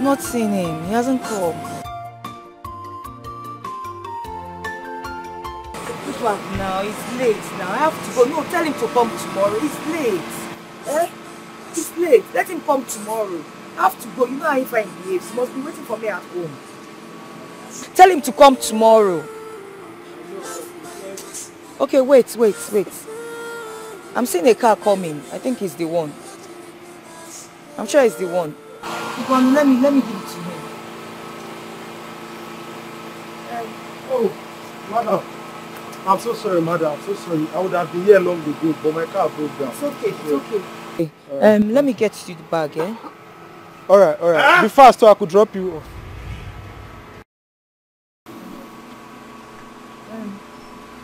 not seen him. He hasn't come. Good luck now. It's late now. I have to go. No, tell him to come tomorrow. It's late. Eh? It's late. Let him come tomorrow. I have to go. You know how if I behaves. He must be waiting for me at home. Tell him to come tomorrow. Okay, wait. I'm seeing a car coming. I think he's the one. I'm sure he's the one. Let me give it to him. Oh, madam. I'm so sorry, madam. I'm so sorry. I would have been here long ago, but my car broke down. It's okay. It's okay. Let me get you the bag, eh? Alright. Be fast so I could drop you off.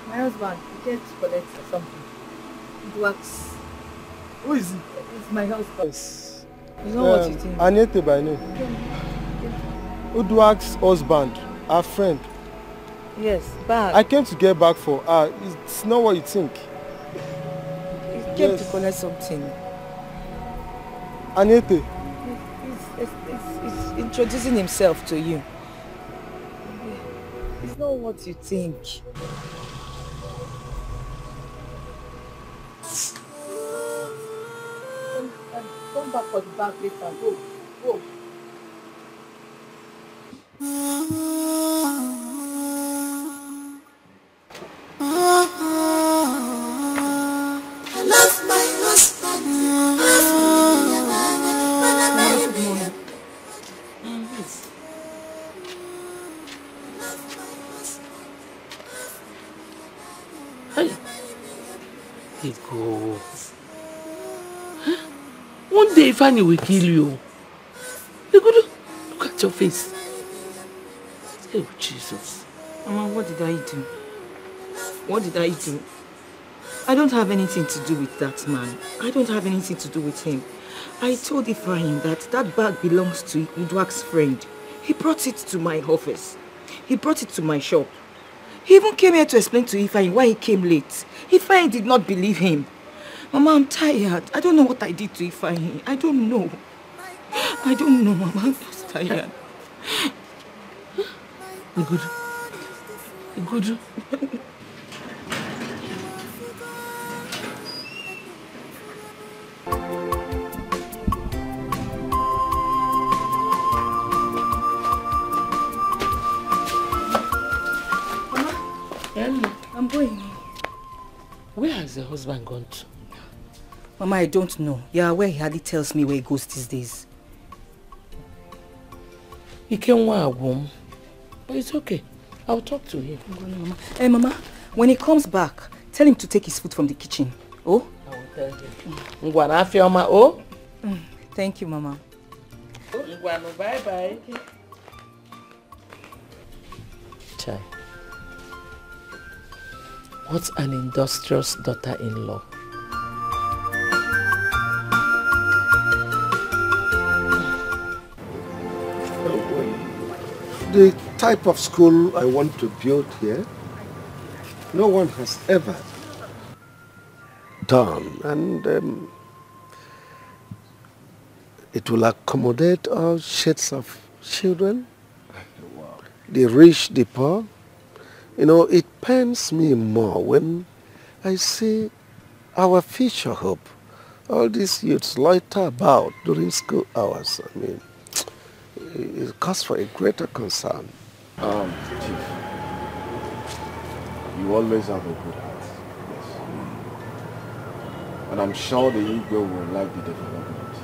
My husband, he gets to collect something. It works. Who is he? It's my husband. Yes. You know what you think? Anyete by name. Udwak's husband, our friend. Yes, bag. I came to get back for her. It's not what you think. He came to collect something. Anyete. He's introducing himself to you. It's not what you think. Come back for the bag later. Go. I love my husband. Hey, go. One day Fanny will kill you. Look at your face. Oh, Jesus. Mama, what did I do? What did I do? I don't have anything to do with that man. I don't have anything to do with him. I told Ifeanyi that bag belongs to Udwak's friend. He brought it to my office. He brought it to my shop. He even came here to explain to Ifeanyi why he came late. Ifeanyi did not believe him. Mama, I'm tired. I don't know what I did to Ifeanyi. I don't know, Mama. I'm just tired. Good. I'm going. Where has the husband gone to? Mama, I don't know. Yeah, where he hardly tells me where he goes these days. He came home, but it's okay. I'll talk to him. Mama. Hey, Mama, when he comes back, tell him to take his food from the kitchen. Oh? I will tell him. Oh? Thank you, Mama. Bye-bye. Chai. What an industrious daughter-in-law. The type of school I want to build here, no one has ever done, and it will accommodate all shades of children, the rich, the poor. You know, it pains me more when I see our future hope, all these youths loiter about during school hours. I mean, it calls for a greater concern. Chief, you always have a good heart. Yes. And I'm sure the Igbo will like the development.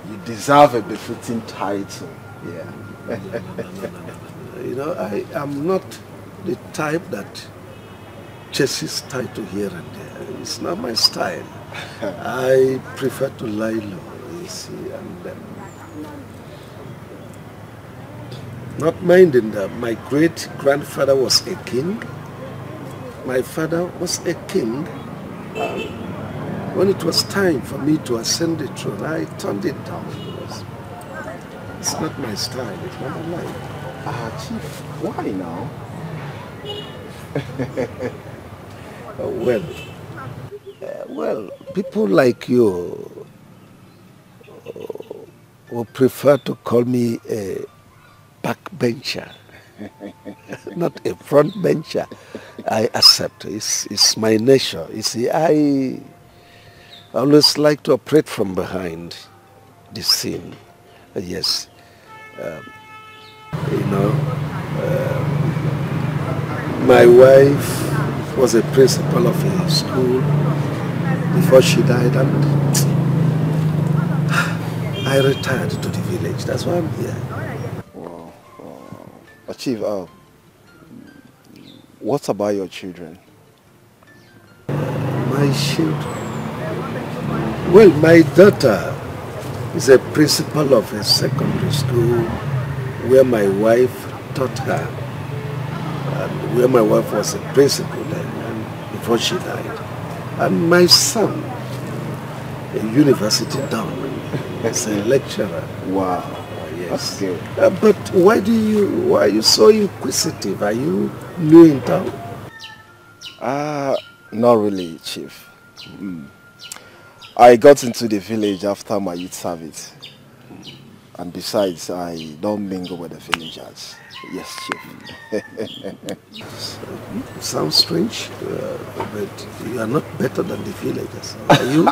You deserve a befitting title. Yeah. No. You know, I am not the type that chases title here and there. It's not my style. I prefer to lie low, you see, and not minding that my great-grandfather was a king, my father was a king. When it was time for me to ascend the throne, I turned it down. It's not my style, it's not my life. Chief, why now? Well, people like you would prefer to call me a backbencher, not a front bencher. I accept. It's my nature. You see, I always like to operate from behind the scene. Yes. You know, my wife was a principal of a school before she died, and I retired to the village. That's why I'm here. Wow. Chief, what about your children? My children? Well, my daughter is a principal of a secondary school where my wife taught her, and where my wife was a principal then, and before she died. And my son, a university down, is a lecturer. Wow. Yes. That's good. But why are you so inquisitive? Are you new in town? Not really, Chief. I got into the village after my youth service. And besides, I don't mingle with the villagers. Yes, Chief. Sounds strange, but you are not better than the villagers, are you?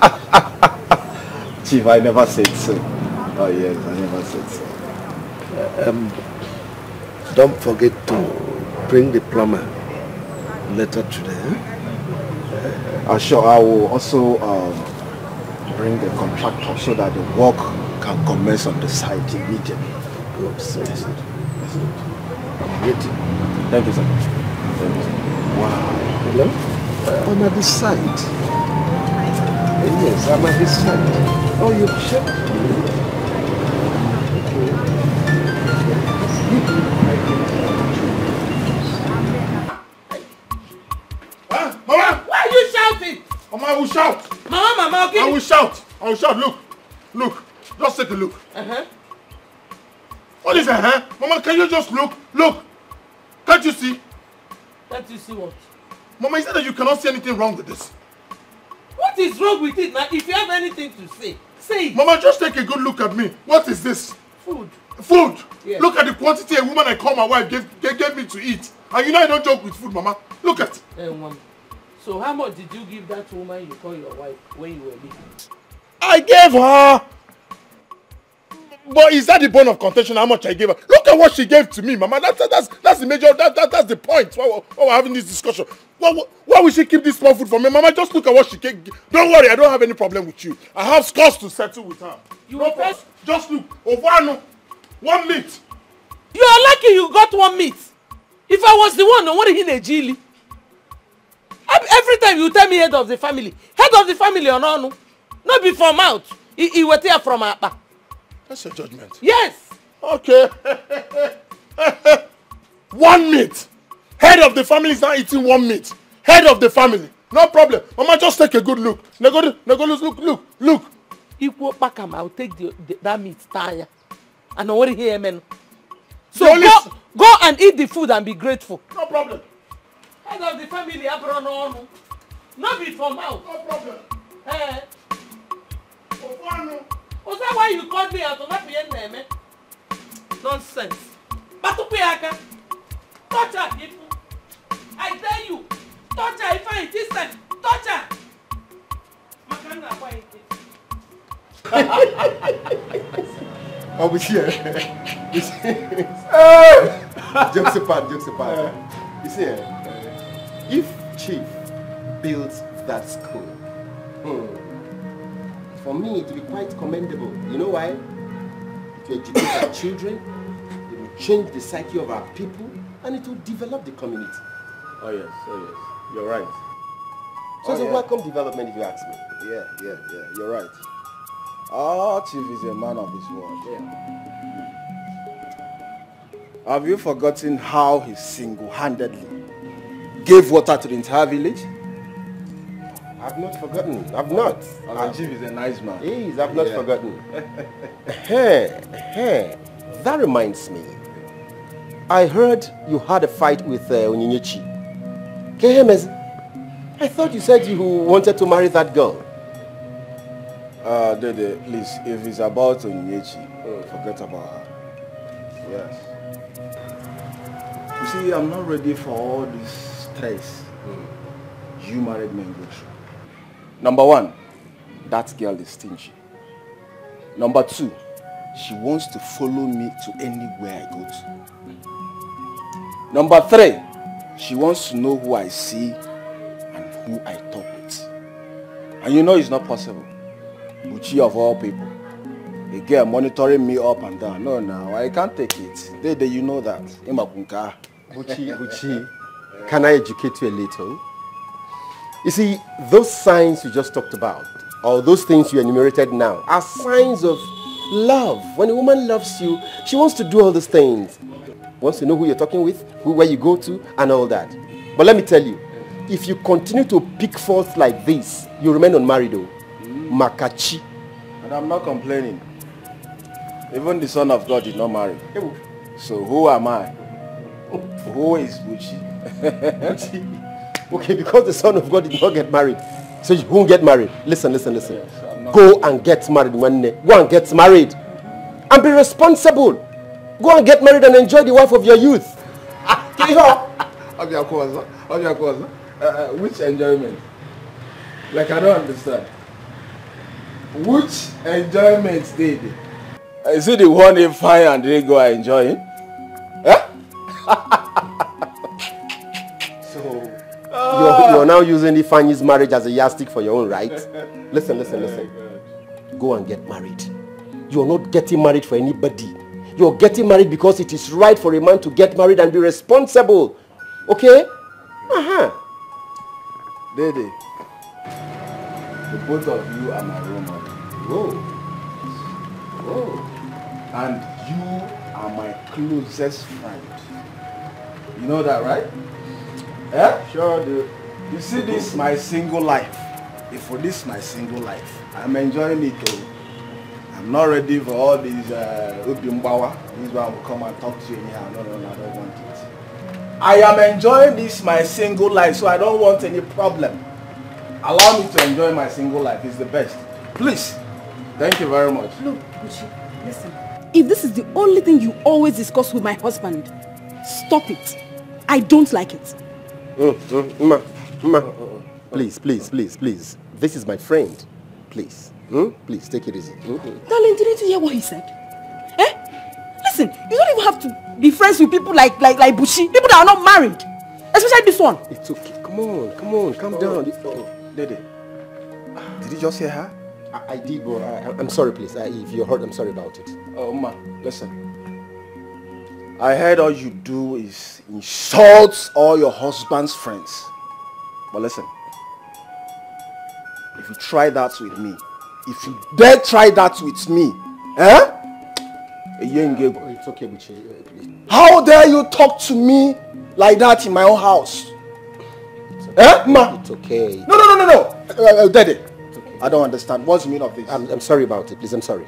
Chief, I never said so. Oh yes, I never said so. Don't forget to bring the plumber later today. Sure, I will also bring the contractor so that the work can commence on the site immediately. Good, so yes. I'm waiting. Thank you, sir. Thank you, sir. Wow. Hello? I'm at the site. Yes, I'm at the site. Oh, you checked? Mama! Why are you shouting? Mama, I will shout. Mama, okay? I will shout. I will shout. Look. Just take a look. What is that, Mama, can you just look? Look. Can't you see? Can't you see what? Mama, is it that you cannot see anything wrong with this? What is wrong with it now? If you have anything to say, say it. Mama, just take a good look at me. What is this? Food. Food? Yes. Look at the quantity a woman I call my wife gave me to eat. And you know I don't joke with food, Mama. Look at it. Mama. So how much did you give that woman you call your wife when you were leaving? I gave her. But is that the bone of contention how much I gave her? Look at what she gave to me, Mama. That's the major, that's the point why we're having this discussion. Why would she keep this small food for me? Mama, just look at what she gave. Don't worry, I don't have any problem with you. I have scores to settle with her. Just look. Ovano. 1 meat. You are lucky you got 1 meat. If I was the one, no one in a jilly. Every time you tell me head of the family or no, not be from out. He was here from Apa. That's your judgment. Yes. Okay. 1 meat. Head of the family is not eating 1 meat. Head of the family. No problem. Mama, just take a good look. Look. Equal back, I'll take that meat tire. And I want to hear men. So go and eat the food and be grateful. No problem. Head of the family, Abrono. Not be from out. No problem. Eh? Was that why you called me out? Not be in there, nonsense. But to pay aka. Touch her, people. I dare you. Touch her if I insist. Touch her. Makana, why Oh, we here. Jokes apart. You see, if Chief builds that school, for me it will be quite commendable. You know why? It will educate our children, it will change the psyche of our people, and it will develop the community. Oh yes. You're right. So it's a welcome development if you ask me. Yeah. You're right. Our chief is a man of his word. Have you forgotten how he single-handedly gave water to the entire village? I've not forgotten. I've not. Our chief is a nice man. He is. I've not forgotten. That reminds me. I heard you had a fight with Onyinyechi. I thought you said you wanted to marry that girl. Dede, please, if it's about Onyinyechi, forget about her. Yes. You see, I'm not ready for all this stress you married men go through. Number one, that girl is stingy. Number two, she wants to follow me to anywhere I go to. Number three, she wants to know who I see and who I talk with. And you know it's not possible. Uchi of all people. A girl monitoring me up and down. No, I can't take it. Dede, you know that. Uchi, can I educate you a little? You see, those signs you just talked about, or those things you enumerated now, are signs of love. When a woman loves you, she wants to do all these things. Wants to know who you're talking with, where you go to, and all that. But let me tell you, if you continue to pick forth like this, you remain unmarried though. Makachi. And I'm not complaining. Even the Son of God did not marry. So who am I? Who is Buchi? Okay, because the Son of God did not get married, so you won't get married. Listen. Yes, go and get married one day. Go and get married. And be responsible. Go and get married and enjoy the wife of your youth. Which enjoyment? Like, I don't understand. Which enjoyment did it? Is it the one they find and they go and enjoy it? Huh? So, you're now using Ifanyi's marriage as a yardstick for your own right? Listen. Go and get married. You're not getting married for anybody. You're getting married because it is right for a man to get married and be responsible. Okay? Dede, the both of you are my role model. Whoa. And you are my closest friend. You know that, right? Yeah? Sure do. You see this, my single life. If for this, my single life, I'm enjoying it though. I'm not ready for all these Ubimbawa. This one will come and talk to you anyhow. No, I don't want it. I am enjoying this, my single life, so I don't want any problem. Allow me to enjoy my single life. It's the best. Please. Thank you very much. Look, Buchi, listen. If this is the only thing you always discuss with my husband, stop it. I don't like it. Ma. Please. This is my friend. Please. Please, take it easy. Darling, didn't you hear what he said? Listen, you don't even have to be friends with people like Buchi. People that are not married. Especially this one. It's okay. Come on. Calm down. Dede, did you just hear her? I did, but I'm sorry, please. If you heard, I'm sorry about it. Oh, ma, listen. I heard all you do is insult all your husband's friends. But listen, if you try that with me, if you dare try that with me, It's okay, Buchi. How dare you talk to me like that in my own house? Ma? It's okay. No. Daddy. I don't understand. What's the meaning of this? I'm sorry about it, please. I'm sorry.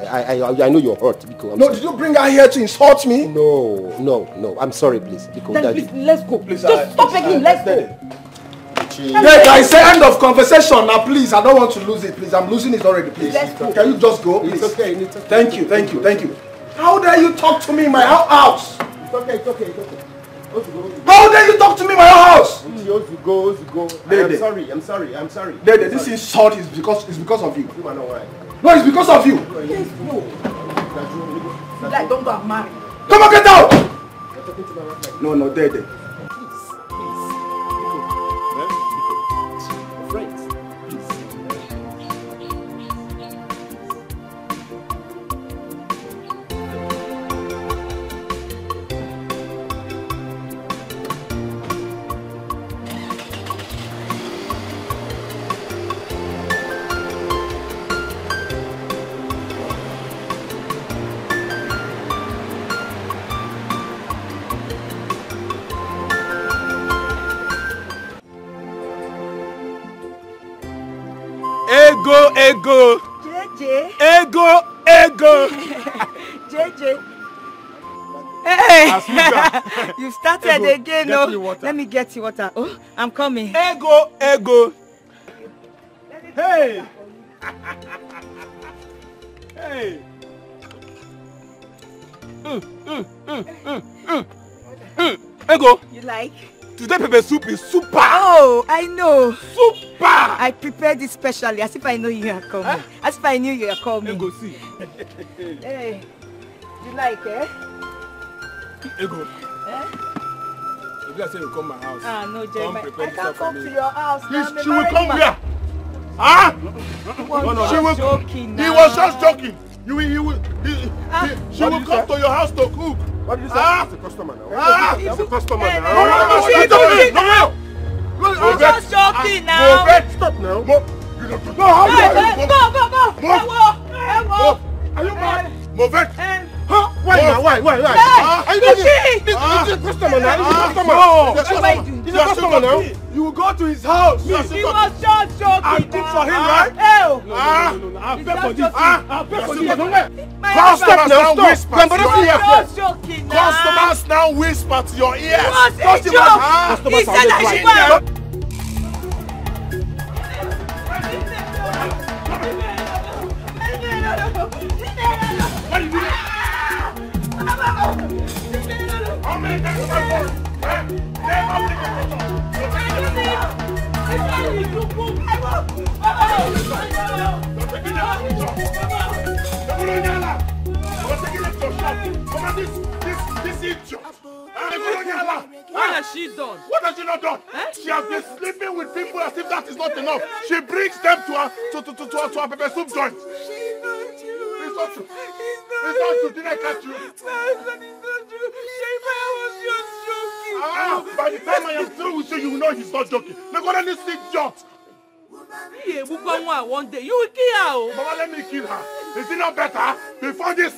I know you're hurt. Because did you bring her here to insult me? No. I'm sorry, please. Then please, let's go. Please, just stop begging. Let's go. Yes, I say end of conversation now, please. I don't want to lose it, please. I'm losing it already, please. Can you just go, please? It's okay. Thank you. How dare you talk to me in my house? It's okay. How dare you talk to me in my house? Go. I'm sorry. Dede, this insult is because of you. No, it's because of you. Yes, no. Like, don't go and marry. Come on, get out! No, Dede. Ego. JJ. Ego. JJ. Hey, Asuka. you started Ego, again. get me water. Let me get you water. Oh, I'm coming. Ego. Hey, Hey. Ego. You like? Today pepper soup is super. Oh, I know. Super. I prepared it specially, as if I know you are coming. Huh? As if I knew you are coming. Ego, see. Hey, you like, eh? Ego. Eh? If you say you come my house. Ah, no, Jeremiah. prepare I this can't stuff for come me. to your house. She will come here. Huh? She was joking now. He was just joking. She will come to your house to cook. What did you say? Ah! It's a customer now. Ah! It's a customer Hey, now. He was just joking now. Stop now. Go! How dare you Go! Are you mad? Move it! Why now? Why? Hey, It's a customer now. It's a customer. He's a customer now. You will go to his house. He was just joking. And cook for him, right? Oh. No. I'll pay for this. I'll pay for this. Customers now Stop. whisper to your ear. Just joking now. Customers now whisper to your ears. He was a joke. He said I should go. What has she done? What has she not done? She has been sleeping with people as if that is not enough. She brings them to her pepper soup joint. It's not true. It's not true. Did I catch you? By the time I am through with you, you will know he's not joking. Look at this idiot. One day you will kill her. Mama, let me kill her. Is it not better? Before this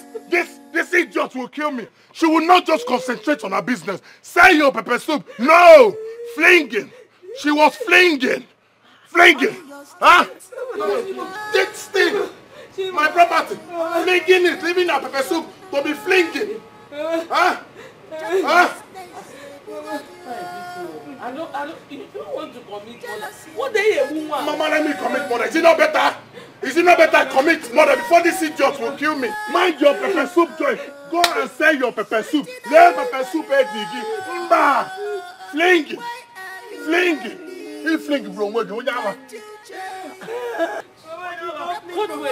idiot will kill me. She will not just concentrate on her business. Sell your pepper soup. No! Flinging. She was flinging. Flinging. Huh? This thing. My property. Flinging it. Leaving her pepper soup to be flinging. Huh? Huh? You don't want to commit murder. What day a woman? Mama, let me commit murder. Is it not better? Is it not better I commit murder before this idiot will kill me? Mind your pepper soup joint. Go and sell your pepper soup. Let pepper soup egg. Mba! Flinging. Flinging. He flinging from where you want. What were you?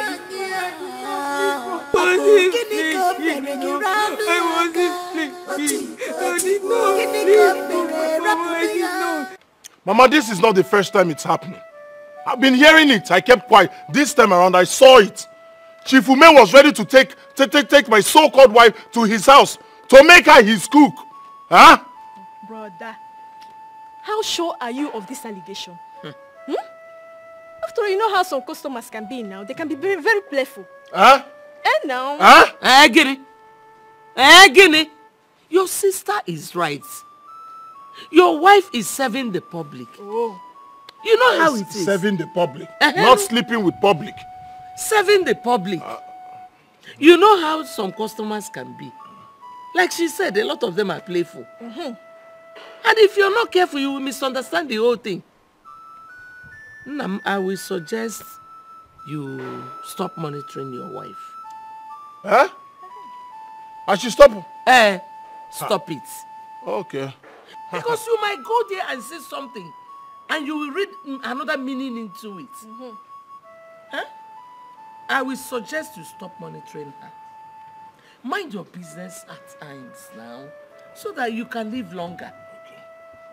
Mama, this is not the first time it's happening. I've been hearing it. I kept quiet. This time around, I saw it. Chief Ume was ready to take my so-called wife to his house to make her his cook. Huh? Brother, how sure are you of this allegation? After all, you know how some customers can be now. They can be very, very playful. Huh? And now... Huh? Guinea. Your sister is right. Your wife is serving the public. Oh. You know how it is. Serving the public. Not sleeping with public. Serving the public. You know how some customers can be. Like she said, a lot of them are playful. And if you're not careful, you will misunderstand the whole thing. I will suggest you stop monitoring your wife. Huh? I should stop? Stop it. Okay. Because you might go there and say something and you will read another meaning into it. Huh? I will suggest you stop monitoring her. Mind your business at times now so that you can live longer.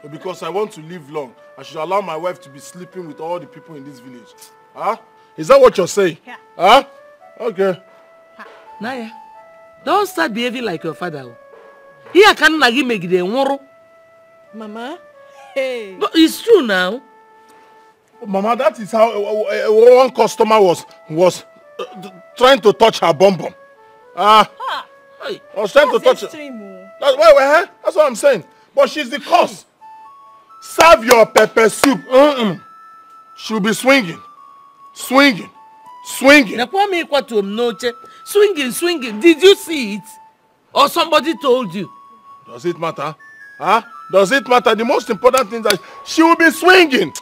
Okay. Because I want to live long, I should allow my wife to be sleeping with all the people in this village. Huh? Is that what you're saying? Yeah. Huh? Okay. Naya, don't start behaving like your father. Here can nagi make the nworo. Mama, hey. But it's true now. Mama, that is how one customer was trying to touch her bum bum. I was trying to touch her. That's what I'm saying. But she's the cause. Serve your pepper soup. She'll be swinging. Swinging. Swinging. Swinging. Did you see it? Or somebody told you? Does it matter? Huh? Does it matter? The most important thing is that she will be swinging.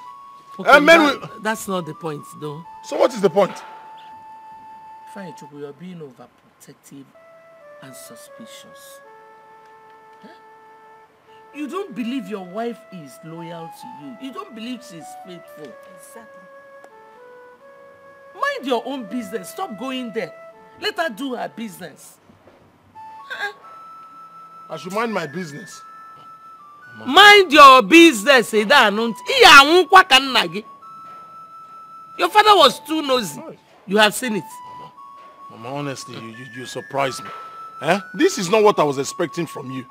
Okay, that's not the point, though. So what is the point? Fine, Chuku, you're being overprotective and suspicious. Huh? You don't believe your wife is loyal to you. You don't believe she's faithful. Exactly. Mind your own business. Stop going there. Let her do her business. I should mind my business. Mind your business, Your father was too nosy. You have seen it. Mama, honestly, you surprised me. Eh? This is not what I was expecting from you.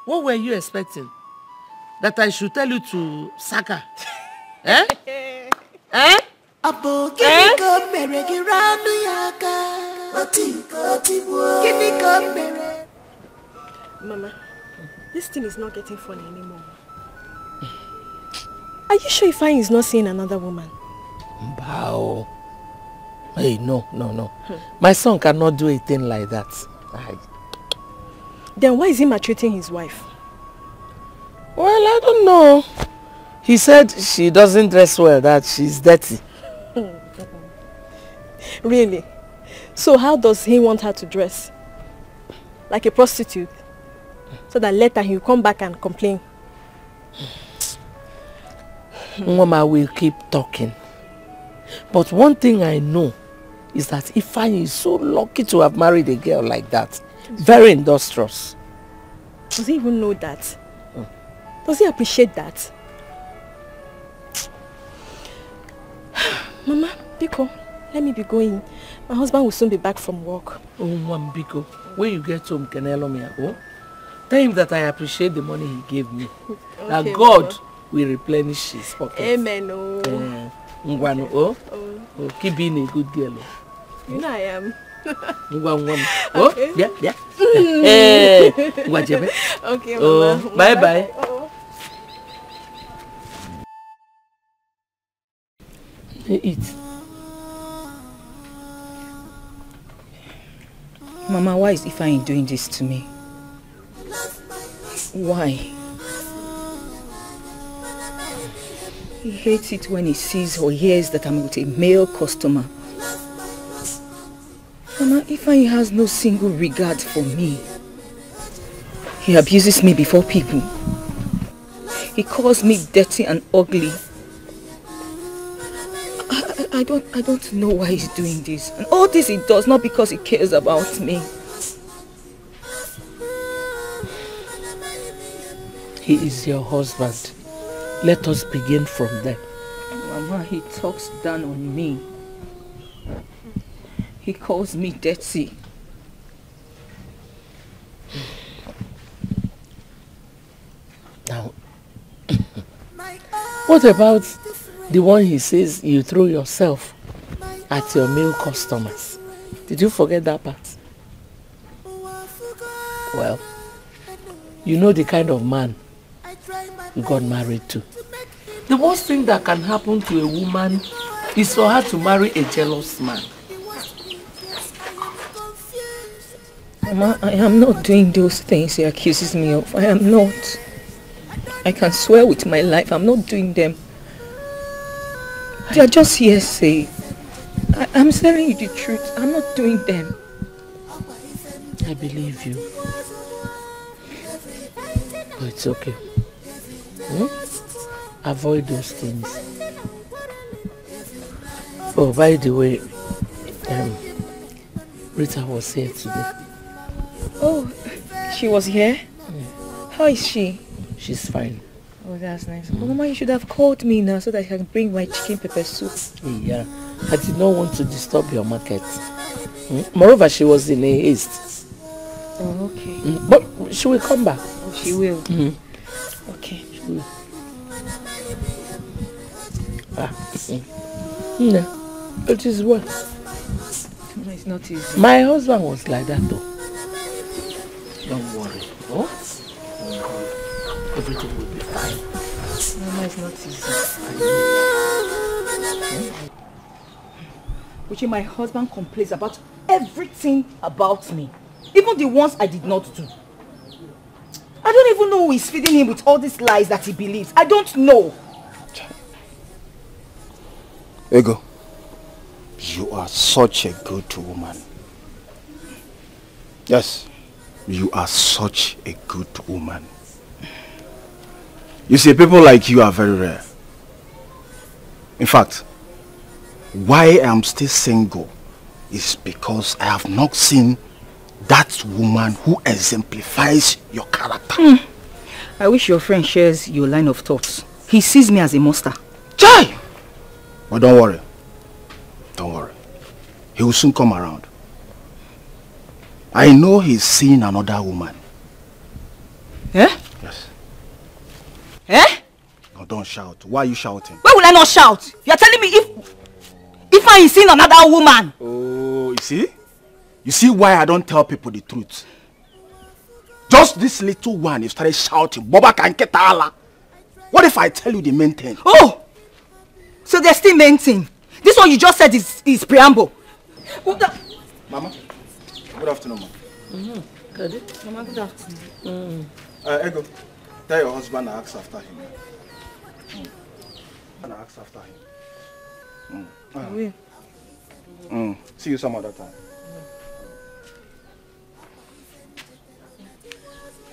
What were you expecting? That I should tell you to sack her? Eh? Eh? Mama, this thing is not getting funny anymore. Are you sure Ifeanyi is not seeing another woman? Bow. Hey, no. My son cannot do a thing like that. Then why is he maltreating his wife? Well, I don't know. He said she doesn't dress well, that she's dirty. Really? So how does he want her to dress? Like a prostitute? So that later he'll come back and complain. Mama will keep talking. But one thing I know is that Ifeanyi is so lucky to have married a girl like that. Very industrious. Does he even know that? Does he appreciate that? Mama, Biko, let me be going. My husband will soon be back from work. Oh, Mama Biko, when you get home, can I me? Tell him that I appreciate the money he gave me. Okay, that God will replenish his pocket. Amen. Keep being a good girl. You know I am. Okay. Yeah. Okay, Mama. Bye. Eat. Mama, why is Ifeanyi doing this to me? Why? He hates it when he sees or hears that I'm with a male customer. Mama, Ifeanyi has no single regard for me. He abuses me before people. He calls me dirty and ugly. I don't know why he's doing this. And all this he does not because he cares about me. He is your husband. Let us begin from there. Mama, he talks down on me. He calls me dirty. Now, what about the one he says you threw yourself at your male customers? Did you forget that part? Well, you know the kind of man you got married to. The worst thing that can happen to a woman is for her to marry a jealous man. Mama, I am not doing those things he accuses me of. I am not. I can swear with my life, I'm not doing them. They are just hearsay. I'm telling you the truth. I'm not doing them. I believe you. But it's okay. Avoid those things. Oh, by the way, Rita was here today. Oh, she was here? How is she? She's fine. Oh, that's nice. But Mama, you should have called me now so that I can bring my chicken pepper soup. Yeah, I did not want to disturb your market. Moreover, she was in a haste. Oh, okay. But she will come back. Oh, she will? Okay. She will. Yeah, it is well. No, it's not easy. My husband was like that though. Don't worry. Oh? Everything will be fine. Mama, it's not easy. Which my husband complains about everything about me. Even the ones I did not do. I don't even know who is feeding him with all these lies that he believes. I don't know. Ego. You are such a good woman. Yes, you are such a good woman. You see, people like you are very rare. In fact, why I am still single is because I have not seen that woman who exemplifies your character. I wish your friend shares your line of thoughts. He sees me as a monster. Chai! But don't worry. Don't worry. He will soon come around. I know he's seeing another woman. Eh? Yes. Eh? No, don't shout. Why are you shouting? Why will I not shout? You're telling me if I seen another woman. Oh, you see? You see why I don't tell people the truth? Just this little one, you started shouting, Boba Kanketala. What if I tell you the main thing? Oh! So there's still main thing. This one you just said is preamble. Mama, good afternoon, Mama. Good. Mama, good afternoon. Ego, tell your husband I ask after him. And I ask after him. See you some other time.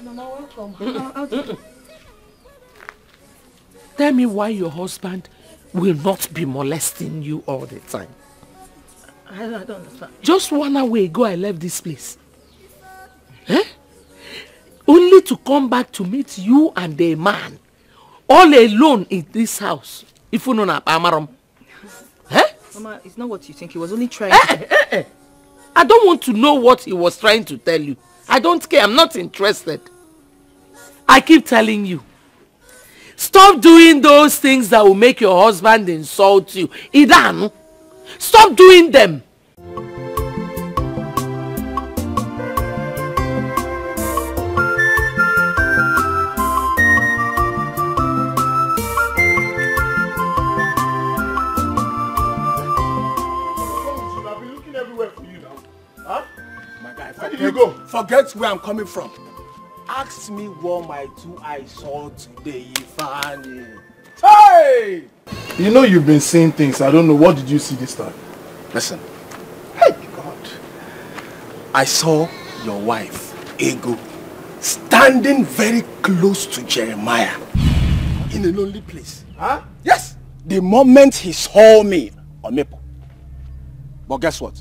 Mama, welcome. Tell me why your husband will not be molesting you all the time. I don't understand. Just 1 hour ago I left this place. Eh? Only to come back to meet you and a man. All alone in this house. If you know na Amaram. Eh? Mama, it's not what you think. He was only trying I don't want to know what he was trying to tell you. I don't care. I'm not interested. I keep telling you. Stop doing those things that will make your husband insult you. Idan, stop doing them. I've been looking everywhere for you now. Huh? My guy, Where did you go? Forget where I'm coming from. Ask me what my two eyes saw today, Ifani. Hey! You know you've been seeing things. I don't know. What did you see this time? Listen. Hey, God. I saw your wife, Ego, standing very close to Jeremiah in a lonely place. Huh? Yes. The moment he saw me on Maple. But guess what?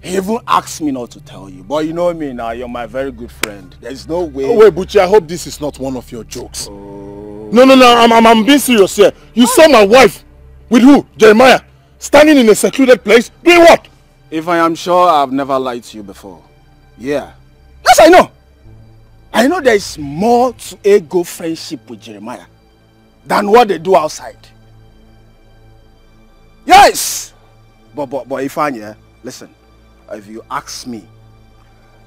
He even asked me not to tell you. But you know me now, you're my very good friend. There's no way. Oh, wait, Buchi, I hope this is not one of your jokes. Oh. No, I'm being serious here. You saw my wife. With who? Jeremiah. Standing in a secluded place. Doing what? If I am sure I've never lied to you before. Yeah. Yes, I know. I know there is more to Ego friendship with Jeremiah than what they do outside. Yes. But Ifanya, listen. If you ask me,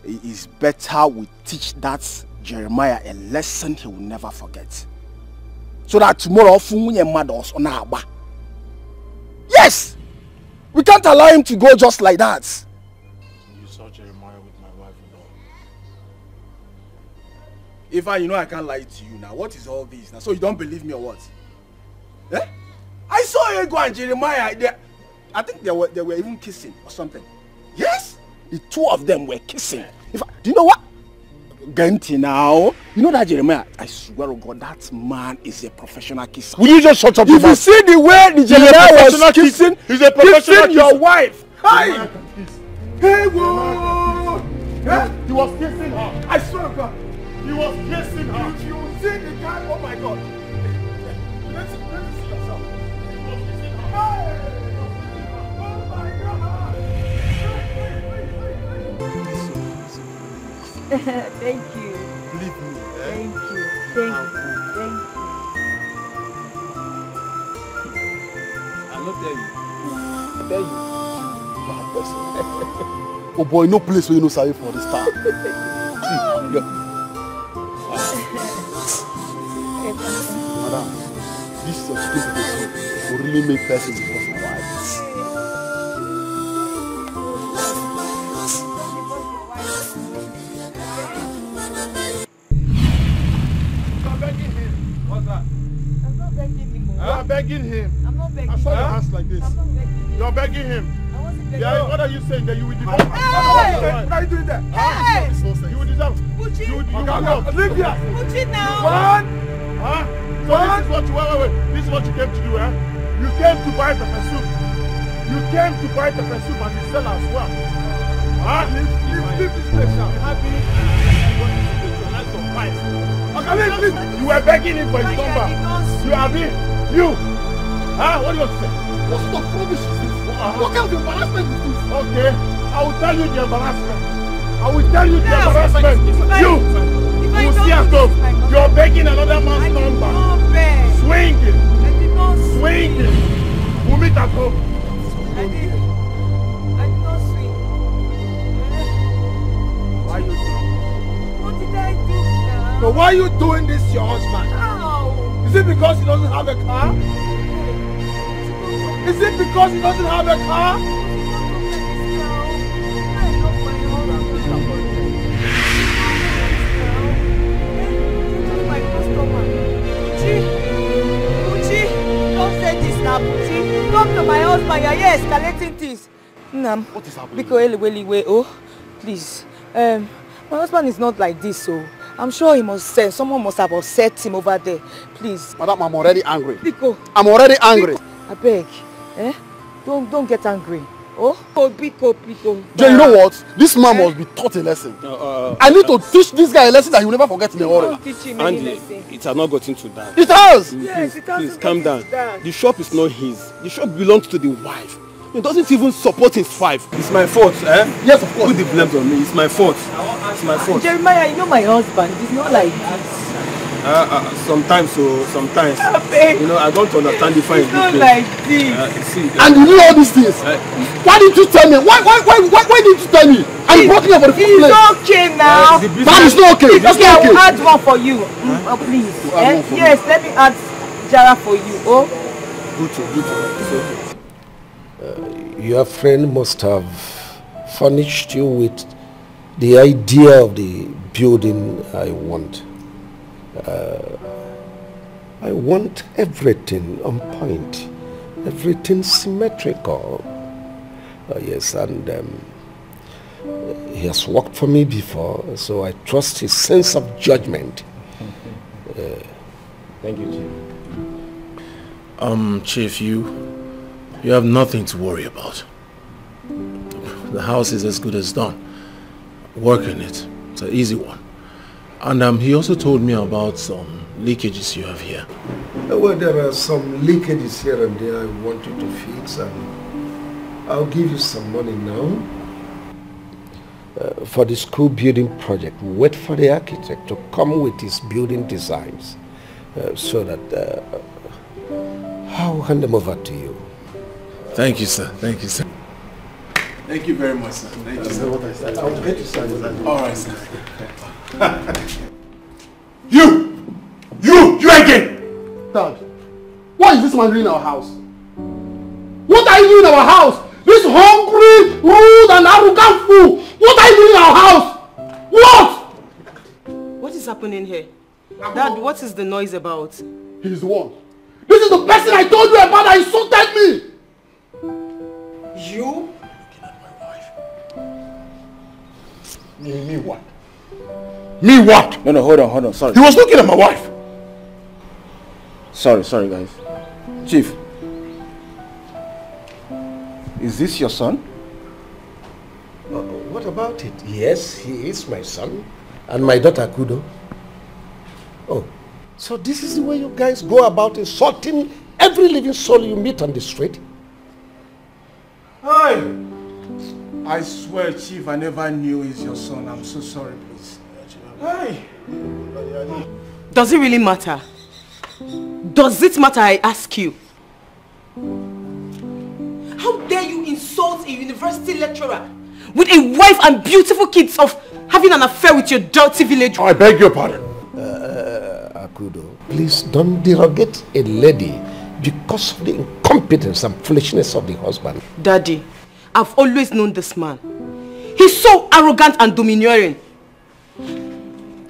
it is better we teach that Jeremiah a lesson he will never forget. So that tomorrow, yes! We can't allow him to go just like that. You saw Jeremiah with my wife and all. If you know I can't lie to you now. What is all this now? So you don't believe me or what? Eh? I saw Ego and Jeremiah. I think they were even kissing or something. Yes, the two of them were kissing. Do you know what? Genti now. You know that Jeremiah? I swear to God, that man is a professional kisser. Will you just shut up your mouth? If you see the way the Jeremiah was kissing, he's a professional kissing your wife. Hi. Hey, whoa! He was kissing her. I swear to God. He was kissing her. If you see the guy, oh my God. Let's see yourself. He was kissing her. Hey. Thank you. Believe me. Thank you. Thank you. I not tell you. I tell you. Bad person. Oh boy, no place where you know sorry for this time. See, Madam, this is your stupid will really make persons because of wives. begging him. I'm not begging. I saw your hands like this. I'm not begging. You're begging him. I wasn't begging. Yeah, what are you saying? That you will divorce? Hey! What are you doing there? Hey! You will deserve. Buchi! You will Leave here. Buchi now! One. Huh? So this is what you wait. This is what you came to do, eh? You came to buy pepper soup. You came to buy pepper soup and you sell as well. Huh? Leave this place now. You were begging him for his number. You have been. You. Huh? What do you want to say? What sort of rubbish is this? What kind of embarrassment is this? Okay. I will tell you the embarrassment. I will tell you the embarrassment. You will see at home. You're begging another man's number. Swinging. Swinging. We'll meet at home. I did not swing. Why you doing? What did I do now? So why are you doing this to your husband? How? Is it because he doesn't have a car? Is it because he doesn't have a car? Come to my husband, you're here escalating things. Nam, What is happening? Because oh, please. My husband is not like this, so I'm sure he must say someone must have upset him over there. Please. Madam, I'm already angry. Biko. I'm already angry. I beg. Don't get angry. Oh, Biko. Jay, you know what? This man must be taught a lesson. I need to teach this guy a lesson that he will never forget in the world. Don't teach him any Andy, lesson. it has not gotten to that. It has! Yes, it has Please to calm get down. into that. The shop is not his. The shop belongs to the wife. He doesn't even support his wife. It's my fault, eh? Yes, of course. Put the blame on me. It's my fault. It's my fault. Jeremiah, you know my husband. He's not like this. Sometimes, you know, I don't understand the fine. He's not like this. And you knew all these things. Why didn't you tell me? Why didn't you tell me? And you brought me over the first place. It's okay now. That is not okay. It's okay, I will add one for you. Please. Yes, let me add Jara for you. Oh. Good. Your friend must have furnished you with the idea of the building I want. I want everything on point, everything symmetrical. Yes, and he has worked for me before, so I trust his sense of judgment. Thank you, Chief. Chief, you have nothing to worry about. The house is as good as done. Work in it. It's an easy one. And he also told me about some leakages you have here. Well, there are some leakages here and there I want you to fix, and I'll give you some money now. For the school building project, wait for the architect to come with his building designs so that I'll hand them over to you. Thank you, sir. Thank you, sir. Thank you very much, sir. Thank you, sir. I'll get you some. All right, sir. You again! Dad, what is this man doing in our house? What are you doing in our house? This hungry, rude and arrogant fool! What are you doing in our house? What? What is happening here? Dad, what is the noise about? He's the one. This is the person I told you about that insulted me! You? Me what? Me what? No, hold on, sorry. He was looking at my wife. Sorry, guys. Chief, is this your son? What about it? Yes, he is my son. And my daughter Kudo. Oh, so this is the way you guys go about insulting every living soul you meet on the street? Hey! I swear, Chief, I never knew he's your son. I'm so sorry, please. Hey! Does it really matter? Does it matter, I ask you? How dare you insult a university lecturer with a wife and beautiful kids of having an affair with your dirty village? I beg your pardon. Akudo, please don't derogate a lady because of the incompetence and foolishness of the husband. Daddy, I've always known this man. He's so arrogant and domineering.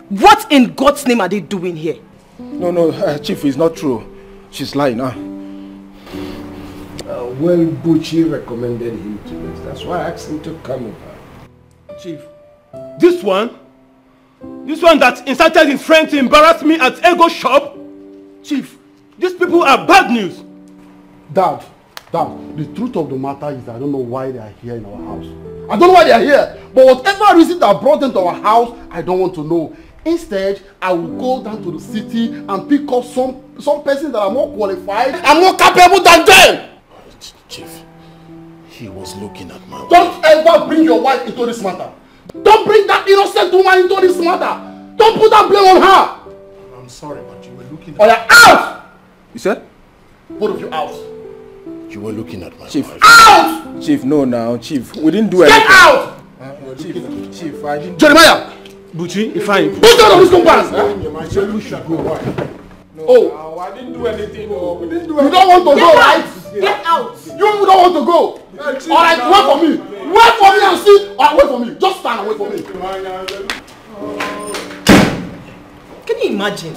What in God's name are they doing here? No, Chief, it's not true. She's lying, huh? Well, Buchi recommended him to us. That's why I asked him to come over. Chief, this one that incited his friend to embarrass me at Ego shop? Chief, these people are bad news. Dad, the truth of the matter is I don't know why they are here in our house. I don't know why they are here, but whatever reason that brought them to our house, I don't want to know. Instead, I will go down to the city and pick up some persons that are more qualified and more capable than them. Chief, he was looking at my wife. Don't ever bring your wife into this matter. Don't bring that innocent woman into this matter. Don't put that blame on her. I'm sorry, but you were looking at... Oh, you're out! You said? Both of you out. You were looking at my Chief. wife. Out! Chief, no now. Chief, we didn't do anything. Get out! Chief, I didn't... Jeremiah! Buchi, if I... Put out of this compound! You should go. Oh, I didn't do anything. No, we didn't do you don't want to go, right? Get out! You don't want to go. Alright, wait for me. Wait for me and see. Alright, wait for me. Just stand and wait for me. Can you imagine?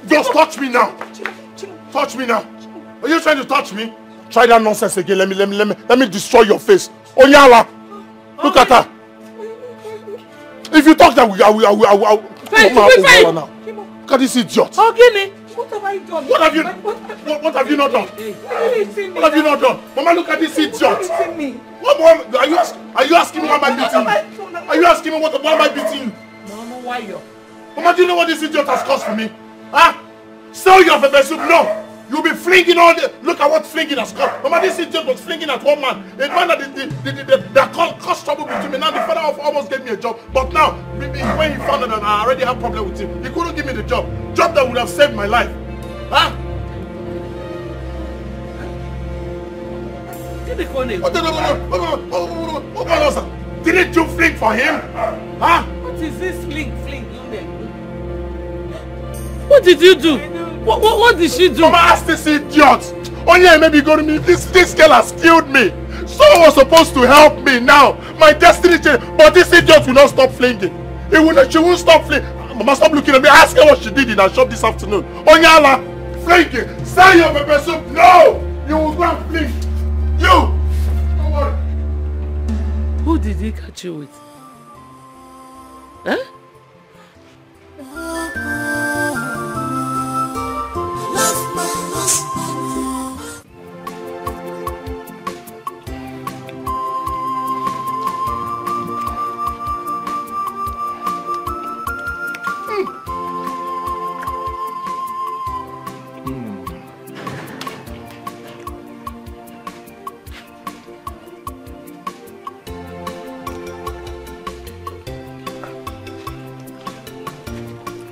Just touch me now. Touch me now. Are you trying to touch me? Try that nonsense again. Let me destroy your face. Onyala, look at her. If you talk that, I will. Look at this idiot. Okay, what have I done? What have you not done? What have you not done? Mama, look at this idiot. What more? Are you asking me why am I beating you? Are you asking me why am I beating you? Mama, why you? Mama, do you know what this idiot has caused for me? Huh? Sell your pepper soup? No. You'll be flinging all the... Look at what flinging has caused. Mama, this idiot was flinging at one man. A man that caused trouble between me. Now the father almost gave me a job. But now, when he found out that I already have problem with him, he couldn't give me the job. Job that would have saved my life. Huh? Didn't you fling for him? Huh? What is this fling? What did you do? What did she do? Mama, ask this idiot. Oh yeah, maybe go to me. This girl has killed me. Someone was supposed to help me now. My destiny changed. But this idiot will not stop flinging. She won't stop flinging. Mama, stop looking at me. Ask her what she did in her shop this afternoon. Onyala, flinging. Sell your pepper soup. No! You will go and fling. You! Don't worry. Who did he catch you with? Huh?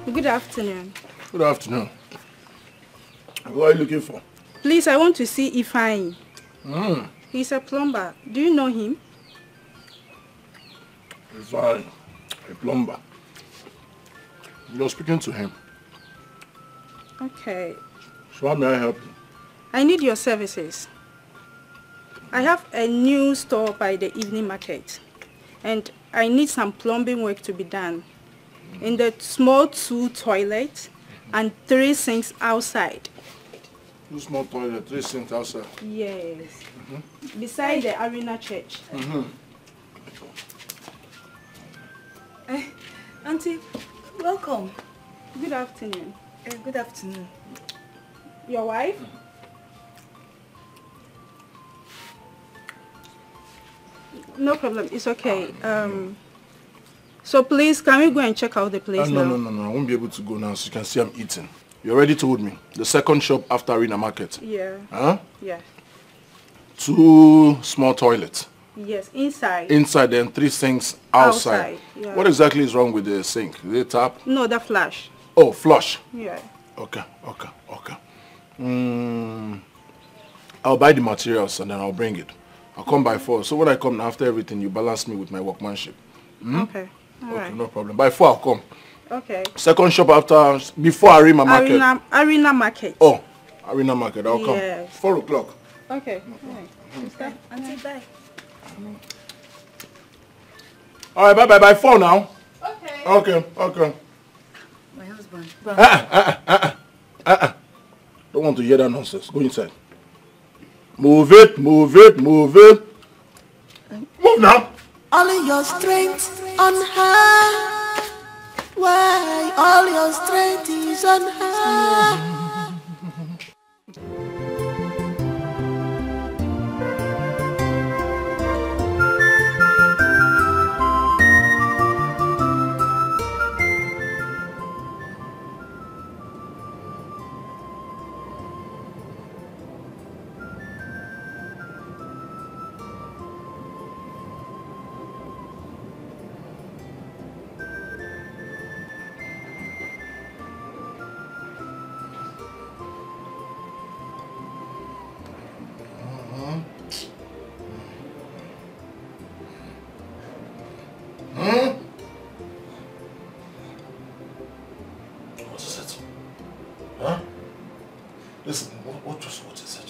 Good afternoon. Good afternoon. What are you looking for? Please, I want to see Ifeanyi. He's a plumber. Do you know him? Ifeanyi, a plumber. You're speaking to him. Okay. So how may I help you? I need your services. I have a new store by the evening market, and I need some plumbing work to be done. In the small 2 toilets and 3 sinks outside. 2 small toilets, 3 sinks outside? Yes. Beside the arena church. Auntie, welcome. Good afternoon. Good afternoon. Your wife? No problem, it's okay. So please, can we go and check out the place now? No, I won't be able to go now. So you can see I'm eating. You already told me. The second shop after Arena Market. Yeah. Huh? Yeah. 2 small toilets. Yes, inside. Inside, then 3 sinks outside. Yeah. What exactly is wrong with the sink? Is it tap? No, the flush. Oh, flush. Yeah. Okay. I'll buy the materials and then I'll bring it. I'll come by 4. So when I come after everything, you balance me with my workmanship. Okay. All right. No problem. By 4 I'll come. Okay. Second shop before Arima Market. Arena Market. Oh, Arena Market. I'll come. Yes. 4 o'clock. Okay. All right. Auntie, bye. All right, bye-bye. By 4 now. Okay. Okay. My husband. Don't want to hear that nonsense. Go inside. Move it. Move now. All your strength on her. Why all your strength is on her? What is it? Huh? Listen, what is it?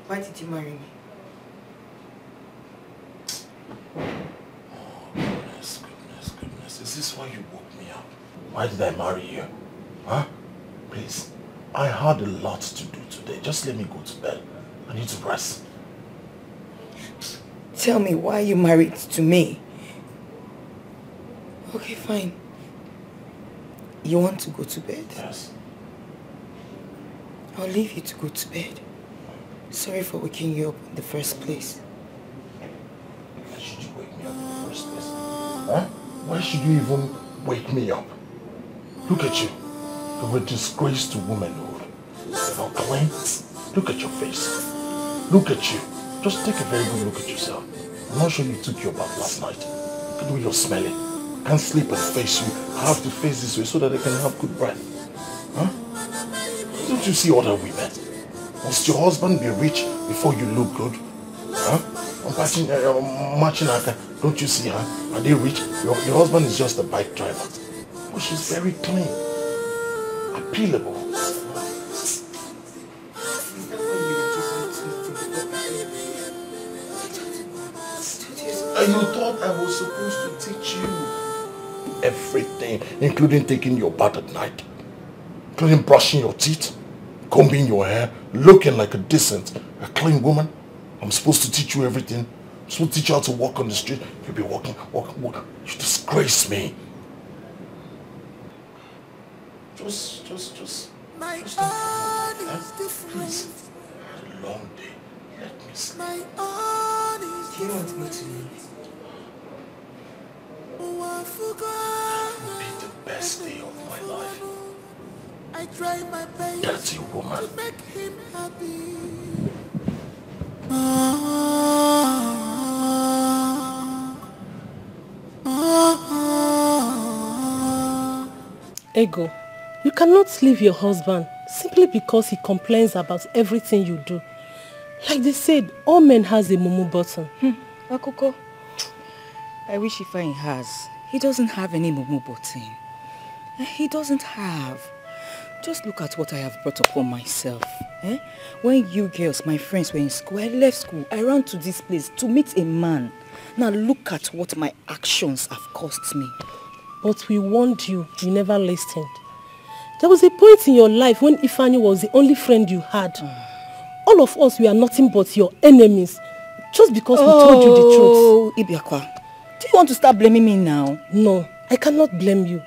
Why did you marry me? Oh, goodness. Is this why you woke me up? Why did I marry you? Huh? Please, I had a lot to do today. Just let me go to bed. I need to rest. Tell me why you married to me. Okay, fine. You want to go to bed? Yes. I'll leave you to go to bed. Sorry for waking you up in the first place. Why should you wake me up in the first place? Huh? Why should you even wake me up? Look at you. You're a disgrace to womanhood. You're not clean. Look at your face. Look at you. Just take a very good look at yourself. I'm not sure you took your bath last night. Look at the way you're smelling. Can't sleep and face you. I have to face this way so that I can have good breath. Huh? Don't you see other women? Must your husband be rich before you look good? Huh? Matching her. Don't you see her? Are they rich? Your husband is just a bike driver. But she's very clean. Appealable. And you thought I was supposed to teach you everything, including taking your bath at night, including brushing your teeth, combing your hair, looking like a decent, a clean woman. I'm supposed to teach you everything. I'm supposed to teach you how to walk on the street. You'll be walking. You disgrace me. Just My heart is please. A long day. Let me sleep. My heart is Do you want me to leave? It will be the best day of my life. I try my best Dirty woman. to make him happy. Ego, you cannot leave your husband simply because he complains about everything you do. Like they said, all men has a mumu button. Akoko, I wish Ifeanyi has. He doesn't have any mumu button. He doesn't have. Just look at what I have brought upon myself. When you girls, my friends, were in school, I left school. I ran to this place to meet a man. Now look at what my actions have cost me. But we warned you, you never listened. There was a point in your life when Ifeanyi was the only friend you had. All of us, we are nothing but your enemies. Just because we told you the truth. Oh, Ibiakwa, do you want to start blaming me now? No, I cannot blame you.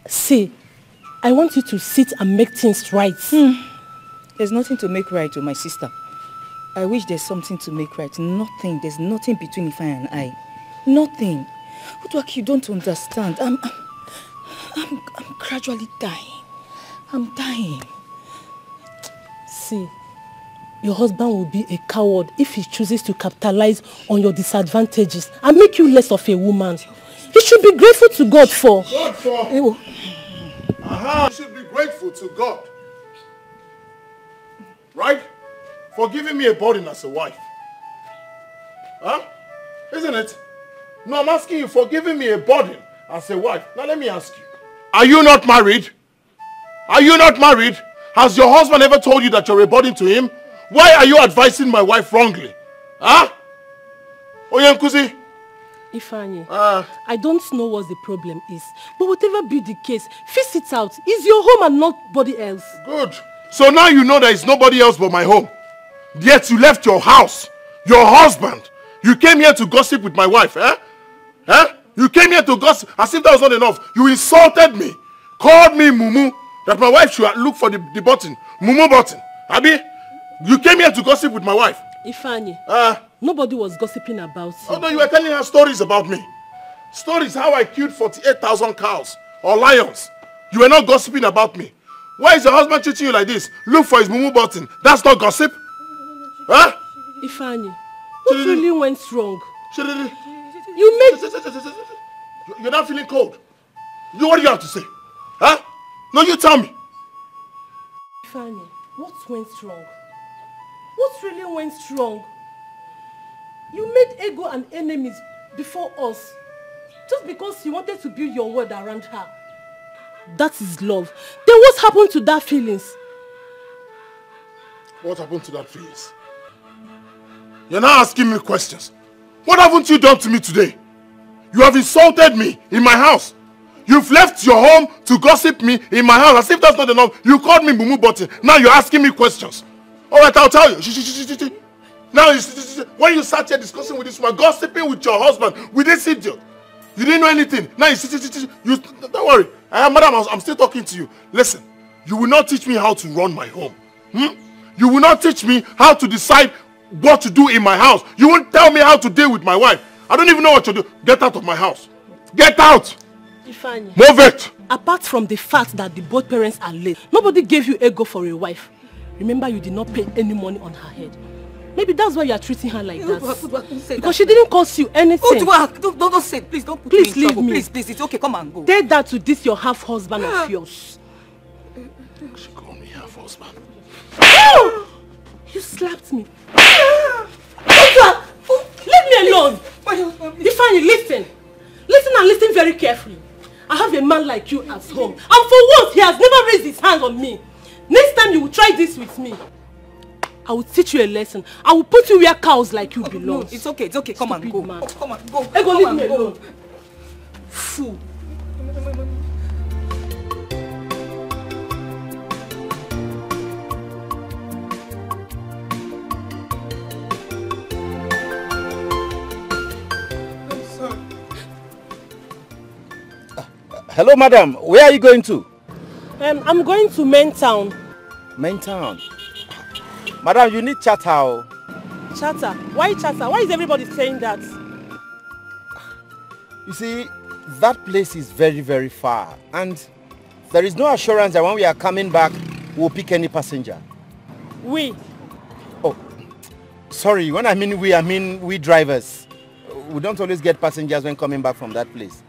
See, I want you to sit and make things right. There's nothing to make right with my sister. I wish there's something to make right. Nothing. There's nothing between Ifeanyi and I. Nothing. Uduak, you don't understand. I'm gradually dying. I'm dying. See, your husband will be a coward if he chooses to capitalize on your disadvantages and make you less of a woman. He should be grateful to God for. God for? You should be grateful to God. for giving me a burden as a wife. Huh? Isn't it? No, I'm asking you for giving me a burden as a wife. Now let me ask you. Are you not married? Are you not married? Has your husband ever told you that you're a burden to him? Why are you advising my wife wrongly? Huh? Oyankuzi? Ifeanyi, I don't know what the problem is. But whatever be the case, fix it out. It's your home and nobody else. Good. So now you know there is nobody else but my home. Yet you left your house, your husband. You came here to gossip with my wife, eh? Eh? You came here to gossip as if that was not enough. You insulted me. Called me Mumu. That my wife should look for the button. Mumu button. Abi? You came here to gossip with my wife. Ifeanyi, nobody was gossiping about you. Although you were telling her stories about me. Stories how I killed 48,000 cows or lions. You were not gossiping about me. Why is your husband treating you like this? Look for his mumu button. That's not gossip. Huh? Ifeanyi, what really went wrong? You made... You're not feeling cold. What do you have to say? Huh? No, you tell me. Ifeanyi, what went wrong? What really went wrong? You made ego and enemies before us just because you wanted to build your world around her. That is love. Then what happened to that feelings? What happened to that feelings? You're now asking me questions. What haven't you done to me today? You have insulted me in my house. You've left your home to gossip me in my house as if that's not enough. You called me Mumu Button. Now you're asking me questions. Alright, I'll tell you. Now, when you sat here discussing with this woman, gossiping with your husband, with this idiot, you didn't know anything. Now you don't worry. Madam, I'm still talking to you. Listen, you will not teach me how to run my home. You will not teach me how to decide what to do in my house. You won't tell me how to deal with my wife. I don't even know what to do. Get out of my house. Get out! Ifeanyi, move it! Apart from the fact that the both parents are late, nobody gave you ego for a wife. Remember, you did not pay any money on her head. Maybe that's why you are treating her like that. Because she didn't cost you anything. Don't say it. Please don't put Please me in leave trouble. me. Please, it's okay. Come and go. Tell that to this your half-husband of yours. She called me half-husband. You slapped me. Leave me alone. Ifeanyi, listen. Listen and listen very carefully. I have a man like you at home. And for once, he has never raised his hand on me. Next time you will try this with me, I will teach you a lesson. I will put you where cows like you belong. No, it's okay. Come and go. Man. Come and go. Ego, leave me alone. Fool. Hello, madam. Where are you going to? I'm going to Main Town. Main Town? Madam, you need chatter. Chatter? Why chatter? Why is everybody saying that? You see, that place is very, very far. And there is no assurance that when we are coming back, we'll pick any passenger. We? Oh, sorry. When I mean we drivers. We don't always get passengers when coming back from that place.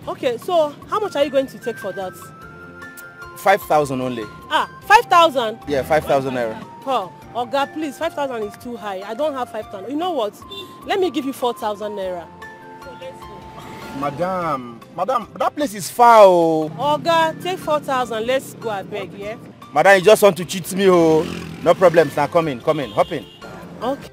Okay, so how much are you going to take for that? 5,000 only. 5,000? Yeah, 5,000 naira. Oh, Oga, please, 5,000 is too high. I don't have 5,000. You know what? Let me give you 4,000 naira. So let's go. Madam, that place is far. Oh. Oga, take 4,000. Let's go, I beg, yeah? Madam, you just want to cheat me, oh. No problems. Now come in, hop in. Okay.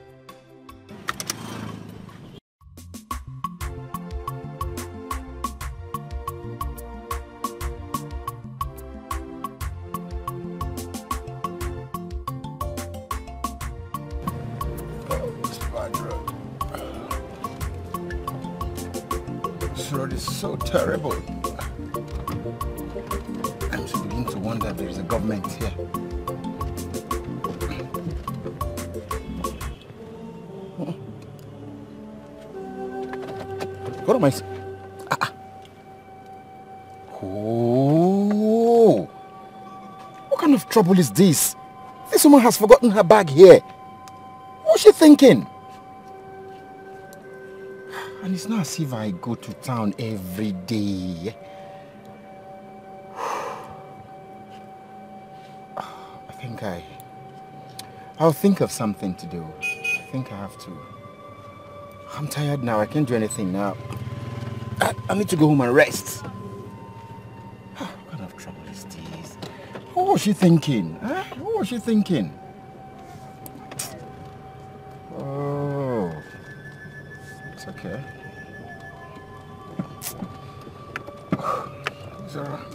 This road is so terrible. I'm beginning to wonder if there is a government here. What am I saying? Oh! What kind of trouble is this? This woman has forgotten her bag here. What's she thinking? And it's not as if I go to town every day. I I'll think of something to do. I think I have to. I'm tired now. I can't do anything now. I need to go home and rest. What kind of trouble is this? What was she thinking? Huh? What was she thinking? Oh, it's okay. Zara.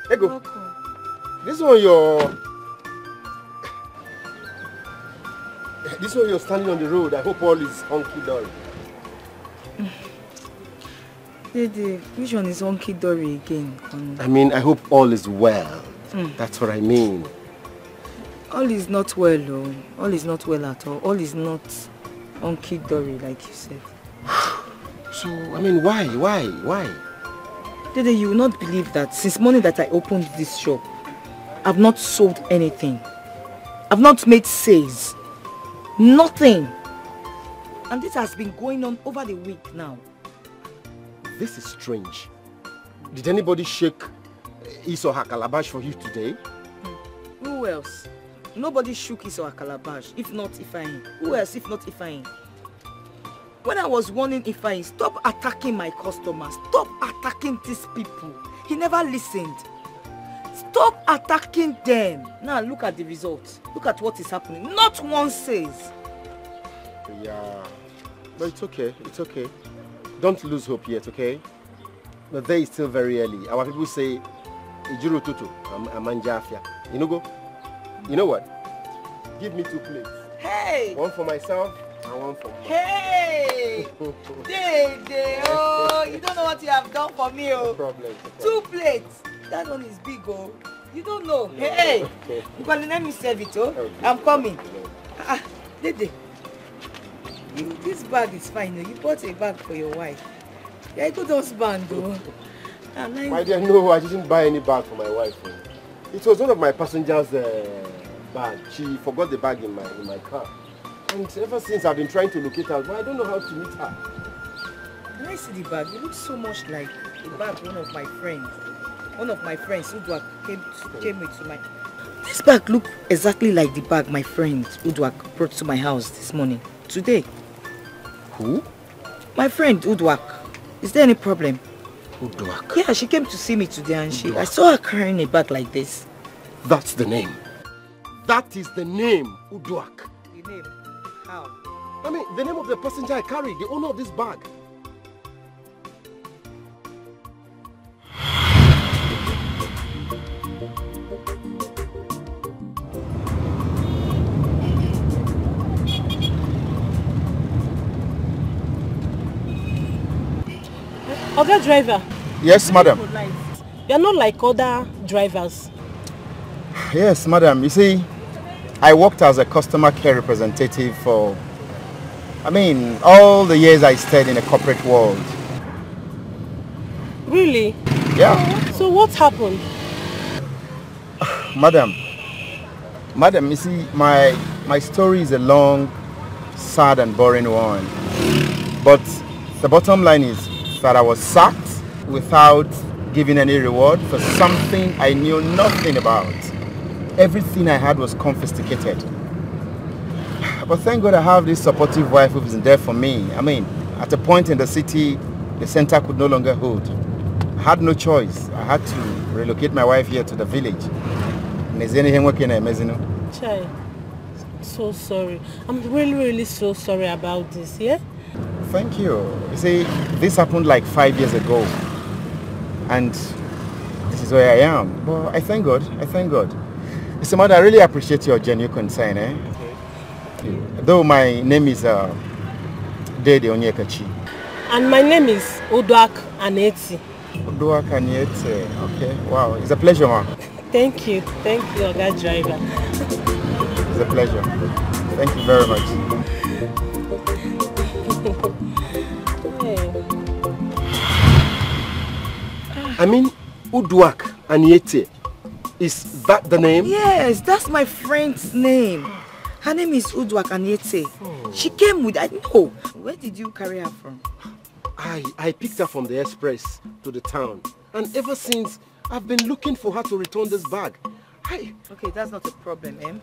Ego, this one you're standing on the road. I hope all is hunky-dory. Dede, which one is hunky-dory again? I mean, I hope all is well. That's what I mean. All is not well, though. All is not well at all. All is not hunky-dory, like you said. So, I mean, why? Dede, you will not believe that since morning that I opened this shop, I've not sold anything. I've not made sales. Nothing. And this has been going on over the week now. This is strange. Did anybody shake his or her calabash for you today? Who else? Nobody shook his or her calabash, if not Ifeanyi. Who else if not Ifeanyi? When I was warning Ifeanyi, stop attacking my customers, stop attacking these people, he never listened. Stop attacking them. Now look at the results. Look at what is happening. Not one says. Yeah, but it's okay, it's okay. Don't lose hope yet, okay? The day is still very early. Our people say, Ijuru tutu, amanjafia. You know, you know what? Give me 2 plates. Hey! One for myself and one for me. Hey! Dede, oh, you don't know what you have done for me, oh. No problem. 2 plates. That one is big, oh. You don't know. No. Hey! Okay. You can let me serve it, oh. Okay. I'm coming. Dede. This bag is fine. You bought a bag for your wife. You're a good husband, though. My dear, no, I didn't buy any bag for my wife. It was one of my passengers' bag. She forgot the bag in my car. And ever since I've been trying to locate her, but I don't know how to meet her. When I see the bag, it looks so much like the bag one of my friends Udwak came with to my... This bag looked exactly like the bag my friend Udwak brought to my house this morning. Today. Who? My friend Udwak. Is there any problem? Udwak? Yeah, she came to see me today and I saw her carrying a bag like this. That's the name. That is the name, Udwak. The name? How? I mean, the name of the passenger I carry, the owner of this bag. Other driver. Yes, madam. You're not like other drivers. Yes, madam. You see, I worked as a customer care representative for, all the years I stayed in the corporate world. Really? Yeah. So what happened? Madam, you see, my story is a long, sad and boring one. But the bottom line is that I was sacked without giving any reward for something I knew nothing about. Everything I had was confiscated. But thank God I have this supportive wife who is there for me. At a point in the city, the center could no longer hold. I had no choice. I had to relocate my wife here to the village. Chai, I'm so sorry. I'm really so sorry about this, yeah? Thank you. You see, this happened like 5 years ago. And this is where I am. But I thank God. Mr. Mother, I really appreciate your genuine concern. Okay. Though my name is Dede Onyekachi. And my name is Oduak Aneti. Oduak Aneti. Okay. Wow. It's a pleasure, ma. Thank you, Oga Driver. It's a pleasure. Thank you very much. I mean, Uduak Aniete. Is that the name? Yes, that's my friend's name. Her name is Uduak Aniete. Oh. She came with, I know. Where did you carry her from? I picked her from the express to the town. And ever since, I've been looking for her to return this bag. Okay, that's not a problem,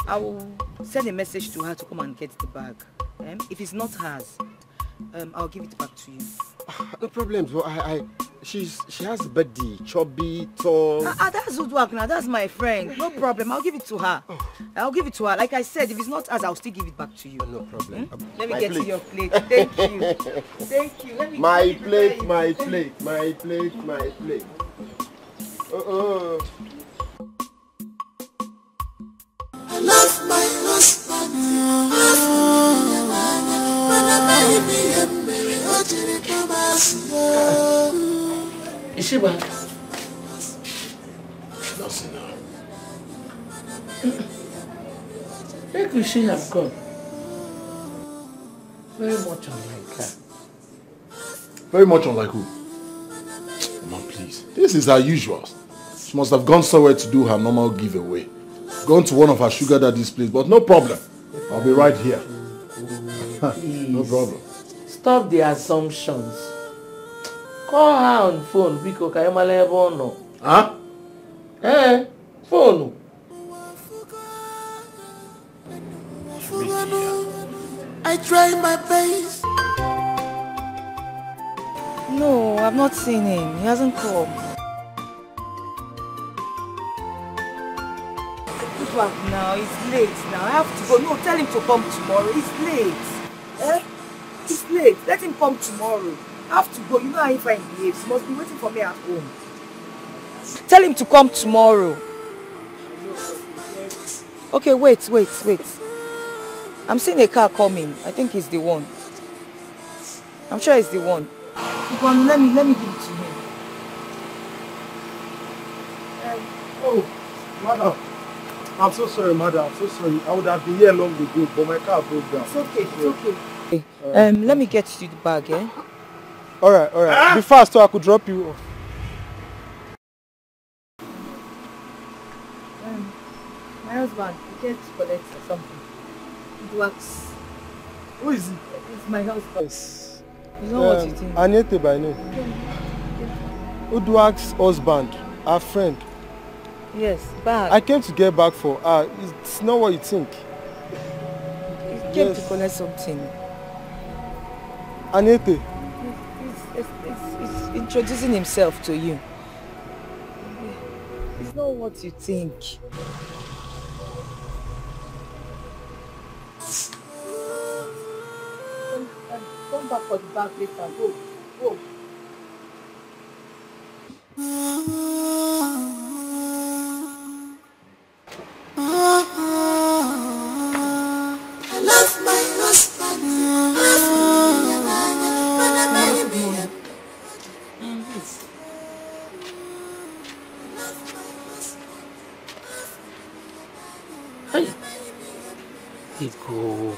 I will send a message to her to come and get the bag. If it's not hers, I'll give it back to you. No problem. So she has a birthday, chubby, tall. That's Uduak now. That's my friend. No problem. I'll give it to her. I'll give it to her. Like I said, if it's not hers, I'll still give it back to you. No problem. Let me get to your plate. Thank you. Thank you. Let me my plate. I love my husband. Is she back? Nothing now. Where could she have gone? Very much unlike her. Very much unlike who? Mama, please. This is her usual. She must have gone somewhere to do her normal giveaway. Gone to one of her sugar daddy's place, but no problem. I'll be right here. No problem. Stop the assumptions. Call her on phone because I am no. Huh? Phone. I try my best. No, I've not seen him. He hasn't come. Now, it's late now. I have to go. No, tell him to come tomorrow. It's late. It's late. Let him come tomorrow. I have to go. You know how if I behave. He must be waiting for me at home. Tell him to come tomorrow. Okay, wait. I'm seeing a car coming. I think it's the one. I'm sure it's the one. Let me give it to him. Oh, madam. I'm so sorry, madam. I'm so sorry. I would have been here long ago, but my car broke down. It's okay. Let me get you the bag, Alright. Be fast so I could drop you off. My husband, he came to collect something. It works. Who is he? It's my husband. Yes. You know what you think? Anete by name. Uduak's husband, our friend. Yes, bag. I came to get back for her. It's not what you think. He came to collect something. Anete. He's introducing himself to you. It's not what you think. Come back for the bag later. Go. I love my husband. Go.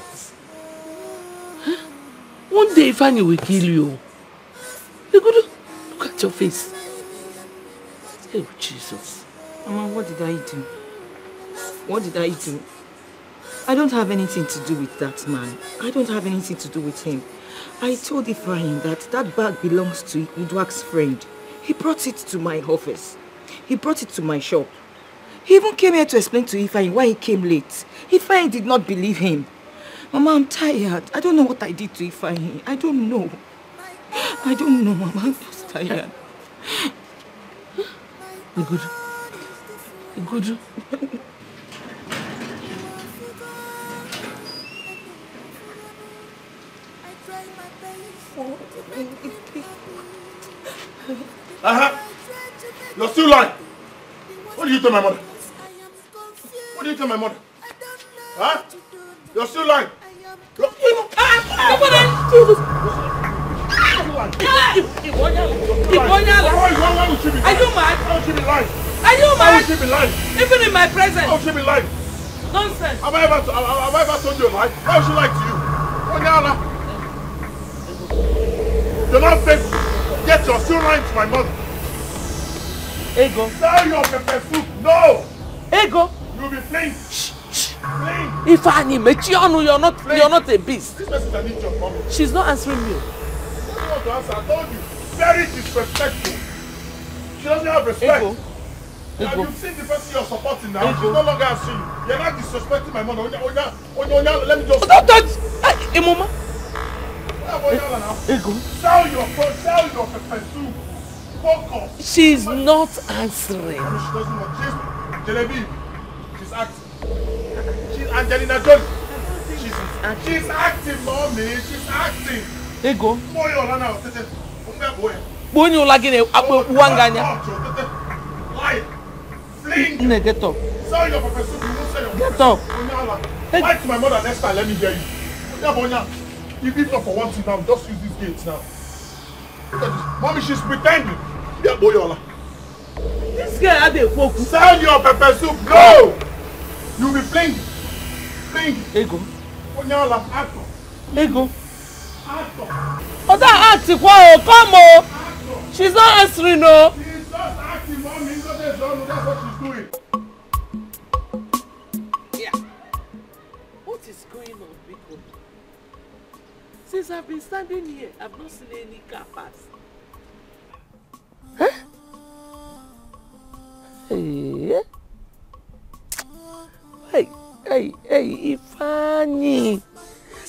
One day Fanny will kill you. Look at your face. Oh, Jesus. Mama, what did I do? I don't have anything to do with that man. I don't have anything to do with him. I told Ifeanyi that bag belongs to Uduak's friend. He brought it to my office. He brought it to my shop. He even came here to explain to Ifeanyi why he came late. Ifeanyi did not believe him. Mama, I'm tired. I don't know what I did to Ifeanyi. I don't know, Mama. I'm just tired. Good. You're still lying. What did you tell my mother? Huh? You're still lying. Why would she be lying? Are you mad? Why would she be lying? Are you Why mad? would she be lying? Even in my presence. Why would she be lying? Nonsense. Have I ever told you a lie? Why would she lie to you? Onyala. You're not faithful. Yet you're still lying to my mother. Ego. Sell your pepper soup. No. Ego. You'll be plain. Plain. If Annie Mechionu, you're not a beast. This person is an idiot, mommy. She's not answering me. I don't want to answer. I told you. Very disrespectful. She doesn't have respect. Ego. Have you seen the person you're supporting now? She's no longer answering you. You're not disrespecting my mother. Onya, let me just... Don't touch! Hey, Mama. Ego. Sell your pepper soup. Focus. She's not answering. She doesn't want. She's Genevieve. She's acting. She's Angelina Jolie. She's acting, mommy. She's acting. Ego. Boy, you're now. Boy, you're like in a wanganya. Lie. Fling. Get up. Sell your pepper soup. You won't sell your pepper Get up. Lie to my mother next time. Let me hear you. If it's not for one thing now, just use these gates now. Look at this. Mommy, she's pretending. Yeah, Boyola. This girl had a focus. Sell your pepper soup. No! You'll be playing. Ego. Boyola, actor. Ego. Actor. Oh, that acting, wow, come on. She's not answering, no. She's just acting, mommy. That's what she's doing. Yeah. What is going on, people? Since I've been standing here, I've not seen any car pass. Huh? Hey, Ifeanyi.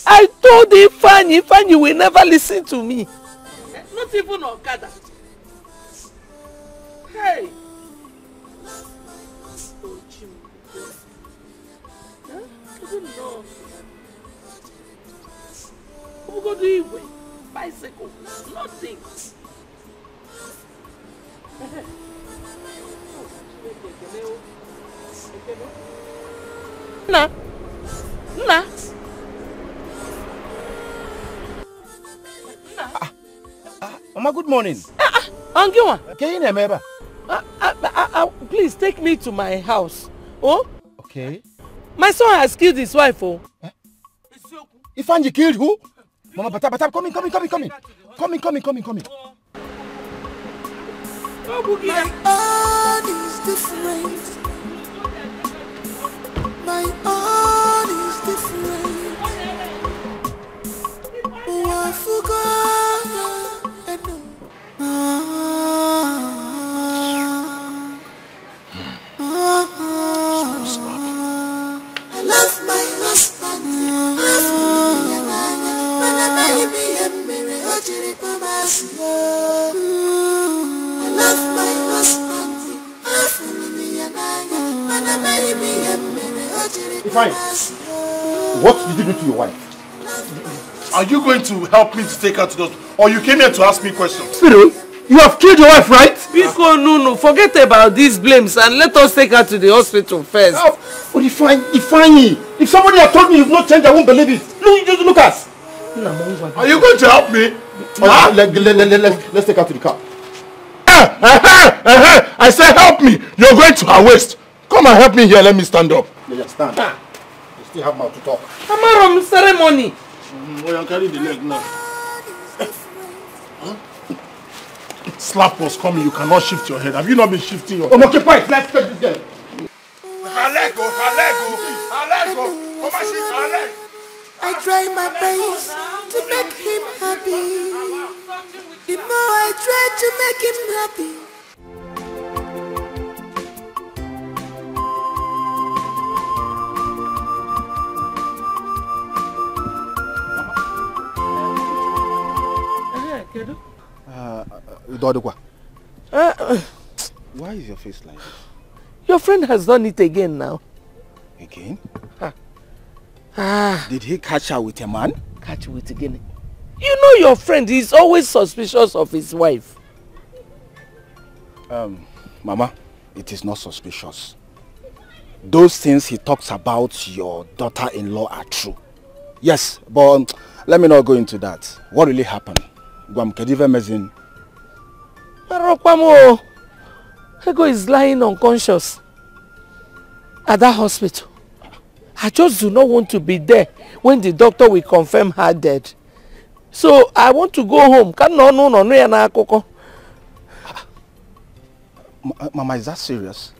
I told Ifeanyi will never listen to me. Not even Okada. Hey. Oh, Jim. Huh? I don't know. Who go do it? Bicycle. Nothing. Nah. Mama, good morning. Angiwa. Can you remember? Please take me to my house. Oh? Okay. My son has killed his wife. Oh. Ifeanyi killed who? Mama, Bata, come in. My own is different. My own is different. Oh, I forgot. I love my husband. I love my husband. Fine. What did you do to your wife? Are you going to help me to take her to the hospital? Or you came here to ask me questions? Spiro, you have killed your wife, right? Biko, no. Forget about these blames and let us take her to the hospital first. Oh, Ifeanyi. If somebody had told me you've not changed, I won't believe it. Look at us. Are you going to help me? Let's take her to the car. I said help me. You're going to her waist. Come and help me here. Let me stand up. Yeah, stand. You still have mouth to talk. Amarom ceremony. You carry the leg now. Slap was coming. You cannot shift your head. Have you not been shifting your head? Okay, fine. Let's take this girl. Her leg. I try my best to make him happy. The more I try to make him happy. Why is your face like this? Your friend has done it again now. Again? Did he catch her with a man? Catch with again. You know your friend is always suspicious of his wife. Mama, it is not suspicious. Those things he talks about your daughter-in-law are true. Yes, but let me not go into that. What really happened? Guam Kedive Mezin. Marokwamo, Ego is lying unconscious at that hospital. I just do not want to be there when the doctor will confirm her dead. So I want to go home. Mama, is that serious?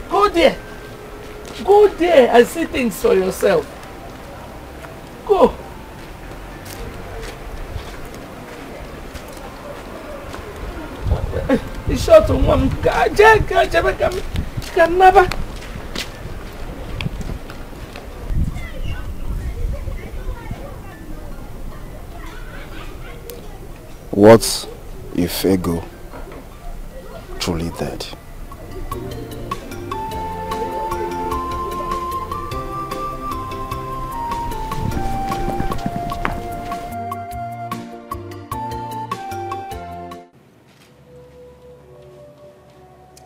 Go there. Go there and see things for yourself. Go. It's short on one. Can never. What if Ego truly dead?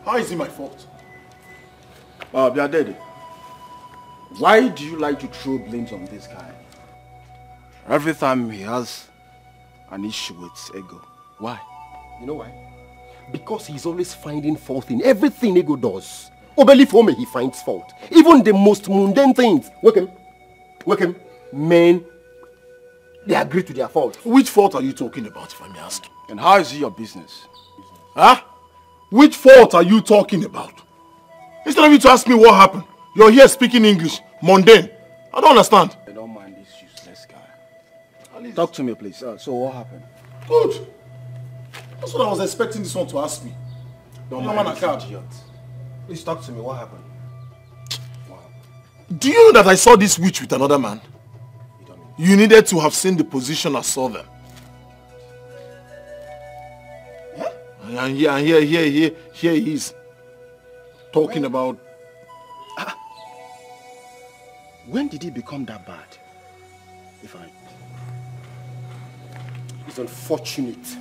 How is it my fault? Biadede, why do you like to throw blames on this guy? Every time he has an issue with Ego. Why? You know why? Because he's always finding fault in everything Ego does. Obeli for me, he finds fault. Even the most mundane things. Wake him. Men, they agree to their fault. Which fault are you talking about, if I may ask? And how is it your business? Huh? Which fault are you talking about? Instead of you to ask me what happened, you're here speaking English, mundane. I don't understand. I don't mind this useless guy. Talk to me, please. So what happened? Good. That's what I was expecting this one to ask me. Don't mind this idiot. Please talk to me. What happened? Do you know that I saw this witch with another man? You needed to have seen the position I saw them. And here he is. Talking about... When did he become that bad? It's unfortunate.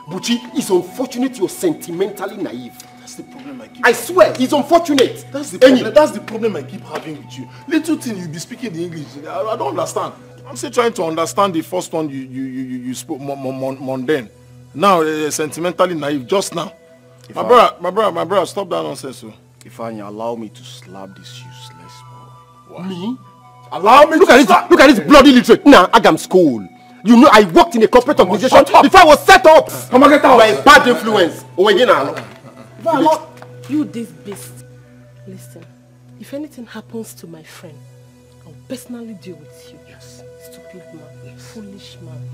Buchi, it's unfortunate you're sentimentally naive. That's the problem I keep I swear, it's unfortunate. That's the problem I keep having with you. Little thing you be speaking the English. I don't understand. I'm still trying to understand the first one you spoke mundane. Now sentimentally naive just now. My brother, stop that nonsense. So. If I allow me to slap this useless boy. Me? Allow me look at this bloody literate. Nah, Agam school. You know I worked in a corporate organization before I was set up. Come on, get out. By bad influence. If I allow you this beast, listen. If anything happens to my friend, I'll personally deal with you. Yes. Stupid man. Foolish man.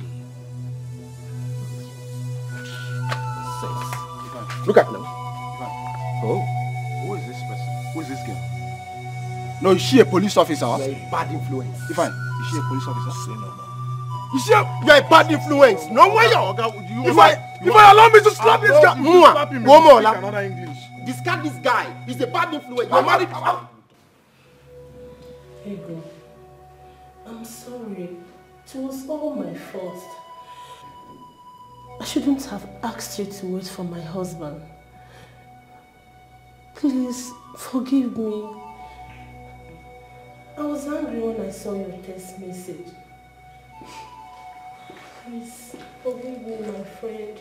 Look at now. Oh, who is this person? Who is this girl? No, is she a police officer? You're a bad influence. Ifan, is she a police officer? Say no more. You're a bad influence. No way. If I allow me to slap this guy, another English. Discard this guy. He's a bad influence. You're married. Ego, I'm sorry. It was all my fault. I shouldn't have asked you to wait for my husband. Please, forgive me. I was angry when I saw your text message. Please, forgive me, my friend.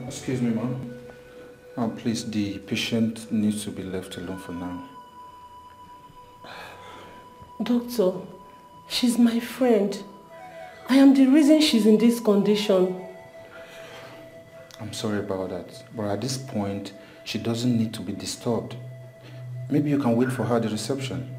Excuse me, ma'am. Please, the patient needs to be left alone for now. Doctor, she's my friend. I am the reason she's in this condition. I'm sorry about that, but at this point, she doesn't need to be disturbed. Maybe you can wait for her at the reception.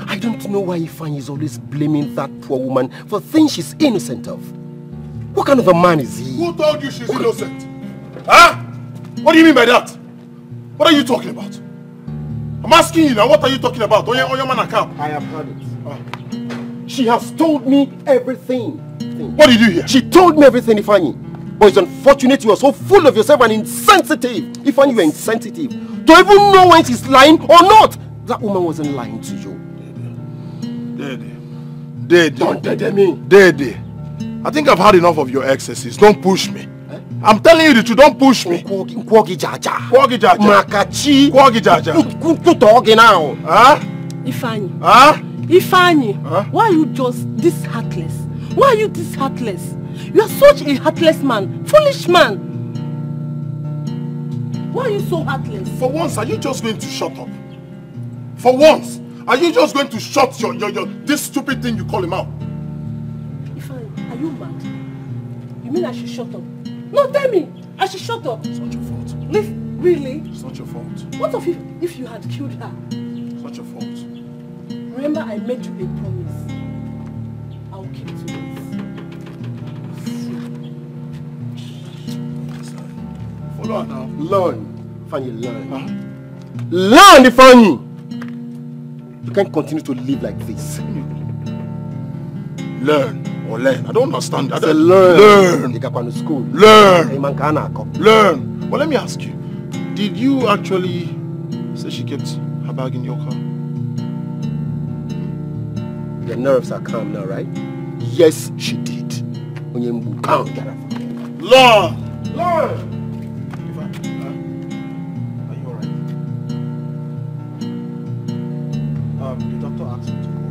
I don't know why Ifeanyi is always blaming that poor woman for things she's innocent of. What kind of a man is he? Who told you she's innocent? Huh? What do you mean by that? What are you talking about? I'm asking you now, what are you talking about? On your man account? I have heard it. She has told me everything. What did you hear? She told me everything, Ifeanyi. But it's unfortunate you are so full of yourself and insensitive. If only you were insensitive to even know when she's lying or not. That woman wasn't lying to you. Daddy. Don't daddy me. Daddy. I think I've had enough of your excesses. Don't push me. Eh? I'm telling you the truth. Don't push me. Kwogi jaja. Kwogi jaja. Makachi. Kwogi jaja. Kutogi now. Huh? Ifeanyi. Huh? Ifeanyi. Huh? Why are you just this heartless? Why are you this heartless? You are such a heartless man. Foolish man. Why are you so heartless? For once, are you just going to shut up? For once, are you just going to shut your this stupid thing you call him out? Ifeanyi, are you mad? You mean I should shut up? No, tell me. I should shut up. It's not your fault. Really? It's not your fault. What if you had killed her? It's not your fault. Remember, I made you a promise. I'll keep to it. Follow her now. Learn. Fanny, learn. Huh? Learn, Fanny! You can't continue to live like this. Learn or learn. I don't understand. I said learn. You got to school. Learn. Learn. Well, let me ask you. Did you actually say she kept her bag in your car? Your nerves are calm now, right? Yes, she did. Calm. Learn. Learn. The doctor asked me to call.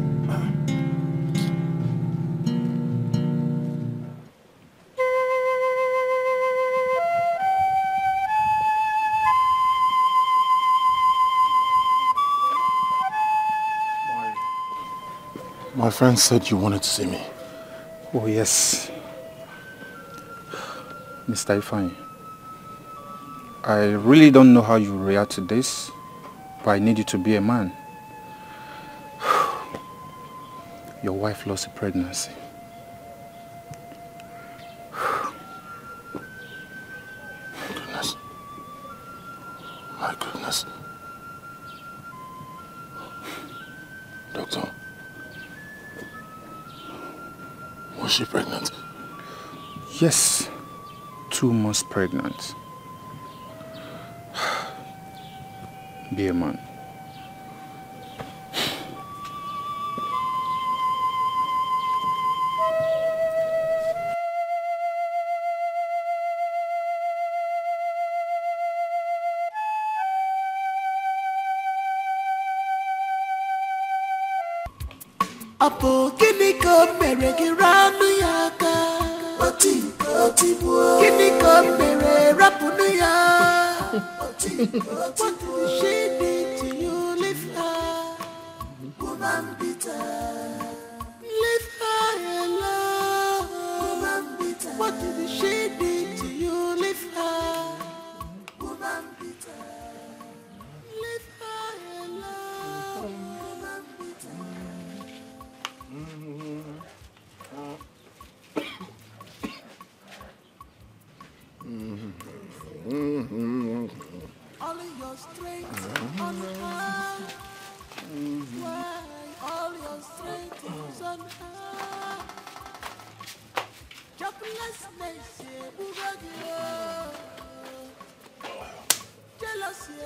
My friend said you wanted to see me. Oh yes. Mr. Ifeanyi, I really don't know how you react to this, but I need you to be a man. Your wife lost a pregnancy. Goodness. My goodness. Doctor. Was she pregnant? Yes. 2 months pregnant. Be a man. Apo kini ko mere ki ranu yaka. Oti bo. Kini ko mere rapunu ya. Oti. What did she did to you? Leave her, woman bitter. Leave her alone, woman bitter. What did she did to you? Leave her, woman bitter. Leave her alone, woman bitter. All your strength on her. Why all your strength is on her? Joblessness, jealousy,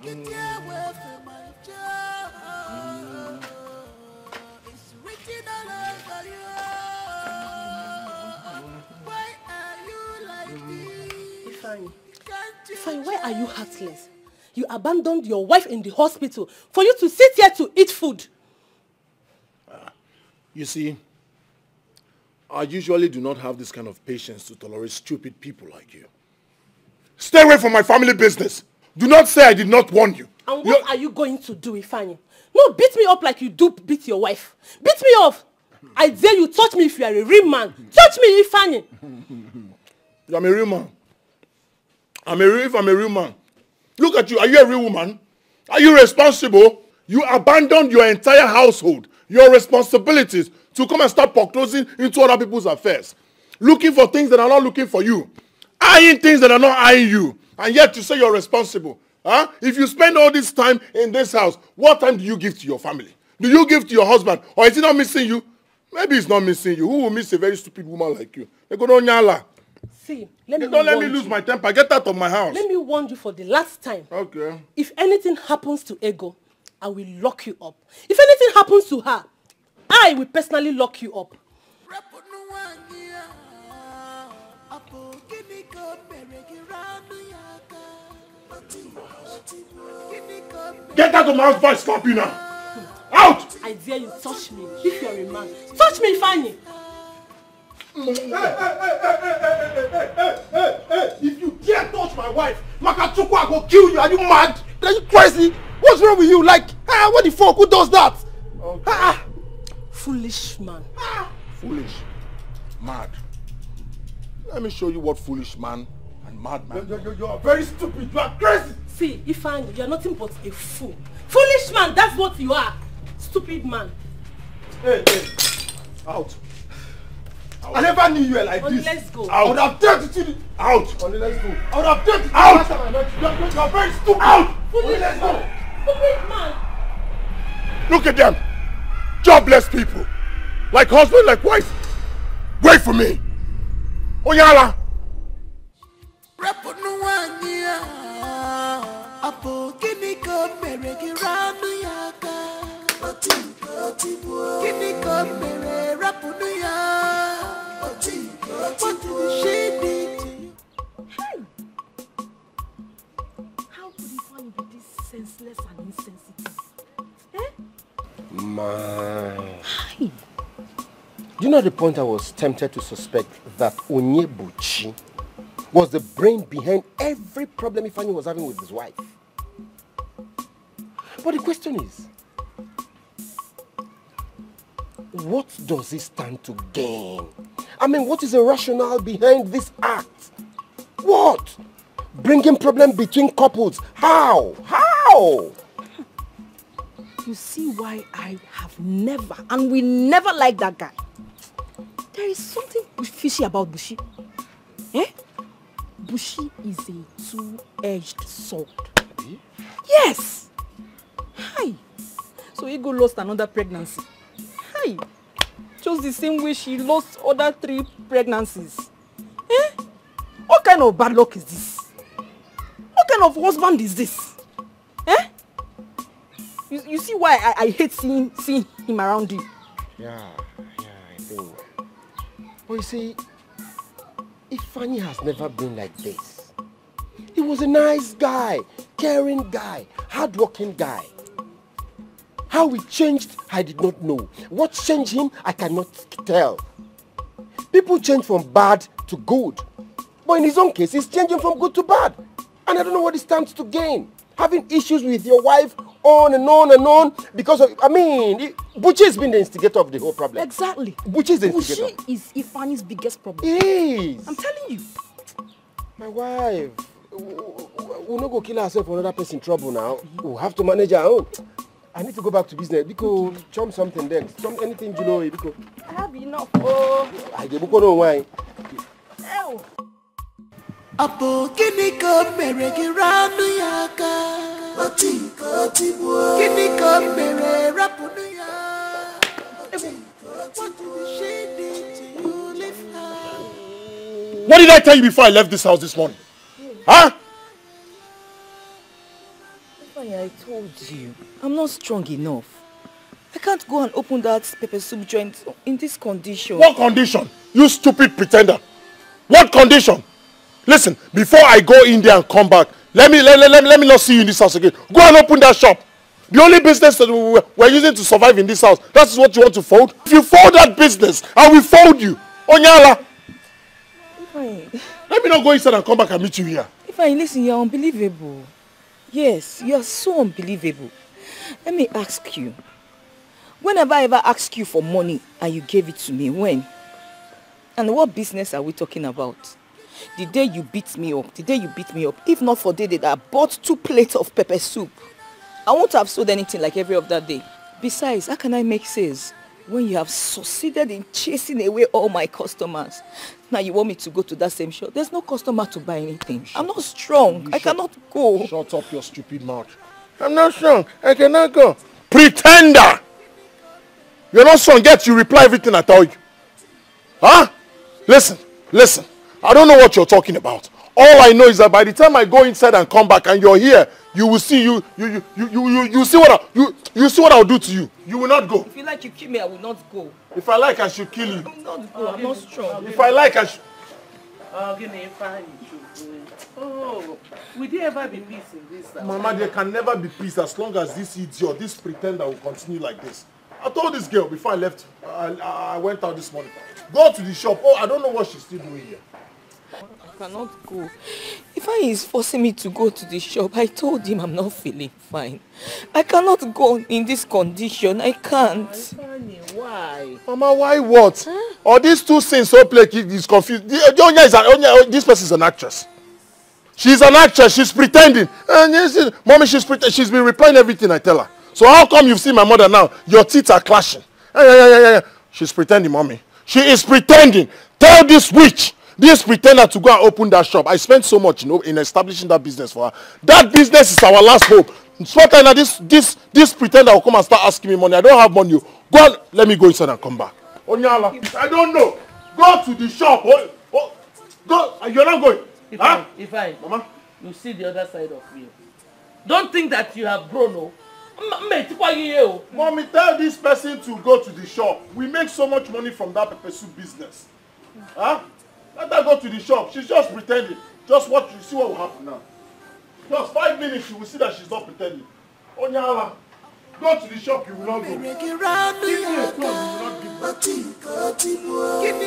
get away from my job. It's written all over you. Why are you like this? Ifeanyi, why are you heartless? You abandoned your wife in the hospital for you to sit here to eat food. You see, I usually do not have this kind of patience to tolerate stupid people like you. Stay away from my family business. Do not say I did not warn you. And what are you going to do, Ifeanyi? No, beat me up like you do beat your wife. Beat me up. I dare you touch me if you are a real man. Touch me, Ifeanyi. I'm a real man. If I'm a real man. Look at you. Are you a real woman? Are you responsible? You abandoned your entire household, your responsibilities, to come and start foreclosing into other people's affairs. Looking for things that are not looking for you. Eyeing things that are not eyeing you. And yet you say you're responsible. Huh? If you spend all this time in this house, what time do you give to your family? Do you give to your husband? Or is he not missing you? Maybe it's not missing you. Who will miss a very stupid woman like you? They go no nyala. See, Don't let me lose my temper. Get out of my house. Let me warn you for the last time. Okay. If anything happens to Ego, I will lock you up. If anything happens to her, I will personally lock you up. Get out of my house before I slap you now. Out! I dare you touch me if you are a man. Touch me, Fanny. Hey, if you dare touch my wife, Makachuku, I go kill you. Are you mad? Are you crazy? What's wrong with you? Like, what the fuck? Who does that? Okay. Foolish man. Foolish. Mad. Let me show you what foolish man and mad man. You are very stupid. You are crazy. See, Ifeanyi, you are nothing but a fool. Foolish man, that's what you are. Stupid man. Hey. Out. I never knew you were like this. Let's go. I would have dared to out. Only let's go. I would have dared to out. You are very stupid. Out. Foolish let's go. Stupid man. Look at them. Jobless people. Like husband, like wife. Wait for me. Oyala. How could he find be this senseless and insensitive? Man. Do you know the point I was tempted to suspect that Onyebuchi was the brain behind every problem Ifeanyi was having with his wife? But the question is, what does he stand to gain? I mean, what is the rationale behind this act? What? Bringing problem between couples? How? How? You see why I have never and will never like that guy. There is something fishy about Bushi. Bushi is a two-edged sword. Yes! Hi. So Ego lost another pregnancy. Hi. Just the same way she lost other 3 pregnancies. What kind of bad luck is this? What kind of husband is this? You see why I hate seeing him around you? Yeah, I think. But you see, Ifeanyi has never been like this. He was a nice guy, caring guy, hardworking guy. How he changed, I did not know. What changed him, I cannot tell. People change from bad to good. But in his own case, he's changing from good to bad. And I don't know what he stands to gain. Having issues with your wife on and on and on because of, Buchi has been the instigator of the whole problem. Exactly. Buchi is the instigator. Buchi is Ifeanyi's biggest problem. It is. I'm telling you. My wife, we'll not go kill ourselves for another person in trouble now. We'll have to manage our own. I need to go back to business because chum something then. Anything you know, because I have enough. I get no wine. Ew. Apo kiniko mereki ranu yaka oti kiniko mere rapunu ya what did she do to you leave her? What did I tell you before I left this house this morning? Huh? I told you, I'm not strong enough. I can't go and open that pepper soup joint in this condition. What condition? You stupid pretender. What condition? Listen, before I go in there and come back, let me not see you in this house again. Go and open that shop. The only business that we're using to survive in this house, that's what you want to fold? If you fold that business, I will fold you. Onyala. Let me not go inside and come back and meet you here. Listen, you're unbelievable. Yes, you are so unbelievable. Let me ask you. Whenever I ever asked you for money and you gave it to me, when? And what business are we talking about? The day you beat me up, if not for the day that I bought 2 plates of pepper soup, I won't have sold anything like every other day. Besides, how can I make sales when you have succeeded in chasing away all my customers? Now you want me to go to that same shop? There's no customer to buy anything. I'm not strong. I cannot go. Shut up your stupid mouth. I'm not strong. I cannot go. Pretender! You're not strong, yet you reply everything I tell you. Huh? Listen. I don't know what you're talking about. All I know is that by the time I go inside and come back and you're here, you will see you see what I'll do to you. You will not go. If you like you kill me, I will not go. If I like, I should kill you. I will not go. I'm not strong. If I like, I should. Oh, will there ever be peace in this house? Mama, there can never be peace as long as this idiot, this pretender will continue like this. I told this girl before I left, I went out this morning. Go to the shop. Oh, I don't know what she's still doing here. I cannot go. If he is forcing me to go to the shop, I told him I'm not feeling fine. I cannot go in this condition. I can't. Why? Mama, why what? Huh? Or these two scenes so play is confused. This person is an actress. She's an actress. She's pretending. And mommy, she's been replying everything I tell her. So how come you've seen my mother now? Your teeth are clashing. Yeah. She's pretending, mommy. She is pretending. Tell this witch, this pretender to go and open that shop. I spent so much, in establishing that business for her. That business is our last hope. Now this pretender will come and start asking me money. I don't have money. Go on, let me go inside and come back. Onyala, I don't know. Go to the shop. Go. You're not going. If I, Mama, you see the other side of me. Don't think that you have grown, no. Mommy, tell this person to go to the shop. We make so much money from that pepper soup business. Huh? Let her go to the shop. She's just pretending. Just watch, you see what will happen now. Just 5 minutes, you will see that she's not pretending. Onyala, go to the shop, you will not go. Give me a phone, you will not give me.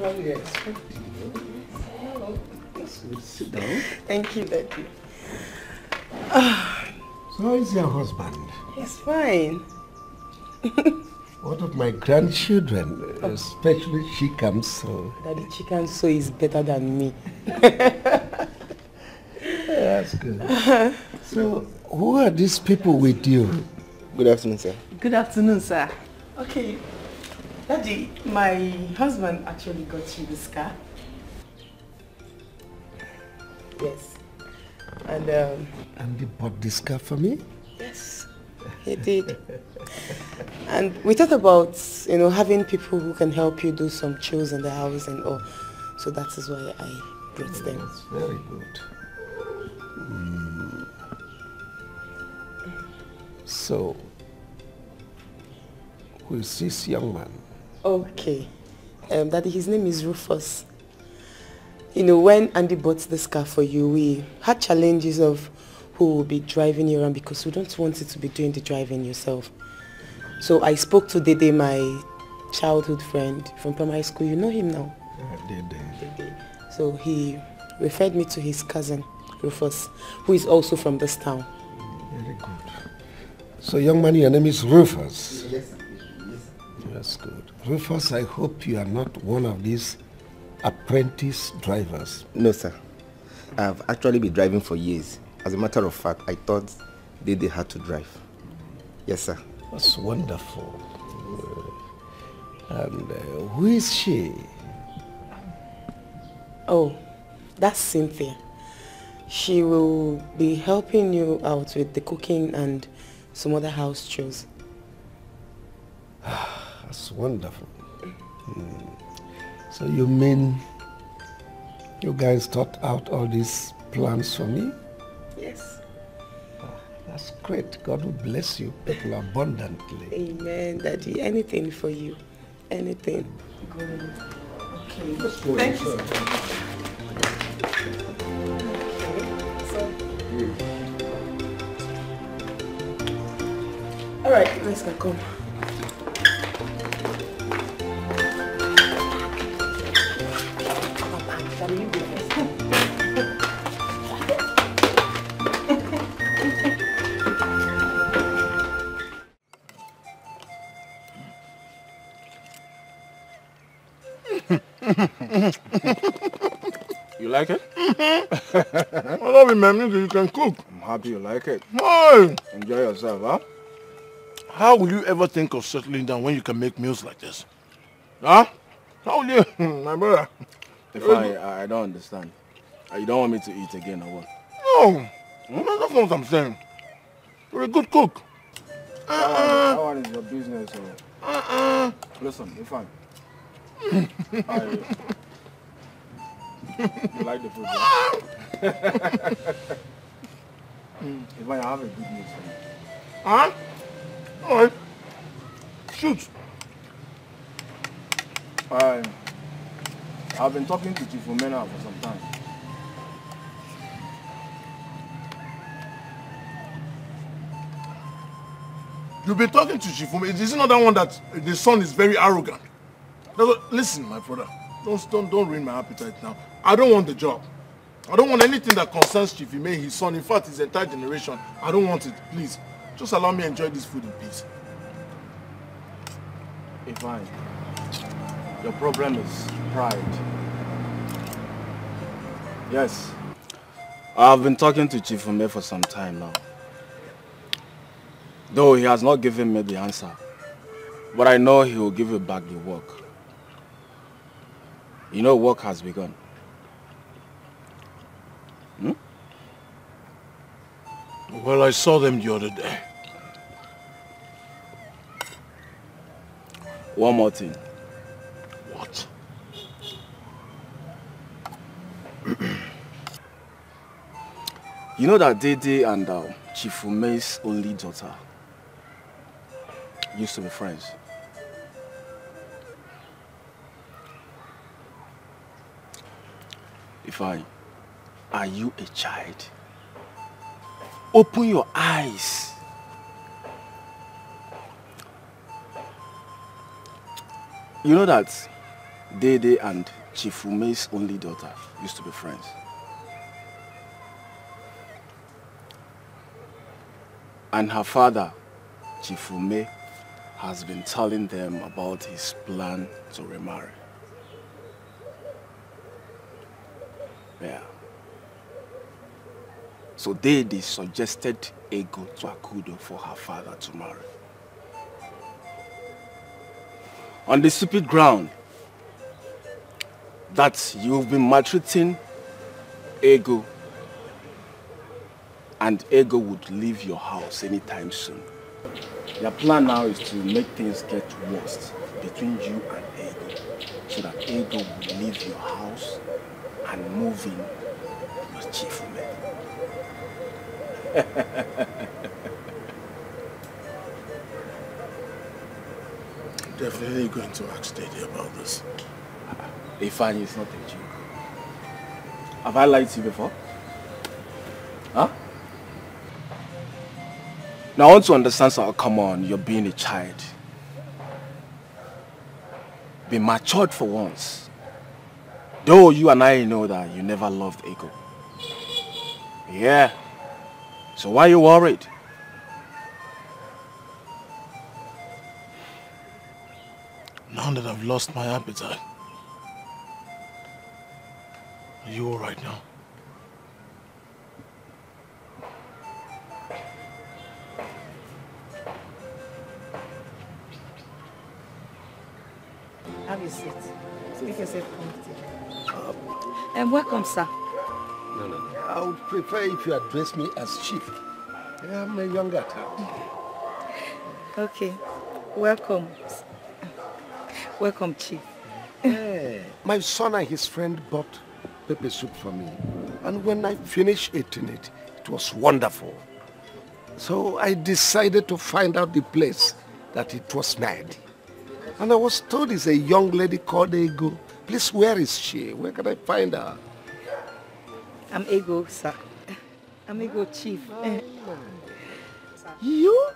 Actually expecting you. Oh, that's good. Sit down. Thank you, Daddy. So how is your husband? He's fine. What of my grandchildren, especially Chikamso? Daddy, Chikamso is better than me. That's good. So who are these people with you? Good afternoon, sir. Good afternoon, sir. Okay. Daddy, my husband actually got you this car. Yes. And he bought this car for me? Yes, he did. And we thought about, having people who can help you do some chores in the house and all. So that is why I brought them. That's very good. So, who is this young man? Okay. Daddy, his name is Rufus. When Andy bought this car for you, we had challenges of who will be driving you around because we don't want you to be doing the driving yourself. So I spoke to Dede, my childhood friend from primary school. You know him now? Dede. So he referred me to his cousin, Rufus, who is also from this town. Very good. So young man, your name is Rufus? Yes, sir. That's good. Rufus, I hope you are not one of these apprentice drivers. No, sir. I've actually been driving for years. As a matter of fact, I thought they had to drive. Yes, sir. That's wonderful. And who is she? Oh, that's Cynthia. She will be helping you out with the cooking and some other house chores. That's wonderful. So you mean you guys thought out all these plans for me? Yes. That's great. God will bless you people abundantly. Amen, Daddy. Anything for you. Anything. Good. Okay. Let's go. Thank you. Okay. So Alright, let's go. Come. You like it? I love it, man. You can cook. I'm happy you like it. Hey. Enjoy yourself, huh? How will you ever think of settling down when you can make meals like this? Huh? How will you, my brother? If I don't understand. You don't want me to eat again or what? No. No, that's not what I'm saying. You're a good cook. That one is your business. Listen, you're fine. You like the food, right? If I have a good news for you. Huh? Alright. Shoot. I've been talking to Chief Omena for some time. You've been talking to Chief Omena. Is it not that one that the son is very arrogant? Listen, my brother. Don't ruin my appetite now. I don't want the job. I don't want anything that concerns Chief Ime, his son, in fact, his entire generation. I don't want it. Please, just allow me to enjoy this food in peace. Fine. Your problem is pride. Yes. I've been talking to Chief Ime for some time now. Though he has not given me the answer. But I know he will give you back the work. You know work has begun. Well, I saw them the other day. One more thing. What? You know that Dede and Chief Ume's only daughter used to be friends. Are you a child? Open your eyes. You know that Dede and Chief Ume's only daughter used to be friends. And her father, Chief Ume, has been telling them about his plan to remarry. Yeah. So they suggested Ego to Akudo for her father to marry. On the stupid ground that you've been maltreating Ego and Ego would leave your house anytime soon. Their plan now is to make things get worse between you and Ego so that Ego will leave your house and move in your Chief Ume. Definitely going to ask Dede about this. Ifeanyi is not a joke. Have I lied to you before? Huh? Now I want to understand, so come on, you're being a child. Be matured for once. Though you and I know that you never loved Ego. Yeah. So why are you worried? Now that I've lost my appetite. Are you all right now? Have a seat. Make yourself comfortable. And welcome, sir. No. I would prefer if you address me as Chief. I'm a younger type. Okay. Welcome. Welcome, Chief. My son and his friend bought pepper soup for me. And when I finished eating it, it was wonderful. So I decided to find out the place that it was made. And I was told it's a young lady called Ego. Please, where is she? Where can I find her? I'm Ego, sir. I'm Ego, Chief. You?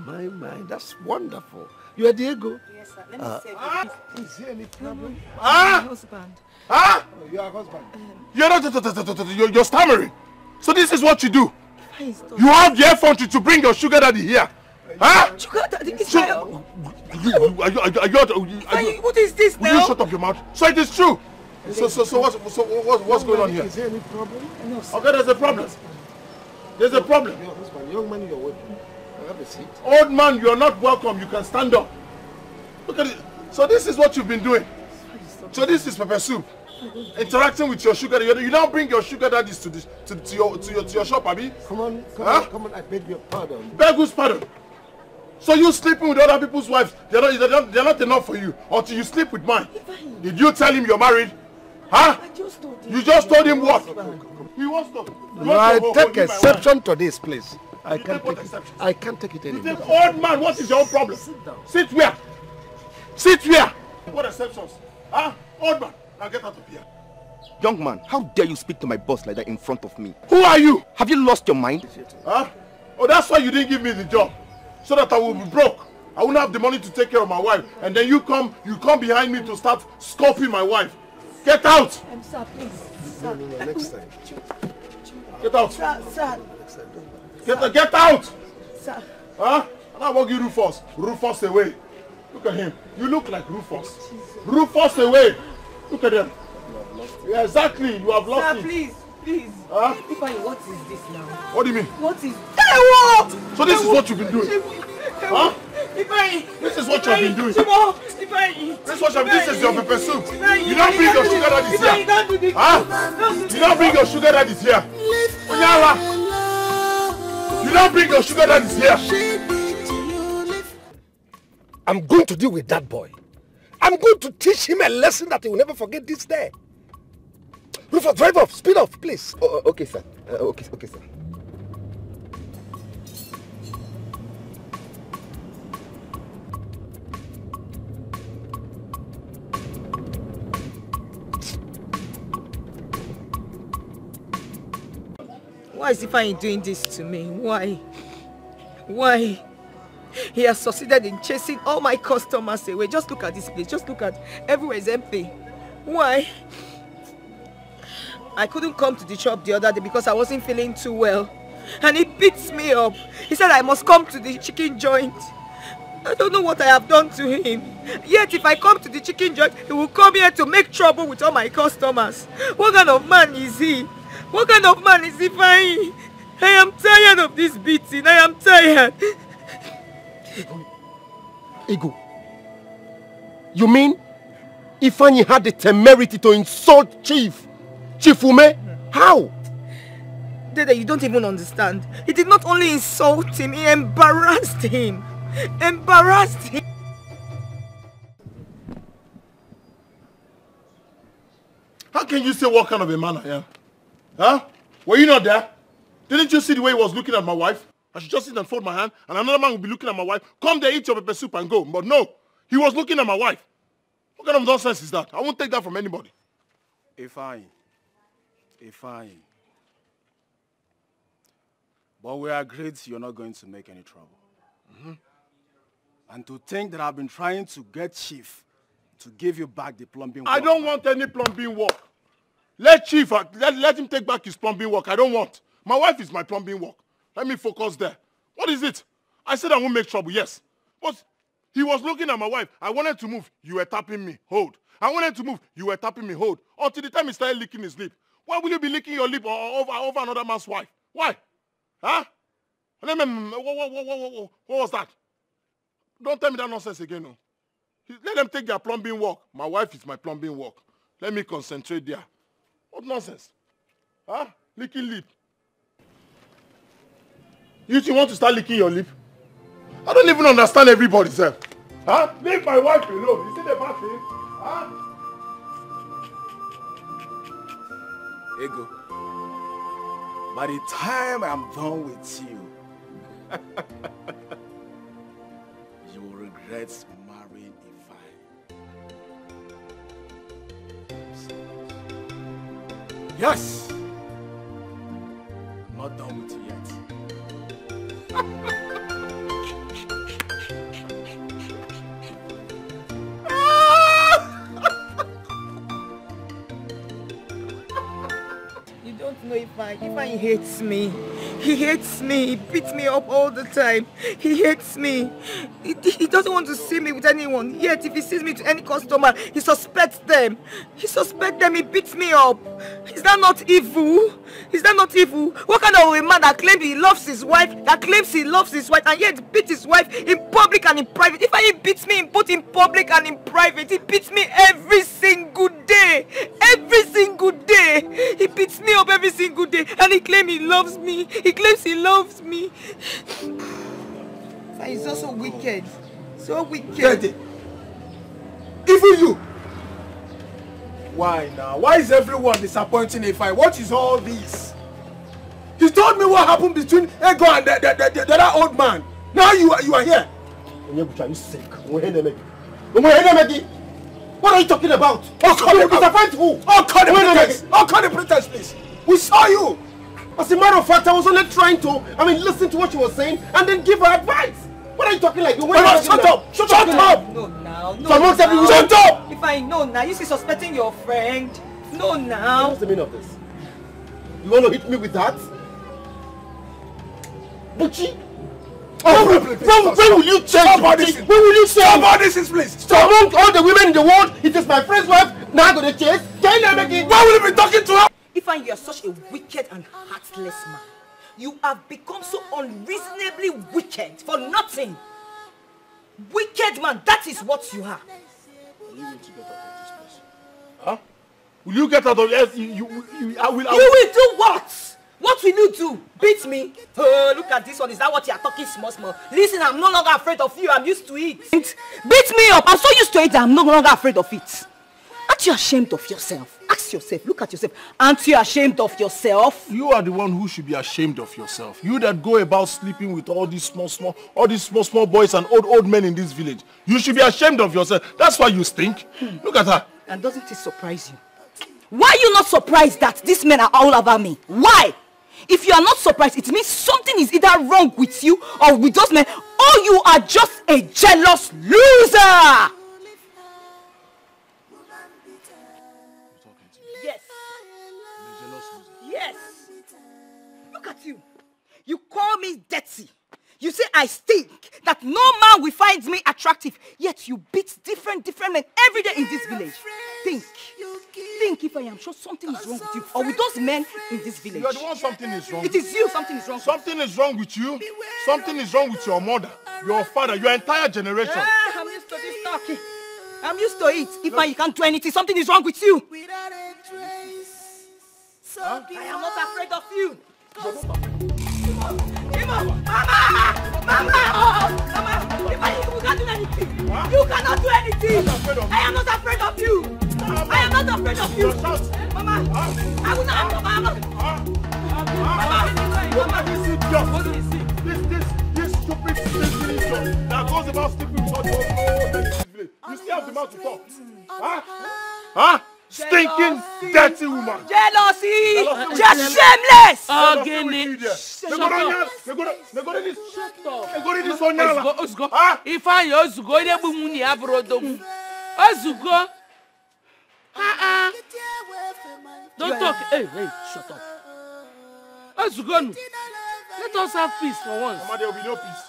My, that's wonderful. You are Diego? Yes, sir. Let me say Is there any problem? Ah! My husband. Ah! Oh, you are husband. You're not, you're stammering. So this is what you do. You have the effort to bring your sugar daddy here. Huh? Sugar daddy, it's what is this now? Will you shut up your mouth? So it is true. So what's going on here? Is there any problem? No, sir. Okay, there's a problem. There's a problem. Your husband, young man, you're welcome. Have a seat. Old man, you're not welcome. You can stand up. Look at it. So this is what you've been doing. So this is pepper soup. Interacting with your sugar daddy. You now bring your sugar daddies to your shop, Abi? Come on, I beg your pardon. Beg whose pardon? So you sleeping with other people's wives, they're not enough for you until you sleep with mine. Did you tell him you're married? Huh? I just told him. You just told him what? He wants to. I take exception to this, please. I can't take it anymore. Old man, what is your own problem? Sit where? Sit where? What exceptions? Huh? Old man, now get out of here. Young man, how dare you speak to my boss like that in front of me? Who are you? Have you lost your mind? Huh? Oh, that's why you didn't give me the job. So that I will be broke. I won't have the money to take care of my wife. And then you come behind me to start scoping my wife. Get out! Sir, please. No, next time. Get out. Sir. Get out! Sir. Huh? And I walk you Rufus. Rufus away. Look at him. You look like Rufus. Rufus away. Look at him. Yeah, exactly. You have lost it. Sir, please. Huh? Ifeanyi, what is this now? What do you mean? What is... So this is what you've been doing? Huh? Ifeanyi! This is what you've been doing? Ifeanyi! This is your pepper soup. You don't bring your sugar daddies here. Huh? You don't bring your sugar daddies here. Onyala! You don't bring your sugar daddies here. I'm going to deal with that boy. I'm going to teach him a lesson that he will never forget this day. Rufus, drive off, speed off, please. Oh, okay, sir. Okay, sir. Why is Ifeanyi doing this to me? Why? He has succeeded in chasing all my customers away. Just look at this place. Just look at everywhere is empty. Why? I couldn't come to the shop the other day because I wasn't feeling too well. And he beats me up. He said I must come to the chicken joint. I don't know what I have done to him. Yet if I come to the chicken joint, he will come here to make trouble with all my customers. What kind of man is he? What kind of man is Ifeanyi? I am tired of this beating. I am tired. Ego. You mean Ifeanyi had the temerity to insult Chief Ume? How? Dede, you don't even understand. He did not only insult him, he embarrassed him. How can you say what kind of a man I am? Huh? Were you not there? Didn't you see the way he was looking at my wife? I should just sit and fold my hand and another man will be looking at my wife. Come there, eat your pepper soup and go. But no, he was looking at my wife. What kind of nonsense is that? I won't take that from anybody. Ifeanyi. But we agreed you're not going to make any trouble. And to think that I've been trying to get Chief to give you back the plumbing work. I don't want any plumbing work. Let Chief, let him take back his plumbing work. I don't want. My wife is my plumbing work. Let me focus there. What is it? I said I won't make trouble, yes. But he was looking at my wife. I wanted to move. You were tapping me. Hold. I wanted to move. You were tapping me. Hold. Until the time he started licking his lip. Why will you be licking your lip over another man's wife? Why? Huh? What was that? Don't tell me that nonsense again. No. Let them take their plumbing work. My wife is my plumbing work. Let me concentrate there. What nonsense? Huh? Licking lip. You two want to start licking your lip? I don't even understand everybody, sir. Huh? Leave my wife alone. You see the bad thing? Huh? Ego, by the time I'm done with you, you will regret marrying Ifeanyi. Yes! I'm not done with you yet. don't know if he hates me. He hates me. He beats me up all the time. He hates me. He doesn't want to see me with anyone. Yet if he sees me to any customer, he suspects them. He suspects them. He beats me up. Is that not evil? Is that not evil? What kind of a man that claims he loves his wife, and yet beats his wife in public and in private? If he beats me both in public and in private, he beats me every single day. Every single day. He beats me up every single day, and he claims he loves me. He claims he loves me. And he's also wicked. So wicked. Daddy. Even you. Why now? Why is everyone disappointing Ifeanyi? What is all this? You told me what happened between Ego and the other old man. Now you are here. Are you sick? What are you talking about? You disappoint who? Call the pretense, please. We saw you. As a matter of fact, I was only trying to, listen to what she was saying and then give her advice. What are you talking like? Shut up! Shut up! No, now. No, now. Shut up! If I know now, you see suspecting your friend. No, now. What's the meaning of this? You want to hit me with that? Buchi? When will you change? When will you change? Stop this, please. Stop. Among all the women in the world, it is my friend's wife. Now I'm going to chase. Why will you be talking to her? Ifeanyi, you are such a wicked and heartless man. You have become so unreasonably wicked for nothing. Wicked man, that is what you are. Will you need to get out of this place? Huh? Will you get out of this? You will do what? What will you do? Beat me? Oh, look at this one. Is that what you are talking small? Listen, I'm no longer afraid of you. I'm used to it. Beat me up. I'm so used to it that I'm no longer afraid of it. Aren't you ashamed of yourself? Ask yourself. Look at yourself. Aren't you ashamed of yourself? You are the one who should be ashamed of yourself. You that go about sleeping with all these small boys and old men in this village. You should be ashamed of yourself. That's why you stink. Look at her. And doesn't it surprise you? Why are you not surprised that these men are all over me? Why? If you are not surprised, it means something is either wrong with you or with those men, or you are just a jealous loser. Yes. Yes. Look at you. You call me dirty. You say I stink, that no man will find me attractive, yet you beat different men every day in this village. Think if I am sure something is wrong with you, or with those men in this village. You are the one something is wrong. It is you something is wrong. Something is wrong with you. Something is wrong with your mother, your father, your entire generation. I'm used to this talking. I'm used to it. If you can't do anything, something is wrong with you. Huh? I am not afraid of you. Mama! You can't do anything. You cannot do anything. I am not afraid of you. I am not afraid of you. Mama! I will not. This stupid idiot that goes about sleeping with all the old men in this village. You still have the mouth to talk. Huh? Stinking, dirty woman. Jealousy! Just shameless! Shut up. Ifeanyi Ozugo onye bụ nwunye ya bụrụ odogwu. Ozugo. Don't talk. Hey, shut up. Ozugo, let us have peace for once. Mama, there will be no peace.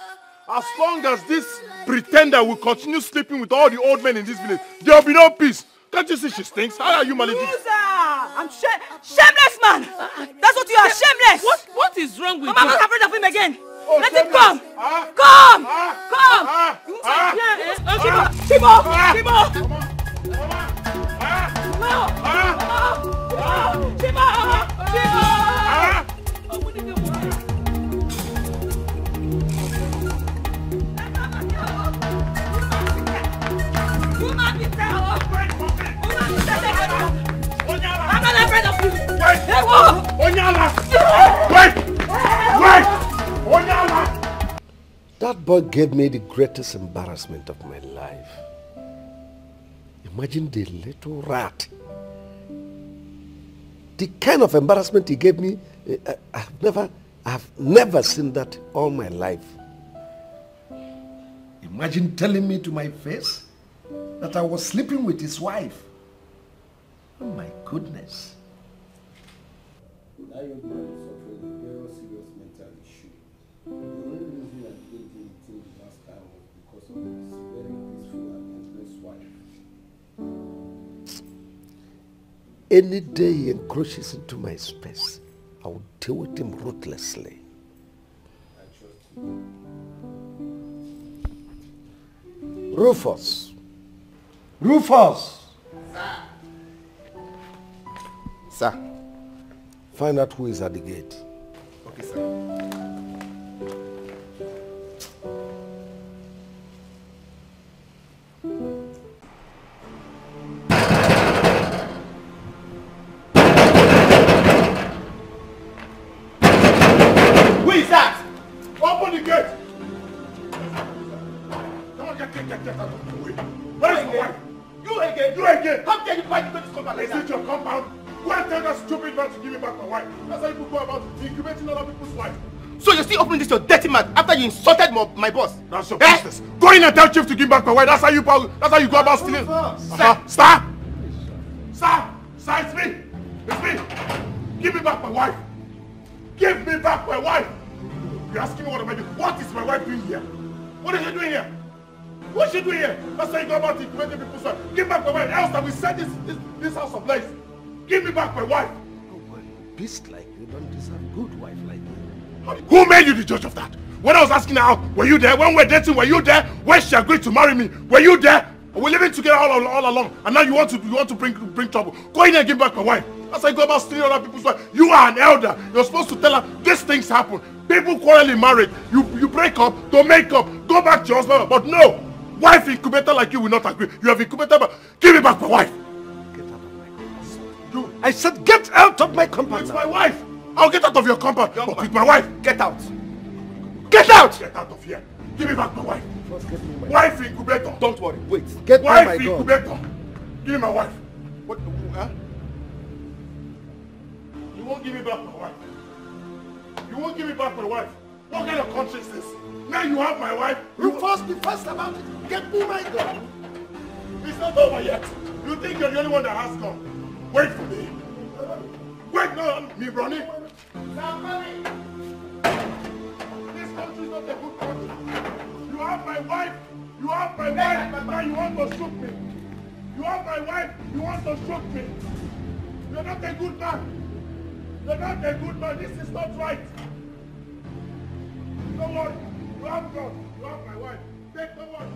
As long as this pretender will continue sleeping with all the old men in this village, there will be no peace. Can't you see she stinks? How are you managing? I'm shameless man. That's what you are, shameless. What is wrong with you? I'm not afraid of him again. Let him come. Come. Chimo. I'm not afraid of you. Wait! Onyala! Wait! Onyala! That boy gave me the greatest embarrassment of my life. Imagine the little rat. The kind of embarrassment he gave me, I've never seen that all my life. Imagine telling me to my face that I was sleeping with his wife. Oh my goodness. That young man is suffering a very serious mental issue. The only reason I didn't do anything the last time was because of his very peaceful and helpless wife. Any day he encroaches into my space, I will deal with him ruthlessly. I trust you. Rufus! Rufus! Sir. Find out who is at the gate. Okay, sir. Who is that? Open the gate! Come on, get out of the way. Where is my wife? You again? You again? How dare you fight into this compound like that? Is it your compound? Go and tell that stupid man to give me back my wife. That's how you go about incubating other people's wives. So you're still opening this your dirty mouth after you insulted my boss? That's your business. Go in and tell Chief to give back my wife. That's how you go about stealing. Star! Sir, it's me. It's me. Give me back my wife. Give me back my wife. You're asking me what am I doing? What is my wife doing here? What is she doing here? What is she doing here? That's how you go about incubating people's wives. Give back my wife. Else that we set this house ablaze. Give me back my wife. Oh, well, beast like you don't deserve a good wife like me. Who made you the judge of that? When I was asking her out, were you there? When we were dating, were you there? When she agreed to marry me, were you there? We're living together all along, and now you want to bring trouble. Go in and give back my wife. That's how you go about stealing other people's wives. You are an elder. You're supposed to tell her these things happen. People quarrel in marriage. You break up, don't make up, go back to your husband. But no, wife incubator like you will not agree. You have incubator, but give me back my wife. I said get out of my compound. It's my wife. I'll get out of your compound. But with my wife, get out. Get out! Get out of here. Give me back my wife. First, get me my wife incubator. Don't worry. Wait. Get me wife my gun. Incubator. Give me my wife. What? Huh? You won't give me back my wife. You won't give me back my wife. What kind of country is this? Now you have my wife. You first be fast about it. Get me my gun. It's not over yet. You think you're the only one that has gun? Wait for me. Wait, no, me running. Now, money. This country is not a good country. You have my wife. You have my wife. Now you want to shoot me. You have my wife. You want to shoot me. You're not a good man. You're not a good man. This is not right. Don't worry. You have God. You have my wife. Take the one.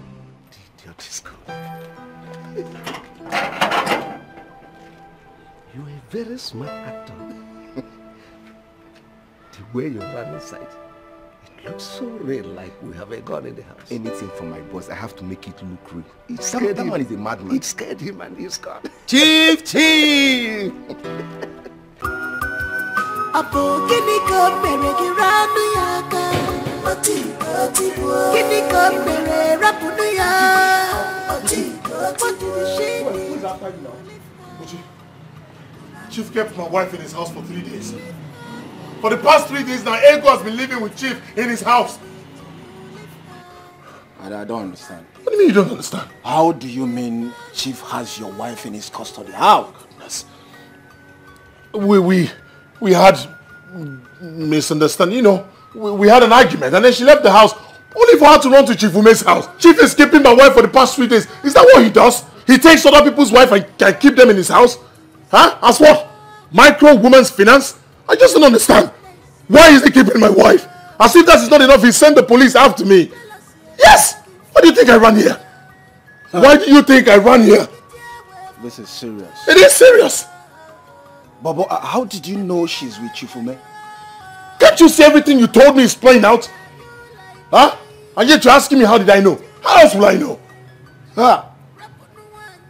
The idiot is good. You're a very smart actor. The way you run inside, it looks so real, like we have a gun in the house. Anything for my boss, I have to make it look real. It scared that him. man is a madman. It scared him and he's gone. Chief! Apo kini ko mere giranu yaka. Oti kini ko mere rapunu ya. Oti Chief kept my wife in his house for 3 days. For the past 3 days now, Ego has been living with Chief in his house. I don't understand. What do you mean you don't understand? How do you mean Chief has your wife in his custody? How? Goodness. We had misunderstanding, you know. We had an argument and then she left the house only for her to run to Chief Ume's house. Chief is keeping my wife for the past 3 days. Is that what he does? He takes other people's wife and can keep them in his house? Huh? As what? Micro woman's finance? I just don't understand. Why is he keeping my wife? As if that is not enough, he sent the police after me. Yes! Why do you think I ran here? Why do you think I ran here? This is serious. It is serious. But how did you know she's with Chief Ume? Can't you see everything you told me is playing out? Huh? And yet you're asking me how did I know? How else will I know? Huh?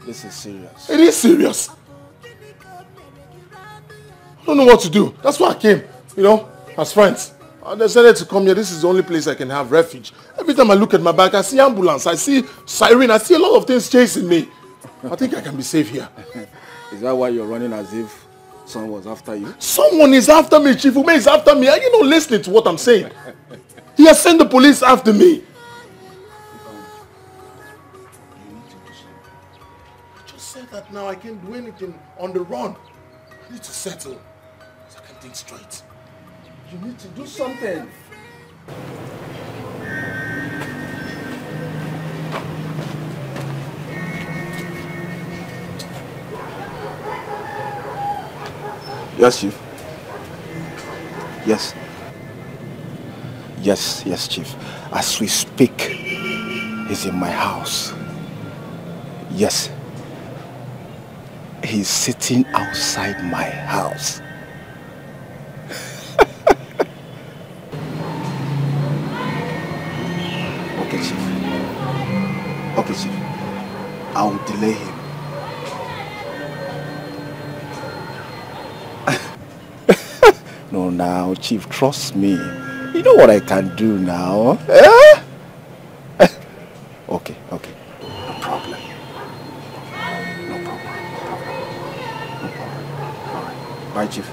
This is serious. It is serious. I don't know what to do. That's why I came, you know, as friends. I decided to come here. This is the only place I can have refuge. Every time I look at my back, I see ambulance, I see siren, I see a lot of things chasing me. I think I can be safe here. Is that why you're running as if someone was after you? Someone is after me. Chief Ume is after me. Are you not listening to what I'm saying? He has sent the police after me. I just said that now I can't do anything on the run. I need to settle. So I can think straight. You need to do something. Yes, Chief. Yes. Yes, Chief. As we speak, he's in my house. Yes. He's sitting outside my house. Okay, Chief. Okay, Chief. I will delay him. No, now, Chief, trust me. You know what I can do now? Eh? Okay. No problem. No problem. All right. Bye, Chief.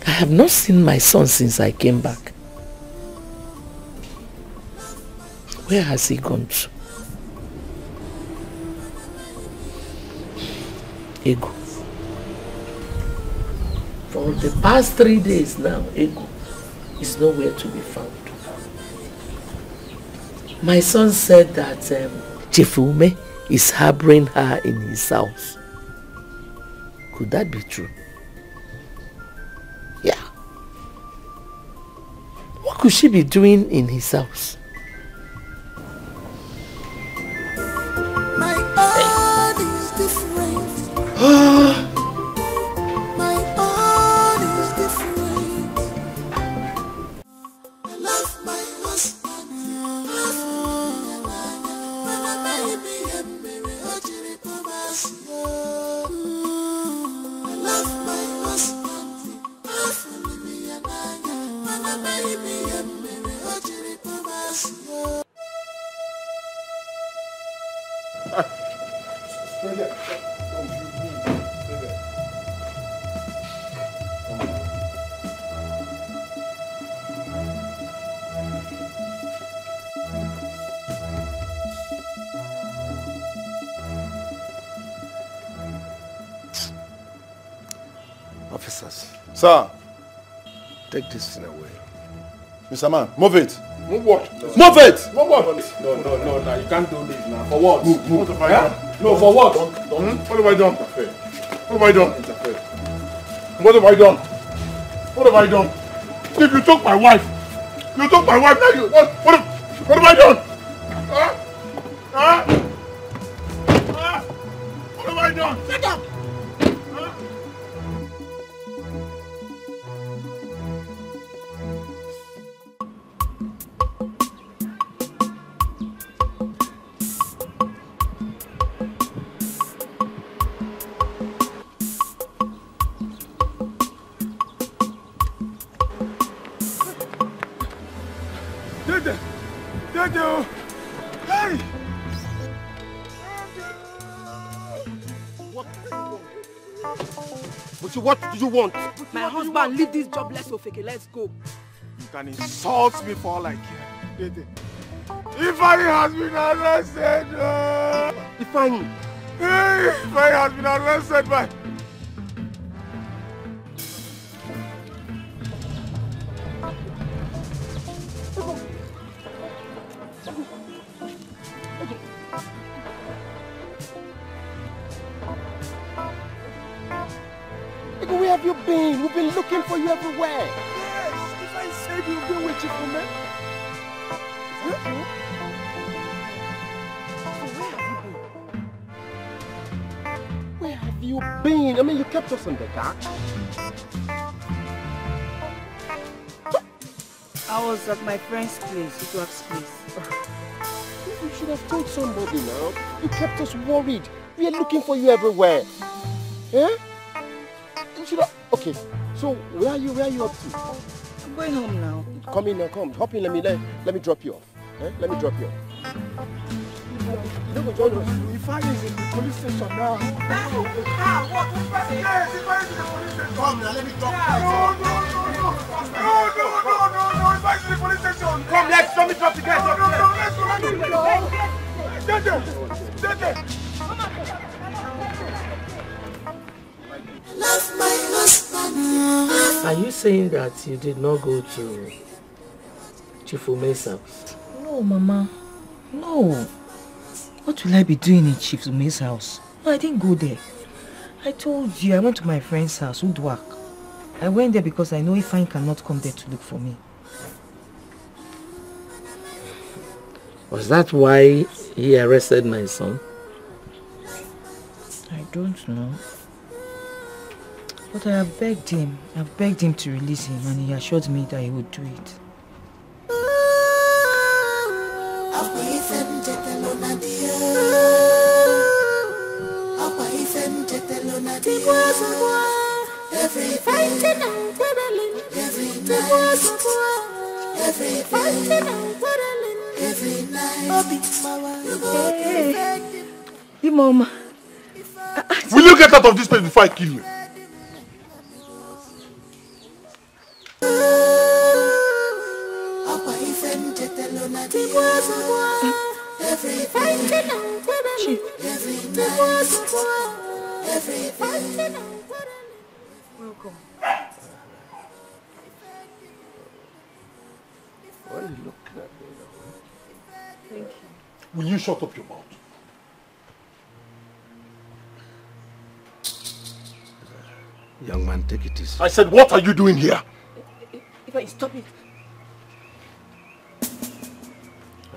I have not seen my son since I came back. Where has he gone to? Ego. For the past 3 days now, Ego is nowhere to be found. My son said that Chief Ume is harboring her in his house. Could that be true? Yeah. What could she be doing in his house? My own is different. My own is different. I love my husband. Officers. Sir. Take this thing away. Mr. Man, move it. Move what? Move it! Move what? No, you can't do this now. For what? Move. What have I done? No, for what? What have I done? What have I done? What have I done? What have I done? If you took my wife, now you, what have I done? What have I done? Shut up! Hey! What do you want? My husband, leave this jobless Ofeke. Let's go. You can insult me for all I care. Ifeanyi has been arrested. Ifeanyi? Ifeanyi has been arrested by... Where have you been? We've been looking for you everywhere. Yes, if I said you've been with Chifume. Where have you been? I mean, you kept us in the dark. I was at my friend's place, Dwag's place. You should have told somebody now. You kept us worried. We are looking for you everywhere. Yeah? You should have... Okay, so where are you up to? I'm going home now. Come in now, come. Hop in, let me drop you off. Eh? Let me drop you off. You don't go join us. If I is in the police station now. Yes, if I is in the police station. Come now, let me drop you off. No, if I is in the police station. Come, let me drop you guys off. Let's go. Love my husband. Are you saying that you did not go to Chief Ume's house? No, Mama. No. What will I be doing in Chief Ume's house? No, I didn't go there. I told you I went to my friend's house, Udwak. I went there because I know Ifeanyi cannot come there to look for me. Was that why he arrested my son? I don't know. But I have begged him. I've begged him to release him and he assured me that he would do it. Hey, Mom. Will you get out of this place before I kill you? Chief. Welcome. Why are you looking at me now? Thank you. Will you shut up your mouth? Young man, take it easy. I said, what are you doing here? If I stop it.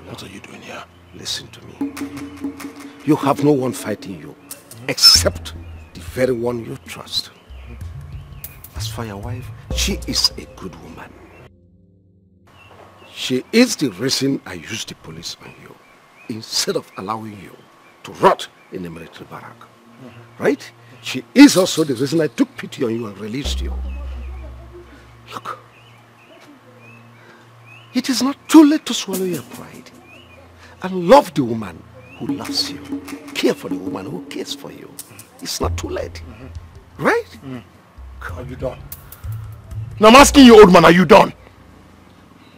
What are you doing here? Listen to me. You have no one fighting you except the very one you trust. As for your wife, she is a good woman. She is the reason I used the police on you instead of allowing you to rot in a military barrack. Right? She is also the reason I took pity on you and released you. Look, it is not too late to swallow your pride and love the woman who loves you. Care for the woman who cares for you. It's not too late. Right? Are you done? Now I'm asking you, old man, are you done?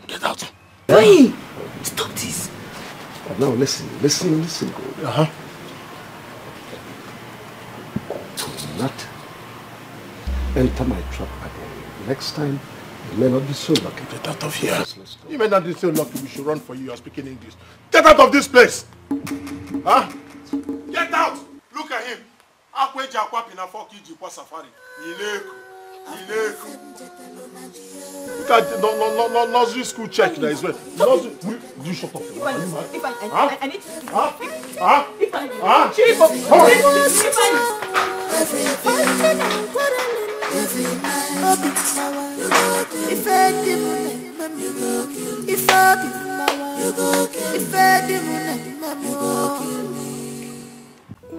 Get out. Hey! Stop this. Now listen, good. Do not enter my trap again. Next time, you may not be so lucky. Get out of here. You may not be so lucky we should run for you. You're speaking English. Get out of this place! Huh? Get out! Look at him. Safari. Look at the nursery school check there as well. You shut up. I need to.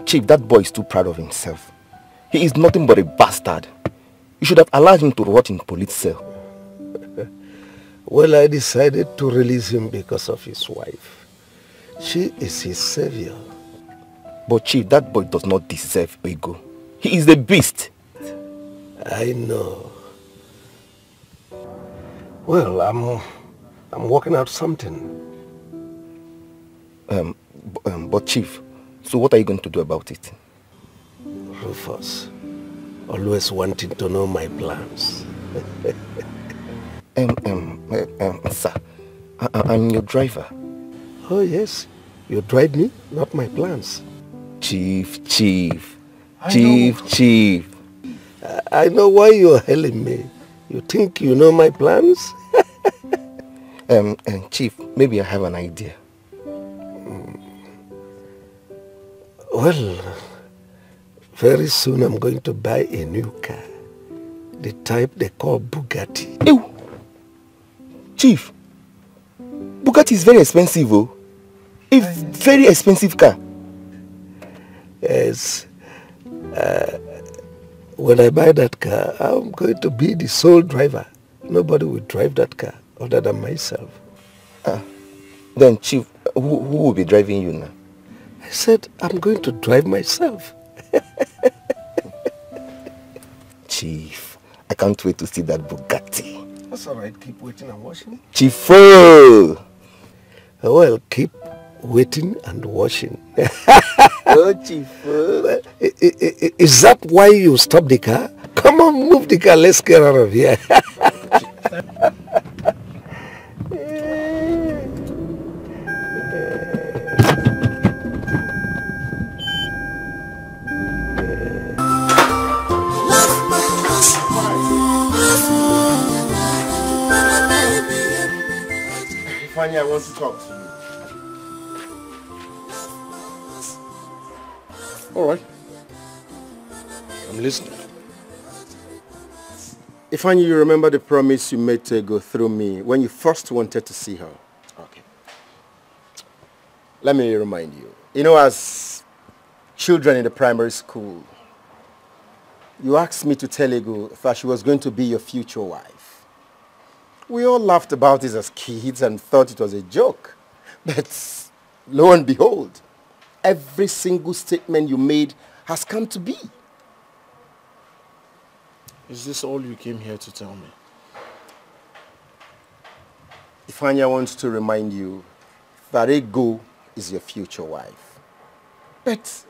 Chief, that boy is too proud of himself. He is nothing but a bastard. You should have allowed him to rot in police cell. Well, I decided to release him because of his wife. She is his savior. But Chief, that boy does not deserve ego. He is a beast. I know. Well, I'm working out something. But Chief, so what are you going to do about it? Rufus, always wanting to know my plans. Sir, I'm your driver. Oh yes, you drive me, not my plans. Chief. I know why you're hailing me. You think you know my plans? Chief, maybe I have an idea. Well, very soon I'm going to buy a new car. The type they call Bugatti. Ew. Chief, Bugatti is very expensive, oh. A very expensive car. Yes. When I buy that car, I'm going to be the sole driver. Nobody will drive that car other than myself. Then, Chief, who will be driving you now? I said, I'm going to drive myself. Chief, I can't wait to see that Bugatti. That's all right. Keep waiting and watching. Chief, oh, well, keep waiting and watching. Oh, Chief. Is that why you stopped the car? Come on, move the car. Let's get out of here. Fanny, I want to talk to you. All right. I'm listening. Ifeanyi, you remember the promise you made to go through me when you first wanted to see her? Okay. Let me remind you. You know, as children in the primary school, you asked me to tell Ego that she was going to be your future wife. We all laughed about it as kids and thought it was a joke. But lo and behold, every single statement you made has come to be. Is this all you came here to tell me? Ifeanyi wants to remind you that Ego is your future wife. But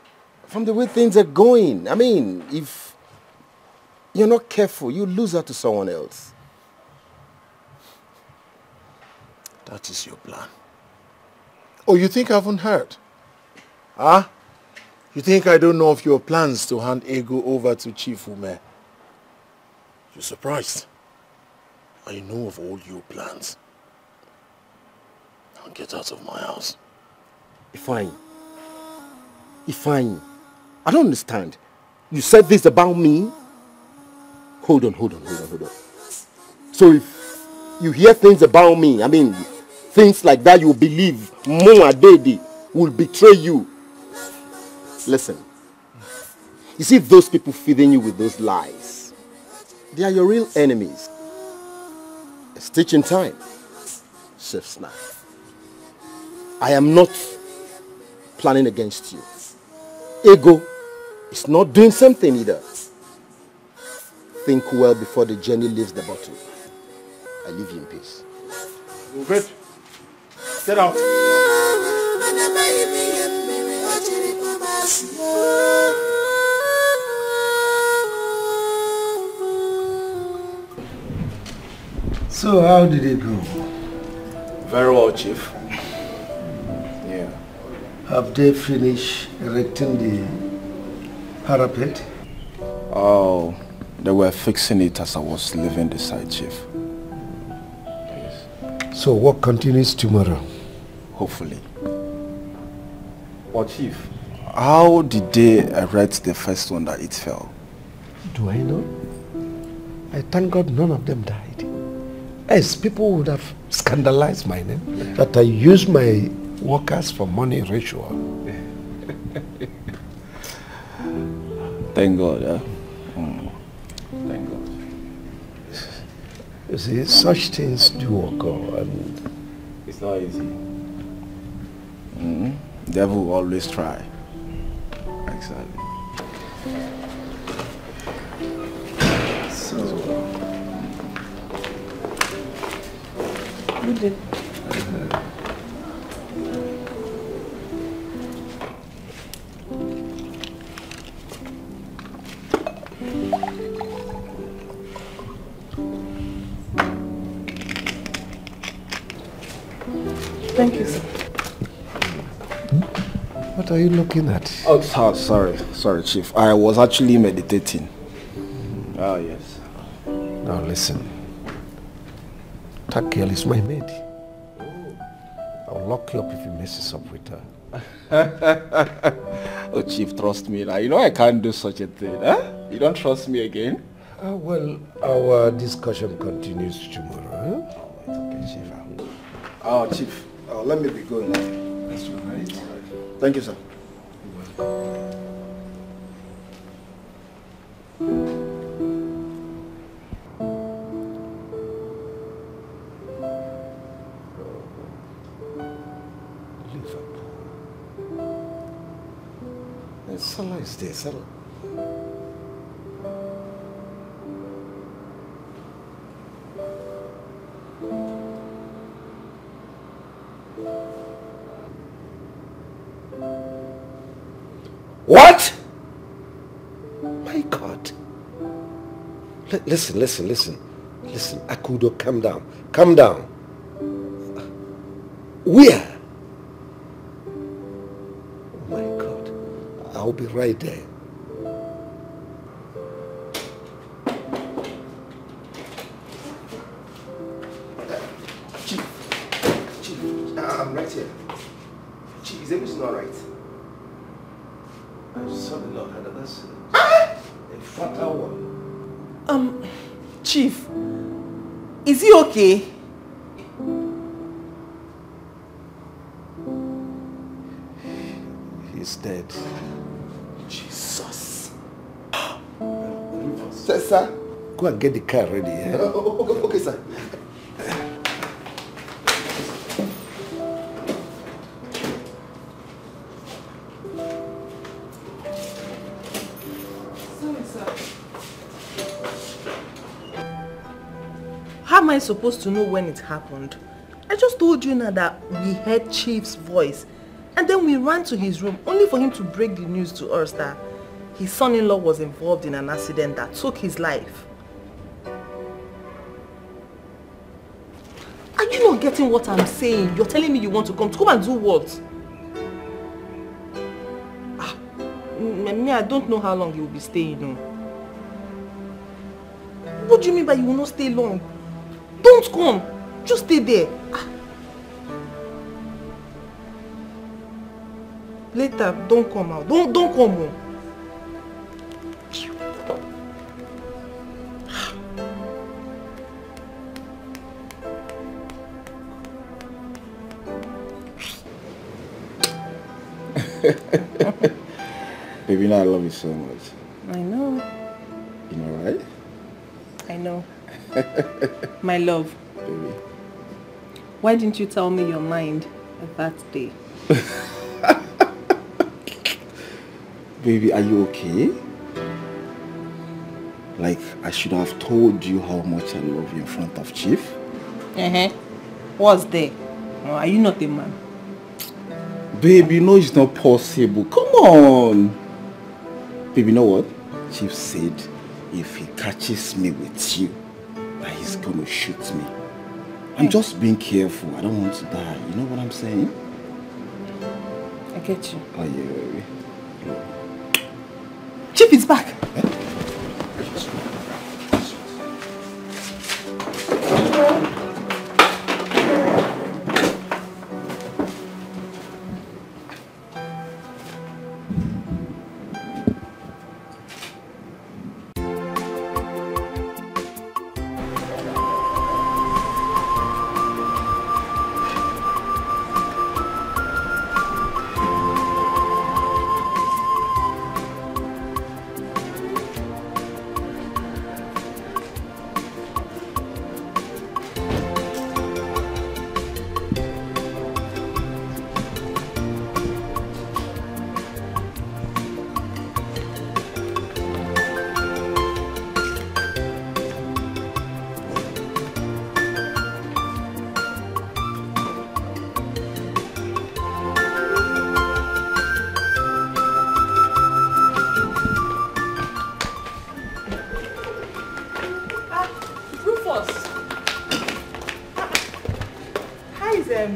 from the way things are going, I mean, if you're not careful, you lose her to someone else. That is your plan. Oh, you think I haven't heard? Huh? You think I don't know of your plans to hand Ego over to Chief Ume? You're surprised. I know of all your plans. Now get out of my house. Ifeanyi, I don't understand. You said this about me? Hold on. So if you hear things about me, I mean, things like that, you believe Mo Adede will betray you. Listen, you see those people feeding you with those lies, they are your real enemies. A stitch in time, safe snap. I am not planning against you. Ego is not doing something either. Think well before the journey leaves the bottle. I leave you in peace. Good. Get out. So how did it go? Very well, Chief. Yeah. Have they finished erecting the parapet? Oh, they were fixing it as I was leaving the site, Chief. So work continues tomorrow? Hopefully. Well, Chief, how did they erect the first one that it fell? Do I know? I thank God none of them died. Yes, people would have scandalized my name, that I use my workers for money ritual. Thank God, yeah? Thank God. You see, such things do occur, and it's not easy. Devil will always try. Exactly. So, Good day. Thank you, sir. What are you looking at? Oh, sorry, Chief. I was actually meditating. Oh, yes. Now listen. That girl is my maid. I'll lock you up if you messes up with her. Oh, Chief, trust me now. You know I can't do such a thing, huh? You don't trust me again? Well, our discussion continues tomorrow. Huh? Chief. Oh, Chief. Oh, let me be going now. That's all right. Thank you, sir. Salah is there, Salah. What? My God. Listen. Listen, Akudo, calm down. Calm down. Where? Oh my God. I'll be right there. Chief, I'm right here. Chief, is everything all right? I'm sorry, Lord, that's a fatal one. Chief, is he okay? He's dead. Jesus. Sir? Go and get the car ready, eh? Okay, sir. How am I supposed to know when it happened? I just told you now that we heard Chief's voice and then we ran to his room only for him to break the news to us that his son-in-law was involved in an accident that took his life. Are you not getting what I'm saying? You're telling me you want to come and do what? Me, I don't know how long you will be staying. No. What do you mean by you will not stay long? Don't come. Just stay there. Later, don't come out. Don't come home. Baby, you know I love you so much. I know. You know, right? I know. My love. Baby. Why didn't you tell me your mind at that day? Baby, are you okay? Like, I should have told you how much I love you in front of Chief. What's there? Oh, are you not a man? Baby, you know it's not possible. Come on. Baby, you know what? Chief said if he catches me with you, that he's gonna shoot me. I'm just being careful. I don't want to die. You know what I'm saying? I get you. Oh yeah, baby. Chief is back.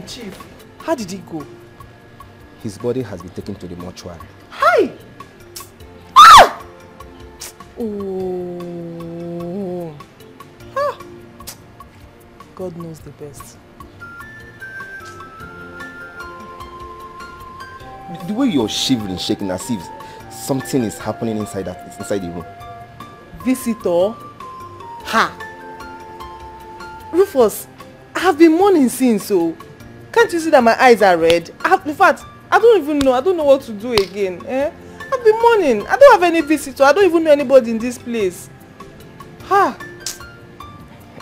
Chief, how did he go? His body has been taken to the mortuary. Hi! Ah! Oh. Ah. God knows the best. The way you're shivering, shaking as if something is happening inside the room. Visitor? Ha! Rufus, have been mourning since, so can't you see that my eyes are red? In fact, I don't even know. I don't know what to do again. I've been mourning. I don't have any visitor. I don't even know anybody in this place.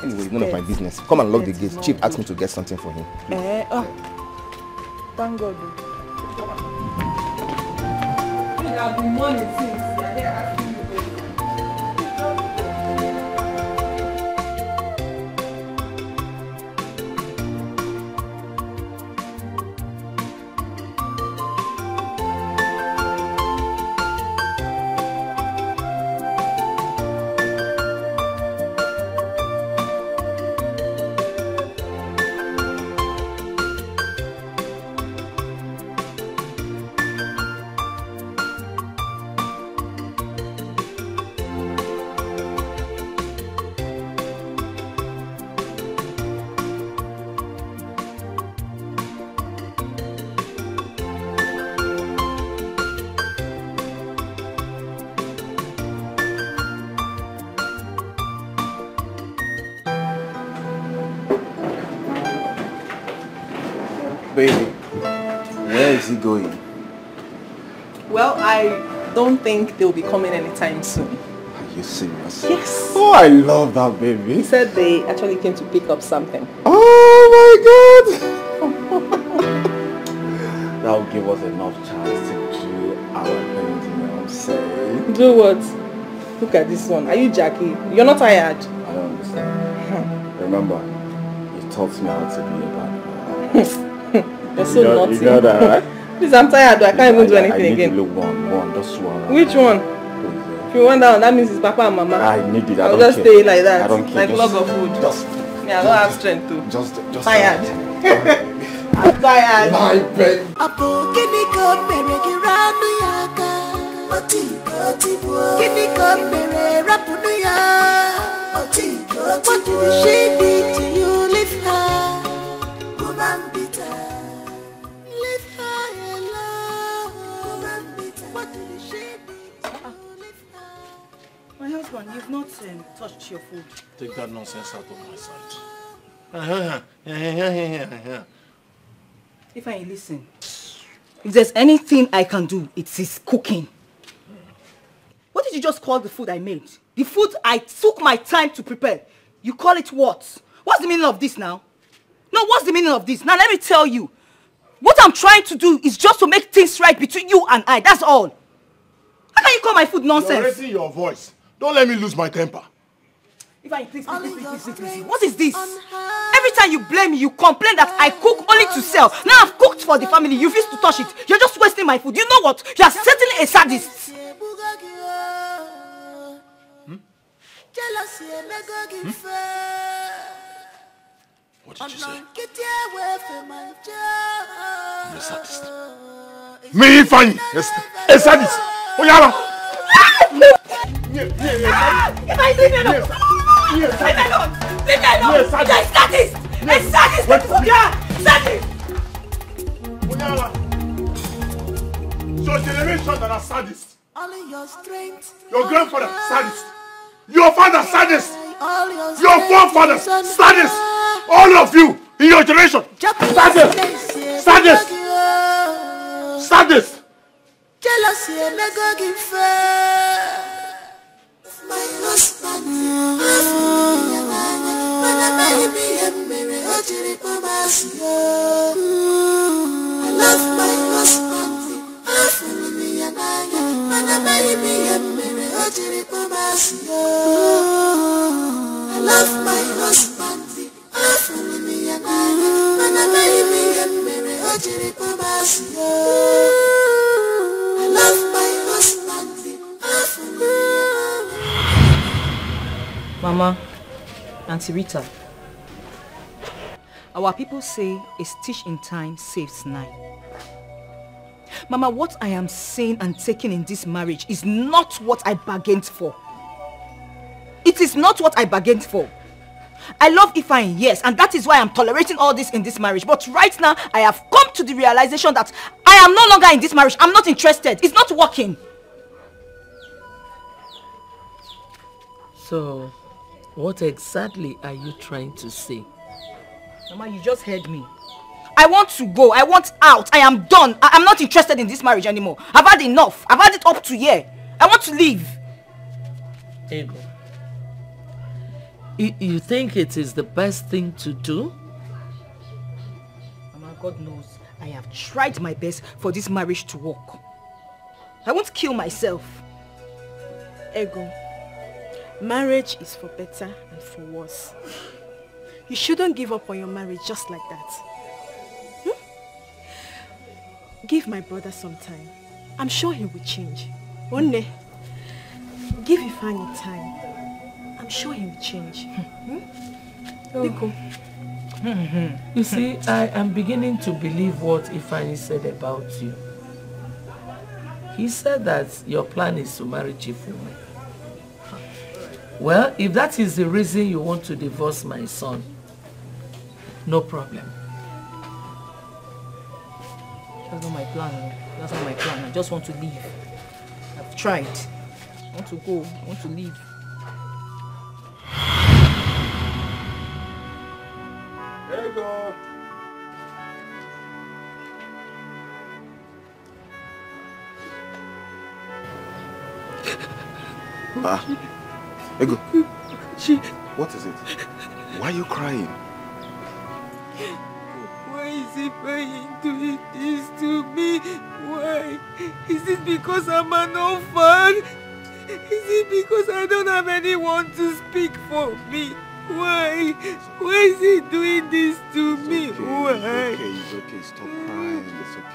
Anyway, none of my business. Come and lock the gates. Chief asked me to get something for him. Thank God. I've been mourning since. Baby, where is he going? Well, I don't think they'll be coming anytime soon. Are you serious? Yes. Oh, I love that, baby. He said they actually came to pick up something. Oh my God! That will give us enough chance to do our painting, I'm saying. Do what? Look at this one. Are you Jackie? You're not tired? I don't understand. Remember, you taught me how to be a bad boy. You're so naughty. You know that, right? Please, I'm tired. I can't even do anything again. I need to look one, just one. Which one? If you went down, that means it's Papa and Mama. I need it. I'll just stay like that. I don't care. Like log of food. Just. Yeah, I don't have strength to. Just tired. I'm tired. My baby. What did she did to you? Leave her. Woman bitter. Leave her alone. Woman bitter. What did she do? Leave her. My husband, you've not touched your food. Take that nonsense out of my sight. If I listen, if there's anything I can do, it is cooking. What did you just call the food I made? The food I took my time to prepare. You call it what? What's the meaning of this now? No, what's the meaning of this? Now let me tell you. What I'm trying to do is just to make things right between you and I. That's all. How can you call my food nonsense? You're raising your voice. Don't let me lose my temper. If I please. What is this? Every time you blame me, you complain that I cook only to sell. Now I've cooked for the family. You refuse to touch it. You're just wasting my food. You know what? You are certainly a sadist. What did you say? You're a sadist. Me, fine. Yes, a sadist. Oyala. If I leave me alone. Leave me alone. Leave me alone. You're a sadist. A sadist. Yeah, sadist. Oyala. It's your generation that are sadists. Your grandfather, sadist. Your father, sadist. Your forefathers, sadist. All of you in your generation, sadist. Sadist. Sadist. Jealousy and never give fair. My husband, I love my husband. I love my husband. Mama, Auntie Rita, our people say a stitch in time saves 9. Mama, what I am saying and taking in this marriage is not what I bargained for. It is not what I bargained for. I love Ifeanyi, yes, and that is why I'm tolerating all this in this marriage. But right now, I have come to the realization that I am no longer in this marriage. I'm not interested. It's not working. So, what exactly are you trying to say? Mama, you just heard me. I want to go. I want out. I am done. I'm not interested in this marriage anymore. I've had enough. I've had it up to here. I want to leave. Ego, you think it is the best thing to do? Mama, God knows I have tried my best for this marriage to work. I won't kill myself. Ego, marriage is for better and for worse. You shouldn't give up on your marriage just like that. Give my brother some time. I'm sure he will change. One day, give Ifeanyi time. I'm sure he will change. You see, I am beginning to believe what Ifeanyi said about you. He said that your plan is to marry Chifume. Well, if that is the reason you want to divorce my son, no problem. That's not my plan. That's not my plan. I just want to leave. I've tried. I want to go. I want to leave. There you go. Ego. What is it? Why are you crying? Why is he doing this to me? Why? Is it because I'm an orphan? Is it because I don't have anyone to speak for me? Why? Why is he doing this to me? Why? It's okay. Stop crying. It's okay.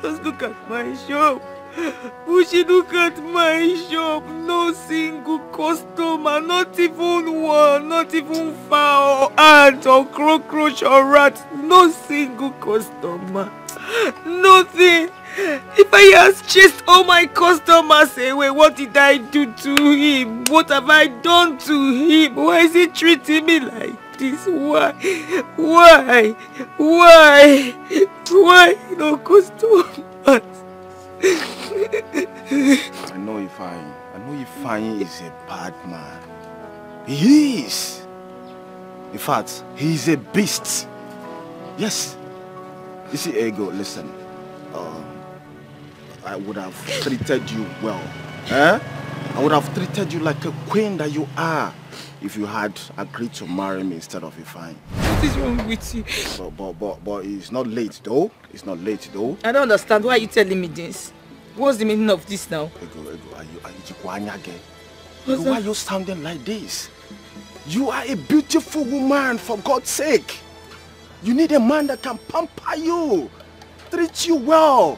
Just look at my shop. Bushi, look at my shop. No single customer, not even one, not even fowl or ant or cockroach or rat. No single customer. Nothing. If I has chased all my customers away, what did I do to him? What have I done to him? Why is he treating me like this? Why? Why? Why? Why no customers? I know Ifeanyi is a bad man. He is. In fact, he is a beast. Yes. You see, Ego, listen. I would have treated you well. I would have treated you like a queen that you are if you had agreed to marry me instead of Ifeanyi. What is wrong with you? But it's not late though. It's not late though. I don't understand. Why are you telling me this? What's the meaning of this now? Ego, are you why are you sounding like this? You are a beautiful woman, for God's sake. You need a man that can pamper you, treat you well.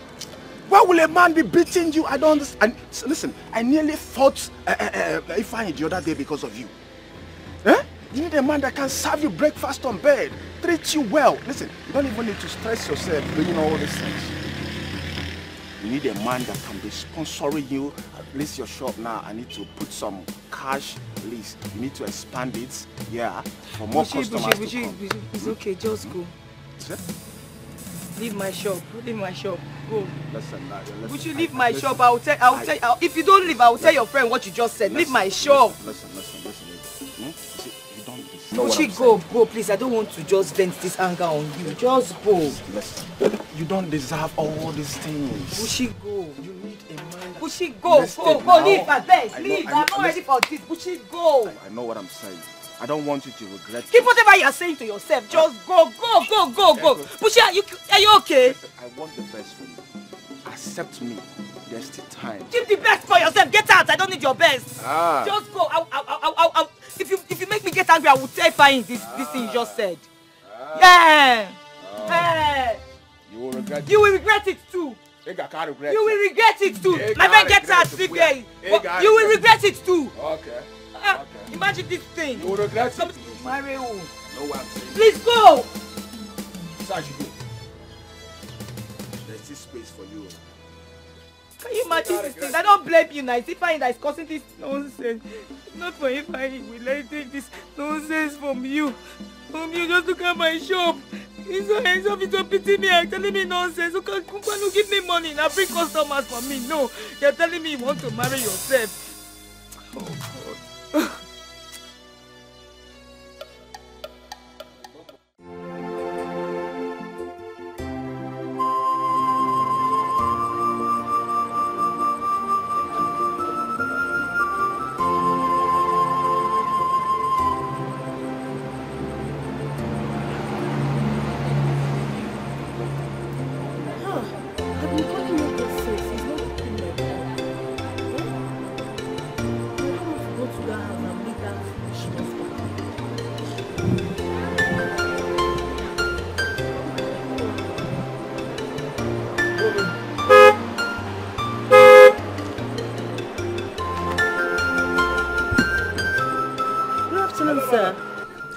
Why will a man be beating you? I don't understand. Listen, I nearly fought Ifeanyi the other day because of you. You need a man that can serve you breakfast on bed, treat you well. Listen, you don't even need to stress yourself doing all these things. You need a man that can be sponsoring you. At least your shop now, I need to put some cash, at least. You need to expand it, for more customers to come. It's okay, just go. Leave my shop. Leave my shop. Go. Listen, Would you leave my shop? I'll tell. If you don't leave, I'll tell your friend what you just said. Leave my shop. Listen. Bushi, go, please. I don't want to just vent this anger on you. Just go. Listen, you don't deserve all these things. Bushi, go. You need a man. Bushi, go. Leave, I beg. Leave. I'm not ready for this. Bushi, go. I know what I'm saying. I don't want you to regret. Keep whatever you're saying to yourself. Just go. Bushi, are you okay? Listen, I want the best for you. Accept me. There's still time. Keep the best for yourself. Get out. I don't need your best. Just go. I'll if you make me get angry, I will terrify this thing you just said. Yeah. You will regret it. You will regret it too. I can't regret you will regret it too. My friend gets out. Sleep there. You will regret it too. Okay. Imagine this thing. You will regret it. Marry who? No one saying. Please go. Such go. There's this space for you. Can you imagine this thing? I don't blame you now. It's Ifeanyi that is causing this nonsense. Not for Ifeanyi. We let you take this nonsense from you. Just look at my shop. He's so pity me and telling me nonsense. You give me money now bring customers for me. No, you're telling me you want to marry yourself. Oh God.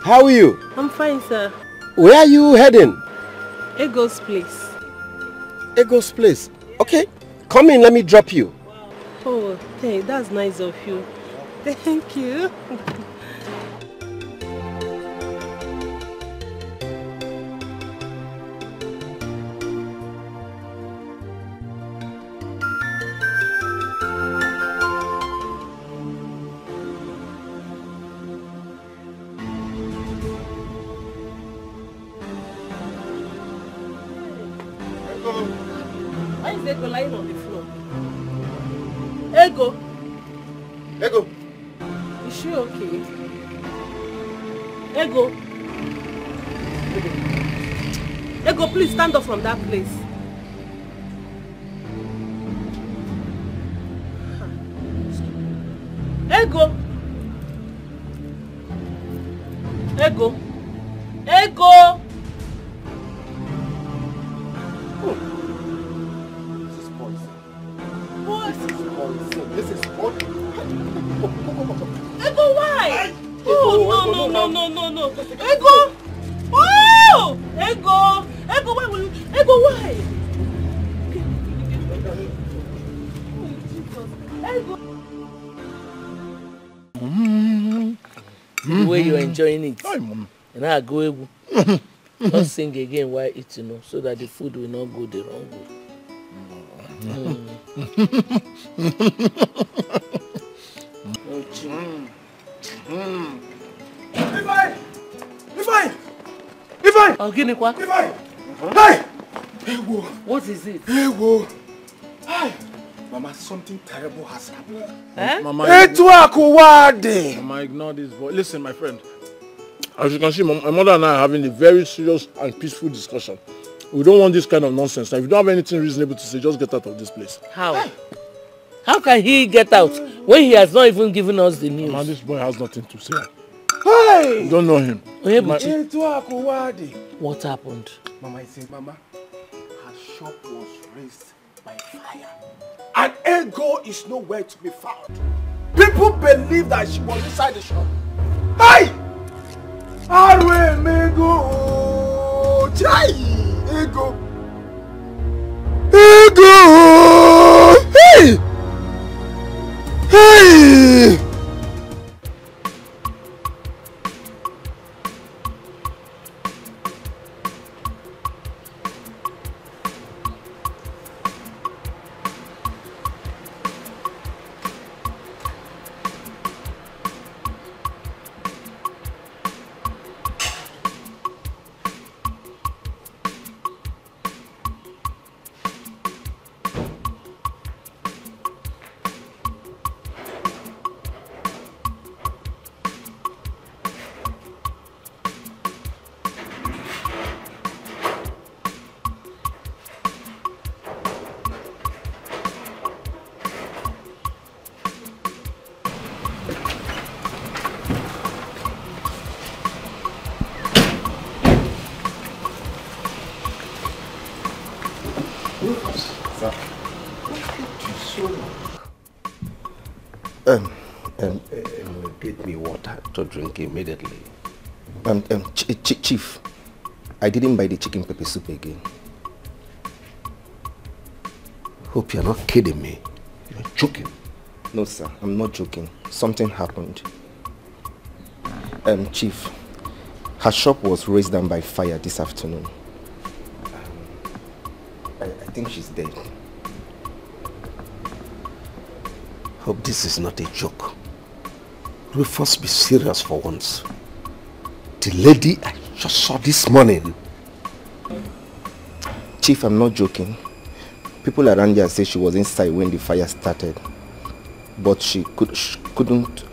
How are you? I'm fine, sir. Where are you heading? Ego's place. Ego's place. Okay. Come in, let me drop you. Oh, hey, that's nice of you. Thank you. Why is Ego lying on the floor? Ego! Ego! Is she okay? Ego! Ego, please stand up from that place. Ego! Ego! Ego! This is poison. Ego, why? Oh, no. Ego! Oh! Ego! Ego, why will you? Ego, why? Ego! See the way you're enjoying it. And I go Ego. Not sing again while eating, so that the food will not go the wrong way. Ifeanyi! Oh, give me what? Ifeanyi! Hey! Ego! What is it? Ego! Hey! Mama, something terrible has happened. Eh? Mama, Mama, ignore this boy. Listen, my friend. As you can see, my mother and I are having a very serious and peaceful discussion. We don't want this kind of nonsense. Now, if you don't have anything reasonable to say, just get out of this place. How? How can he get out when he has not even given us the news? Mama, this boy has nothing to say. Hey! You don't know him. What happened? Mama, I say, Mama, her shop was raised by fire. And Ego is nowhere to be found. People believe that she was inside the shop. Hey! Arwe Mego! Chai! Ego! Ego! Hey! Hey! Get me water to drink immediately. Chief, I didn't buy the chicken pepper soup again. Hope you're not kidding me. You're joking. No, sir, I'm not joking. Something happened. Chief, her shop was razed down by fire this afternoon. I think she's dead. Hope this is not a joke. We first be serious for once. The lady I just saw this morning. Chief, I'm not joking. People around here say she was inside when the fire started, but she couldn't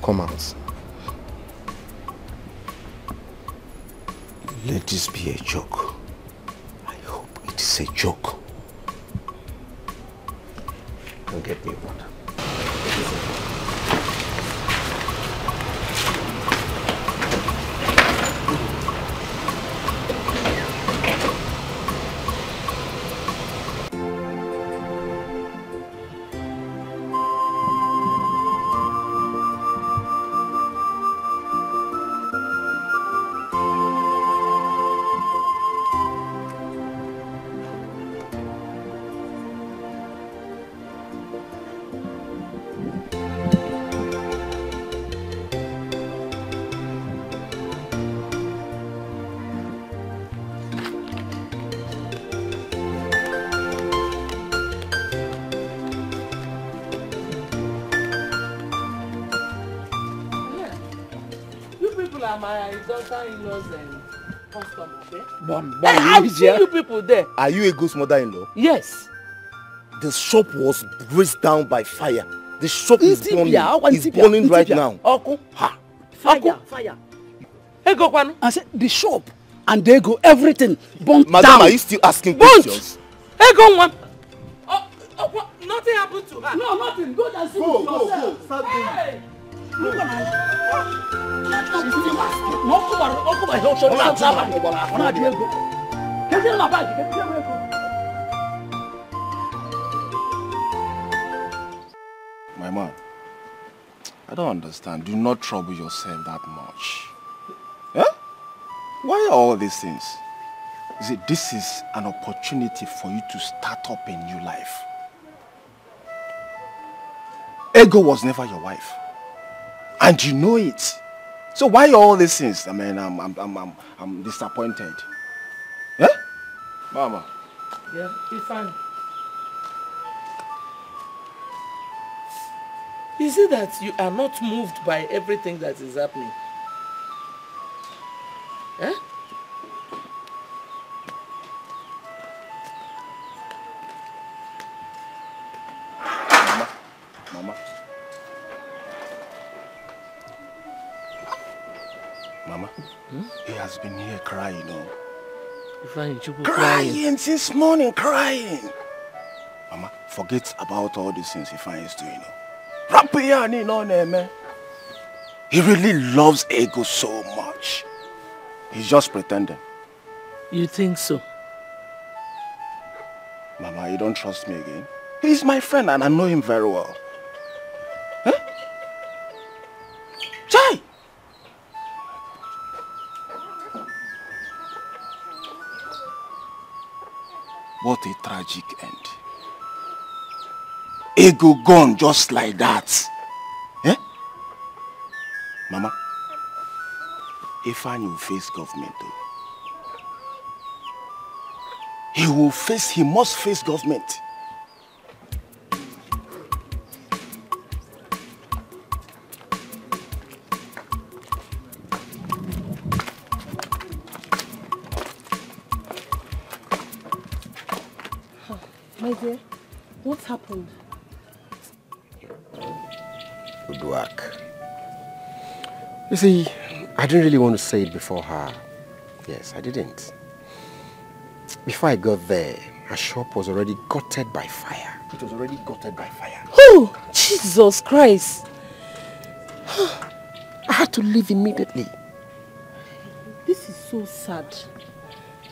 come out. Let this be a joke. I hope it is a joke. Now get me water. my daughter-in-law's customer, okay? Bon, Hey, I've seen you people there. Are you Ego's mother-in-law? Yes. The shop was razed down by fire. The shop is burning. It's burning right now. Oku. Ha. Fire. Ego kwanu. I said the shop and they go everything burnt Madam, down. are you still asking questions? Ego one. Nothing happened to her. No, nothing. Go and see Go. yourself. Start Hey. Look at her. She's still asking. My man, I don't understand. Do not trouble yourself that much. Eh? Why all these things? This is an opportunity for you to start up a new life. Ego was never your wife. And you know it. So why all these things? I mean, I'm disappointed. Eh? Mama. Yeah, it's fine. Is it that you are not moved by everything that is happening? Eh? Mama, he has been here crying, Crying since morning, crying. Mama, forget about all these things Ifeanyi is doing. He really loves Ego so much. He's just pretending. You think so? Mama, you don't trust me again? He's my friend and I know him very well. Huh? Chai! What a tragic end. Ego gone just like that. Eh? Mama, Ifeanyi will face government though. He must face government. My dear, what's happened? Good work. You see, I didn't really want to say it before her. Yes, I didn't. Before I got there, her shop was already gutted by fire. It was already gutted by fire. Oh, Jesus Christ. I had to leave immediately. This is so sad.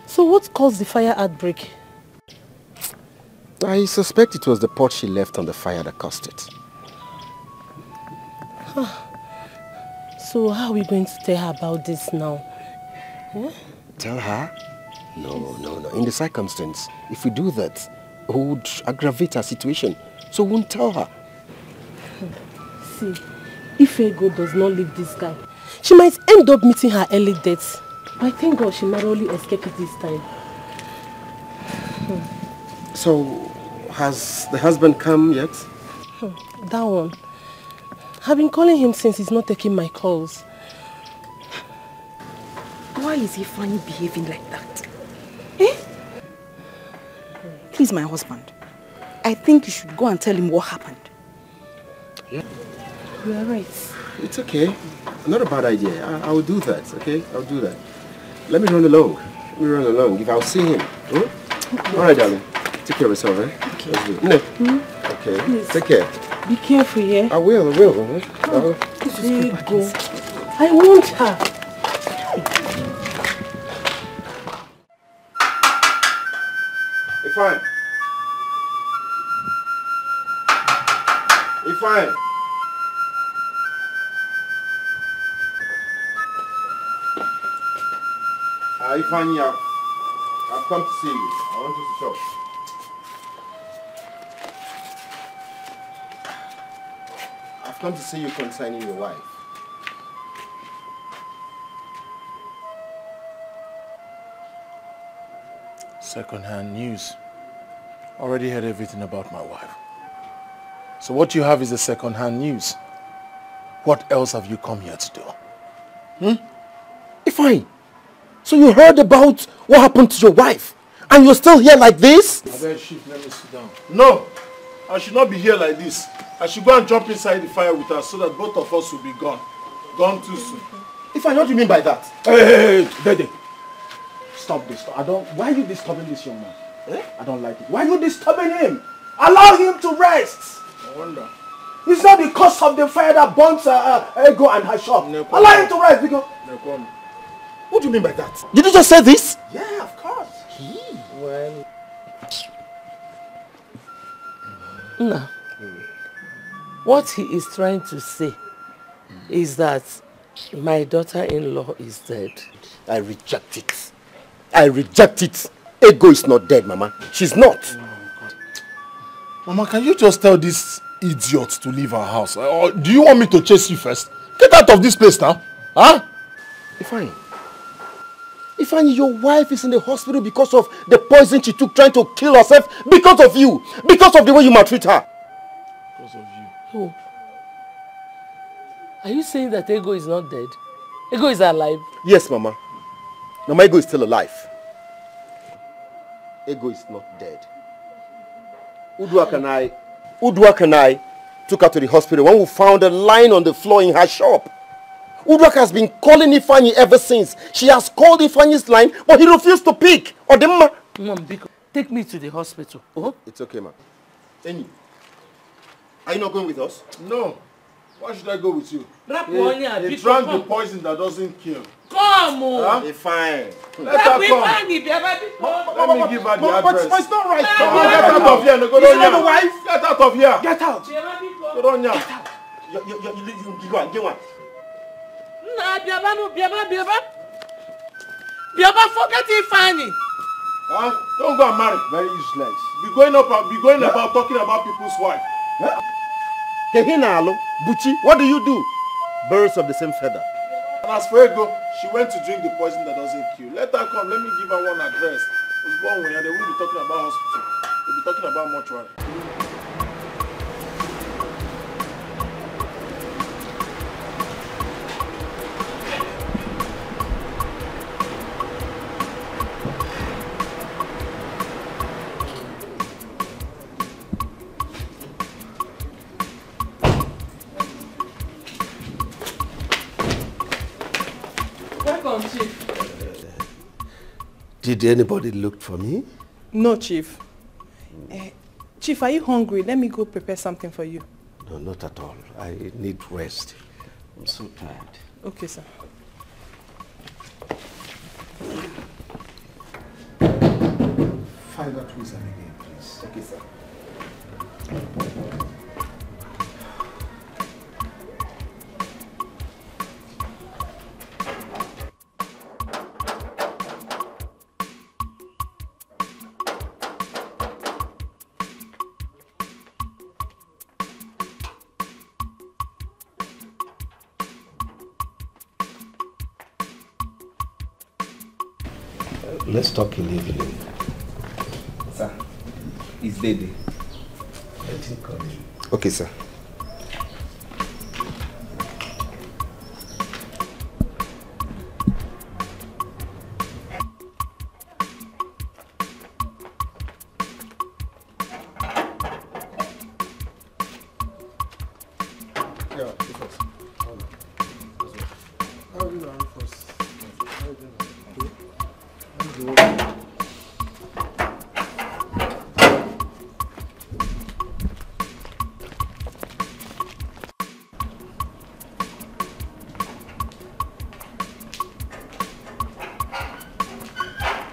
So what caused the fire outbreak? I suspect it was the pot she left on the fire that caused it. So how are we going to tell her about this now? Huh? Tell her? No. In the circumstance, if we do that, it would aggravate her situation. So we won't tell her. See, if Ego does not leave this guy, she might end up meeting her early death. But thank God she narrowly escaped it this time. So, has the husband come yet? That one. I've been calling him since he's not taking my calls. Why is he funny behaving like that? Eh? He's my husband. I think you should go and tell him what happened. Yeah. You are right. It's okay. Not a bad idea. I will do that, okay? I'll do that. Let me run along. If I'll see him. Okay. All right, darling. Take care of yourself, eh? Okay. Let's do it. Okay. Please. Take care. Be careful, yeah? I will. There you go. I want her. Ifeanyi. Ifeanyi. Ifeanyi, I've come to see you. I want you to talk. I've come to see you concerning your wife. Second-hand news. Already heard everything about my wife. So what you have is the second-hand news. What else have you come here to do? Ifeanyi, so you heard about what happened to your wife, and you're still here like this? Chief, let me sit down. No, I should not be here like this. I should go and jump inside the fire with her so that both of us will be gone. Gone too soon. Ifeanyi, what do you mean by that? Hey, Dede. Stop this. Why are you disturbing this young man? Eh? I don't like it. Why are you disturbing him? Allow him to rest. I wonder. It's not the cause of the fire that burns Ego and her shop. Allow him to rest because... What do you mean by that? Did you just say this? Yeah, of course. Well... No. What he is trying to say is that my daughter-in-law is dead. I reject it. I reject it. Ego is not dead, Mama. She's not. Mama, can you just tell this idiot to leave our house? Or do you want me to chase you first? Get out of this place now. Huh? Ifeanyi, your wife is in the hospital because of the poison she took trying to kill herself because of you. Because of the way you maltreat her. Because of you. Who? Are you saying that Ego is not dead? Ego is alive? Yes, Mama. Mama, Ego is still alive. Ego is not dead. Uduak and I took her to the hospital when we found her lying on the floor in her shop. Uduak has been calling Ifeanyi ever since. She has called Ifeanyi's line, but he refused to pick. Mom, take me to the hospital. It's okay, ma. Eni, are you not going with us? No. Why should I go with you? He He drank the poison that doesn't kill. Come on! Huh? It's fine. Let her come. Let me give her the address. But it's not right. Get out of here. Go Is it the wife? Get out of here. Get out. Go down here. You go and get one. Nah, Biaba, forget Ifeanyi. Huh? Don't go and marry. Very useless. Be going about talking about people's wife. Kehina Alo, Buchi, what do you do? Birds of the same feather. And as for Ego, she went to drink the poison that doesn't kill. Let her come. Let me give her one address. They won't be talking about hospital. They'll be talking about mortuary. Welcome, Chief. Did anybody look for me? No, Chief. Chief, are you hungry? Let me go prepare something for you. No, not at all. I need rest. I'm so tired. Okay, sir. Find that reason again, please. Okay, sir. Let's talk in the evening. Sir, it's Dede. Let him come in. Okay, sir.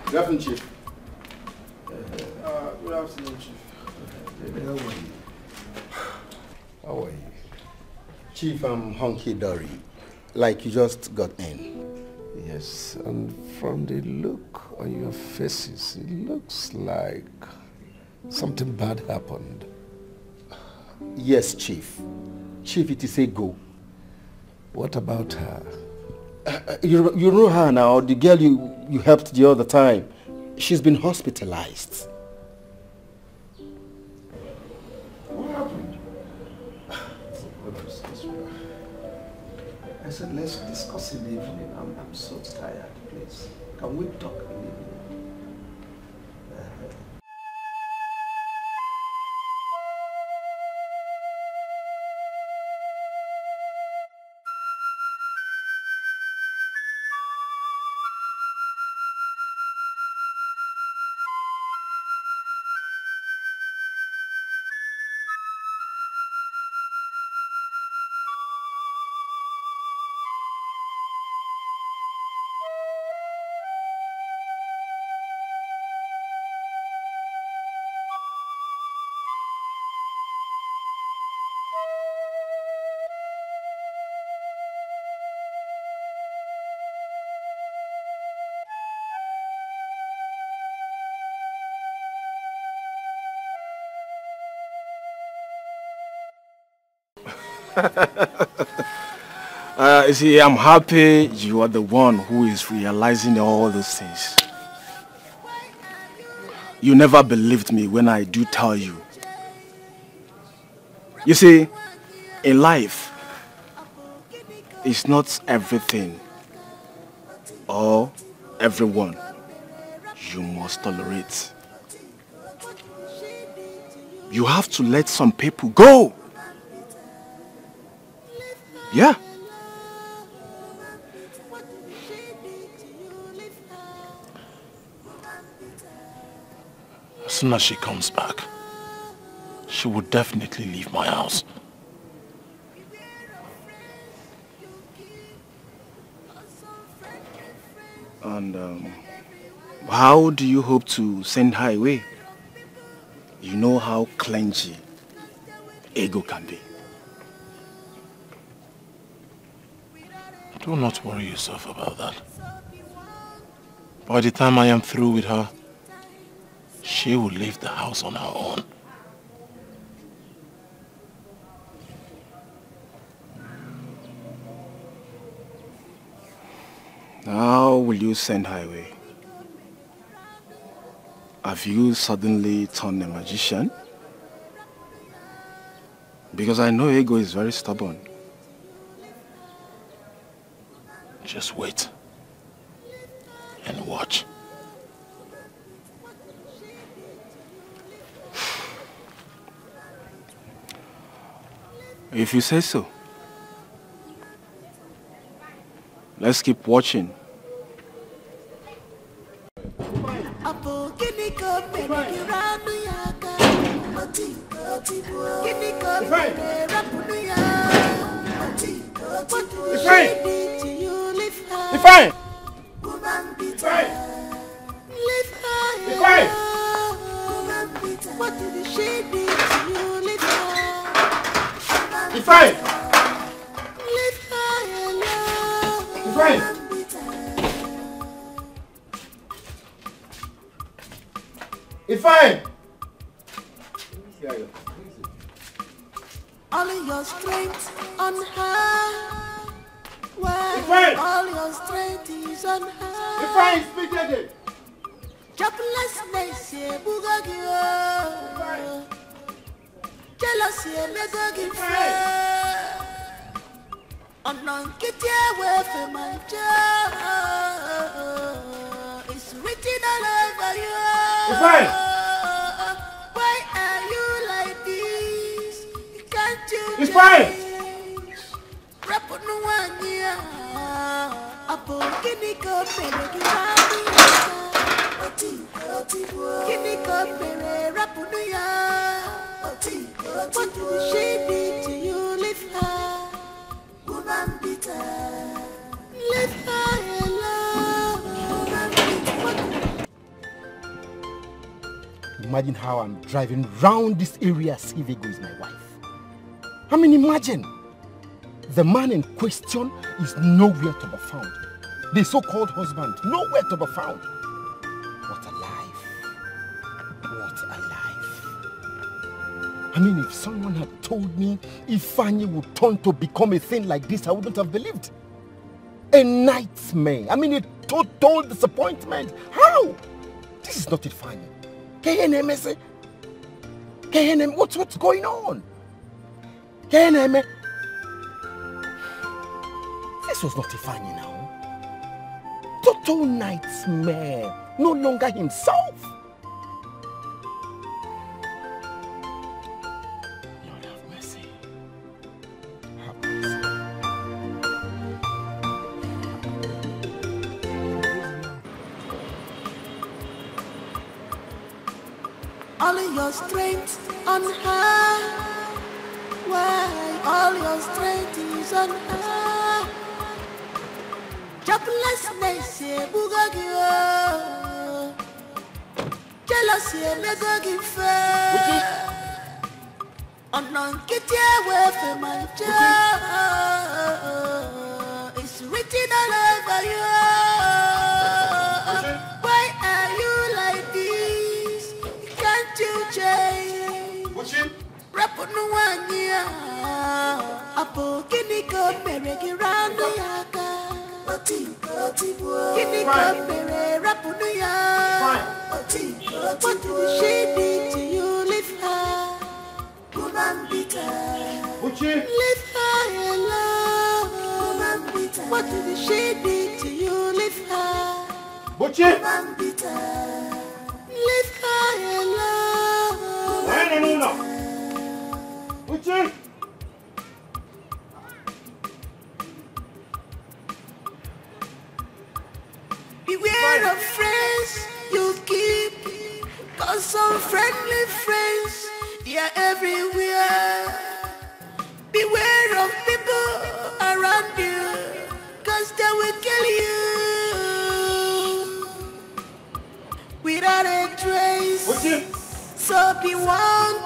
Good afternoon, Chief. Good afternoon, Chief. How are you? Chief, I'm hunky-dory. Like you just got in. Yes, and from the look on your faces, it looks like something bad happened. Yes, Chief. Chief, it is Ego. What about her? You know her now, the girl you helped the other time. She's been hospitalized. What happened? said, let's discuss in the evening. I'm so tired, please. Can we talk in the evening? You see, I'm happy you are the one who is realizing all those things. You never believed me when I do tell you. You see, in life, it's not everything or everyone you must tolerate. You have to let some people go. Yeah. As soon as she comes back, she will definitely leave my house. And how do you hope to send her away? You know how clengy ego can be. Do not worry yourself about that. By the time I am through with her, she will leave the house on her own. How will you send her away? Have you suddenly turned a magician? Because I know ego is very stubborn. Just wait and watch. If you say so. Let's keep watching. Ifeanyi! Ifeanyi! Ifeanyi! All your strength on her. Why? All your strength is on her. Ifeanyi, speak again. Joblessness, bugagio. Jealousy, megagi. Get away from my job. It's written all over you. Why are you like this? Can't you It's fine. Rap on one year. Apo kini ko pele kini ko pele rap on ya. What did she did to you? Leave her. Woman bitter. Leave her alone. Imagine how I'm driving round this area as if Ego is my wife. I mean, imagine. The man in question is nowhere to be found. The so-called husband, nowhere to be found. What a life. What a life. I mean, if someone had told me Ifeanyi would turn to become a thing like this, I wouldn't have believed. A nightmare. I mean, a total disappointment. How? This is not Ifeanyi. KNM, what's going on? KNM. This was not Ifeanyi now. Total nightmare. No longer himself. Lord have mercy. Have mercy. All your strength on her. Why all your strength is on her? Joblessness, bugagio. Jealousy, megagi fair. On kitty away from my job. It's written all over you. Why are you like this? Can't you change? Rap on one year. Apo kiniko mereki randu yaka. Kiniko mere rap on ya. What did she did to you? Leave her. Woman bitter. Leave her alone. What did she did to you? Leave her. Woman bitter. Leave her alone. No. Uchi! Beware of friends you keep, cause some friendly friends, they are everywhere. Beware of people around you, cause they will kill you without a trace. So be warned,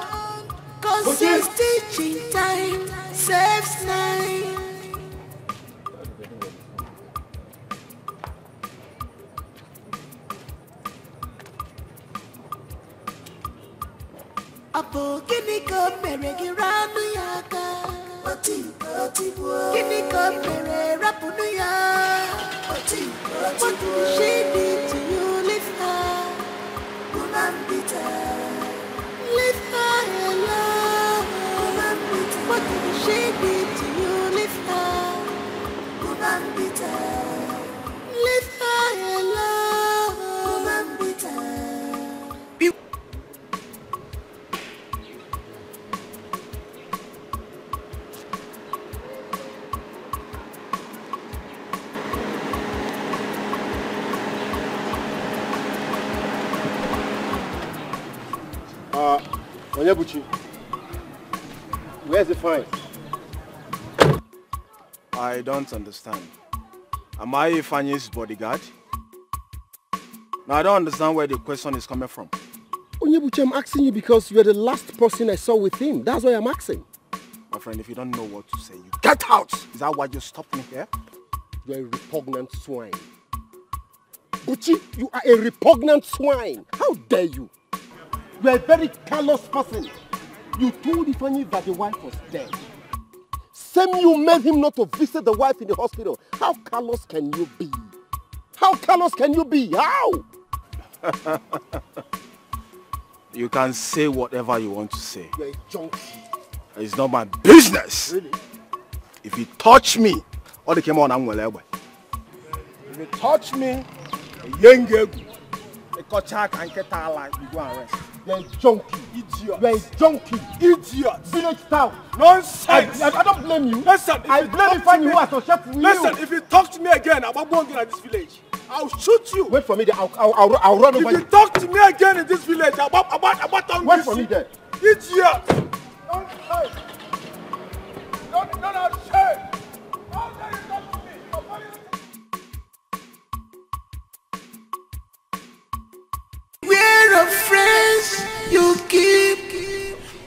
cause your stitching time saves nine. Apo kiniko mereki randu yaka. Kiniko mere rapunu ya. What did she did to you? Leave her. Woman bitter. Leave her alone. Woman bitter. What did she did to you? Leave her. Woman bitter. Leave her alone. Woman bitter. Onyebuchi, where's the fine? I don't understand. Am I Ifeanyi's bodyguard? Now I don't understand where the question is coming from. Onyebuchi, I'm asking you because you're the last person I saw with him. That's why I'm asking. My friend, if you don't know what to say, you get out! Is that why you stopped me here? You're a repugnant swine. Buchi, you are a repugnant swine. How dare you? You're a very callous person. You told Ifeanyi that the wife was dead. Same you made him not to visit the wife in the hospital. How callous can you be? How callous can you be? How? You can say whatever you want to say. You're a junkie. It's not my business. Really? If you touch me, all the came on I'm well. If you touch me, a young girl, a kochak and ketala, you go and rest. You're a junkie. Idiot. You're a junkie. Idiot. Village town. Nonsense. I don't blame you. Listen, I blame Ifeanyi who associates with you. Listen, if you talk to me again about going in this village, I'll shoot you. Wait for me there. I'll run over you. If you talk to me again in this village about wait for me there. Idiot. Don't say. Beware of friends you keep,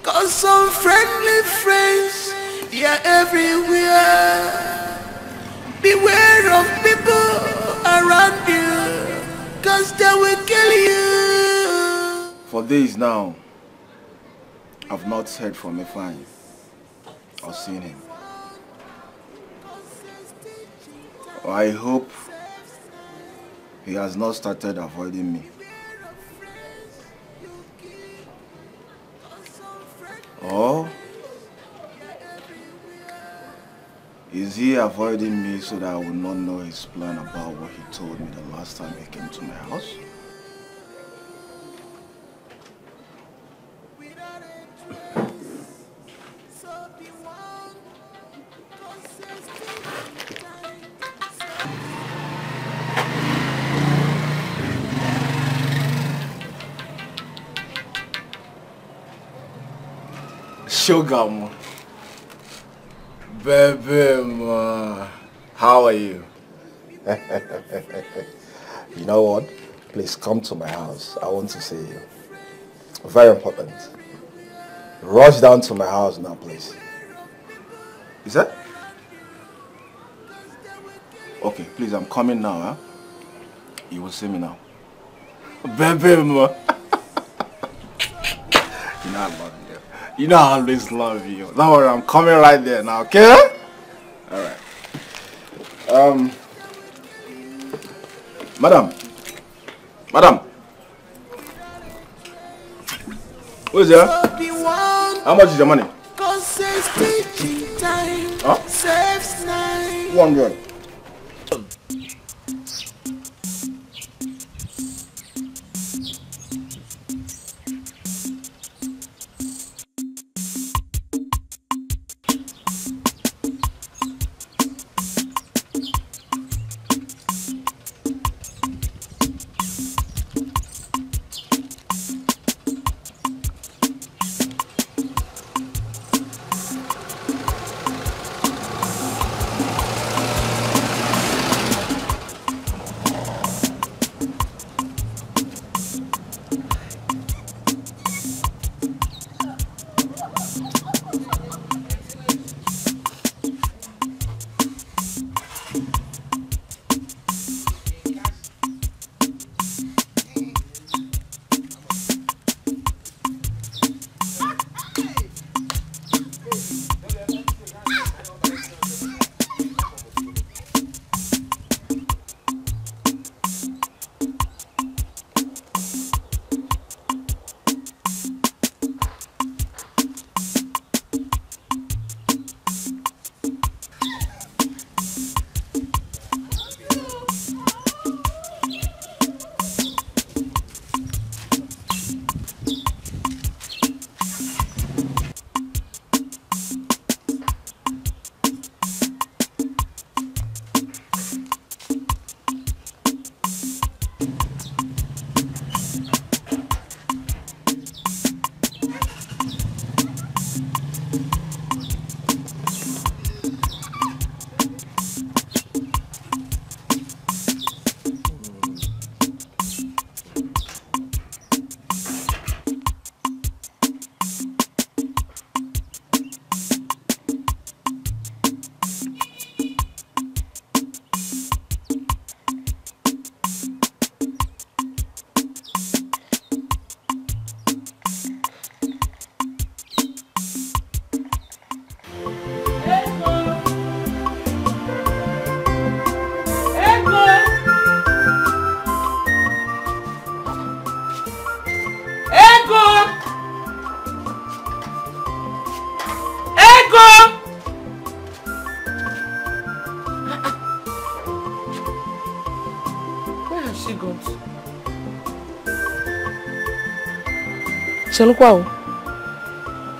cause some friendly friends, they are everywhere. Beware of people around you, cause they will kill you. For days now, I've not heard from Ifeanyi or seen him. I hope he has not started avoiding me. Or is Is he avoiding me so that I will not know his plan about what he told me the last time he came to my house? Sugar, man. Baby, man. How are you? You know what? Please come to my house. I want to see you. Very important. Rush down to my house now, please. Is that? Okay, please, I'm coming now, huh? You will see me now. Baby, man. You know I love you. You know I always love you. Don't worry, I'm coming right there now, okay? Alright. Madam. Who is there? How much is your money? Huh? 100.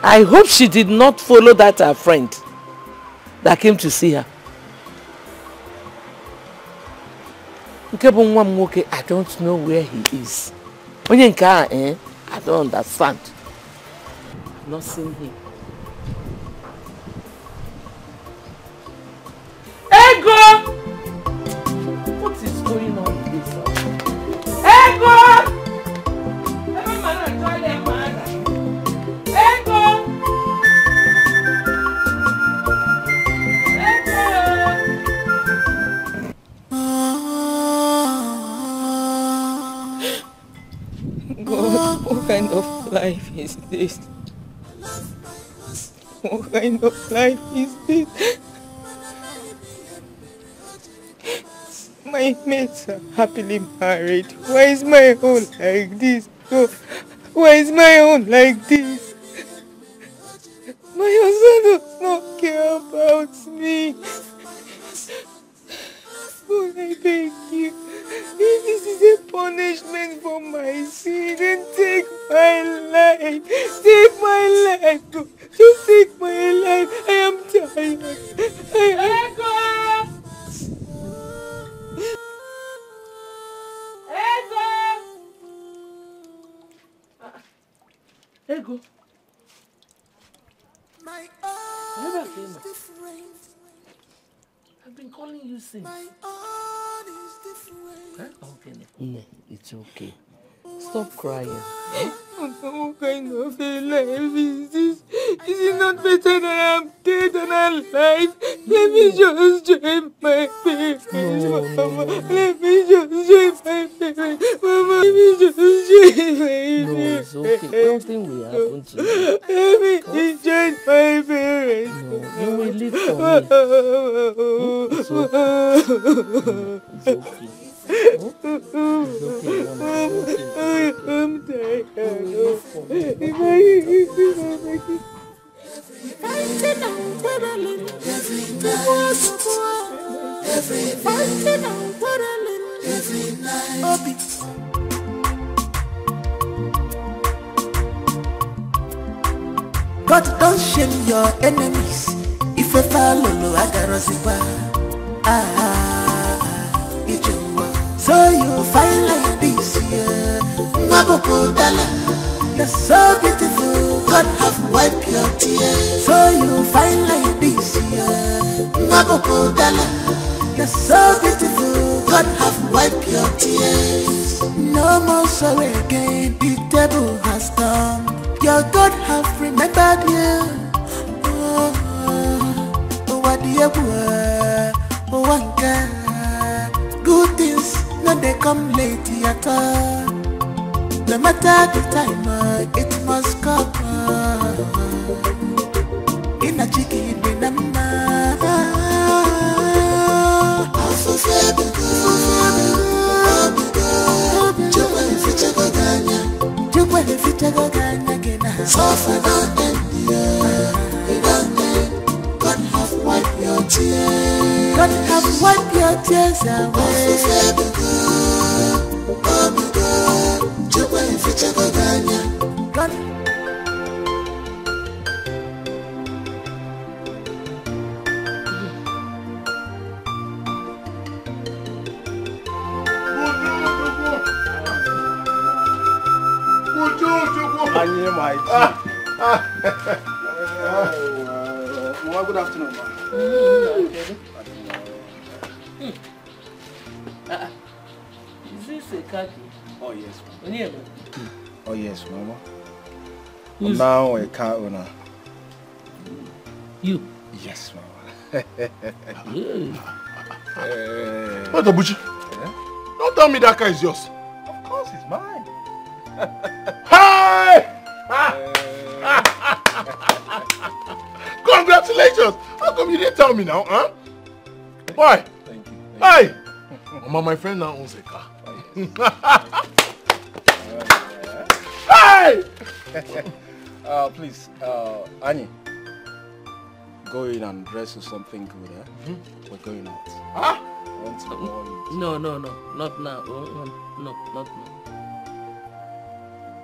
I hope she did not follow that her friend that came to see her. I don't know where he is. I don't understand. I've not seen him. Ego! What is going on with this house? Ego! God, what kind of life is this? What kind of life is this? My mates are happily married. Why is my own like this? Oh, why is my own like this? My husband does not care about me. Ego, I beg you. If this is a punishment for my sin, then take my life. Take my life. Just take my life. I am tired. Ego. My own is different. I've been calling you since. My own is different. Huh? Okay. No, it's okay. Stop crying. What kind of a life is this? Is it not better that I'm dead and alive? Let me just join my parents, Mama. Let me just join my parents. Mama, let me just join my parents. No, it's okay. Nothing will happen to you. Let me just join my parents. No, you will live for me. It's okay. It's okay. I'm tired. God don't shame your enemies. If you follow, I so you find like this, yeah. You're so beautiful, God have wiped your tears. So you find like this, yeah. You're so beautiful, God have wiped your tears. No more sorrow again, the devil has done. Your God have remembered you. What do you want? One God, good things. No, they come late at all. No matter the time, it must come. In a chicken, in a man. Also, God have wiped your tears. God have wiped your tears away. God. Good afternoon, ma. Is this a khaki? Oh, yes, ma'am. Oh, yes, mama. I'm now a car owner. You? Yes, mama. What the Buchi? Don't tell me that car is yours. Of course, it's mine. Hi! Congratulations! How come you didn't tell me now, huh? Why? Thank you. Hey! Mama, my friend now owns a car. Hey! Please, Annie, go in and dress or something good, eh? We're going out. Huh? I want to go on. No, not now. No, not now.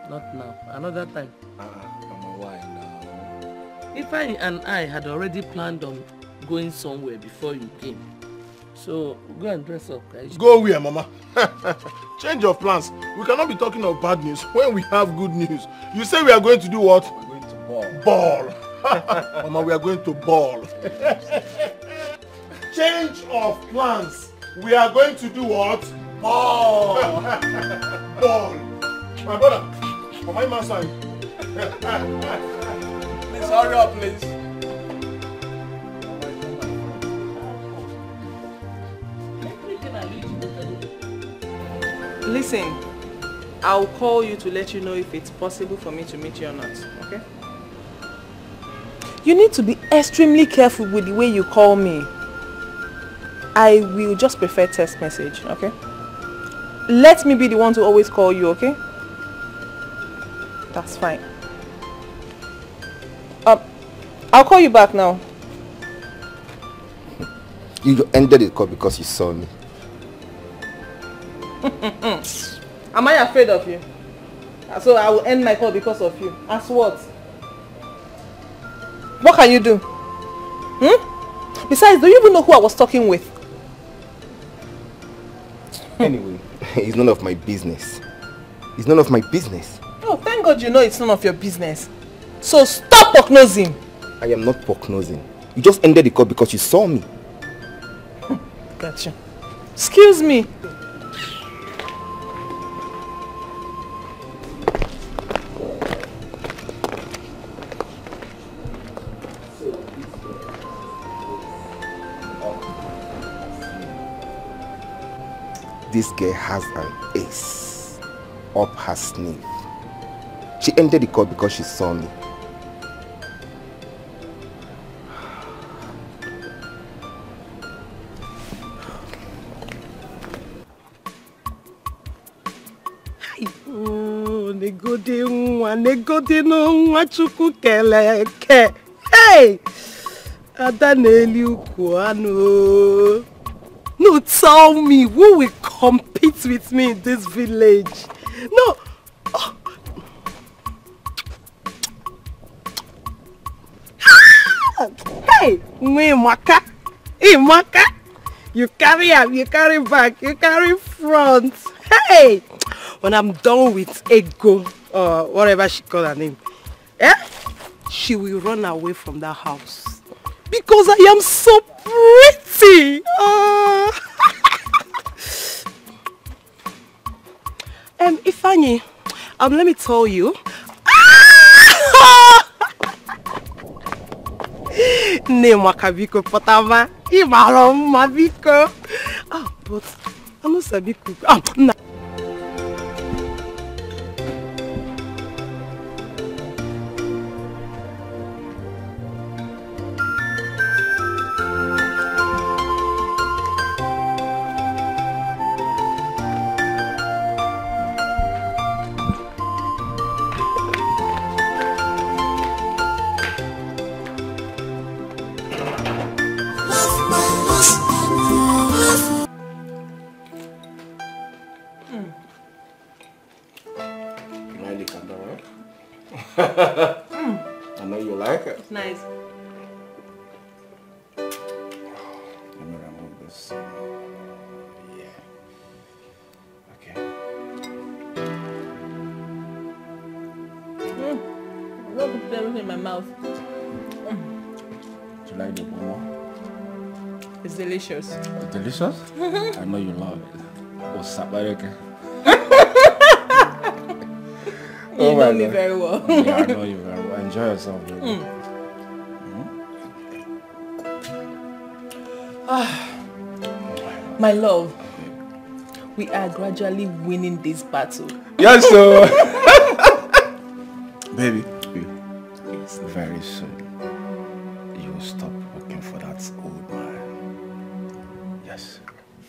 Not now. Another time. Mama, why now? Ifeanyi and I had already planned on going somewhere before you came. So go and dress up, guys. Go where, Mama? Change of plans. We cannot be talking of bad news when we have good news. You say we are going to do what? We're going to ball. Ball. Mama, we are going to ball. Change of plans. We are going to do what? Ball. Ball. My brother, for my man side. Please hurry up, please. Listen, I'll call you to let you know if it's possible for me to meet you or not, okay? You need to be extremely careful with the way you call me. I will just prefer text message, okay? Let me be the one to always call you, okay? That's fine. I'll call you back now. You ended the call because you saw me. Am I afraid of you? So I will end my call because of you. As what? What can you do? Besides, do you even know who I was talking with? Anyway, it's none of my business. It's none of my business. Oh, thank God you know it's none of your business. So stop prognosing. I am not prognosing. You just ended the call because you saw me. Gotcha. Excuse me. This girl has an ace up her sleeve. She ended the call because she saw me. Negodi no nwachuku keleke. Hey! Adaneli ukuano. No, tell me, who will compete with me in this village? No. Oh. Hey, Maka. Hey, Maka. You carry up, you carry back, you carry front. Hey! When I'm done with Ego, or whatever she call her name, she will run away from that house. Because I am so pretty. Ifeanyi, let me tell you. Ne Makabiko Potama, Imaro Mabiko. But I'm not sabi cook. No. I know you like it. It's nice. Let me remove this. Yeah. Okay. I'm not put everything in my mouth. Do you like the bomo? It's delicious. It's delicious? I know you love it. What's up, Bareke? You know me very well. Yeah, I know you very well. Enjoy yourself, baby. My love, we are gradually winning this battle. Yes, sir. Baby, yes. Very soon you will stop working for that old man. Yes.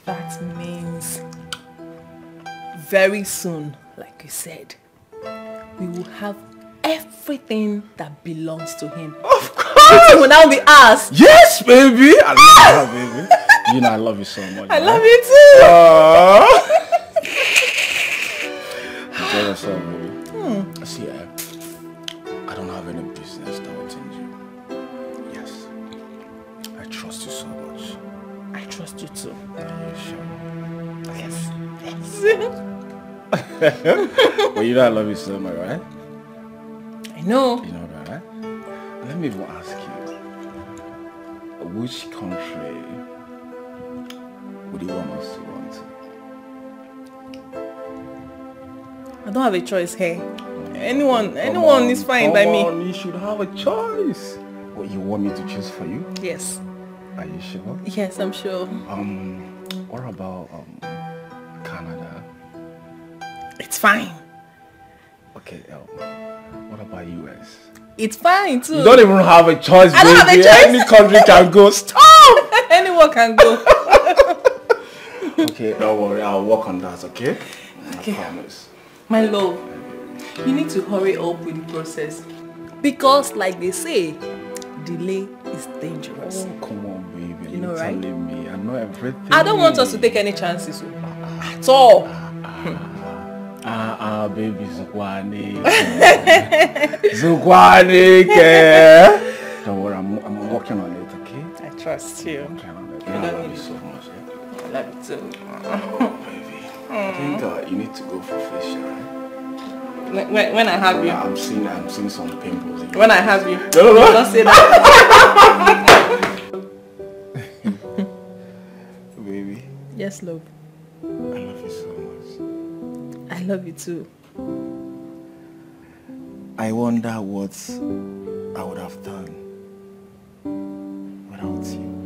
That means very soon, like you said, we will have everything that belongs to him. Of course! It will now be ours. Yes, baby! I love you, baby. You know I love you so much. I love you too! Enjoy yourself, baby. See, I don't have any business doubting you. Yes. I trust you so much. I trust you too. Are you sure? Yes. Yes. Well, you know I love you so much, right? I know. You know that, right? Let me even ask you, which country would you want us to run to? I don't have a choice here. Anyone is fine by me. You should have a choice. What, you want me to choose for you? Yes. Are you sure? Yes, I'm sure. What about Canada? It's fine. Okay, what about US? It's fine too. You don't even have a choice, I don't have a choice. Any country can go. Stop! Anyone can go. Okay, don't worry. I'll work on that, okay? Okay. I promise. My love, you need to hurry up with the process. Because like they say, delay is dangerous. Oh, come on, baby. You know, right? Telling me. I know everything. I don't want us to take any chances. At all. Baby, Zukwane. Zukwane. Don't worry, I'm working on it, okay? I trust you. I love you so much. I love you too. Baby, I think you need to go for facial, right? When I have you. I'm seeing some pimples. When I have you. No. Don't say that. Baby. Yes, love. I love you so much. I love you too. I wonder what I would have done without you.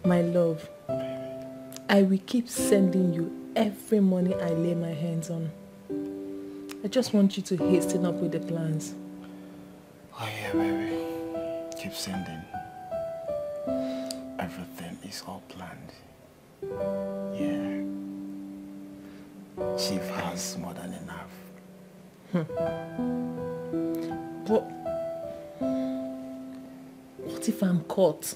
My love, I will keep sending you every money I lay my hands on. I just want you to hasten up with the plans. Oh yeah, baby. Keep sending. Everything is all planned. Yeah. Chief has more than enough. But what if I'm caught?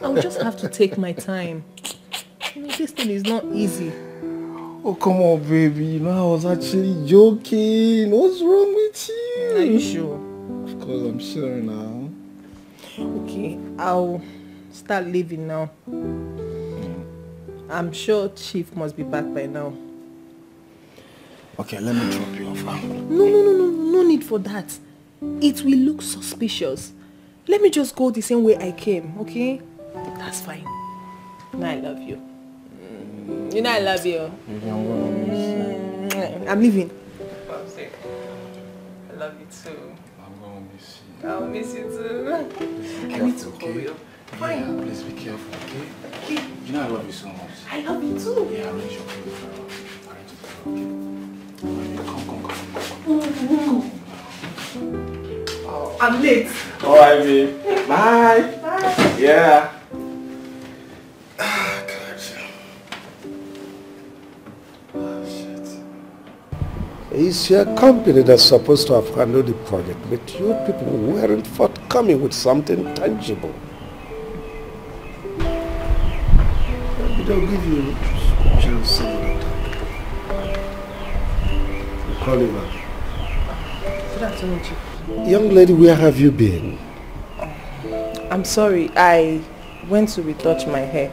I'll just have to take my time. This thing is not easy. Oh, come on, baby. You know, I was actually joking. What's wrong with you? Are you sure? Of course, I'm sure now. Okay, I'll start leaving now. I'm sure Chief must be back by now. Okay, let me drop you off. No need for that. It will look suspicious. Let me just go the same way I came, okay? That's fine. No, I love you. You know I love you. I'm leaving. I love you too. I'm gonna miss you. I'll miss you too. I need to hurry up. Fine. Yeah, please be careful, okay? You know I love you so much. I love you too. Yeah, arrange your food for arrange your food, okay? Come. Oh, I'm late. Alright, babe. Bye. Bye. Yeah. It's your company that's supposed to have handled the project, but you people weren't forthcoming with something tangible. We don't give you a chance to call him back. Good afternoon, Chief. Young lady, where have you been? I'm sorry, I went to retouch my hair.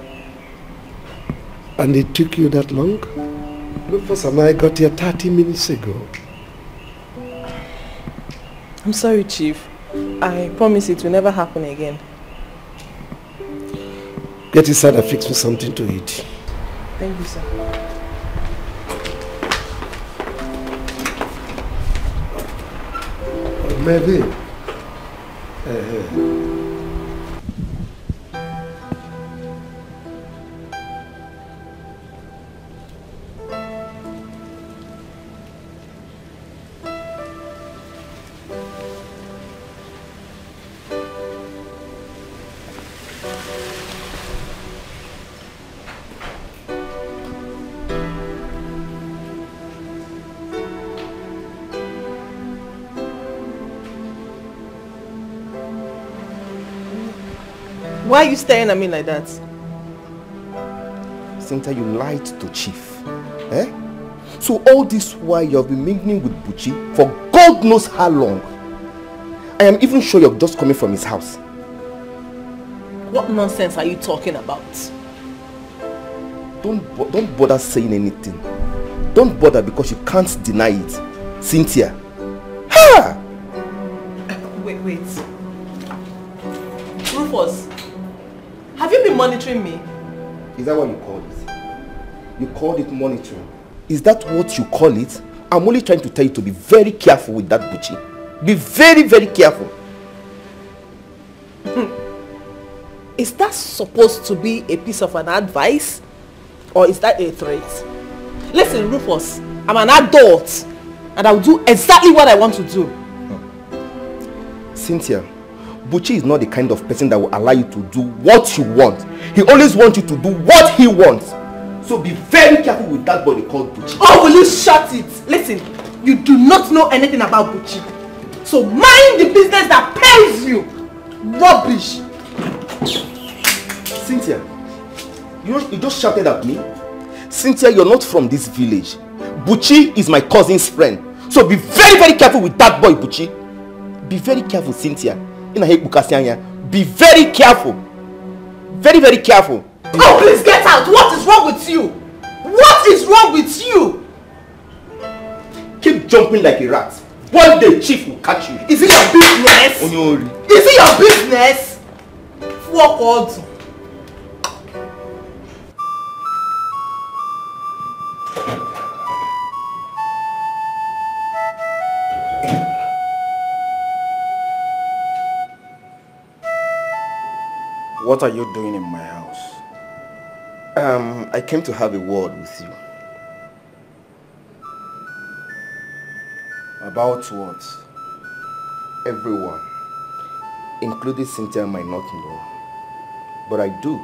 And it took you that long? Rufus and I got here 30 minutes ago. I'm sorry, Chief. I promise it will never happen again. Get inside and fix me something to eat. Thank you, sir. Maybe. Why are you staring at me like that? Cynthia, you lied to Chief. Eh? So all this while you have been mingling with Buchi for God knows how long. I am even sure you're just coming from his house. What nonsense are you talking about? Don't bother saying anything. Don't bother because you can't deny it. Cynthia. Ha! Wait. Rufus, have you been monitoring me? Is that what you call it? You called it monitoring. Is that what you call it? I'm only trying to tell you to be very careful with that Buchi. Be very, very careful. Is that supposed to be a piece of an advice? Or is that a threat? Listen, Rufus, I'm an adult and I will do exactly what I want to do. Cynthia, Buchi is not the kind of person that will allow you to do what you want. He always wants you to do what he wants. So be very careful with that boy called Buchi. Oh, will you shut it? Listen, you do not know anything about Buchi. So mind the business that pays you. Rubbish. Cynthia, you just shouted at me? Cynthia, you're not from this village. Buchi is my cousin's friend. So be very, very careful with that boy, Buchi. Be very careful, Cynthia. Be very careful. Very, very careful. Oh, please get out! What is wrong with you? What is wrong with you? Keep jumping like a rat. One day, Chief will catch you. Is it your business? Is it your business? Walk out. What are you doing in my house? I came to have a word with you. About what? Everyone, including Cynthia, might not know. But I do.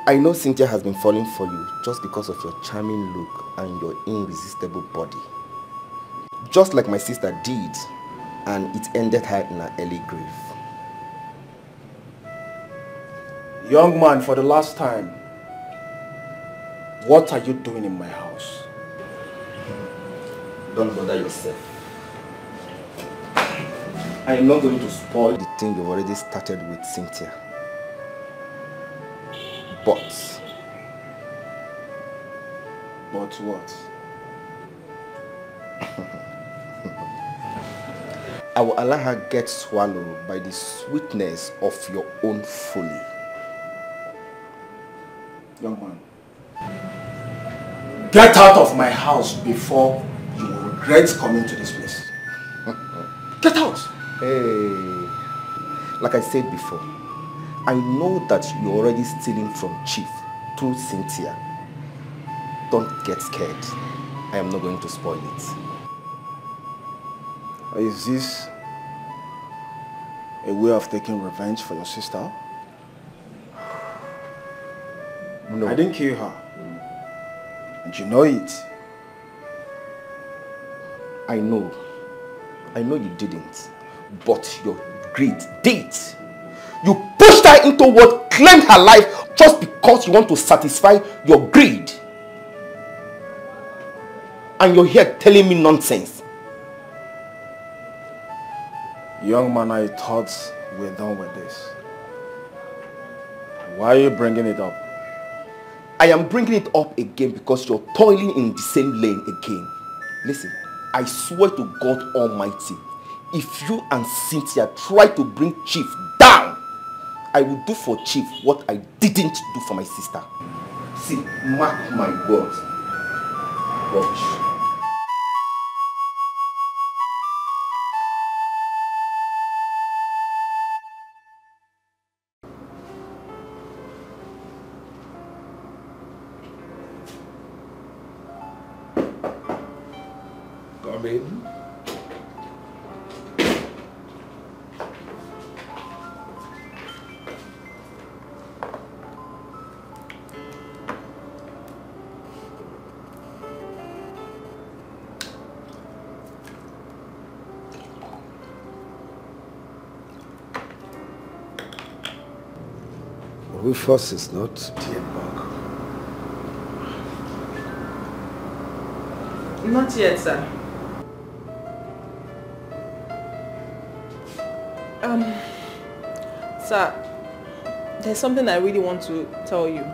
I know Cynthia has been falling for you just because of your charming look and your irresistible body. Just like my sister did, and it ended her in an early grave. Young man, for the last time, what are you doing in my house? Don't bother yourself. I am not going to spoil the thing you've already started with Cynthia. But what? I will allow her get swallowed by the sweetness of your own folly. Young man, get out of my house before you will regret coming to this place. Get out! Hey, like I said before, I know that you're already stealing from Chief through Cynthia. Don't get scared. I am not going to spoil it. Is this a way of taking revenge for your sister? No. I didn't kill her. And you know it. I know you didn't. But your greed did. You pushed her into what claimed her life just because you want to satisfy your greed. And you're here telling me nonsense. Young man, I thought we're done with this. Why are you bringing it up? I am bringing it up again because you're toiling in the same lane again. Listen, I swear to God Almighty, if you and Cynthia try to bring Chief down, I will do for Chief what I didn't do for my sister. See, mark my words. Watch. Come in. Rufus is not yet back. Not yet, sir. Sir, there's something I really want to tell you.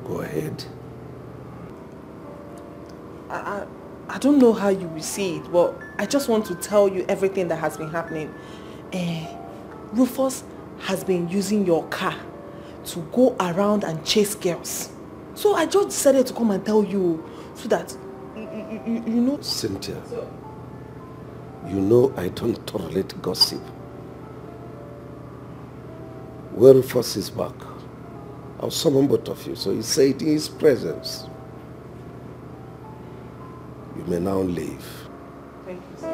Go ahead. I don't know how you will see it, but I just want to tell you everything that has been happening. Rufus has been using your car to go around and chase girls. So I just decided to come and tell you so that you know. Cynthia, you know I don't tolerate gossip. When Rufus is back, I'll summon both of you, so he said in his presence. You may now leave. Thank you, sir.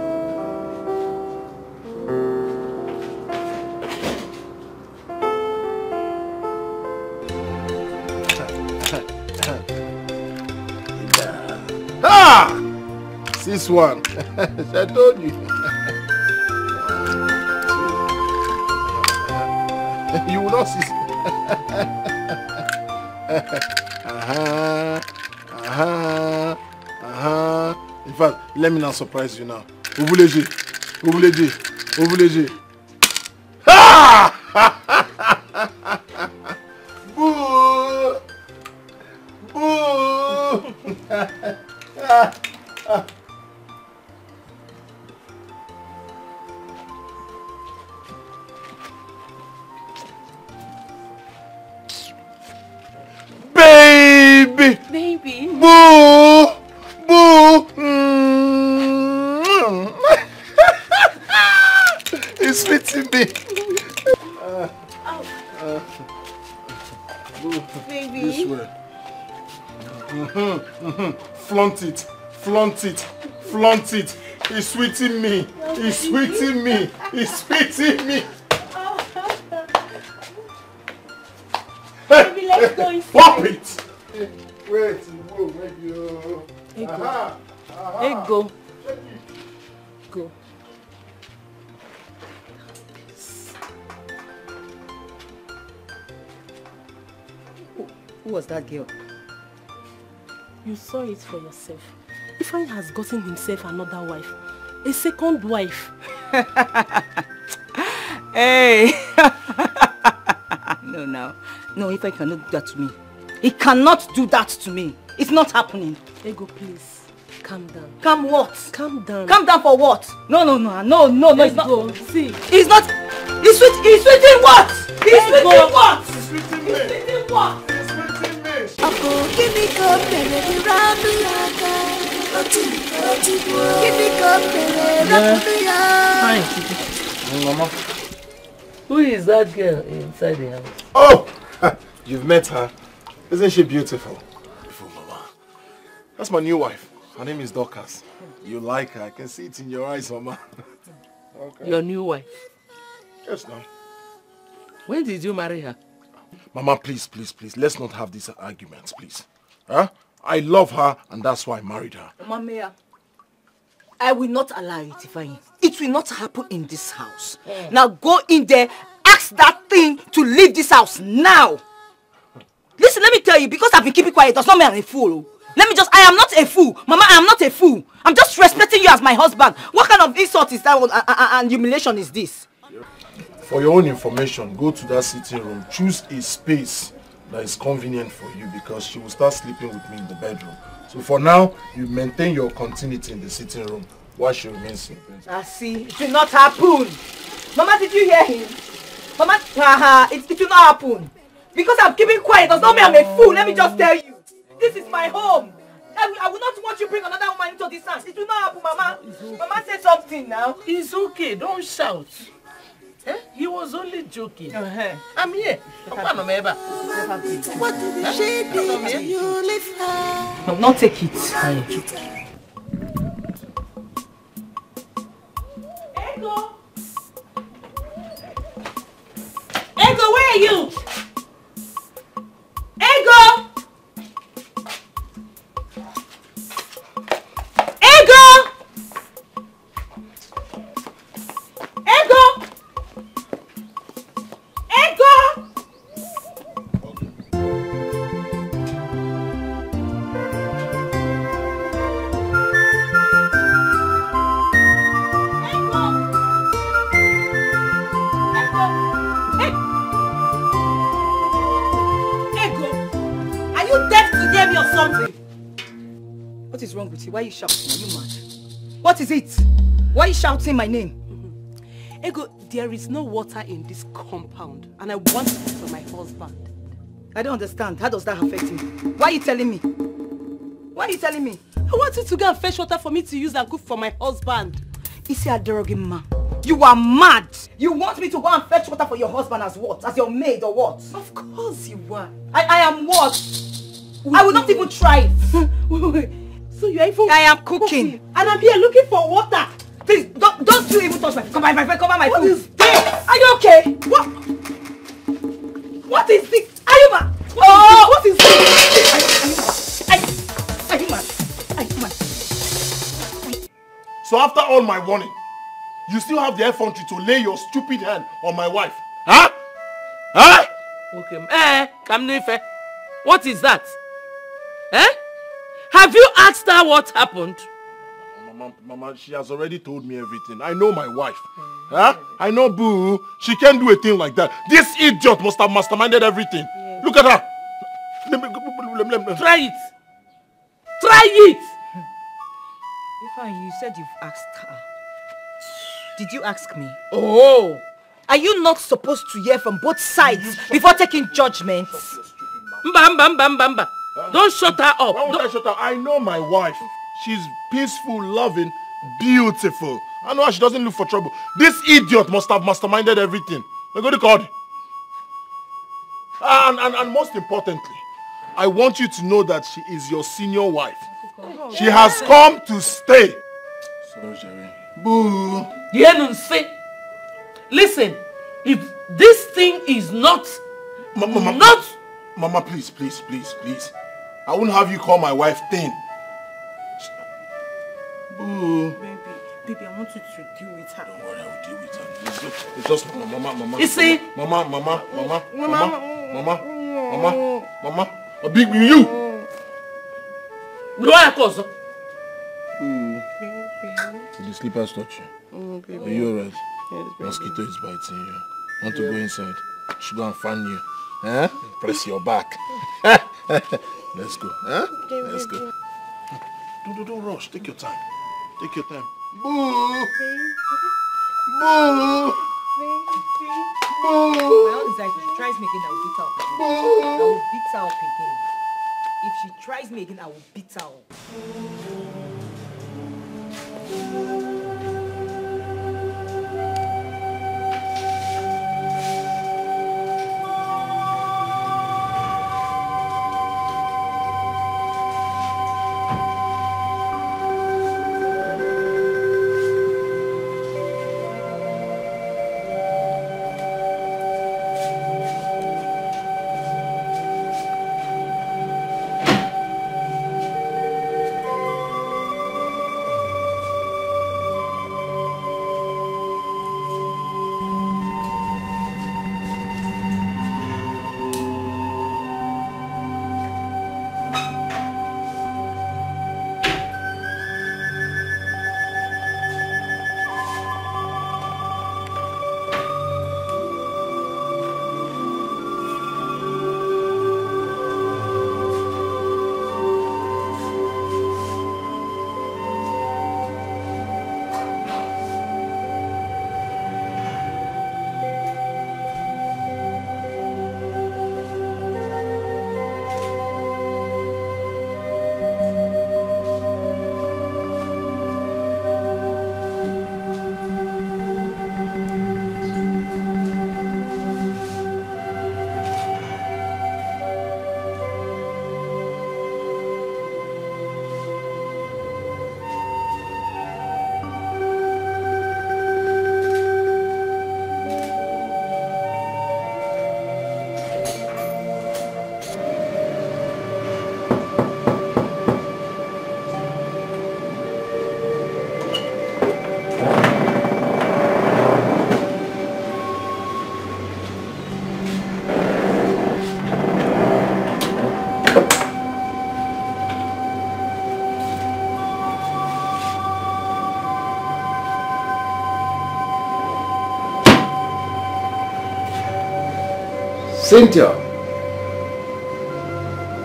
Ah! 6-1. I told you. You will not see. In fact, let me now surprise you now. Ovuleji. Ha! Boo! Boo! Baby! Boo! Boo! It's fitting me. Baby. This way. Flaunt it. Flaunt it. Flaunt it. It's sweeting me. It's sweeting me. It's sweeting me. Baby, let's go inside. Pop it. Wait. Ego. Go. Who was that girl? You saw it for yourself. Ifeanyi has gotten himself another wife. A second wife. Hey! No, Ifeanyi cannot do that to me. He cannot do that to me. It's not happening. Ego, please. Calm down. Calm what? Calm down. Calm down for what? No, it's not. Ego, see. It's not. He's sweeting what? He's sweeting what? He's sweeting me. He's sweeting what? He's sweeting me. Mama. Who is that girl inside the house? Oh! You've met her. Isn't she beautiful? Beautiful, Mama. That's my new wife. Her name is Dorcas. You like her. I can see it in your eyes, Mama. Okay. Your new wife? Yes, now. When did you marry her? Mama, please. Let's not have these arguments, please. Huh? I love her, and that's why I married her. Mama, I will not allow it, Ifeanyi. It will not happen in this house. Now go in there, ask that thing to leave this house now. Listen, let me tell you, because I've been keeping quiet does not mean I'm a fool. I am not a fool. Mama, I am not a fool. I'm just respecting you as my husband. What kind of insult is that and humiliation is this? For your own information, go to that sitting room. Choose a space that is convenient for you because she will start sleeping with me in the bedroom. So for now, you maintain your continuity in the sitting room while she remains in bed. I see. It will not happen. Mama, did you hear him? Mama, it will not happen. Because I'm keeping quiet does not mean I'm a fool. Let me just tell you. This is my home. I will not want you bring another woman into this house. It will not happen, Mama. Mama, say something now. It's okay. Don't shout. Eh? He was only joking. I'm here. No, not take it. Ego, where are you? Ego! Ego! Ego! Ego! Or something. What is wrong with you? Why are you shouting? Are you mad? What is it? Why are you shouting my name? Ego, there is no water in this compound and I want it for my husband. I don't understand. How does that affect me? Why are you telling me? Why are you telling me? I want you to go and fetch water for me to use and cook for my husband. Is he a derogatory man? You are mad! You want me to go and fetch water for your husband as what? As your maid or what? Of course you are. I am what? I will not even try it. Wait. So you are even I am cooking. And I'm here looking for water. Please, don't you even touch my food. Cover my food. What is this? Are you okay? What? What is this? Are you mad? What is this? Are you mad? So after all my warning, you still have the effrontery to lay your stupid hand on my wife? Huh? Huh? Okay. Kamnife. What is that? Eh? Have you asked her what happened? Mama, she has already told me everything. I know my wife. Huh? I know Boo. She can't do a thing like that. This idiot must have masterminded everything. Yes. Look at her. Try it. Try it. Ifeanyi, you said you've asked her. Did you ask me? Oh. Are you not supposed to hear from both sides before taking judgments? Mba. Don't shut her up. Why won't I shut her? I know my wife. She's peaceful, loving, beautiful. I know her, she doesn't look for trouble. This idiot must have masterminded everything. Go to God. And most importantly, I want you to know that she is your senior wife. She has come to stay. Sorry, Jerry. Boo. Listen, if this thing is not... Mama, please. I wouldn't have you call my wife thin. Boo. Baby, I want you to deal with her. Don't worry, I will deal with her. It's just Mama. You see? Mama. A big you. Did the slippers touch you? Are you alright? Yes, mosquito is biting you. Want to go inside? Should go and fan you. Huh? Press your back. Let's go. Huh? Let's go. Don't rush. Take your time. Take your time. Boo! Boo! Well, it's like if she tries me again, I will beat her up again. I will beat her up again. If she tries me again, I will beat her up.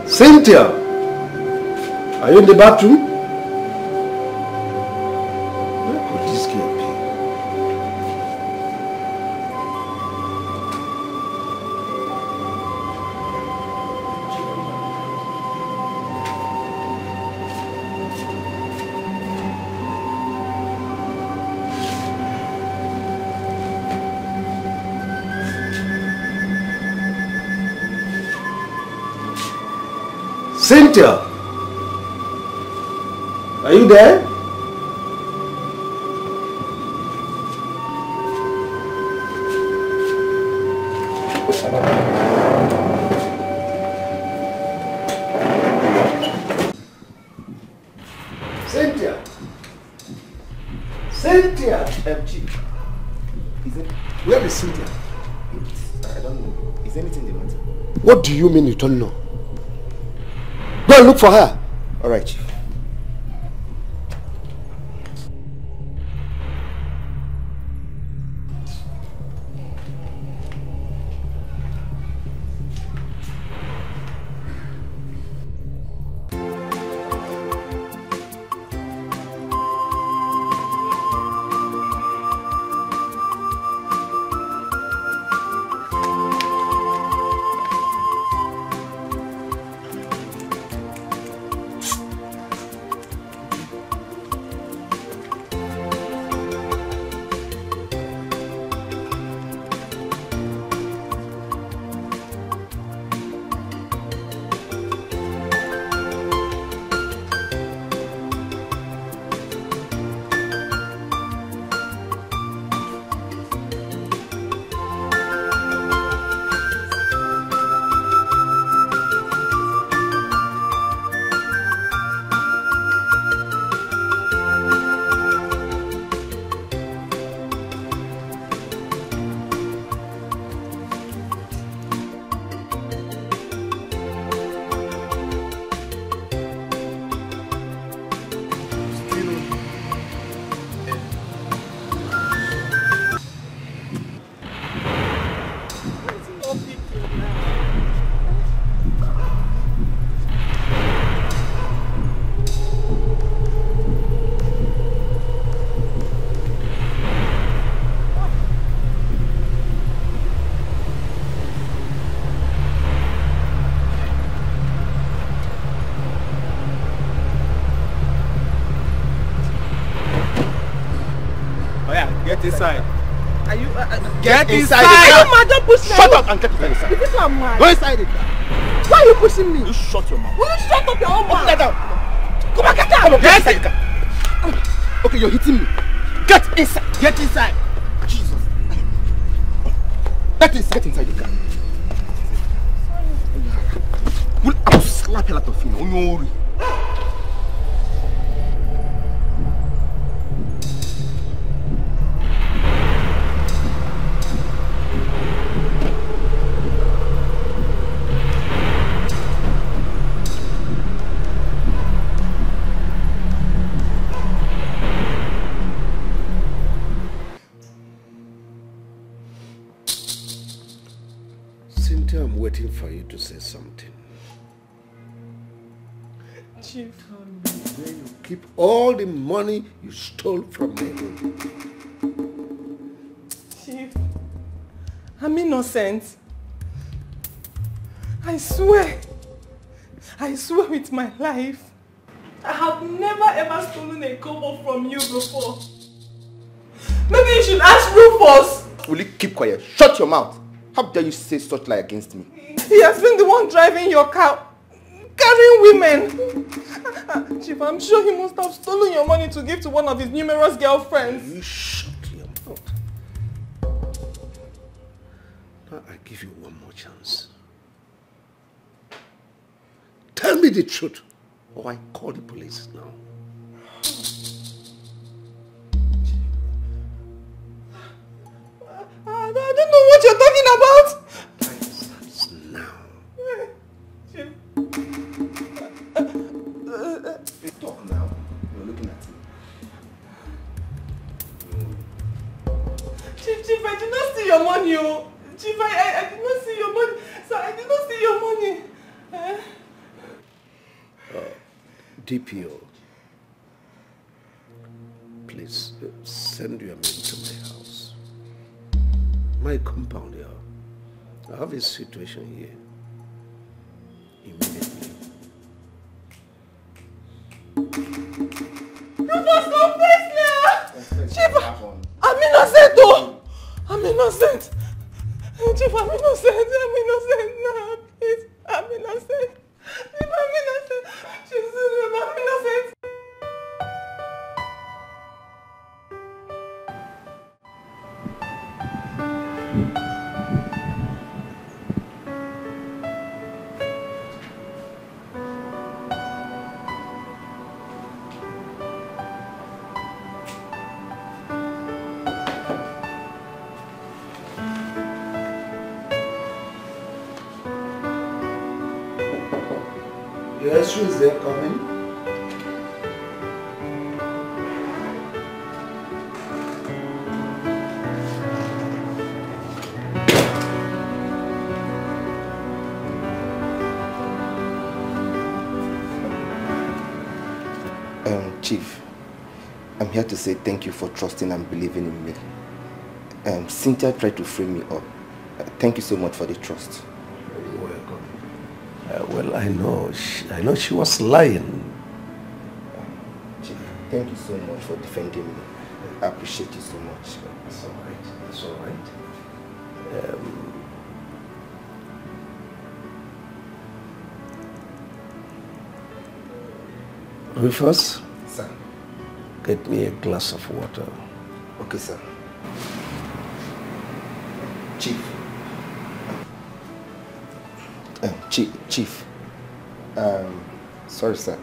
Cynthia, are you in the bathroom? Where could this girl be? Cynthia, are you there? Cynthia, Chief. Where is Cynthia? I don't know. Is there anything they want? What do you mean you don't know? Go and look for her. All right, Chief. Get inside. Are you? Get inside. Come on, don't push me. Shut up and get inside. You think I'm mad? Go inside it. Why are you pushing me? You shut your mouth. Will you shut up your own mouth? Open that down. Come on, get out. Come on, get inside. Okay, you're hitting me. Get inside. Get inside. Jesus. Get inside the car. Sorry. I will slap you out of you. No worry. I'm waiting for you to say something. Chief, where you keep all the money you stole from me. Chief, I'm innocent. I swear with my life, I have never ever stolen a kobo from you before. Maybe you should ask Rufus. Will you keep quiet? Shut your mouth. How dare you say such lie against me? He has been the one driving your car, carrying women. Chief, I'm sure he must have stolen your money to give to one of his numerous girlfriends. You shut your mouth. Now I give you one more chance. Tell me the truth, or I call the police now. I don't know what you're talking about. Talk now. You're looking at me. Chief, I did not see your money. Oh. Chief, I did not see your money. Sir, I did not see your money. DPO, please send your men to my house. My compound here. I have a situation here. Immediately. Rufus, confess now! Chief, I'm innocent though! I'm innocent! Chief, I'm innocent! I'm innocent now! Please, I'm innocent! Chief, I'm innocent! Jesus, I'm innocent! Yes, who is there coming? Chief, I'm here to say thank you for trusting and believing in me. Cynthia tried to frame me up. Thank you so much for the trust. You're welcome. Well, I know she was lying. Chief, thank you so much for defending me. I appreciate you so much. That's all right. That's all right. Rufus? Sir. Get me a glass of water. Okay, sir. Chief. Chief. Sorry, sir.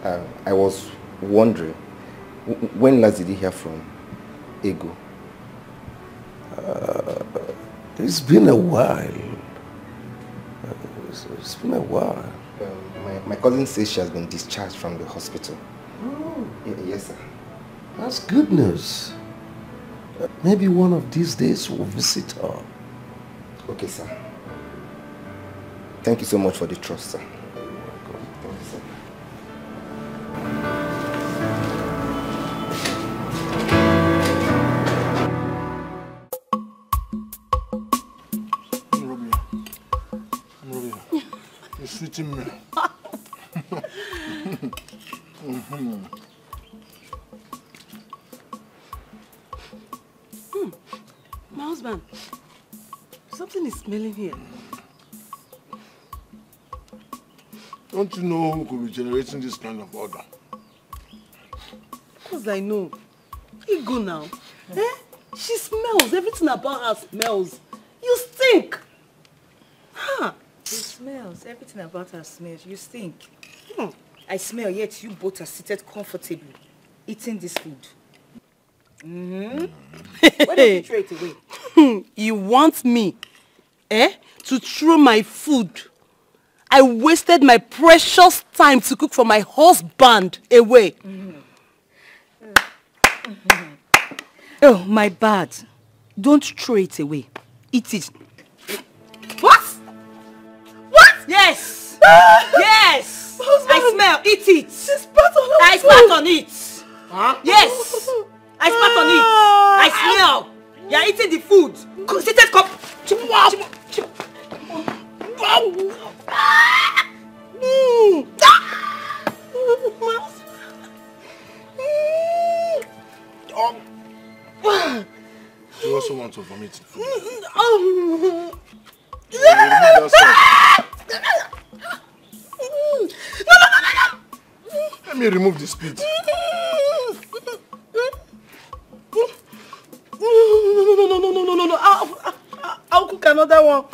I was wondering, when last did you hear from Ego? It's been a while. It's been a while. My cousin says she has been discharged from the hospital. Oh. Yes, sir. That's good news. Maybe one of these days we'll visit her. Okay, sir. Thank you so much for the trust, sir. Thank you, sir. I'm Robbie. You're sweeting me. My husband, something is smelling here. Don't you know who could be generating this kind of odor? Of course I know. Ego now. She smells. Everything about her smells. You stink. Huh? She smells. Everything about her smells. You stink. I smell, yet you both are seated comfortably, eating this food. Why don't you throw it away? You want me, to throw my food? I wasted my precious time to cook for my husband away. Oh, my bad. Don't throw it away. Eat it. What? What? Yes! Yes! I smell. Eat it. She spat on I spat on it. Huh? Yes! I spat on it. I smell. You are eating the food. Seated cup. You also want to vomit the food? Let me remove the spit. No. I'll cook another one.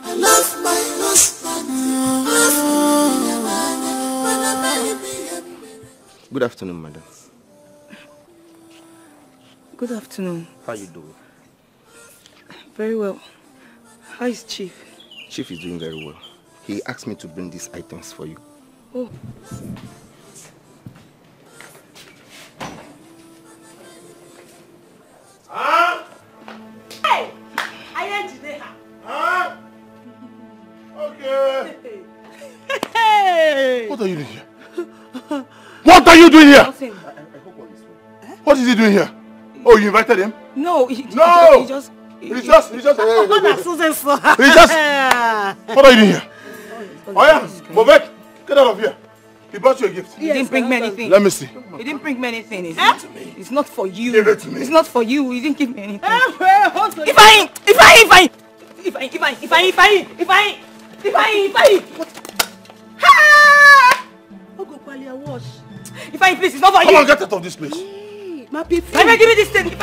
I love my husband. Good afternoon, madam. Good afternoon. How you doing? Very well. How is Chief? Chief is doing very well. He asked me to bring these items for you. Oh. Huh? Hey! I am today. Huh? Okay. Hey! What are you doing here? What are you doing here? Nothing. What is he doing here? Oh, you invited him? No, He just. What are you doing here? Oh yeah, Bobek, get out of here. He brought you a gift. He didn't bring me anything. Let me see. He didn't bring me anything. It's not for you. Give it to me. It's not for you. He didn't give me anything. If I please, it's not for you. Come on, get out of this place. My people. Give me this thing.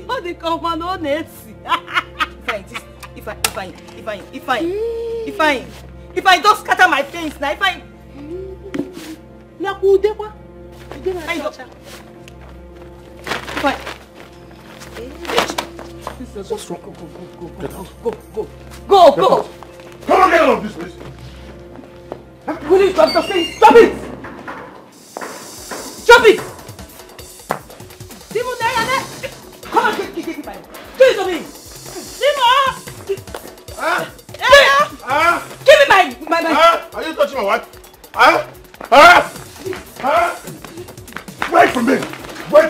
How they come on honestly. If I don't scatter my things now, Ifeanyi. What's wrong? Go. Come on, get out of this place. Will you stop the thing? Stop it! Stop it! Simon, there. Come on, give me my. Do it to me. Simon! Give me my. Are you touching my wife? Wait for me. Wait.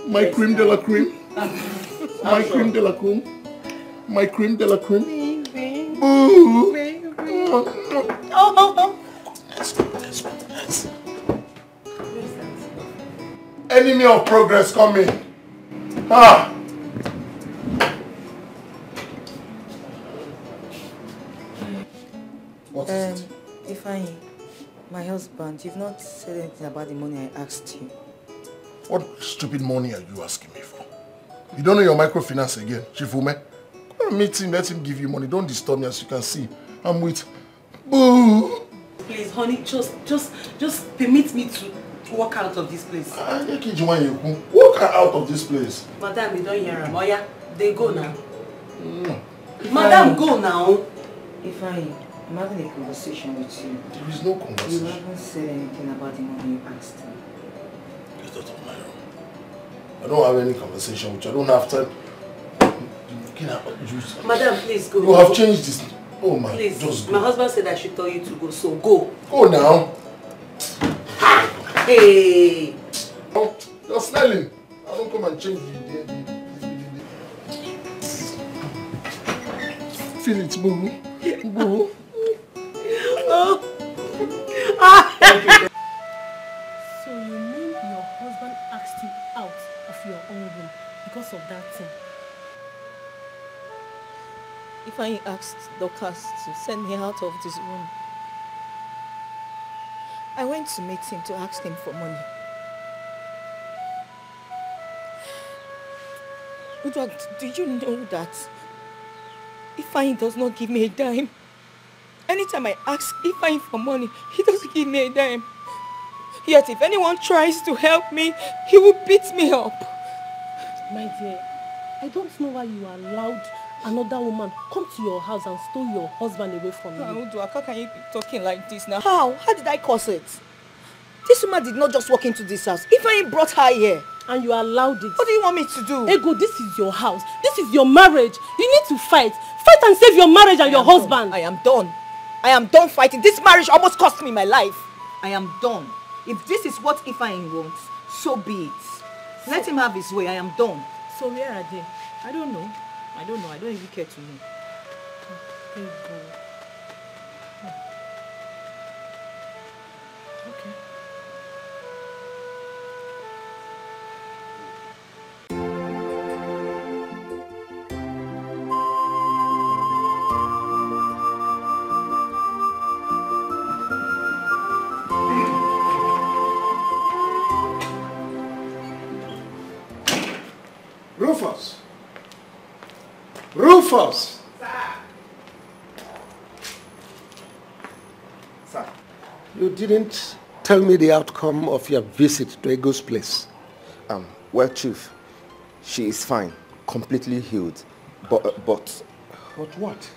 My cream de la cream. My cream de la cream. My cream de la cream. Ooh. Let's. Enemy of progress coming. What is it? Ifeanyi, my husband, you've not said anything about the money I asked you. What stupid money are you asking me for? You don't know your microfinance again, Chifume? Go and meet him, let him give you money. Don't disturb me, as you can see. I'm with... Boo! Please, honey, just permit me to walk out of this place. Walk out of this place. Madam, you don't hear him. Oh yeah, they go now. Madam, go now. Ifeanyi, I'm having a conversation with you. There is no conversation. You haven't said anything about the money you asked me. Get out of my room. I don't have any conversation with you. I don't have time. Madam, please go. You have changed this. Oh my, please. Just go. My husband said I should tell you to go, so go. Go now. Hey. Oh, you're smelling. I don't come and change the feel it, boo. Boo. So you mean your husband asked you out of your own room because of that thing? Ifeanyi asked Dorcas to send me out of this room. I went to meet him to ask him for money. Udwag, do you know that Ifeanyi does not give me a dime? Anytime I ask Ifeanyi for money, he doesn't give me a dime. Yet if anyone tries to help me, he will beat me up. My dear, I don't know why you allowed another woman come to your house and stole your husband away from you. Udwag, how can you be talking like this now? How? How did I cause it? This woman did not just walk into this house. Ifeanyi brought her here. And you allowed it. What do you want me to do? Ego, this is your house. This is your marriage. You need to fight. Fight and save your marriage and your husband. I am done. I am done fighting. This marriage almost cost me my life. I am done. If this is what Ifeanyi wants, so be it. Let him have his way. I am done. So where are they? I don't know. I don't even care to know. Ego. Okay. Rufus! Rufus! Sir. You didn't tell me the outcome of your visit to Ego's place. Well, Chief, she is fine, completely healed. But But what?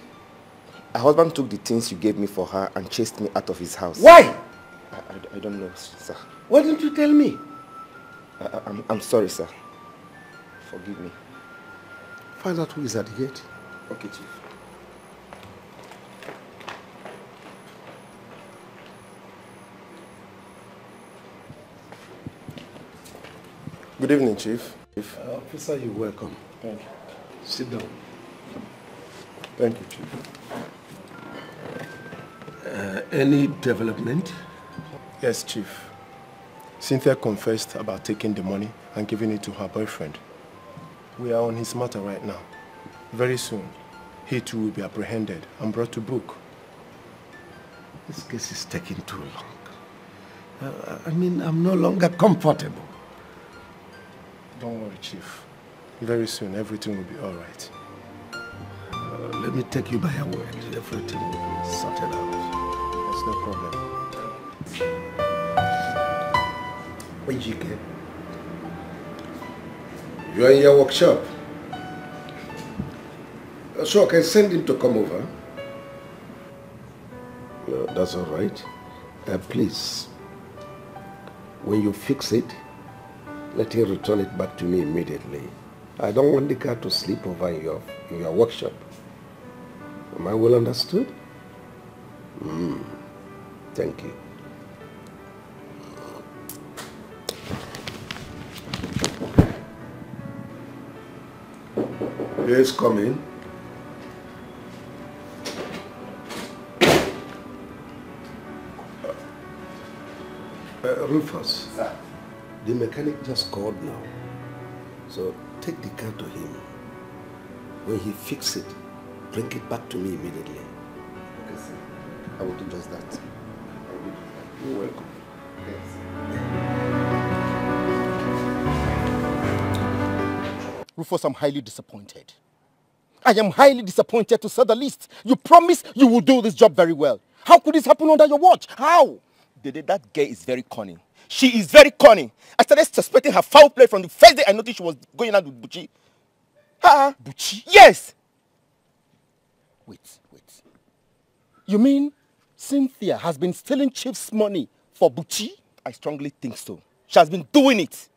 her husband took the things you gave me for her and chased me out of his house. Why? I don't know, sir. Why didn't you tell me? I'm sorry, sir. Forgive me. Find out who is at the gate. Okay, Chief. Good evening, Chief. Officer, you're welcome. Thank you. Sit down. Thank you, Chief. Any development? Yes, Chief. Cynthia confessed about taking the money and giving it to her boyfriend. We are on his matter right now. Very soon, he too will be apprehended and brought to book. This case is taking too long. I'm no longer comfortable. Don't worry, Chief. Very soon, everything will be all right. Let me take you by your word. Everything will be sorted out. It's no problem. Ejike, you are in your workshop. So I can send him to come over. No, that's all right. Please, when you fix it, let him return it back to me immediately. I don't want the car to sleep over in your workshop. Am I well understood? Thank you. Yes, come in. Rufus, sir. The mechanic just called now. So take the car to him. When he fixes it, bring it back to me immediately. Okay, sir. I will do just that. You're welcome. Rufus, I'm highly disappointed. I am highly disappointed, to say the least. You promised you will do this job very well. How could this happen under your watch? How? Dede, that girl is very cunning. She is very cunning. I started suspecting her foul play from the first day I noticed she was going out with Buchi. Buchi? Yes! Wait. You mean Cynthia has been stealing Chief's money for Buchi? I strongly think so. She has been doing it.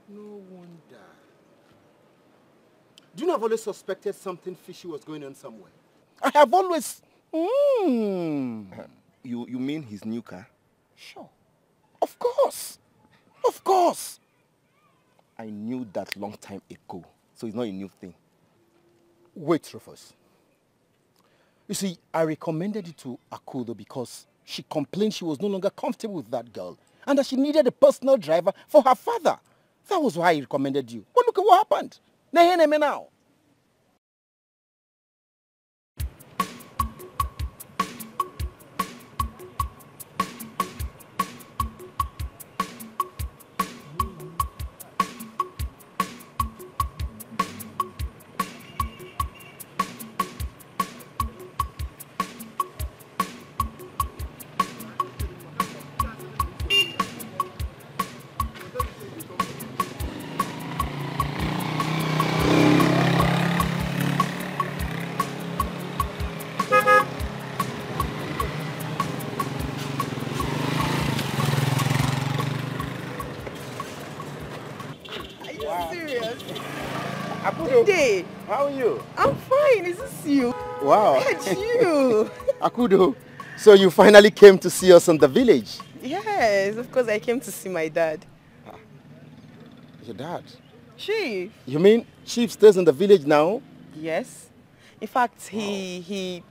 No wonder. Do you know I've always suspected something fishy was going on somewhere? I have always... You mean his new car? Sure. Of course. Of course. I knew that long time ago. So it's not a new thing. Wait, Rufus. You see, I recommended it to Akudo because she complained she was no longer comfortable with that girl and that she needed a personal driver for her father. That was why I recommended you. But look at what happened. Now. Day. How are you? I'm fine. Is this you? Wow. It's you. Akudo, so you finally came to see us in the village? Yes, of course I came to see my dad. Your dad? Chief. You mean Chief stays in the village now? Yes. In fact, he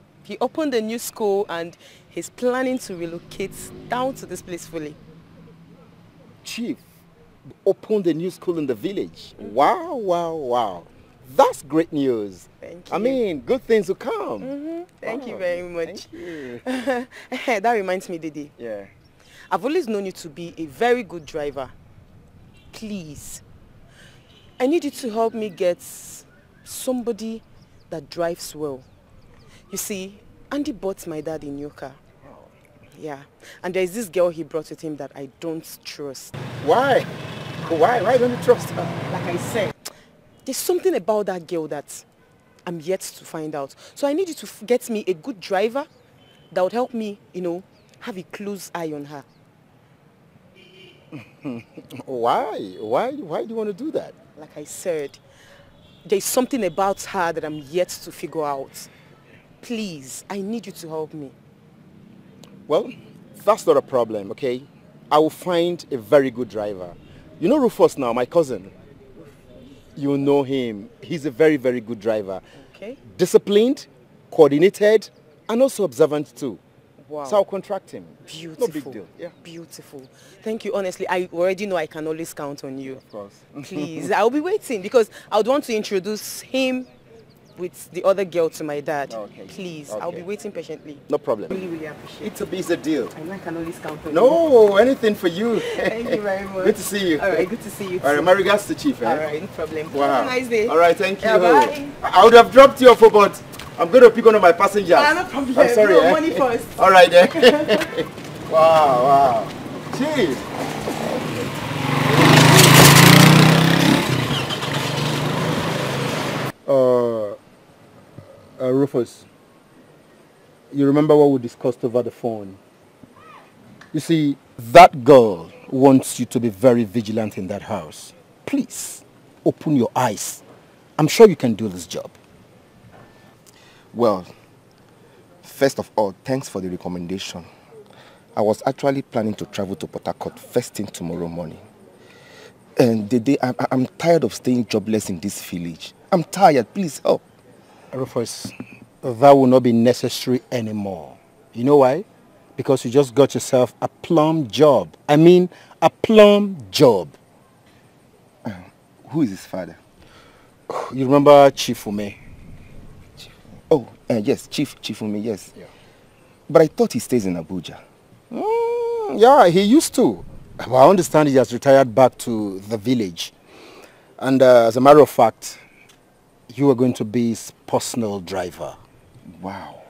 opened a new school and he's planning to relocate down to this place fully. Chief opened a new school in the village. Wow. That's great news. Thank you. I mean, good things will come. Thank you very much. Thank you. That reminds me, Didi. Yeah. I've always known you to be a very good driver. Please, I need you to help me get somebody that drives well. You see, Andy bought my dad a new car. Yeah, and there's this girl he brought with him that I don't trust. Why? Why don't you trust her? Like I said, there's something about that girl that I'm yet to find out. So I need you to get me a good driver that would help me, have a close eye on her. Why? Why do you want to do that? Like I said, there's something about her that I'm yet to figure out. Please, I need you to help me. Well, that's not a problem, okay? I will find a very good driver. You know Rufus now, my cousin. You know him. He's a very, very good driver. Okay. Disciplined, coordinated, and also observant too. Wow. So I'll contract him. Beautiful. No big deal. Yeah. Beautiful. Thank you. Honestly, I already know I can always count on you. Of course. Please, I'll be waiting because I would want to introduce him with the other girl to my dad. Okay. Please, Okay. I'll be waiting patiently. No problem. Really, really appreciate it. It's a deal. I know I can always count on you. No, anything for you. Thank you very much. Good to see you. All right, good to see you too. All right, my regards to Chief. All right, no problem. Wow. Have a nice day. All right, thank you. Yeah, bye. I would have dropped you off, but I'm going to pick one of my passengers. No problem. I'm sorry. No, money first. All right then. Wow. Cheers. Rufus, you remember what we discussed over the phone? You see, that girl wants you to be very vigilant in that house. Please, open your eyes. I'm sure you can do this job. Well, first of all, thanks for the recommendation. I was actually planning to travel to Port Harcourt first thing tomorrow morning. And I'm tired of staying jobless in this village. I'm tired, please help. Rufus, that will not be necessary anymore. You know why? Because you just got yourself a plum job. I mean, a plum job. Who is his father? You remember Chief Ume? Yes, Chief Ume, yes. Yeah. But I thought he stays in Abuja. Yeah, he used to. But I understand he has retired back to the village. And as a matter of fact, you are going to be his personal driver. Wow.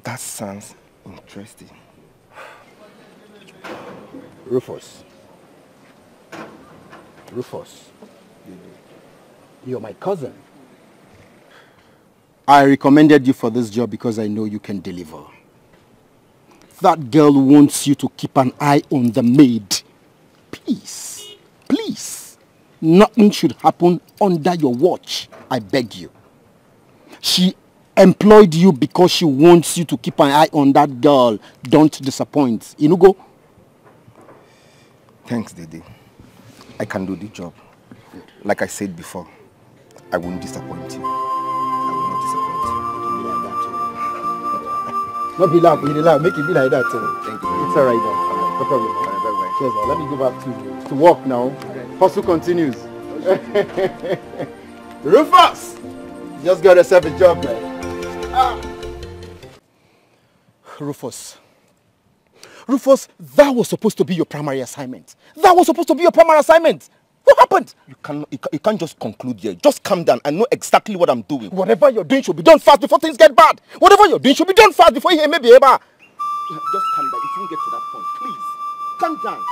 That sounds interesting. Rufus, you're my cousin. I recommended you for this job because I know you can deliver. That girl wants you to keep an eye on the maid. Please, please, nothing should happen under your watch, I beg you. She employed you because she wants you to keep an eye on that girl. Don't disappoint. Inugo? Thanks, Dede. I can do the job. Like I said before, I won't disappoint you. I will not disappoint you. Not be loud, make it be like that. Thank you. It's alright now. Alright, no problem. Alright, bye-bye. Cheers, now. Let me go back to work now. Okay. Hustle continues. Rufus! Just got yourself a job, man. Rufus, that was supposed to be your primary assignment. What happened? You can't just conclude here. Just calm down. I know exactly what I'm doing. Whatever you're doing should be done fast before things get bad. Whatever you're doing should be done fast before you hear me be able. Just calm down. It won't get to that point. Please. Calm down.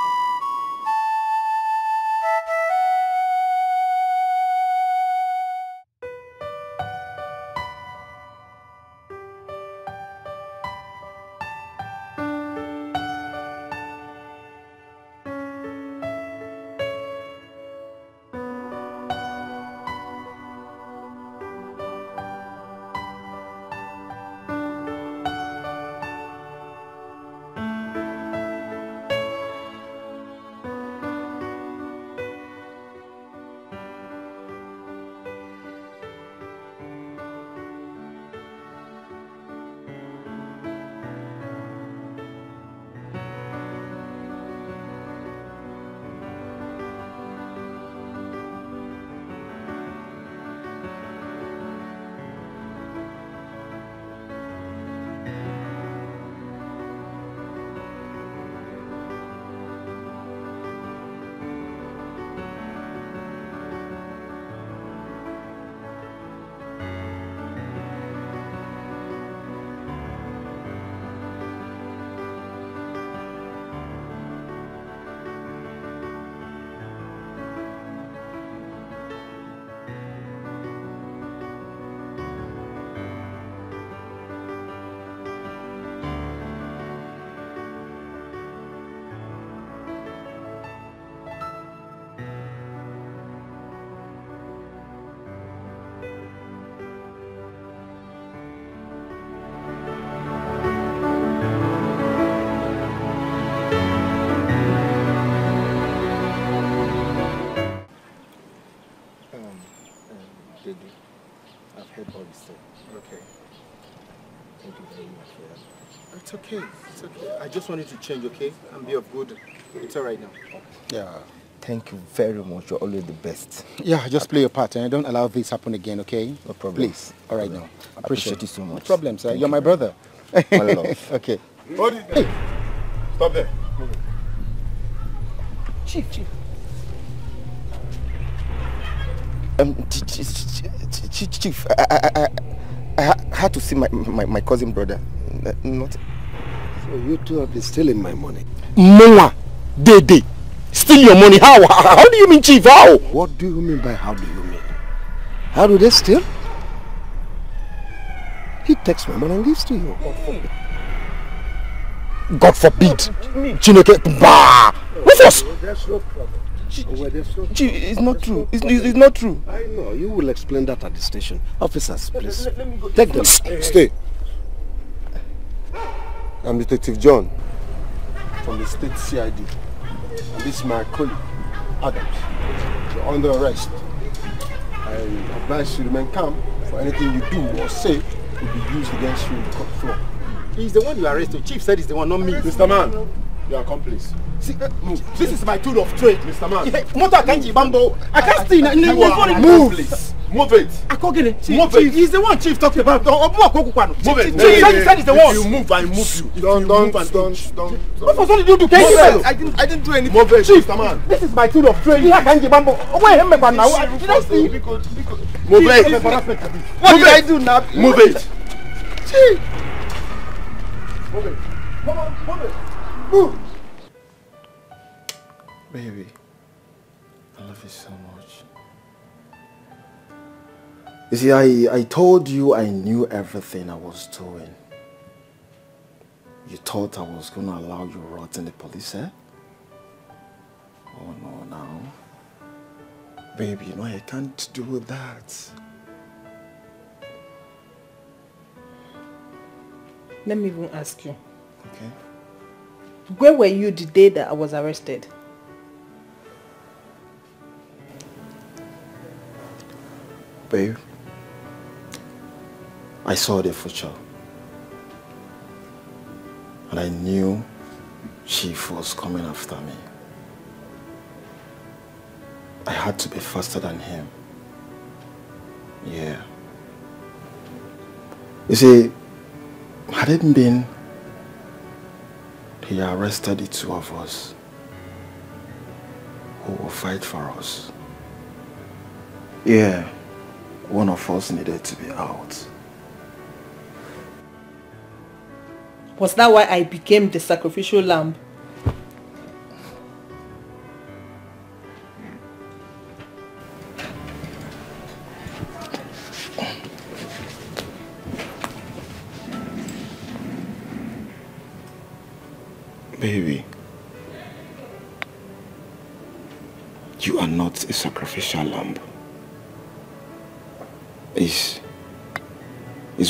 It's okay. I just wanted to change, okay? And be of good. It's all right now. Yeah. Thank you very much. You're always the best. Yeah, just play your part and don't allow this happen again, okay? No problem. Please. All right now. Appreciate you so much. No problem, sir. Thank You're my brother. My love. Okay. Hey. Stop there. Chief. Chief, had to see my cousin brother. Not. So you two have been stealing my money. Noah, Dede, steal your money? How? How do you mean, Chief? How? What do you mean by how do you mean? How do they steal? He takes my money and gives to you. God forbid. Chineke, bah! Rufus! There's no problem. Chief, it's not true. It's not true. I know. You will explain that at the station. Officers, please. Take them. Stay. I'm Detective John from the State CID. And this is my colleague, Adams. You're under arrest. I advise you to remain calm, for anything you do or say will be used against you in the court floor. He's the one you arrested. Chief said he's the one, not me. Mr. Man, your accomplice. See, this is my tool of trade. Mr. Man. Motor can't bambo. I can't steal. Move, please. Move it. I can't get it. Move it. He's the one Chief talked about. Move it. Chief said he's the one. If you move, I move you. Don't. What was all you do? I didn't do anything. Move it, Chief, Mr. Man. this is my tool of trade. I can't get bambo. Where am I now? Did I see? Move it. What did I do now? Move it. Chief. Move it. Come on, move it. Move. Baby, I love you so much. You see, I told you I knew everything I was doing. You thought I was going to allow you rot in the police, eh? Oh no, now. Baby, you know I can't do that. Let me even ask you. Okay. Where were you the day that I was arrested? Babe, I saw the future. And I knew Chief was coming after me. I had to be faster than him. Yeah. You see, had it been he arrested the two of us, who will fight for us? Yeah. One of us needed to be out. Was that why I became the sacrificial lamb? Baby, you are not a sacrificial lamb. It's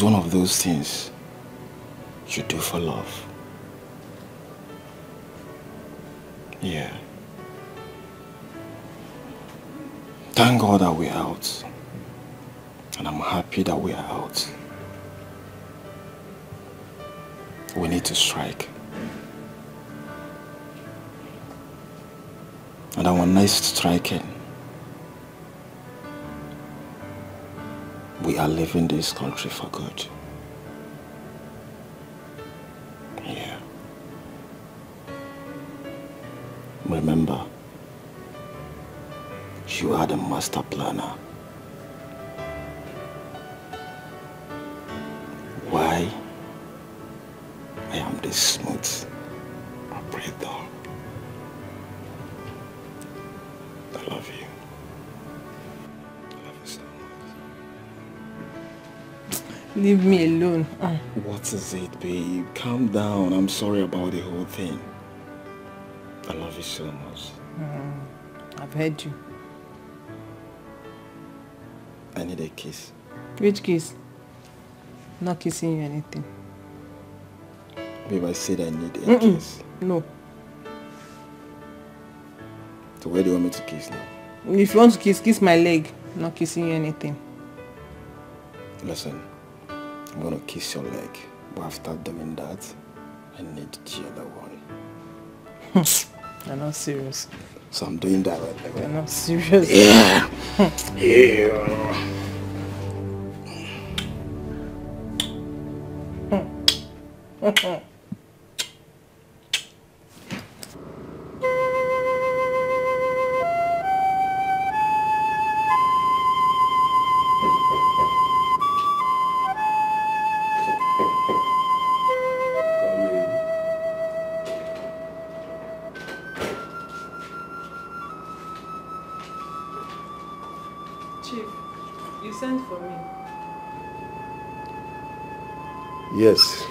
one of those things you do for love. Yeah. Thank God that we're out. And I'm happy that we're out. We need to strike. And our next striking, we are leaving this country for good. Yeah. Remember, you are the master planner. Why I am this smooth operator. I love you. Leave me alone. What is it, babe? Calm down. I'm sorry about the whole thing. I love you so much. I've heard you. I need a kiss. Which kiss? Not kissing you anything. Babe, I said I need a kiss. No. So where do you want me to kiss now? If you want to kiss, kiss my leg. Not kissing you anything. Listen, I'm gonna kiss your leg. But after doing that, I need the other one. You're not serious. So I'm doing that right now. You're not serious. Yeah. Yeah. Chief, you sent for me. Yes.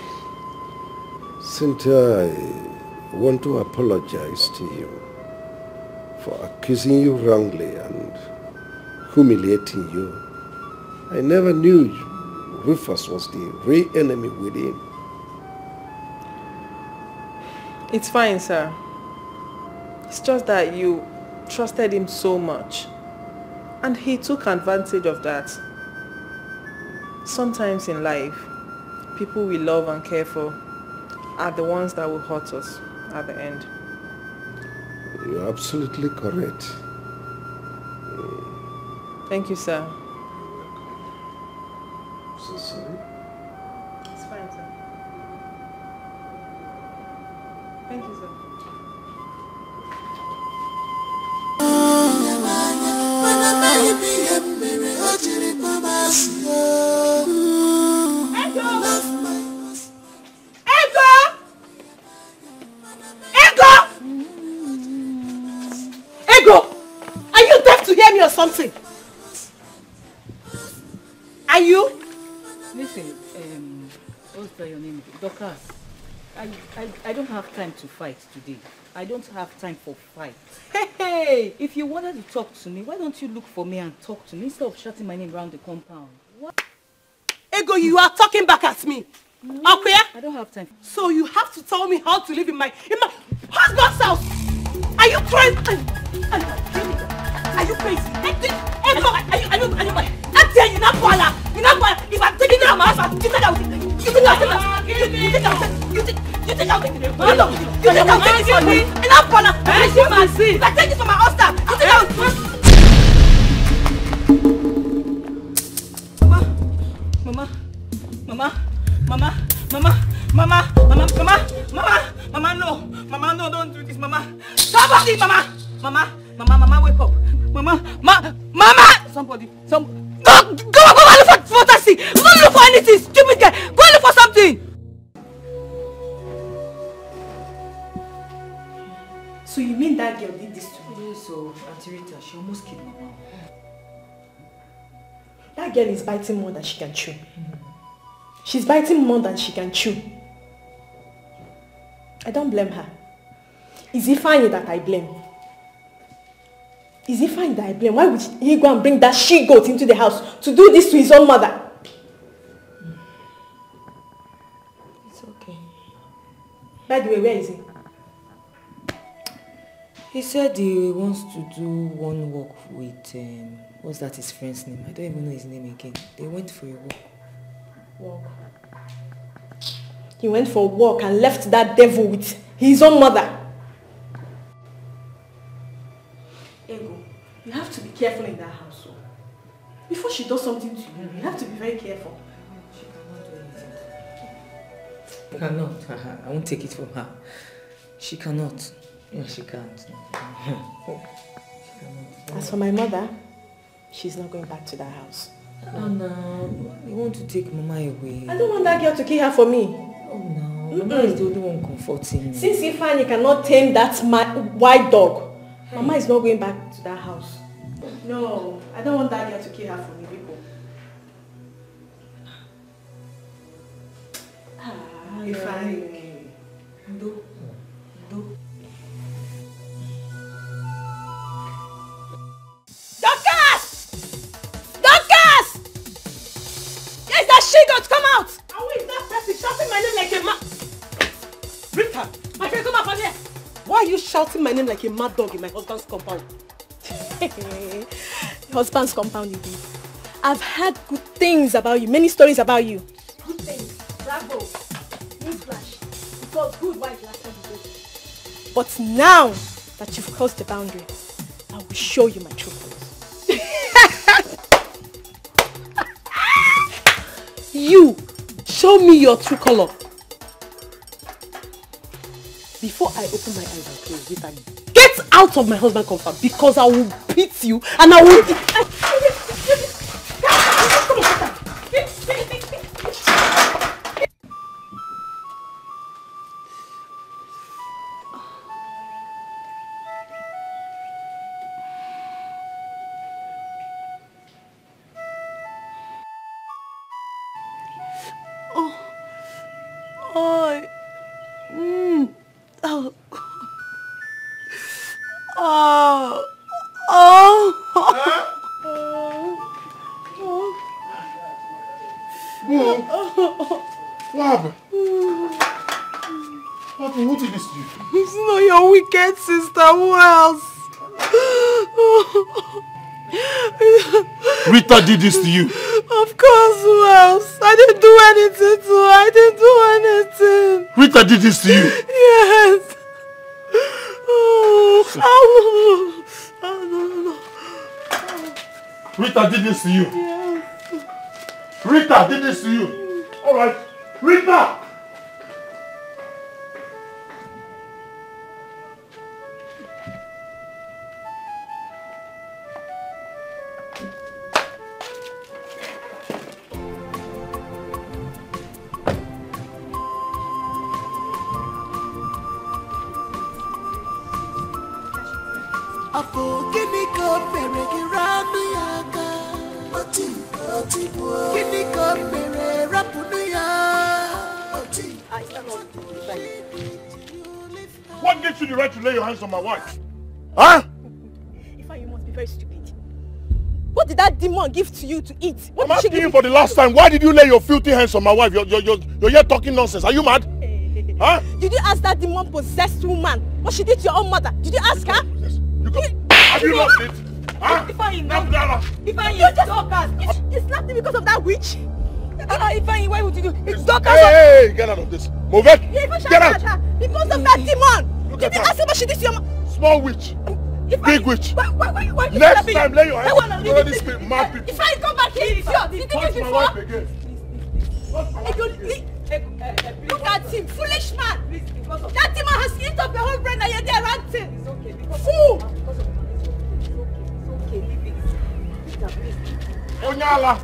Cynthia, I want to apologize to you for accusing you wrongly and humiliating you. I never knew Rufus was the real enemy within. It's fine, sir. It's just that you trusted him so much. And he took advantage of that. Sometimes in life, people we love and care for are the ones that will hurt us at the end. You're absolutely correct. Thank you, sir. So sorry. It's fine, sir. Thank you, sir. Ego! Are you deaf to hear me or something? Are you? Listen, what's your name? Dorcas. I don't have time to fight today. I don't have time for fight. Hey! If you wanted to talk to me, why don't you look for me and talk to me instead of shouting my name around the compound? What? Ego, you are talking back at me. No, okay? I don't have time. So you have to tell me how to live in my husband's house. Are you crazy? Are you crazy? Ego, are you mad? I tell you not bother. You not bother. If I'm taking it out of my husband, you think I'll take it? You think I'll take it? You think I'll take it? No, you think I'll take it from me? And I'm bother. If I take it from my husband, you think I'll... Mama, no, don't do this, Mama. Somebody, Mama, wake up. Mama, somebody. Go look for taxi. Go look for anything, stupid guy. Go look for something. So you mean that girl did this to me? Yes, so Auntie Rita, she almost killed Mama. That girl is biting more than she can chew. She's biting more than she can chew. I don't blame her. Is it fine that I blame? Is it fine that I blame? Why would he go and bring that she-goat into the house to do this to his own mother? It's okay. By the way, where is he? He said he wants to do one walk with, what's that his friend's name? I don't even know his name again. They went for a walk. Walk. He went for a walk and left that devil with his own mother. Ego, you have to be careful in that house. So. Before she does something to you, you have to be very careful. She cannot do anything. Cannot. I won't take it from her. She cannot. Yeah, she can't. She cannot. As for my mother, she's not going back to that house. Oh no, you want to take Mama away. I don't want that girl to kill her for me. Oh no, Mama is the only one comforting me. Since Ifeanyi cannot tame that white dog, Mama is not going back to that house. No, I don't want that girl to kill her for me, people. Ifeanyi. Do. She-goat, come out! And who is that person shouting my name like a mad... Rita, my friend, come up here. Why are you shouting my name like a mad dog in my husband's compound? Husband's compound indeed. I've heard good things about you, many stories about you. Good things, bravo, newsflash. It was good while you lasted good. But now that you've crossed the boundary, I will show you my true colors. You, show me your true color. Before I open my eyes and close, Rita, get out of my husband's compound because I will beat you and I will... wicked sister. Who else? Rita did this to you. Of course, who else? I didn't do anything to her. I didn't do anything. Rita did this to you. Yes. No. Rita did this to you. Yes. Rita did this to you. All right. Rita! What gives you the right to lay your hands on my wife? Huh? Ifeanyi, you must be very stupid. What did that demon give to you to eat? What I'm asking you for the last time. Why did you lay your filthy hands on my wife? You're here talking nonsense. Are you mad? Huh? Did you ask that demon-possessed woman what she did to your own mother? Did you ask her? Have you lost it? Huh? Ifeanyi, you just you slapped me because of that witch? Ifeanyi, why would you do? It's Dorcas. Hey, get out of this. Move it. Get out. Because of that demon. Did you ask her what she did to your mother? Small witch. Big witch. Why Next time, lay your hands on these mad people. Ifeanyi, come back here. You did this before? Wife again. Look at him, foolish man. That demon has eaten up your whole brain and you're there ranting. It's okay. Fool. Onyala,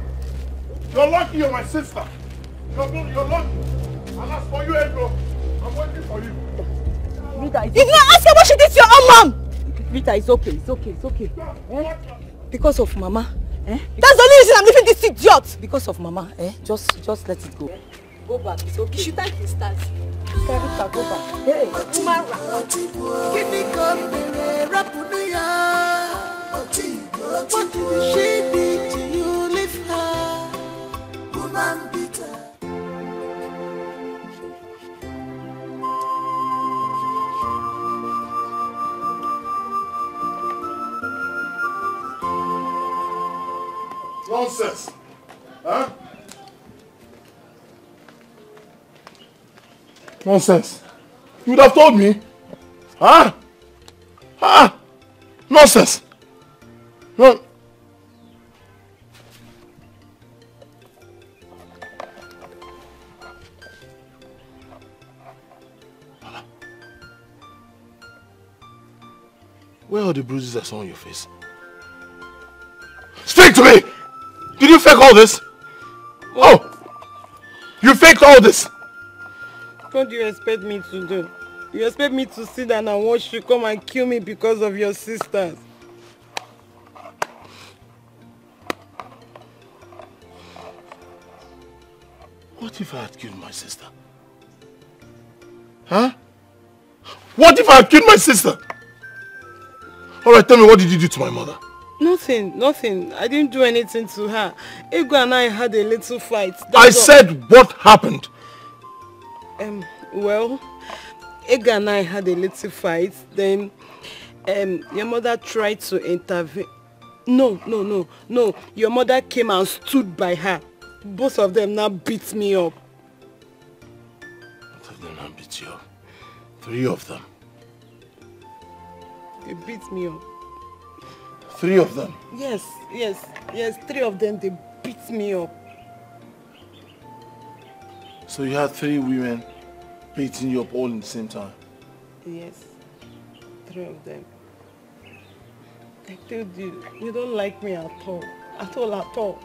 you're lucky you're my sister. You're lucky. And as for you, Ego, I'm waiting for you. Rita, you did not ask her what she did to your own mom. Rita, it's okay. Eh? Because of Mama. Eh? That's the only reason I'm leaving this idiot. Because of Mama. Eh? Just let it go. Go back. It's okay. You should thank the stars. Rita, go back. Hey, What did she did to you? Leave her, woman bitter. Nonsense. Huh? Nonsense. You would have told me. Huh? Huh? Nonsense. No. Where are the bruises I saw on your face? Speak to me! Did you fake all this? Oh! You faked all this! What do you expect me to do? You expect me to sit down and watch you come and kill me because of your sisters? What if I had killed my sister? Huh? What if I had killed my sister? Alright, tell me, what did you do to my mother? Nothing. I didn't do anything to her. Ego and I had a little fight. I said what happened? Well, Ego and I had a little fight. Then, your mother tried to intervene. No. Your mother came and stood by her. Both of them now beat me up. Both of them now beat you up? 3 of them? They beat me up. 3 of them? Yes. 3 of them, they beat me up. So you had 3 women beating you up all in the same time? Yes. 3 of them. I told you, you don't like me at all. At all.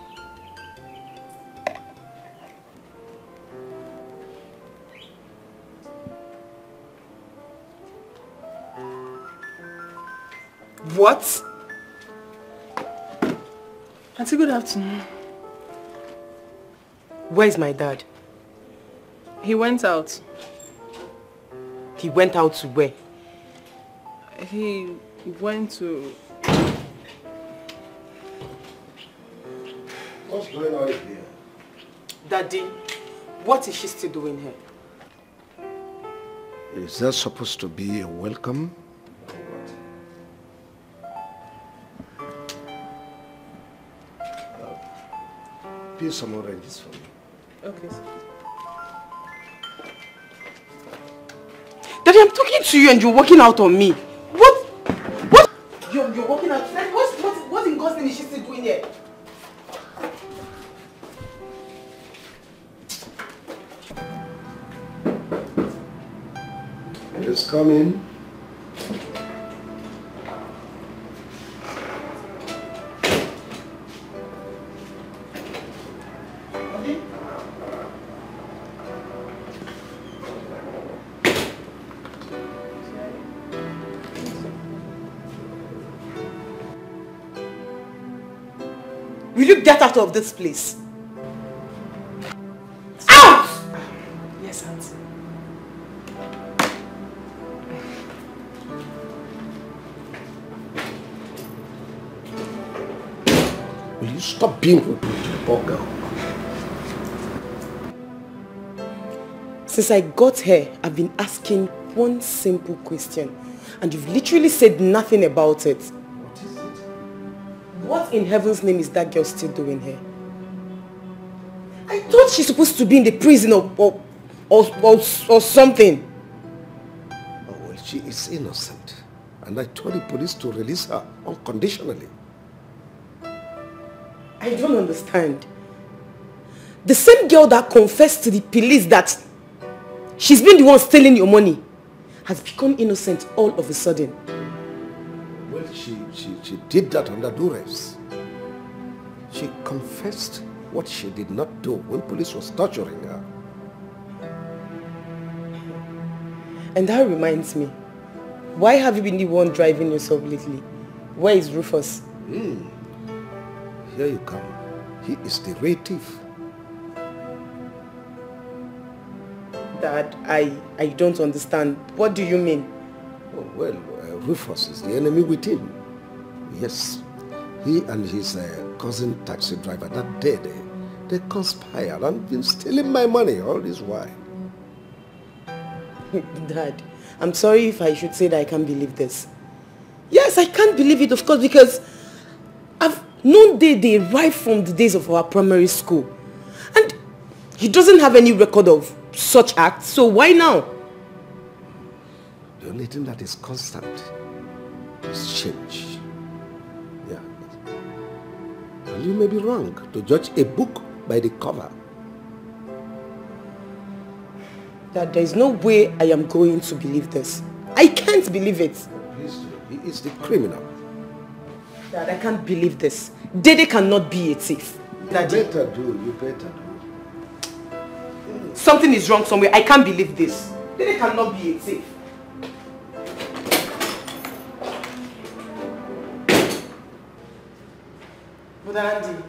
What? Auntie, good afternoon. Where's my dad? He went out. He went out to where? He went to... What's going on here? Daddy, what is she still doing here? Is that supposed to be a welcome peel some oranges for me. Okay, sir. Daddy, I'm talking to you and you're walking out on me. What? You're walking out. Daddy, what in God's name is she still doing here? Just come in. Will you get out of this place? Out! Yes, Auntie. Will you stop being rude to the poor girl? Since I got here, I've been asking one simple question, and you've literally said nothing about it. What is it? What in heaven's name is that girl still doing here? I thought she's supposed to be in the prison or something. Oh, well, she is innocent. And I told the police to release her unconditionally. I don't understand. The same girl that confessed to the police that she's been the one stealing your money has become innocent all of a sudden. Well, she did that under duress. She confessed what she did not do when police was torturing her. And that reminds me, why have you been the one driving yourself lately? Where is Rufus? Here you come. He is the real thief. Dad, I don't understand. What do you mean? Oh, well, Rufus is the enemy within. Yes, he and his cousin taxi driver, that day, they conspired and been stealing my money all this while. Dad, I'm sorry if I should say that I can't believe this. Yes, I can't believe it, of course, because I've known they right from the days of our primary school. And he doesn't have any record of such acts, so why now? The only thing that is constant is change. Yeah. And you may be wrong to judge a book by the cover. Dad, there is no way I am going to believe this. I can't believe it. Please do. He is the criminal. Dad, I can't believe this. Dede cannot be a thief. You better do. You better do. Something is wrong somewhere. I can't believe this. Dede cannot be a thief. But Andy,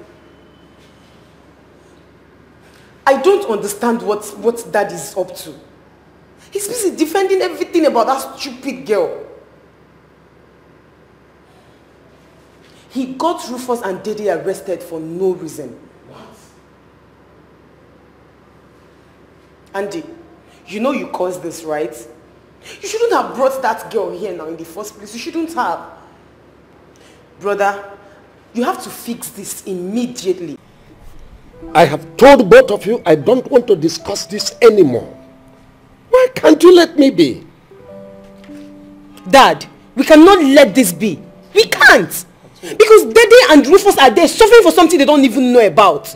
I don't understand what Dad is up to. He's busy defending everything about that stupid girl. He got Rufus and Dede arrested for no reason. What? Andy, you know you caused this, right? You shouldn't have brought that girl here now in the first place. You shouldn't have. Brother, you have to fix this immediately. I have told both of you I don't want to discuss this anymore. Why can't you let me be? Dad, we cannot let this be. We can't. Because Dede and Rufus are there suffering for something they don't even know about.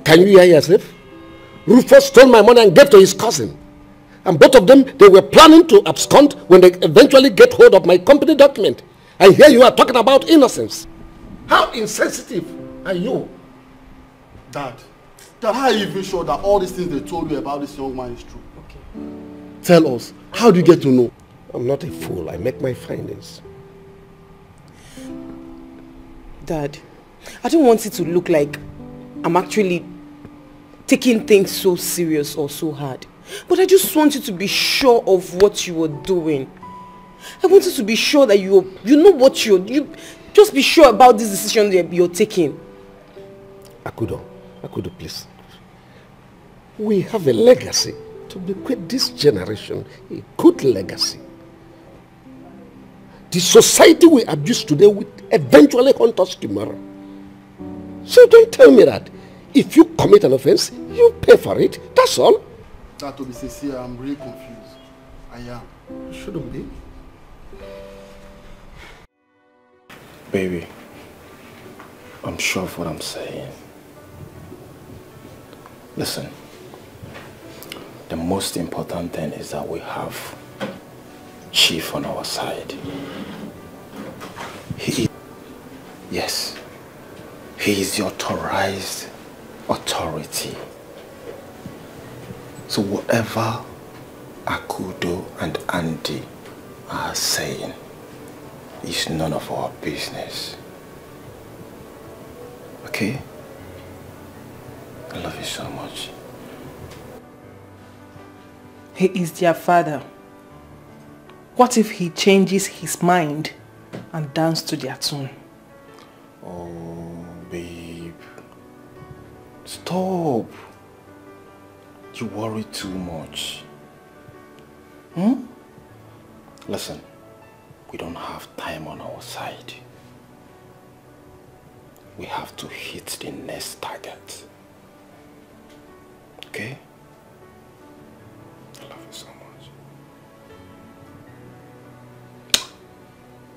Can you hear yourself? Rufus stole my money and gave to his cousin. And both of them, they were planning to abscond when they eventually get hold of my company document. And here you are talking about innocence. How insensitive are you? Dad, how are you even sure that all these things they told you about this young man is true? Okay. Tell us, how do you get to know? I'm not a fool. I make my findings. Dad, I don't want it to look like I'm actually taking things so serious or so hard. But I just want you to be sure of what you are doing. I want you to be sure that you know what you just be sure about this decision that you're taking. Akudo, please. We have a legacy to bequeath this generation, a good legacy. The society we abuse today will eventually haunt us tomorrow. So don't tell me that if you commit an offense, you pay for it. That's all. That to be sincere, I'm really confused. I am. You shouldn't be. Baby, I'm sure of what I'm saying. Listen, the most important thing is that we have Chief on our side. Yes, he is the authorized authority. So whatever Akudo and Andy are saying is none of our business. Okay? I love you so much. He is their father. What if he changes his mind and dance to their tune? Oh, babe. Stop. You worry too much. Listen, we don't have time on our side. We have to hit the next target. Okay? I love you so much.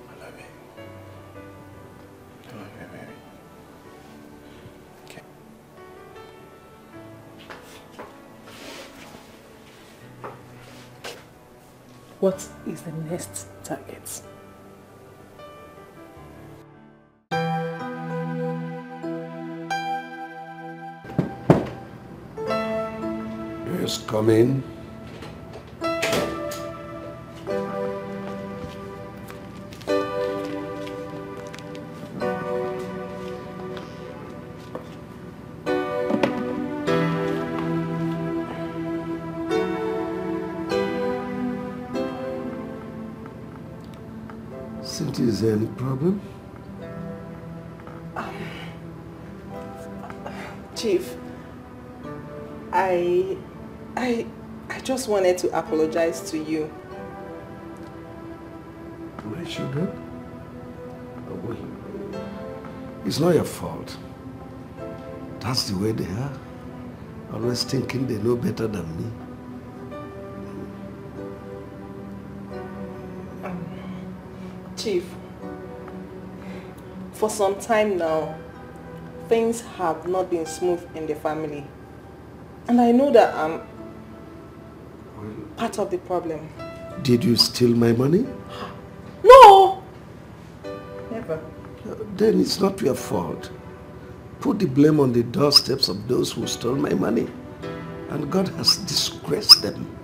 I love you. I love you, baby. Okay. What is the next target? Yes, come in. Cynthia, is there any problem? Chief, I just wanted to apologize to you. My children? Oh, boy. It's not your fault. That's the way they are. Always thinking they know better than me. Chief, for some time now, things have not been smooth in the family. And I know that I'm part of the problem. Did you steal my money? No! Never. Then it's not your fault. Put the blame on the doorsteps of those who stole my money. And God has disgraced them.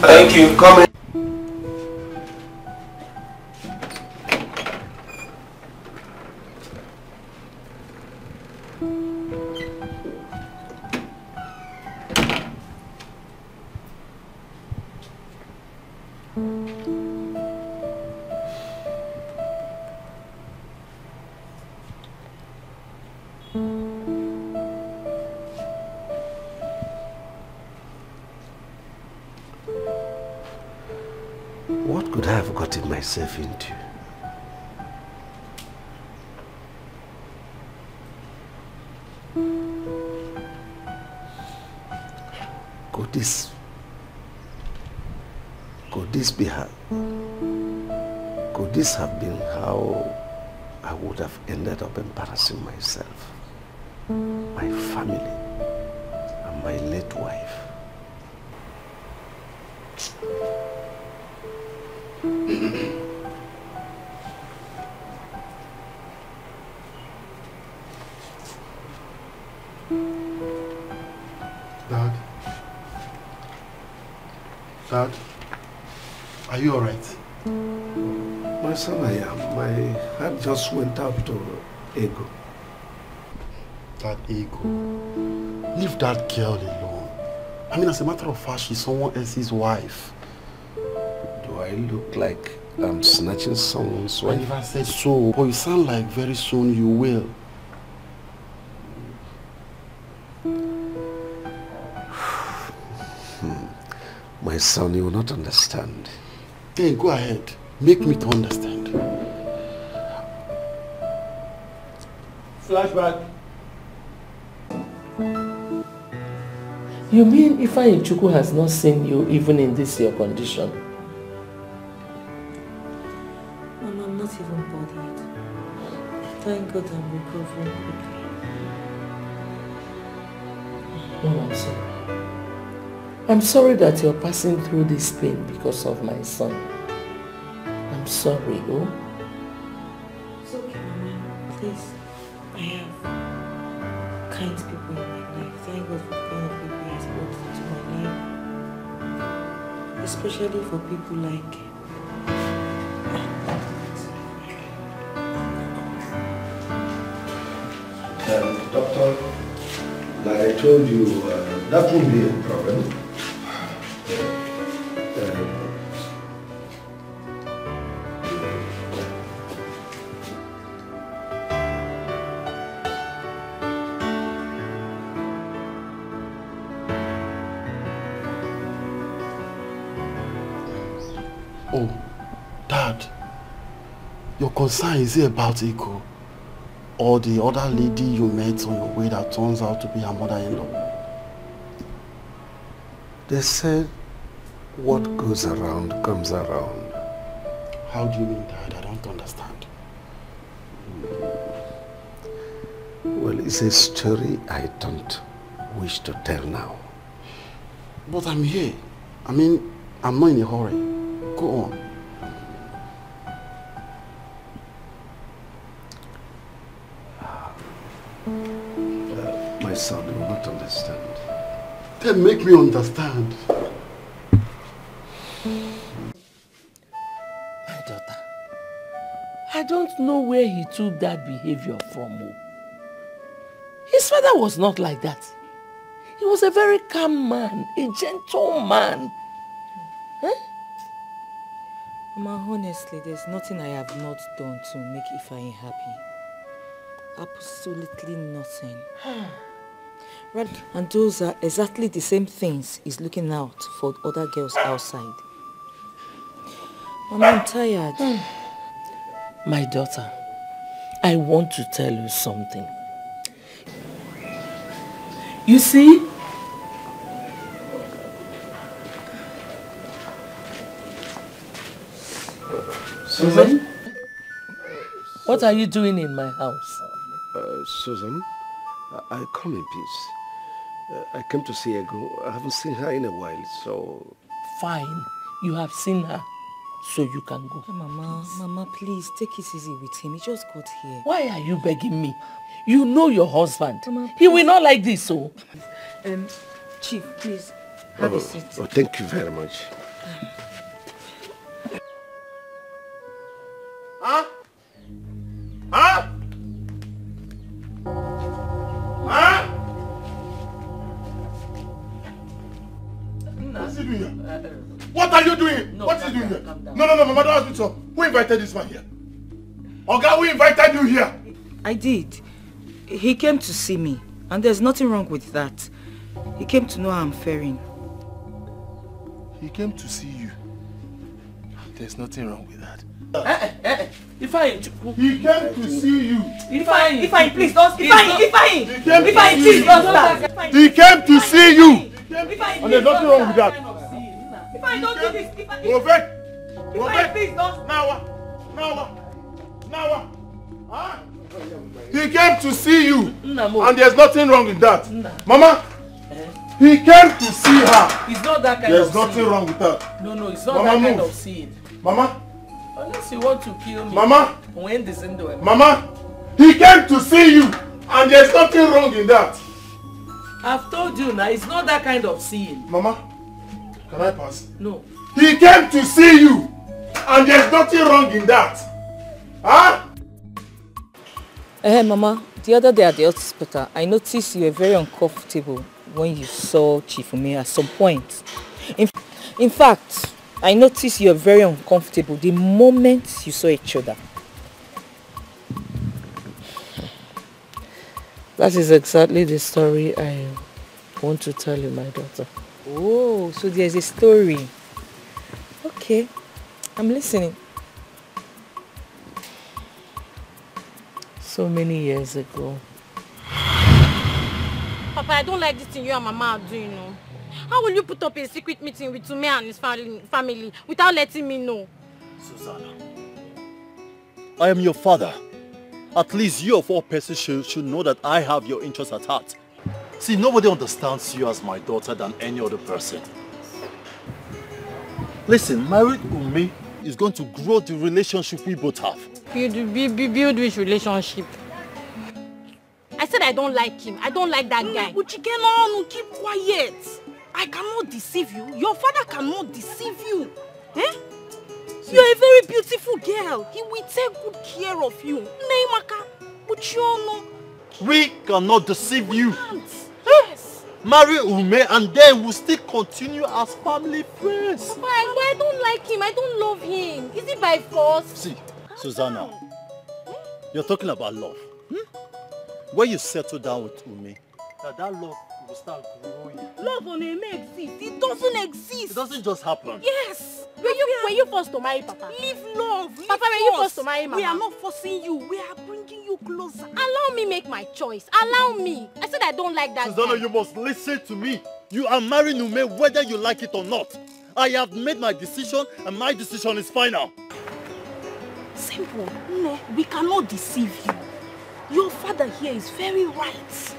Thank you. Come in. What could I have gotten myself into? Could this have been how I would have ended up embarrassing myself, my family, and my late wife? Dad, Are you alright? My son, I am. My heart just went out to Ego. That Ego. Leave that girl alone. I mean, as a matter of fact, she's someone else's wife. Do I look like I'm snatching someone's wife? I never said so, but you sound like very soon you will. My son, you will not understand. Hey, go ahead. Make me to understand. Flashback. You mean Ifeanyi Chukwu has not seen you even in this your condition? Mama, I'm not even bothered. Thank God I'm recovering quickly. No, I'm sorry. I'm sorry that you're passing through this pain because of my son. I'm sorry, oh? It's okay, Mama. Please, I have kind people in my life. Thank God for the kind of people He has brought into my life. Especially for people like... Doctor, like I told you, that won't be a problem. Oh, Dad, your concern is it about Ego? Or the other lady you met on your way that turns out to be her mother-in-law? They said what goes around comes around. How do you mean, Dad? I don't understand. Well, it's a story I don't wish to tell now. But I'm here. I mean, I'm not in a hurry. Go on. My son will not understand. Then make me understand. My daughter, I don't know where he took that behavior from. His father was not like that. He was a very calm man, a gentle man. Huh? Mama, honestly, there's nothing I have not done to make Ifeanyi happy. Absolutely nothing. Right, and those are exactly the same things he's looking out for other girls outside. Mama, I'm tired. My daughter, I want to tell you something. You see, Susan? What are you doing in my house? Susan, I come in peace. I came to see Ego. I haven't seen her in a while, so... Fine. You have seen her, so you can go. Mama, please, take it easy with him. He just got here. Why are you begging me? You know your husband. Mama, he will not like this, so... Chief, please, have a seat. Oh, thank you very much. Huh? Huh? Huh? What's he doing here? What are you doing? No, what is he doing here? No, Mama, don't ask me so. Who invited this man here? Oga, who invited you here? I did. He came to see me, and there's nothing wrong with that. He came to know how I'm faring. He came to see you. There's nothing wrong with that. Ifeanyi, he came to see you. Ifeanyi, please don't. Ifeanyi, please don't start. He came to see you. Ifeanyi, And there's nothing wrong with that. Ifeanyi, don't do this. Move it. Ifeanyi, please don't. Now huh? He came to see you. And there's nothing wrong with that. Mama, he came to see her. It's not that kind There's of nothing scene. wrong with that. No, it's not Mama, that kind move. of scene. Mama, Unless you want to kill me. Mama. When this end Mama, he came to see you. And there's nothing wrong in that. I've told you now, it's not that kind of scene. Mama, Can I pass? No. He came to see you. And there's nothing wrong in that. Huh? Mama, the other day at the hospital, I noticed you were very uncomfortable when you saw Chief Ume at some point. In fact, I noticed you were very uncomfortable the moment you saw each other. That is exactly the story I want to tell you, my daughter. Oh, so there's a story. Okay, I'm listening. So many years ago. Papa, I don't like this thing you and Mama are doing, no. How will you put up a secret meeting with Ume and his family without letting me know? Susanna, I am your father. At least you of all persons should know that I have your interests at heart. See, nobody understands you as my daughter than any other person. Listen, married Ume is going to grow the relationship we both have. Build which relationship? I said I don't like him. I don't like that guy. Uchike, keep quiet. I cannot deceive you. Your father cannot deceive you. Eh? You're a very beautiful girl. He will take good care of you. Neymaka, Uchiono. We cannot deceive you. Yes. Marry Ume and then we'll still continue as family friends. Papa, I don't like him. I don't love him. Is it by force? See, Susanna, you're talking about love. When you settle down with Ume, that love will start growing. Love on Ume exists. It doesn't exist. It doesn't just happen. Yes. Were you forced to marry Papa? Leave love. Leave Papa, were you forced to marry Mama? We are not forcing you. We are bringing you closer. Allow me make my choice. Allow me. I said I don't like that Susanna, guy. you must listen to me. You are marrying Ume whether you like it or not. I have made my decision and my decision is final. Simple. No, we cannot deceive you. Your father here is very right.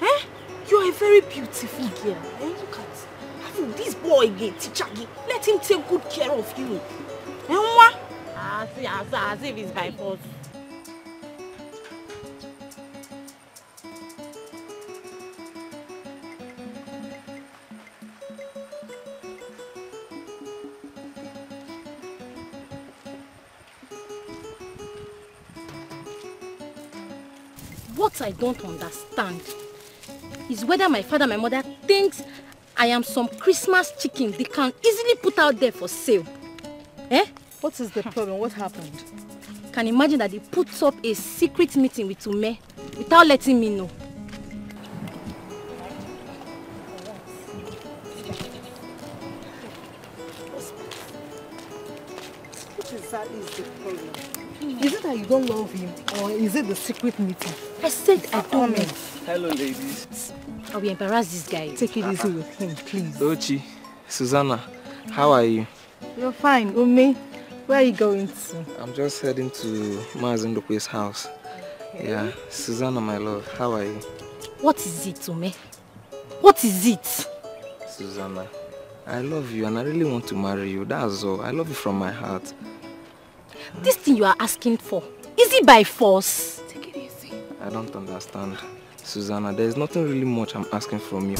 Eh? You're a very beautiful girl. Eh? Look at this boy again, Tichagi. Let him take good care of you. Eh, Mwa? As if it's by force. What I don't understand is whether my father and my mother thinks I am some Christmas chicken they can easily put out there for sale. Eh? What is the problem? What happened? Can you imagine that they put up a secret meeting with Ume without letting me know? What exactly is the problem? Is it that you don't love him, or is it the secret meeting? I said I don't know. Hello, ladies. I will embarrass this guy. Take it easy with him, please. Dochi, Susanna, how are you? You're fine. Ume, where are you going to? I'm just heading to Mazindope's house. Okay. Yeah, Susanna, my love, how are you? What is it, Ume? What is it? Susanna, I love you and I really want to marry you. That's all. I love you from my heart. This thing you are asking for, is it by force? Take it easy. I don't understand. Susanna, there's nothing really much I'm asking from you.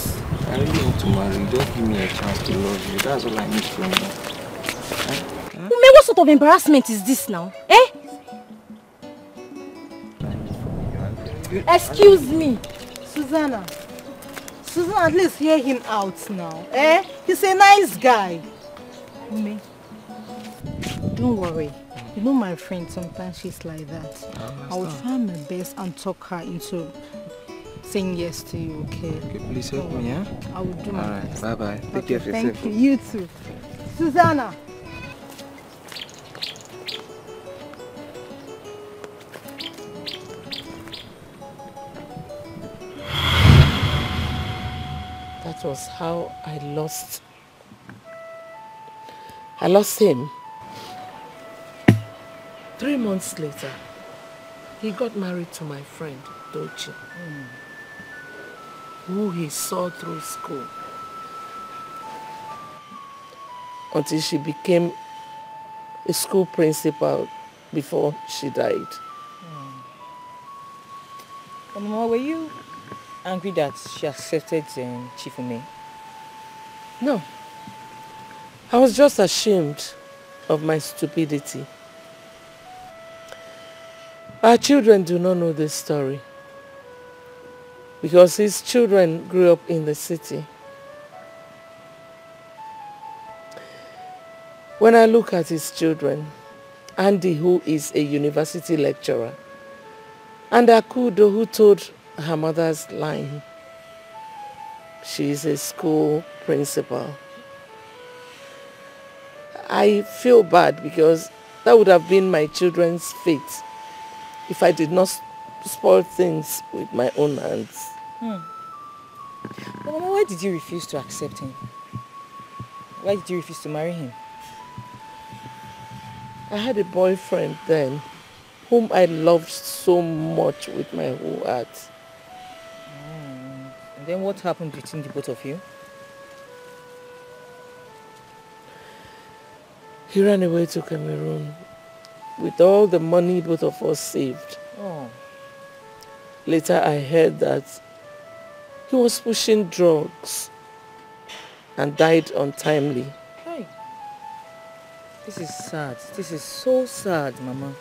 I really want to marry you. Just give me a chance to love you. That's all I need from you. Ume, what sort of embarrassment is this now? Eh? Excuse me. Susanna, at least hear him out now. Eh? He's a nice guy. Ume, don't worry. You know my friend, sometimes she's like that. I will try my best and talk her into saying yes to you, okay? Okay, please help me, yeah? I will do my best. Bye-bye. Take Okay, care of yourself. thank you. You too. Susanna. That was how I lost him. 3 months later, he got married to my friend, Dochi, who he saw through school until she became a school principal before she died. Mama, were you angry that she accepted Chief Ume? No. I was just ashamed of my stupidity. Our children do not know this story because his children grew up in the city. When I look at his children, Andy, who is a university lecturer, and Akudo, who told her mother's line, she is a school principal, I feel bad because that would have been my children's fate if I did not spoil things with my own hands. But Mama, why did you refuse to accept him? Why did you refuse to marry him? I had a boyfriend then whom I loved so much with my whole heart. And then what happened between the both of you? He ran away to Cameroon with all the money both of us saved. Oh. Later I heard that he was pushing drugs and died untimely. Hey. This is sad. This is so sad, Mama.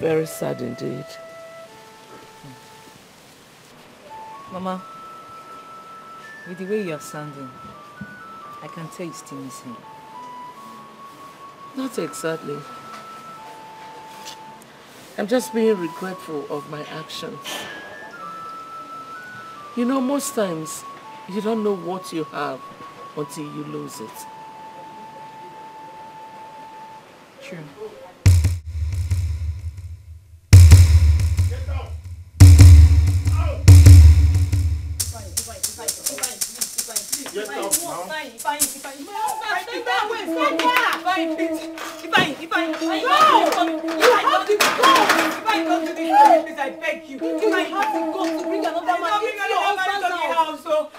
Very sad indeed. Mama, with the way you are sounding, I can tell you still miss him. Not exactly. I'm just being regretful of my actions. You know, most times, you don't know what you have until you lose it. True. Get out now. I beg you. If I have to go to bring another man into your husband's house, so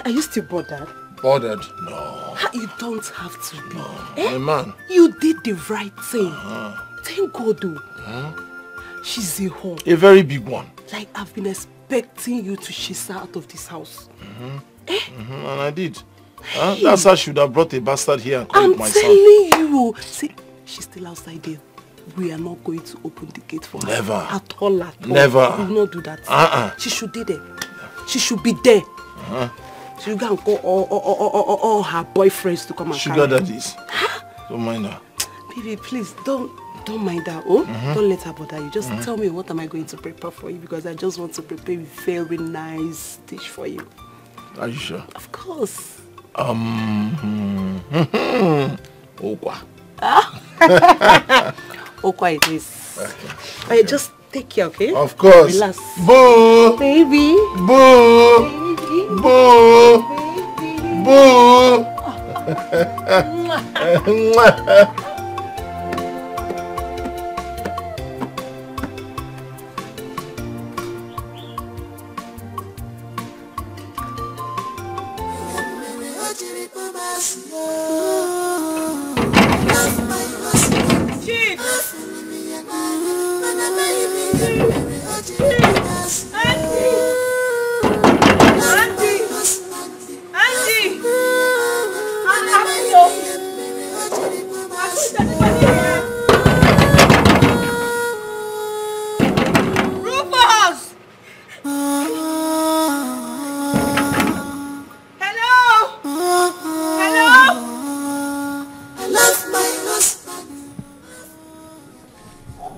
Are you still bothered? Bothered? No. You don't have to be. My man. You did the right thing. Thank God, though. She's a home. A very big one. Like, I've been expecting you to chase her out of this house. And I did. That's how I should have brought a bastard here and called it my son. I'm telling you. See, she's still outside there. We are not going to open the gate for her. Never. At all. Never. We will not do that. She should be there. She should be there. She will go and call all her boyfriends to come and Sugar daddies. Don't mind her. Baby, please, don't mind her. Don't let her bother you. Just tell me what am I going to prepare for you, because I just want to prepare a very nice dish for you. Are you sure? Of course. Okwa. Okwa it is. Okay. Just take care, okay? Of course. Relax. Boo! Baby. Boo! Baby. Boo! Boo!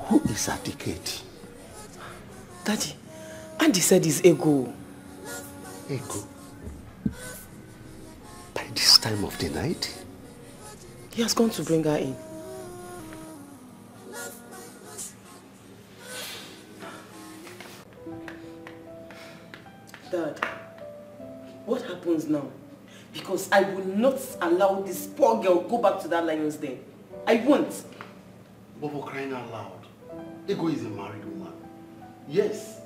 Who is that kid? Daddy, Andy said he's Ego. Ego? By this time of the night? He has gone to bring her in. Dad, what happens now? Because I will not allow this poor girl go back to that lion's den. I won't. But for crying out loud, Ego is a married woman. Yes,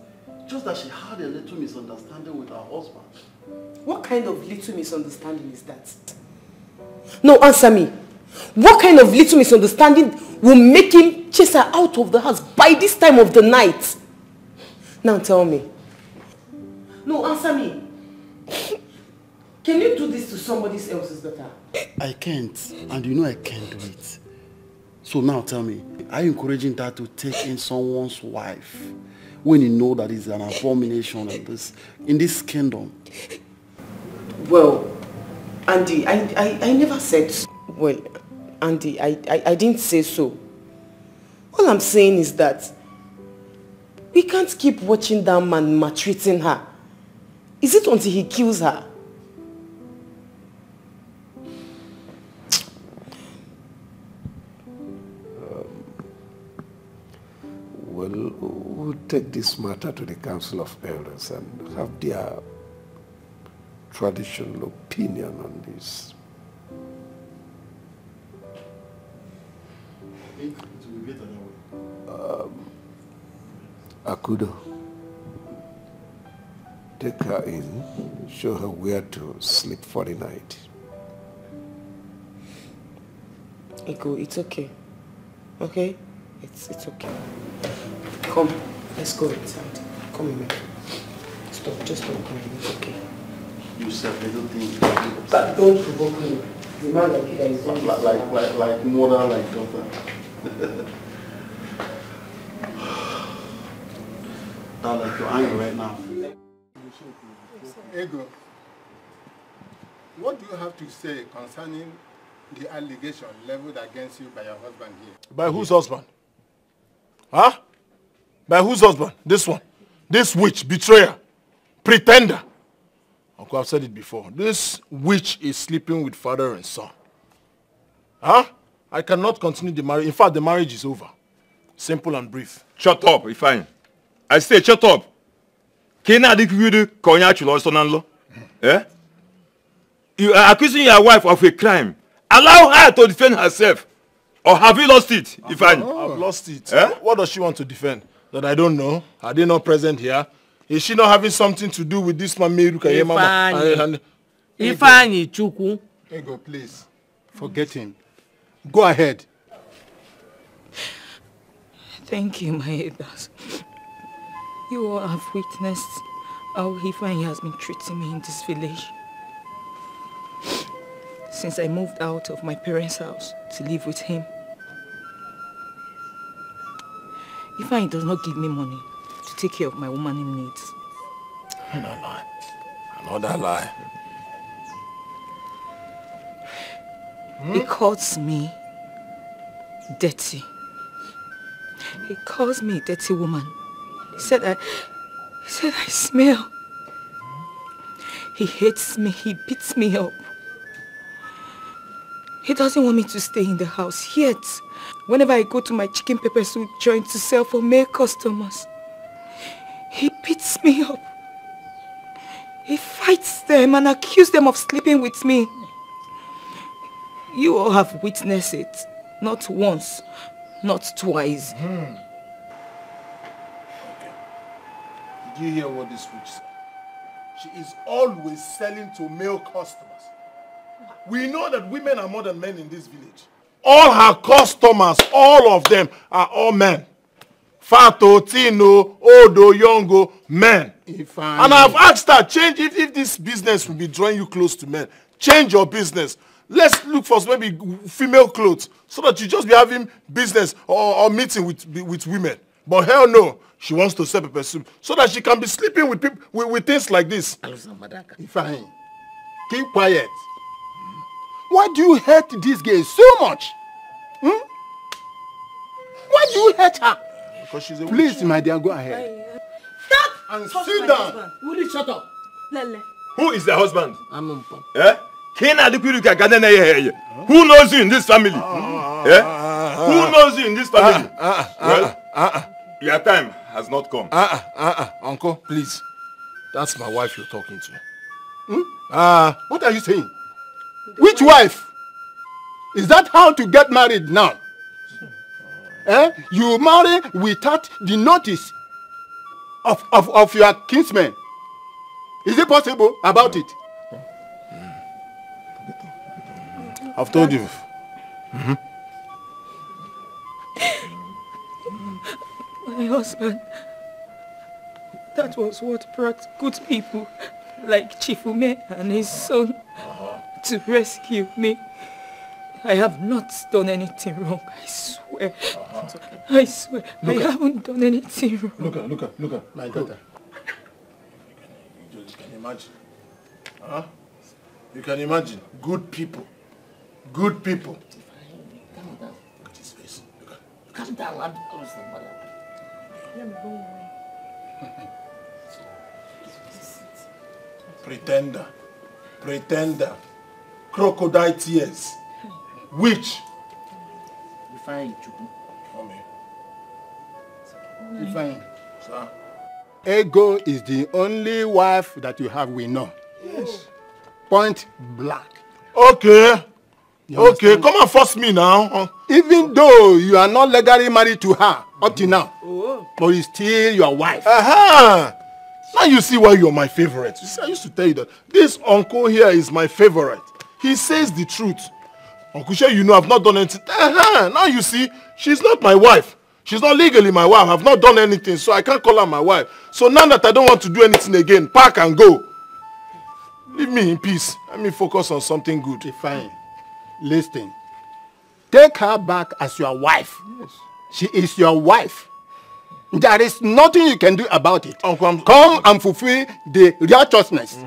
just that she had a little misunderstanding with her husband. What kind of little misunderstanding is that? No, answer me. What kind of little misunderstanding will make him chase her out of the house by this time of the night? Now tell me. No, answer me. Can you do this to somebody else's daughter? I can't, and you know I can't do it. So now tell me, are you encouraging her to take in someone's wife when you know that it's an abomination in this kingdom? Well, Andy, I never said... Well, Andy, I didn't say so. All I'm saying is that we can't keep watching that man maltreating her. Is it until he kills her? Well, we'll take this matter to the Council of Elders and have their traditional opinion on this. Akudo, take her in, show her where to sleep for the night. Ego, it's okay. Okay? It's okay. Come, let's go inside. Come in. Stop, just don't come in. It's okay. You said little things. But don't provoke me. The man like that is like mother, like daughter. Now, like you're angry right now. Ego, what do you have to say concerning the allegation leveled against you by your husband here? By whose husband? Huh? By whose husband? This one. This witch, betrayer, pretender. Uncle, I've said it before. This witch is sleeping with father and son. Huh? I cannot continue the marriage. In fact, the marriage is over. Simple and brief. Shut up, Ifeanyi. I say shut up. Kena adikudu konya chulo sonanlo. Eh? You are accusing your wife of a crime. Allow her to defend herself. Or have you lost it, Ifeanyi? I've lost it. Eh? What does she want to defend? That I don't know? Are they not present here? Is she not having something to do with this man, Ifeanyi. Ifeanyi Chukwu. Ego, please. Forget him. Go ahead. Thank you, my elders. You all have witnessed how Ifeanyi has been treating me in this village. Since I moved out of my parents' house to live with him. Ifeanyi does not give me money to take care of my woman in needs. Another lie. Another lie. He calls me dirty. He calls me a dirty woman. He said I smell. He hates me. He beats me up. He doesn't want me to stay in the house yet. Whenever I go to my chicken pepper soup joint to sell for male customers, he beats me up. He fights them and accuses them of sleeping with me. You all have witnessed it. Not once, not twice. Okay. Did you hear what this witch said? She is always selling to male customers. We know that women are more than men in this village. All her customers, all of them, are all men. Fato, Tino, Odo, Yongo, men. And I've asked her, change if this business will be drawing you close to men. Change your business. Let's look for maybe female clothes so that you just be having business or meeting with women. But hell no, she wants to sell pepper soup so that she can be sleeping with people with things like this. Ifeanyi, keep quiet. Why do you hate this girl so much? Why do you hate her? Because she's a Please, witch. my dear, go ahead. Stop! And sit down. Will you shut up? Lele. Who is the husband? I'm Umpa. Eh? Who knows you in this family? Who knows you in this family? Your time has not come. Uncle, please. That's my wife you're talking to. What are you saying? Which wife? Is that how to get married now? You marry without the notice of your kinsmen. Is it possible about it? I've told you. My husband, that was what brought good people like Chifume and his son to rescue me. I have not done anything wrong, I swear. I swear, I haven't done anything wrong. Look at my daughter. You can imagine. Huh? You can imagine. Good people. Good people. Calm down. Look at his face. Calm down. I'm close to mother. Pretender. Crocodile tears. Witch. Fine. Fine. Sir. Ego is the only wife that you have, we know. Yes. Point blank. Okay. Okay, come and force me now. Even though you are not legally married to her up to now, but it's still your wife. Now you see why you're my favorite. You see, I used to tell you that this uncle here is my favorite. He says the truth. Uncle Shay, you know I've not done anything. Now you see, she's not my wife. She's not legally my wife. I've not done anything, so I can't call her my wife. So now that I don't want to do anything again, pack and go. Leave me in peace. Let me focus on something good. Fine. Listen. Take her back as your wife. Yes. She is your wife. There is nothing you can do about it. Uncle, come and fulfill the righteousness.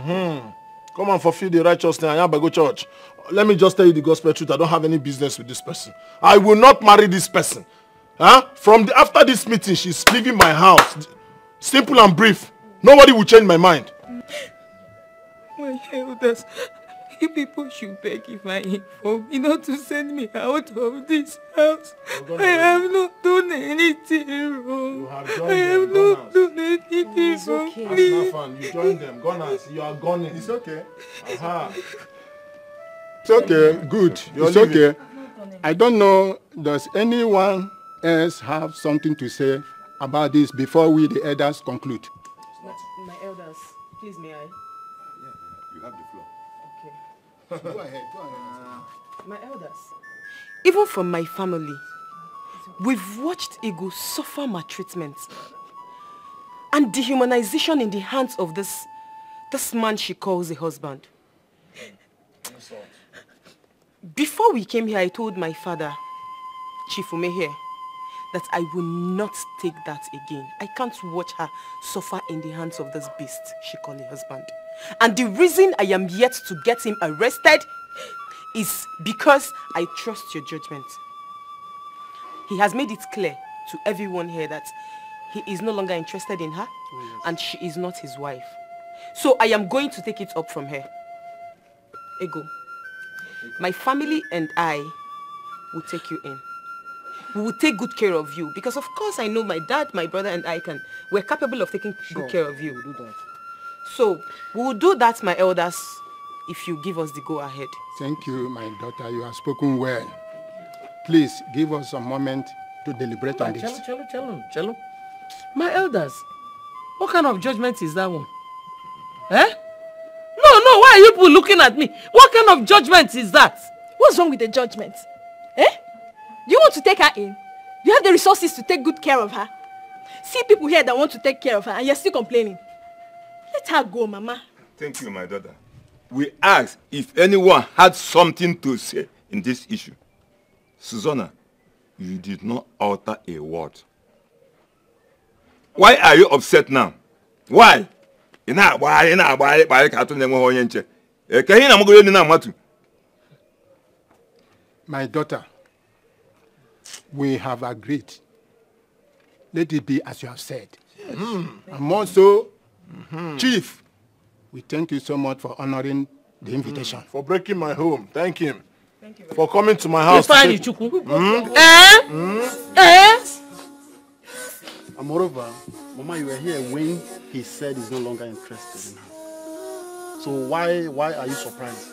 Come and fulfill the righteousness. I am go church. Let me just tell you the gospel truth. I don't have any business with this person. I will not marry this person. After this meeting, she's leaving my house. Simple and brief. Nobody will change my mind. My elders, you people should beg if I inform me not to send me out of this house. I have not done anything wrong. I have not done anything wrong. Please. You join them. Gunners, you are gunning. It's okay. It's okay. Good. It's okay. I don't know, does anyone else have something to say about this before we, the elders, conclude? My elders, please may I? You have the floor. Okay. Go ahead. My elders. Even from my family, we've watched Ego suffer maltreatment and dehumanization in the hands of this man she calls a husband. Before we came here, I told my father, Chifume here, that I will not take that again. I can't watch her suffer in the hands of this beast she calls a husband. And the reason I am yet to get him arrested is because I trust your judgment. He has made it clear to everyone here that he is no longer interested in her and she is not his wife. So I am going to take it up from her. Ego, my family and I will take you in. We will take good care of you because of course I know my dad, my brother and we're capable of taking good care of you. We'll do that. So we will do that, my elders, if you give us the go ahead. Thank you, my daughter. You have spoken well. Please give us a moment to deliberate on this. Cello. My elders, what kind of judgment is that one? No, why are you people looking at me? What kind of judgment is that? What's wrong with the judgment? Do you want to take her in? You have the resources to take good care of her. See people here that want to take care of her and you're still complaining. Let her go, Mama. Thank you, my daughter. We asked if anyone had something to say in this issue. Susanna, you did not utter a word. Why are you upset now? Why? My daughter, we have agreed let it be as you have said. Yes. And also, Chief, we thank you so much for honoring the invitation. For breaking my home. Thank him. Thank you for coming to my house. And moreover, Mama, you were here when he said he's no longer interested in her. So why are you surprised?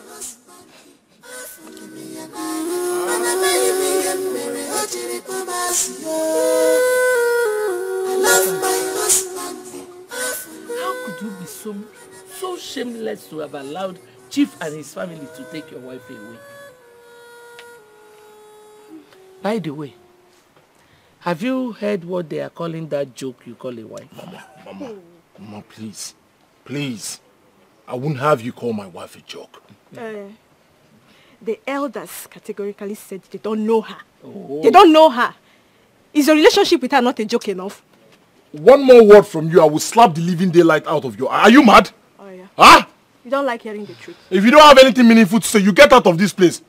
How could you be so shameless to have allowed Chief and his family to take your wife away? By the way, have you heard what they are calling that joke you call a wife? Mama, please. Please. I wouldn't have you call my wife a joke. The elders categorically said they don't know her. Oh. They don't know her. Is your relationship with her not a joke enough? One more word from you, I will slap the living daylight out of you. Are you mad? Oh, yeah. Huh? You don't like hearing the truth. If you don't have anything meaningful to say, you get out of this place.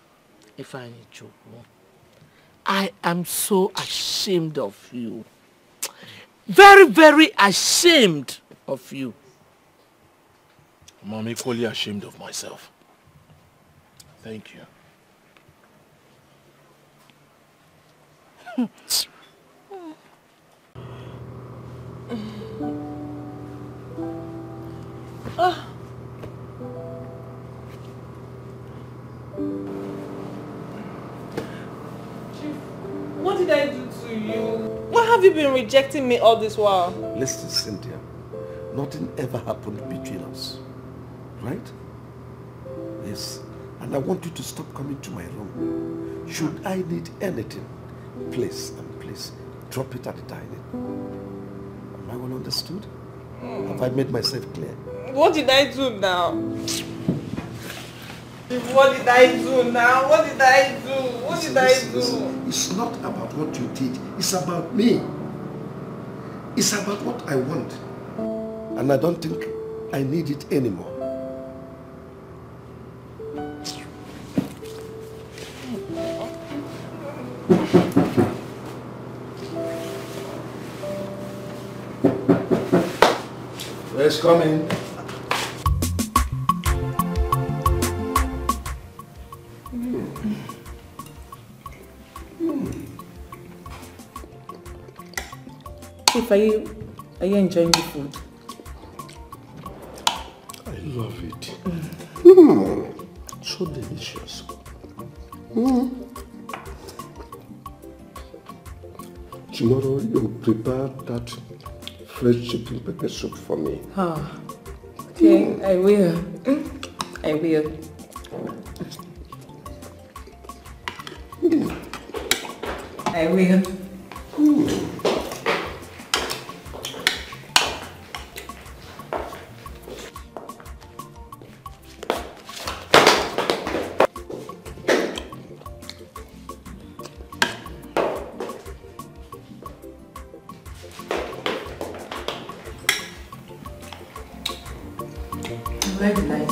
If I need joke, I am so ashamed of you. Very, very ashamed of you. I'm equally ashamed of myself. Thank you. What did I do to you? Why have you been rejecting me all this while? Listen, Cynthia, nothing ever happened between us, right? Yes, and I want you to stop coming to my room. Should I need anything, please drop it at the dining. Am I well understood? Have I made myself clear? What did I do now? What did I do now? What did I do? What did I do? Listen, it's not about what you did. It's about me. It's about what I want. And I don't think I need it anymore. Let's come in. Chief, are you enjoying the food? I love it. So delicious. Tomorrow you'll prepare that fresh chicken pepper soup for me. Okay, I will. I will. I will. Very nice.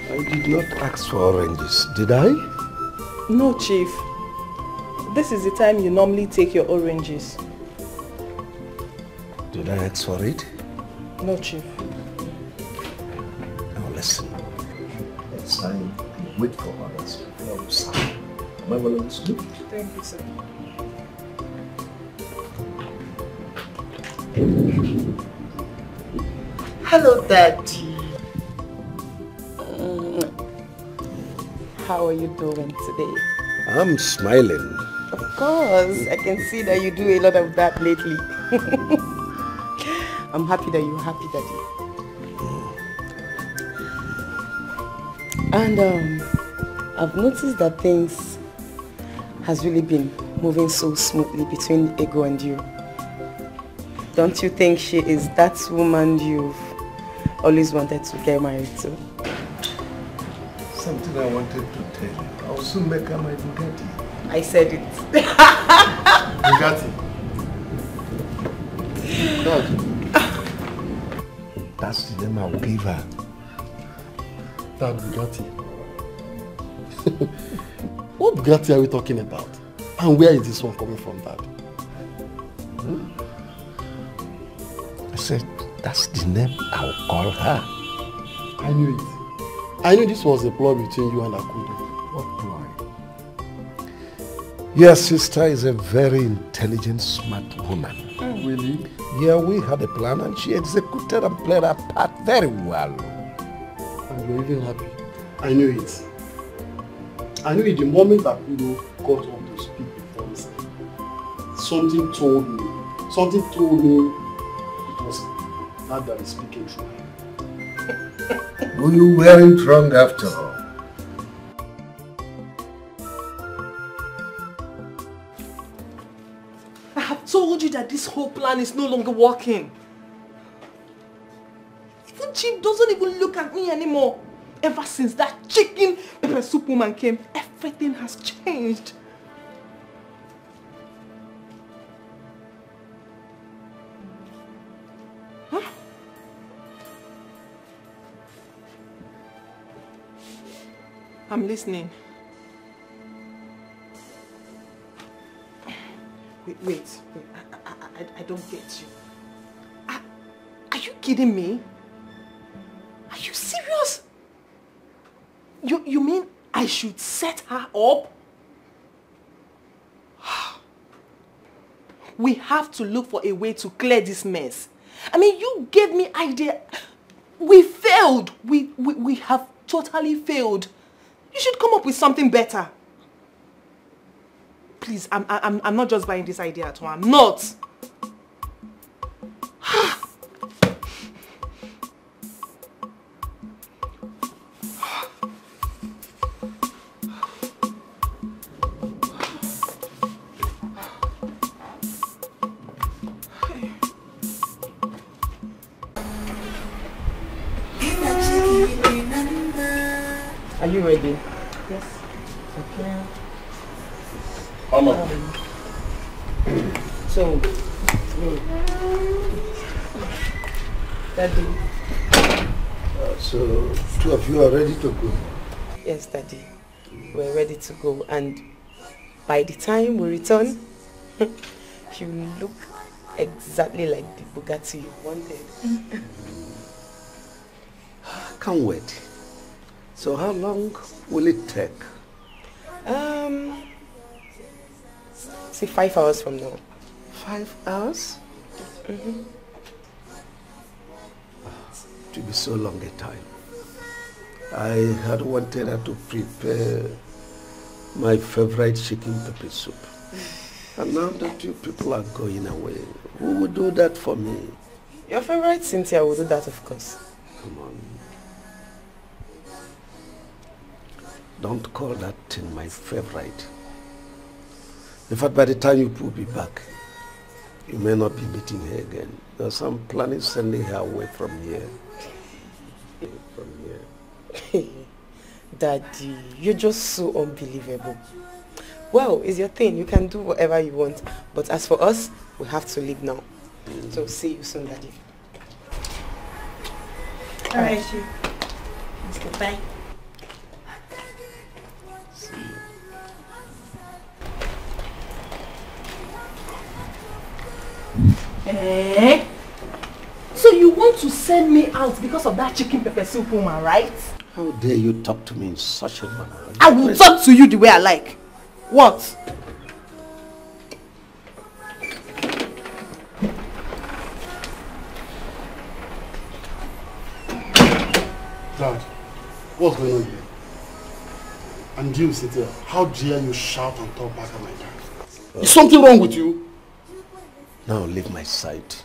I did not ask for oranges, did I? No, Chief. This is the time you normally take your oranges. Did I ask for it? No, Chief. Now listen. Next time, wait for others before you serve. Am I well understood? Thank you, sir. Hello, Daddy. How are you doing today? I'm smiling. Of course, I can see that you do a lot of that lately. I'm happy that you're happy, Daddy. And I've noticed that things has really been moving so smoothly between Ego and you. Don't you think she is that woman you've always wanted to get married to? Something I wanted to tell you. I'll soon make her my Bugatti. I said it. Bugatti. God. That's the name I will give her. That Bugatti. What Bugatti are we talking about? And where is this one coming from, Dad? I said, that's the name I'll call her. I knew it. I knew this was a ploy between you and Akudo. What ploy? Your sister is a very intelligent, smart woman. Really? Yeah, we had a plan and she executed and played her part very well. And you're even happy. I knew it. I knew it the moment Akudo got up to speak before me. Something told me it was that is speaking true. You weren't wrong after all. I have told you that this whole plan is no longer working. Even Chief doesn't even look at me anymore. Ever since that chicken pepper soup woman came, everything has changed. Huh? I'm listening. Wait. I don't get you. Are you kidding me? Are you serious? You mean I should set her up? We have to look for a way to clear this mess. I mean, you gave me idea. We failed. We have totally failed. You should come up with something better. Please, I'm not just buying this idea at all. I'm not. Are you ready? Yes. Okay. So, Daddy. So, two of you are ready to go? Yes, Daddy. We're ready to go, and by the time we return, you look exactly like the Bugatti you wanted. Can't wait. So how long will it take? Say 5 hours from now. 5 hours? Mm-hmm. It will be so long a time. I had wanted her to prepare my favorite chicken pepper soup. And now that you people are going away, who would do that for me? Your favorite Cynthia will do that, of course. Come on. Don't call that thing my favorite. In fact, by the time you will be back, you may not be meeting her again. There's some planning sending her away from here. Daddy, you're just so unbelievable. Well, it's your thing. You can do whatever you want. But as for us, we have to leave now. So see you soon, Daddy. All right, Chief. Let's go. Bye. Eh? So you want to send me out because of that chicken pepper soup woman, right? How dare you talk to me in such a manner? I will talk to you the way I like. What? Dad, what's going on here? And you, Cynthia, how dare you shout and talk back at my dad? Is something wrong with you? Now leave my side.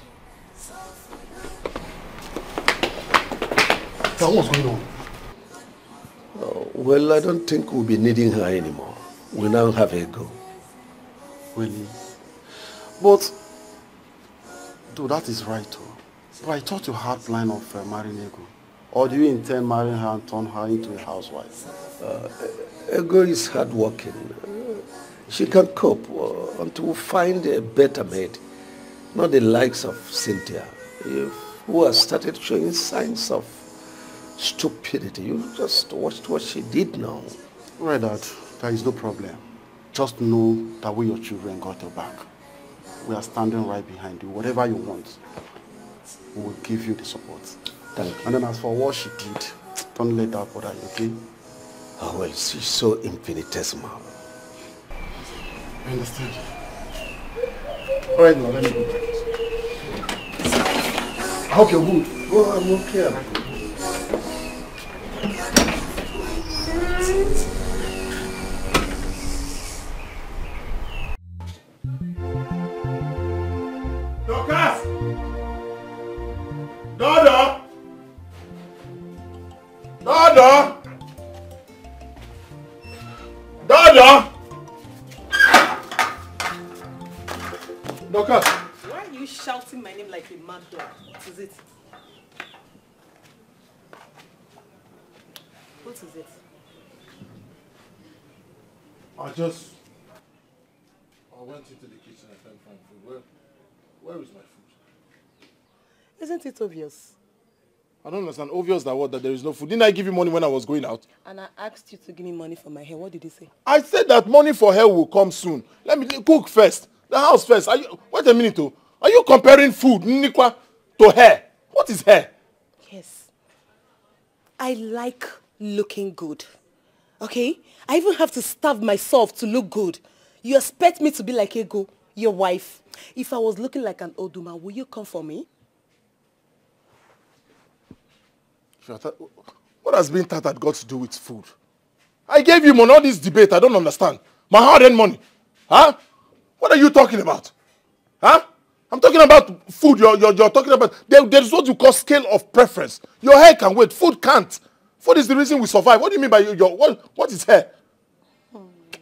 Dad, what's going on? Oh, well, I don't think we'll be needing her anymore. We now have her go. Really? But Though that is right, too. But I thought you had plan of marrying Ego. Or do you intend marrying her and turn her into a housewife? Ego is hardworking. She can cope until we find a better maid. Not the likes of Cynthia, who has started showing signs of stupidity. You just watched what she did now. Right, Dad. There is no problem. Just know that we, your children, got your back. We are standing right behind you. Whatever you want, we will give you the support. Thank you. And then as for what she did, don't let that bother you, okay? Oh, well, she's so infinitesimal. I understand. All right, now, let me go. I hope you're good. Oh, I'm okay. Dorcas! Dodo! Dodo! Dodo! Dorcas! Why are you shouting my name like a mad dog? What is it? What is it? I went into the kitchen and can't find food. Where is my food? Isn't it obvious? I don't understand. Obvious that what? That there is no food. Didn't I give you money when I was going out? And I asked you to give me money for my hair. What did you say? I said that money for hair will come soon. Let me cook first. The house first. Wait a minute, oh. Are you comparing food, Nikwa, to hair? What is hair? Yes. I like looking good. Okay? I even have to starve myself to look good. You expect me to be like Ego, your wife. If I was looking like an old woman, will you come for me? What has been that got to do with food? I gave you money, all this debate, I don't understand. My hard-earned money. Huh? What are you talking about? Huh? I'm talking about food. You're talking about... There's what you call scale of preference. Your hair can wait. Food can't. Food is the reason we survive. What do you mean by what is hair?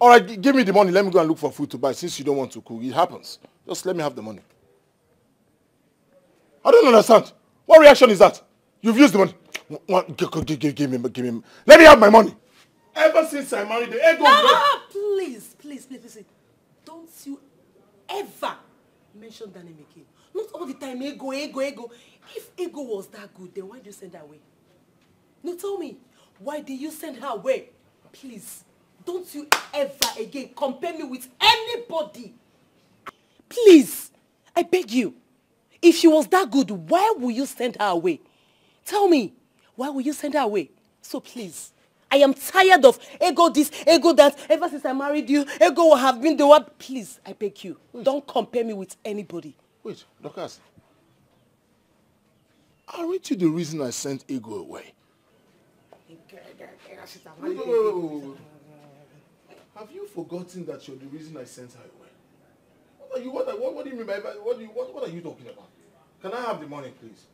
All right, give me the money. Let me go and look for food to buy since you don't want to cook. It happens. Just let me have the money. I don't understand. What reaction is that? You've used the money. Give me. Let me have my money. Ever since I married the Ego... Please. Don't you ever mention that name again. Not all the time, Ego. If Ego was that good, then why did you send her away? No, tell me. Why did you send her away? Please, don't you ever again compare me with anybody. Please, I beg you. If she was that good, why would you send her away? Tell me, why would you send her away? So please, I am tired of Ego this, Ego that. Ever since I married you, Ego will have been the one. Please, I beg you, don't compare me with anybody. Wait, Dorcas. Aren't you the reason I sent Ego away? Wait. Have you forgotten that you're the reason I sent her away? What do you mean by what are you talking about? Can I have the money, please?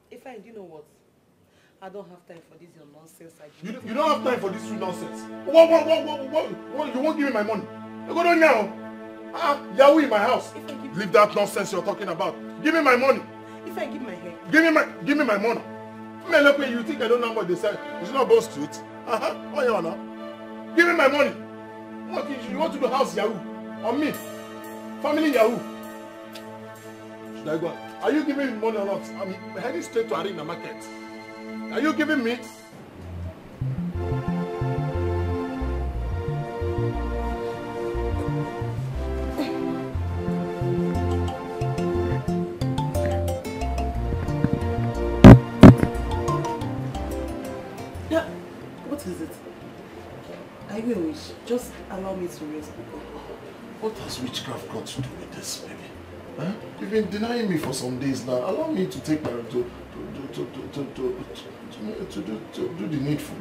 If I do know what? I don't have time for this your nonsense. You don't have time for this nonsense. What? You won't give me my money. You go down now. Yahoo in my house. Leave that nonsense you're talking about. Give me my money. If I give my hair. Give me my money. Man, look, you think I don't know what they say? It's not Bow Street. Oh, yeah, no. Give me my money. What, you want to do house Yahoo? On me? Family Yahoo? Should I go? Are you giving me money or not? I'm heading straight to Arena Market. Are you giving me? Yeah, what is it? I will. Just allow me to rest. What has witchcraft got to do with this, baby? Huh? You've been denying me for some days now. Allow me to take my to do the needful.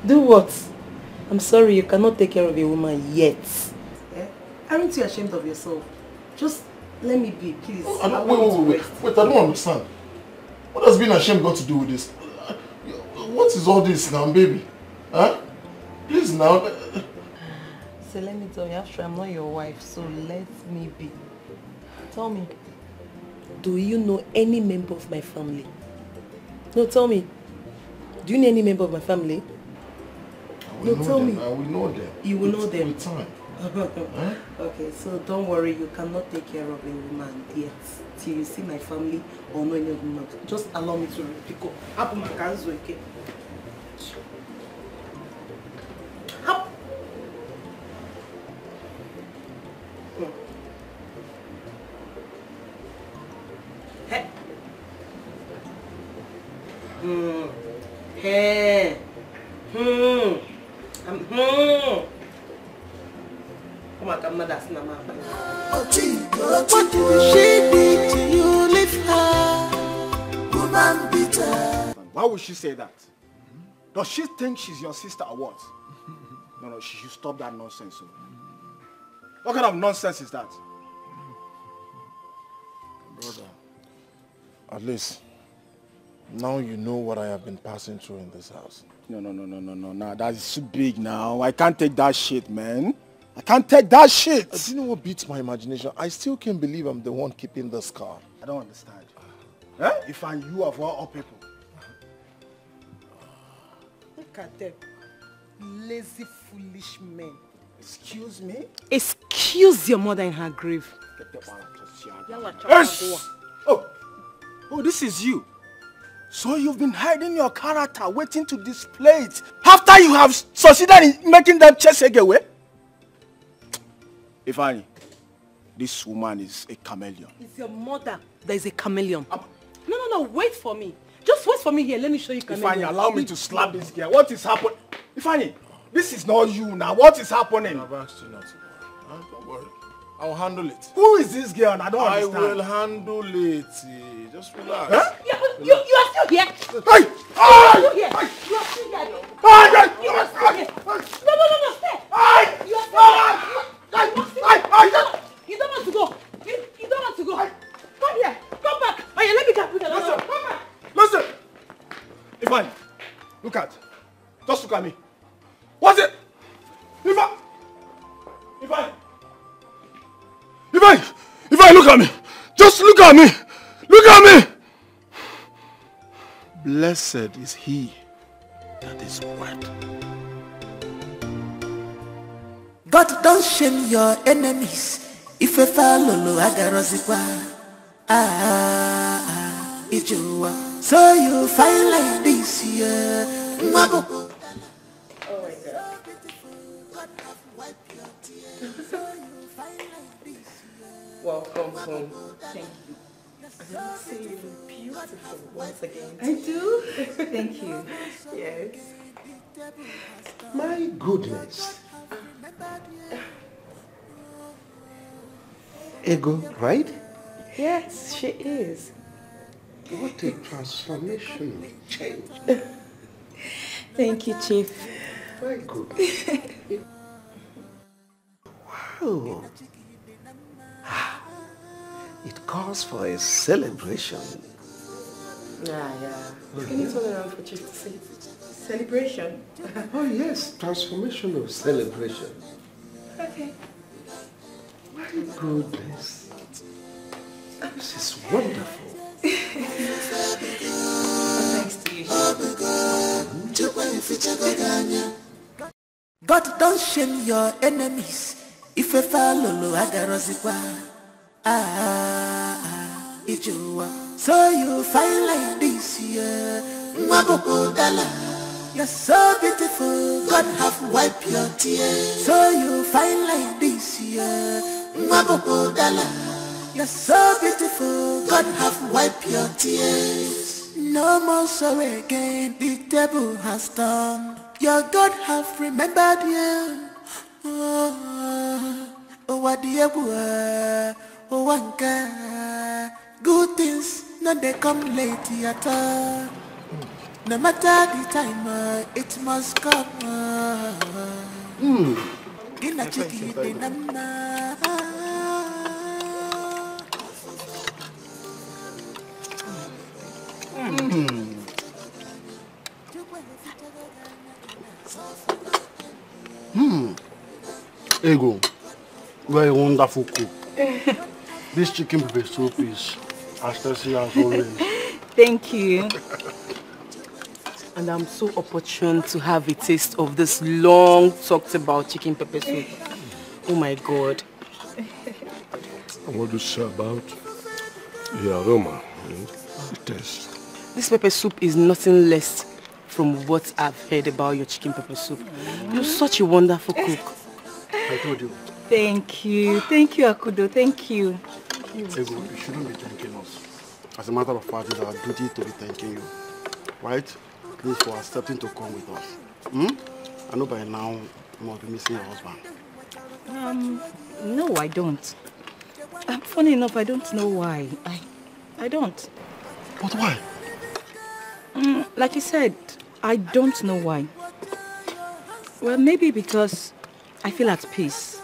Do what? I'm sorry, you cannot take care of a woman yet. Eh? Aren't you ashamed of yourself? Just let me be, please. Wait, I don't understand. What has being ashamed got to do with this? What is all this now, baby? Huh? Please now. So let me tell you, after I'm not your wife, so let me be. Tell me, do you know any member of my family? No, tell me. Do you know any member of my family? No, tell me. I will know them. You will know them. With time. Huh? Okay, so don't worry, you cannot take care of a woman yet till you see my family or know any of them. Just allow me to pick up. Up my hands, okay? Up. Hey. Hey. What do she need to you leave her? Woman bitter. Why would she say that? Does she think she's your sister or what? No, she should stop that nonsense. So. What kind of nonsense is that? Brother, at least now you know what I have been passing through in this house. No, that is too big now. I can't take that shit, man. I can't take that shit. Do you know what beats my imagination? I still can't believe I'm the one keeping this car. I don't understand. If I'm you of all people. Look at them. Lazy, foolish men. Excuse me? Excuse your mother in her grave. Yes. Oh, this is you. So you've been hiding your character, waiting to display it after you have succeeded in making them chase away? Ifeanyi, this woman is a chameleon. It's your mother that is a chameleon. No, wait for me. Just wait for me here. Let me show you chameleon. Ifeanyi, allow me to slap this girl. What is happening? Ifeanyi, this is not you now. What is happening? I've asked you not to. Don't worry. I'll handle it. Who is this girl? I don't understand. I will handle it. Just relax. Huh? You are still here. Hey! You are still here. You are still here. You are still here. No, stay. You are still here. You don't want to go. You don't want to go. Come here. Come back. Oh yeah, let me get another. Listen. Come back. Listen. Ifeanyi, just look at me. What's it? Ifeanyi, look at me. Just look at me. Look at me. Blessed is he that is wed. God don't shame your enemies. If you follow agarozikwa. If you are. So you find like this here. Oh my God. Welcome home. Thank you. I say you look beautiful once again. I do? Thank you. Yes. My goodness. Ego, right? Yes, she is. What a transformational change. Thank you, Chief. My goodness. Wow. It calls for a celebration. Yeah. Can you turn around for Chief to see? Celebration? Oh yes, transformational celebration. Okay. My goodness. This is wonderful. Thanks to you. God don't shame your enemies. If you follow agarozikwa. If you are. So you find like this here. You're so beautiful, God have wiped your tears. So you find like this here. You're so beautiful, God have wiped your tears. No more sorrow again, the table has turned. Your God have remembered you. What do you want? Good things, no they come late at all. No matter the time, it must come. Gina chiki de nama. Ego, very wonderful cook. This chicken pepper soup is Ashtasi as always. Thank you. And I'm so opportune to have a taste of this long talked about chicken pepper soup. Oh my God. And what do you say about the aroma, the taste? This pepper soup is nothing less from what I've heard about your chicken pepper soup. You're such a wonderful cook. I told you. Thank you, Akudo, thank you. Ego, you shouldn't be thanking us. As a matter of fact, it's our duty to be thanking you. Right? Please for accepting to come with us. I know by now you must be missing your husband. No, I don't. Funny enough, I don't know why. I don't. But why? Like you said, I don't know why. Well, maybe because I feel at peace.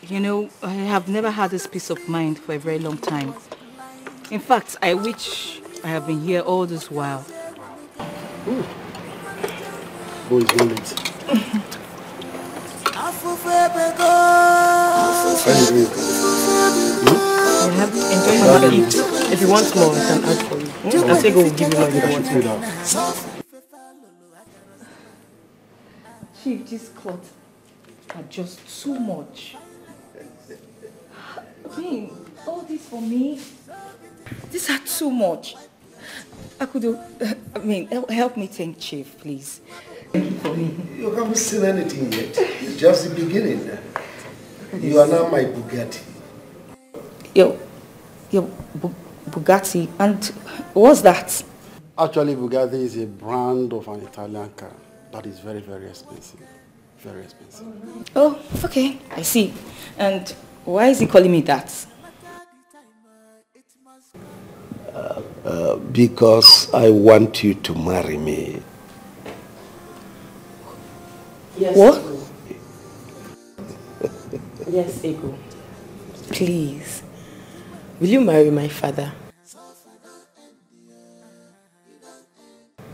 You know, I have never had this peace of mind for a very long time. In fact, I wish I have been here all this while. Boy, it's going late. Enjoy your eat. If you want more, I can add for you. I'll say go will give you money if you want to. Chief, these clothes are just too much. I mean, all this for me, these are too much. Help me thank Chief, please. Thank you for me. You haven't seen anything yet. It's just the beginning. You are now my Bugatti. Your Bugatti, and what's that? Actually, Bugatti is a brand of an Italian car that is very, very expensive. Very expensive. Oh, okay, I see. And why is he calling me that? Because I want you to marry me. Yes, what? Yes, Ego. Please, will you marry my father?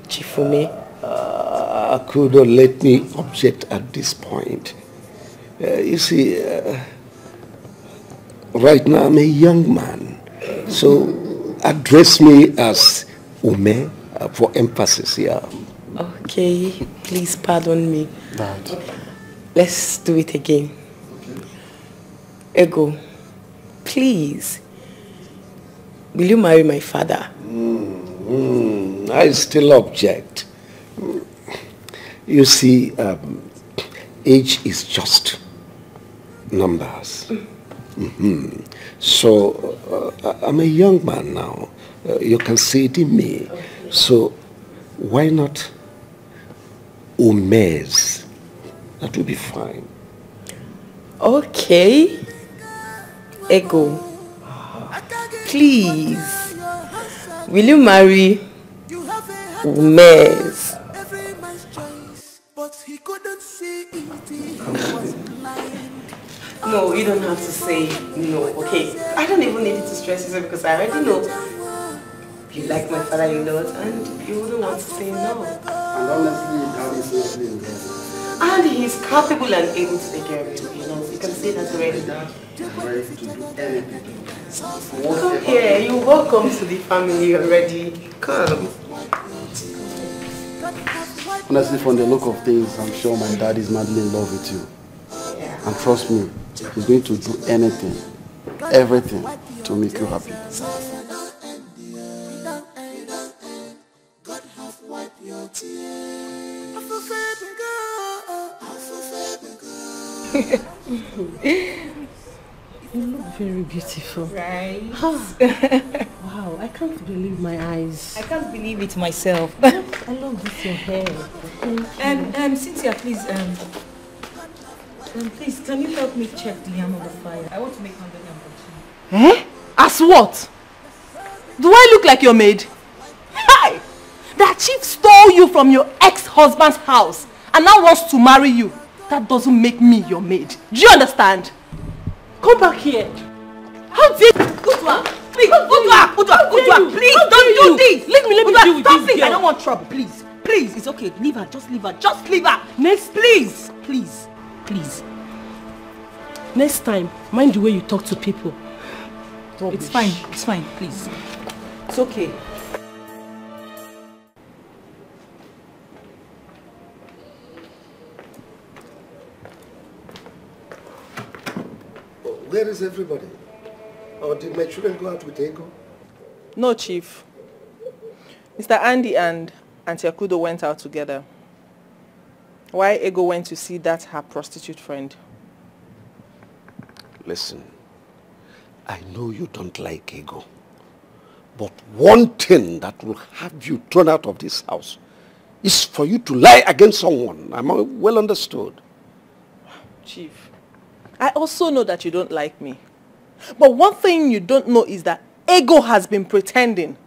Chifume? Akudo, let me object at this point. You see, right now I'm a young man. So address me as Ume for emphasis here. Okay, please pardon me. Dad. Let's do it again. Ego, please, will you marry my father? I still object. You see, age is just numbers. So, I'm a young man now. You can see it in me. So, why not Umes? That will be fine. Okay. Ego, please, will you marry Umes? No, you don't have to say no, okay? I don't even need you to stress yourself because I already know you like my father a lot and you wouldn't want to say no. And honestly, Dad is not in love. And he's capable and able to take care of you, you know, you can say that already. Ready to do anything. Come here, you're welcome to the family already. Come. Honestly, from the look of things, I'm sure my dad is madly in love with you. Yeah. And trust me, he's going to do anything, everything to make you happy. You look very beautiful. Right? Wow, I can't believe my eyes. I can't believe it myself. I love this, your hair. Cynthia, please, please, can you help me check the yam on the fire? I want to make pounded yam. Eh? As what? Do I look like your maid? Hi! That chief stole you from your ex-husband's house and now wants to marry you. That doesn't make me your maid. Do you understand? Come back here. How dare you? Udwa, please, Udwa, please, don't do this. Let me deal with stop this this. girl. I don't want trouble, please. Please, it's okay. Leave her, just leave her, just leave her. Next, please, please, please. Next time, mind the way you talk to people. It's fine, please. It's okay. Where is everybody? Or did my children go out with Ego? No, Chief. Mr. Andy and Auntie Akudo went out together. Why Ego went to see that her prostitute friend? Listen, I know you don't like Ego. But one thing that will have you thrown out of this house is for you to lie against someone. Am I well understood? Chief, I also know that you don't like me. But one thing you don't know is that Ego has been pretending.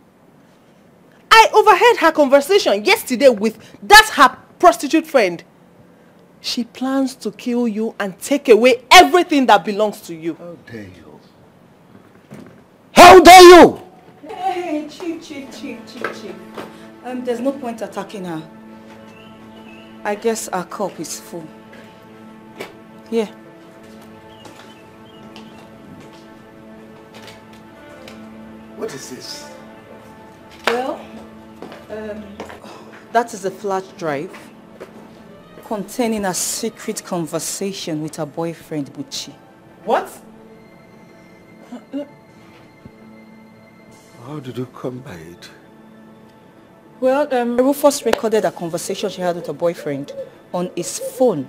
I overheard her conversation yesterday with that her prostitute friend. She plans to kill you and take away everything that belongs to you. How dare you? How dare you? Hey, Chief. There's no point attacking her. I guess our cup is full. Here. What is this? Well, that is a flash drive containing a secret conversation with her boyfriend, Buchi. What? How did you come by it? Well, Rufus recorded a conversation she had with her boyfriend on his phone.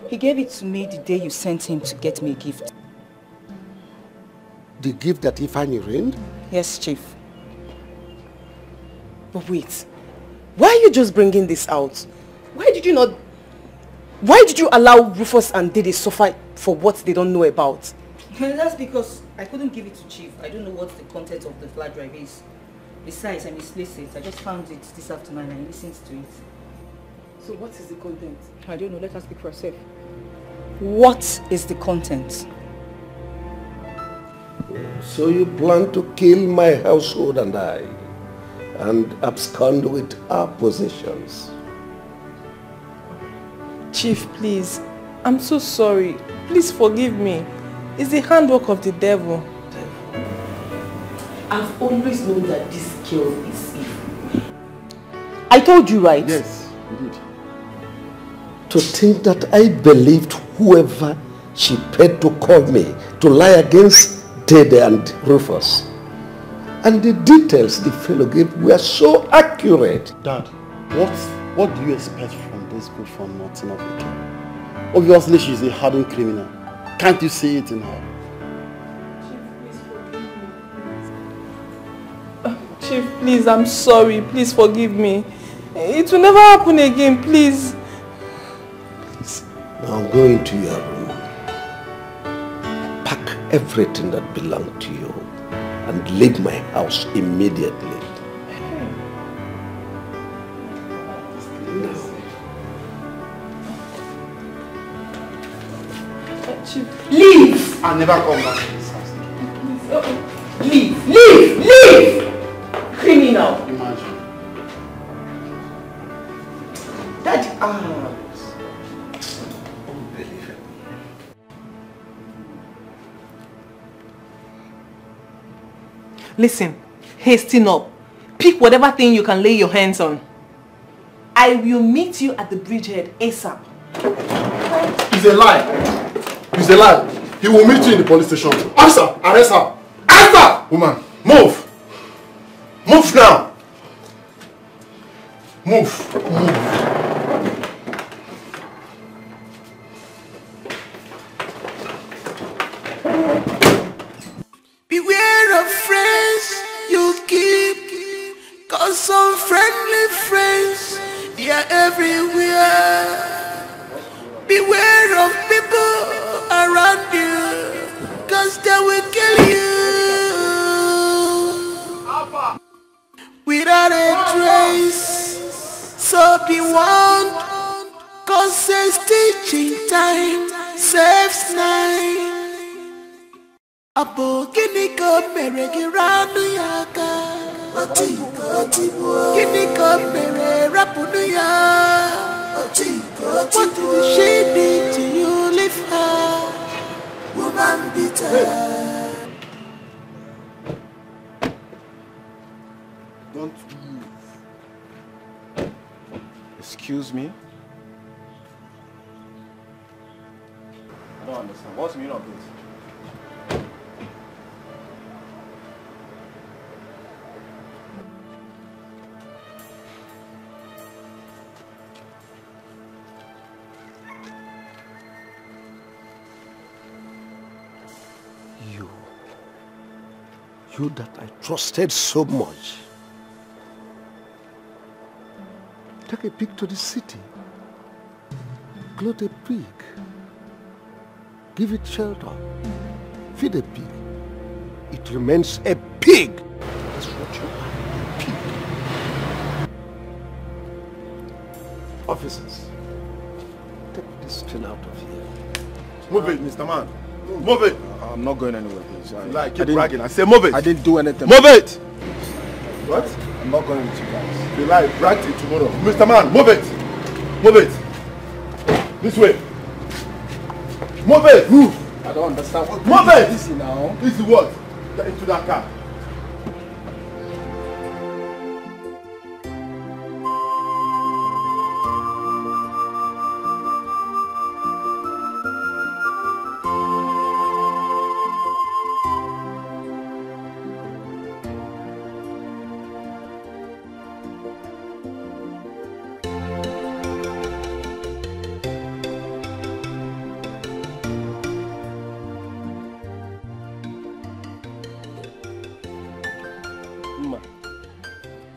He gave it to me the day you sent him to get me a gift. The gift that Ifeanyi reigned? Yes, Chief. But wait, why are you just bringing this out? Why did you allow Rufus and Dede suffer for what they don't know about? That's because I couldn't give it to Chief. I don't know what the content of the flash drive is. Besides, I misplaced it. I just found it this afternoon and I listened to it. So what is the content? I don't know. Let her speak for herself. What is the content? So you plan to kill my household and I, and abscond with our possessions? Chief, please. I'm so sorry. Please forgive me. It's the handwork of the devil. I've always known that this girl is evil. I told you, right? Yes, you did. To think that I believed whoever she paid to call me to lie against Dede and Rufus. And the details the fellow gave were so accurate. Dad, what do you expect from this good for nothing of a girl? Obviously she's a hardened criminal. Can't you see it in her? Chief, please, I'm sorry. Please forgive me. It will never happen again, please. Now go into your room. Pack everything that belonged to you and leave my house immediately. Chief, leave! I'll never come back to this house. Leave! Leave! Leave! Criminal! Imagine. Daddy, listen, hasten up. Pick whatever thing you can lay your hands on. I will meet you at the bridgehead ASAP. It's a lie. It's a lie. He will meet you in the police station. Answer! Arrest her! Answer! Woman, move! Move now! Move! Move! Beware of friends you keep, cause some friendly friends, they are everywhere. Beware of people around you, cause they will kill you without a trace. So be warned, cause says teaching time saves nine. Apo kini ko mere giranu yaka, kini ko mere rapunu ya. What did she did to you, leave her? Woman bitter. Don't move. Excuse me? I don't understand. What's the meaning of this? You that I trusted so much. Take a pig to the city. Clothe a pig. Give it shelter. Feed a pig. It remains a pig. That's what you are, a pig. Officers, take this thing out of here. Move it, Mr. Man. Move it. I'm not going anywhere, please. Keep bragging. I say move it. I didn't do anything. Move it. What? I'm not going with you guys. You lie. Brag till tomorrow. Mr. Man, move it. Move it. This way. Move it. Move. I don't understand. What move it. This now. This is what? Get into that car.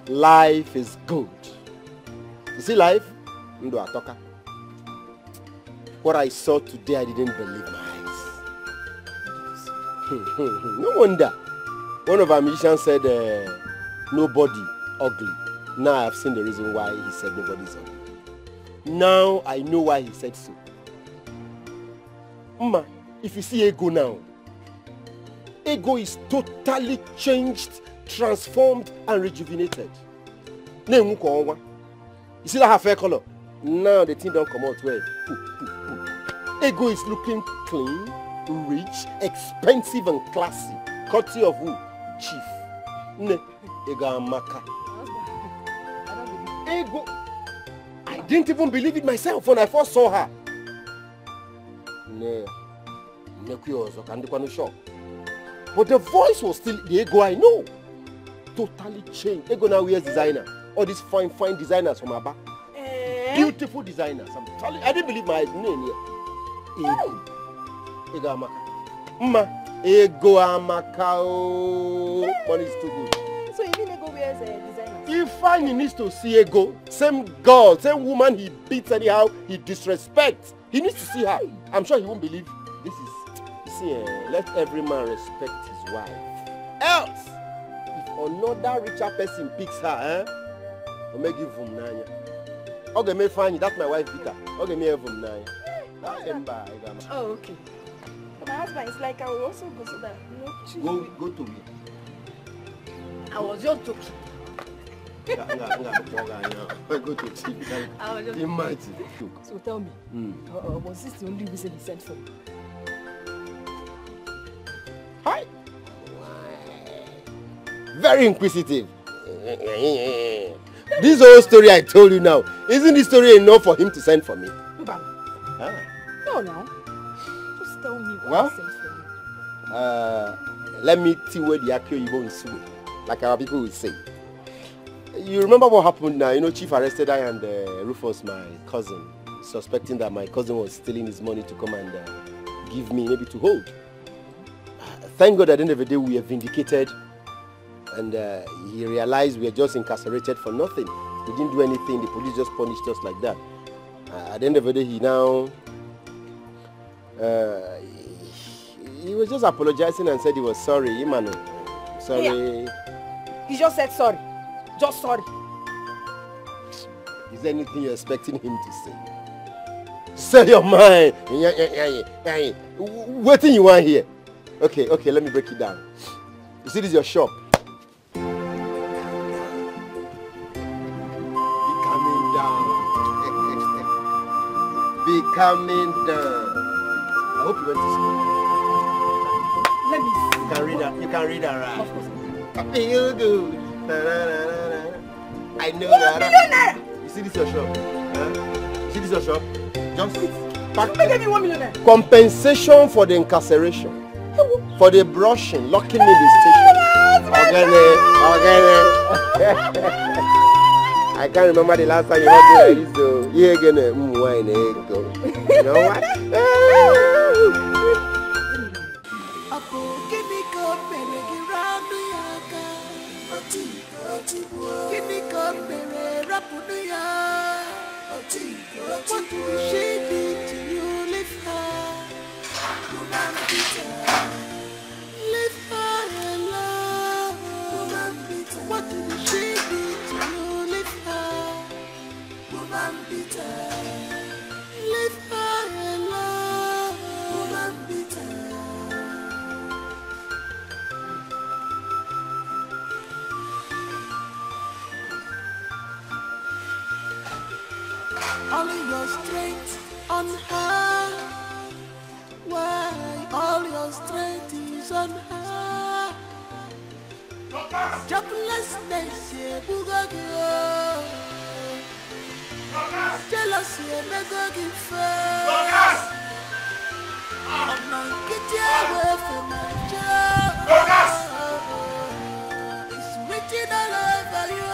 Life is good. You see life? Ndo atoka. What I saw today, I didn't believe my eyes. No wonder. One of our musicians said, nobody ugly. Now I've seen the reason why he said nobody's ugly. Now I know why he said so. Mma, if you see Ego now, Ego is totally changed, transformed and rejuvenated. You see that her fair color? Now the thing don't come out well. Ego is looking clean, rich, expensive and classy. Courtesy of who? Chief. Ne, Ego Amaka. Ego. I didn't even believe it myself when I first saw her. Ne, but the voice was still the Ego I know. Totally changed. Ego now wears designer. All these fine designers from Abba. Beautiful designers. I'm telling you, I didn't believe my eyes. Ego Amaka. Mma, Ego Amaka. Money is too good. So you mean Ego wears designers? If I needs to see Ego, same girl, same woman he beats anyhow, he disrespects. He needs to see her. I'm sure he won't believe this is. See, let every man respect his wife. Else, if another richer person picks her, I'll make give him nine. Okay, me find that's my wife Vita. Okay, me have him nine. Oh, okay. But my husband is like I will also go so that go to me. I was just joking. Go to chief. I was just imagine. So tell me, was this the only reason he sent for me? Hi. Very inquisitive. This whole story I told you now, isn't this story enough for him to send for me? No. Just tell me why he sent for me. Let me see where the Akio Ibo is, like our people would say. You remember what happened now? You know, Chief arrested I and Rufus, my cousin, suspecting that my cousin was stealing his money to come and give me, maybe to hold. Thank God at the end of the day we are vindicated, and he realized we are just incarcerated for nothing. We didn't do anything, the police just punished us like that. At the end of the day he now, he was just apologizing and said he was sorry, Emmanuel. Sorry. Yeah. He just said sorry. Just sorry. Is there anything you're expecting him to say? Say your mind. What thing you want here? Okay, let me break it down. You see, this is your shop. Be coming down. Be coming down. I hope you went to school. Let me see. You can read that. You can read that, right? Of course. I feel good. I know 1 that. million naira. You see this your shop? Huh? You see this your shop? Just pack. Make me 1 million naira. Compensation for the incarceration. For the brushing, locking me in the station. I can't remember the last time you heard me like this, so you're gonna wine ego. You know what? What will she do to you? Leave her. Woman beater. Leave her alone. Woman beater. What will she do to you? Leave her. Woman beater. Leave her alone. Woman beater. All your strength on her. Why all your strength is on her? Joblessness, Bugagio. Jealousy, Megagifo. I'm not getting away from my job. It's written all over you.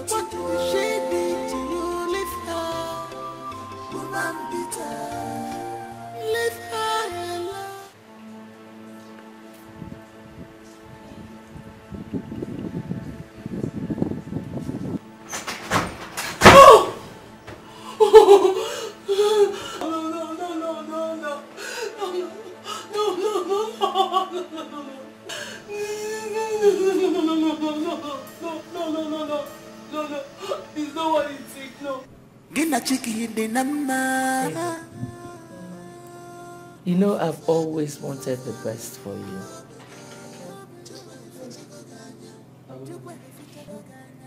What will she do to you? Leave her. Woman beater. Leave her alone. It's not what you think, no. You know, I've always wanted the best for you.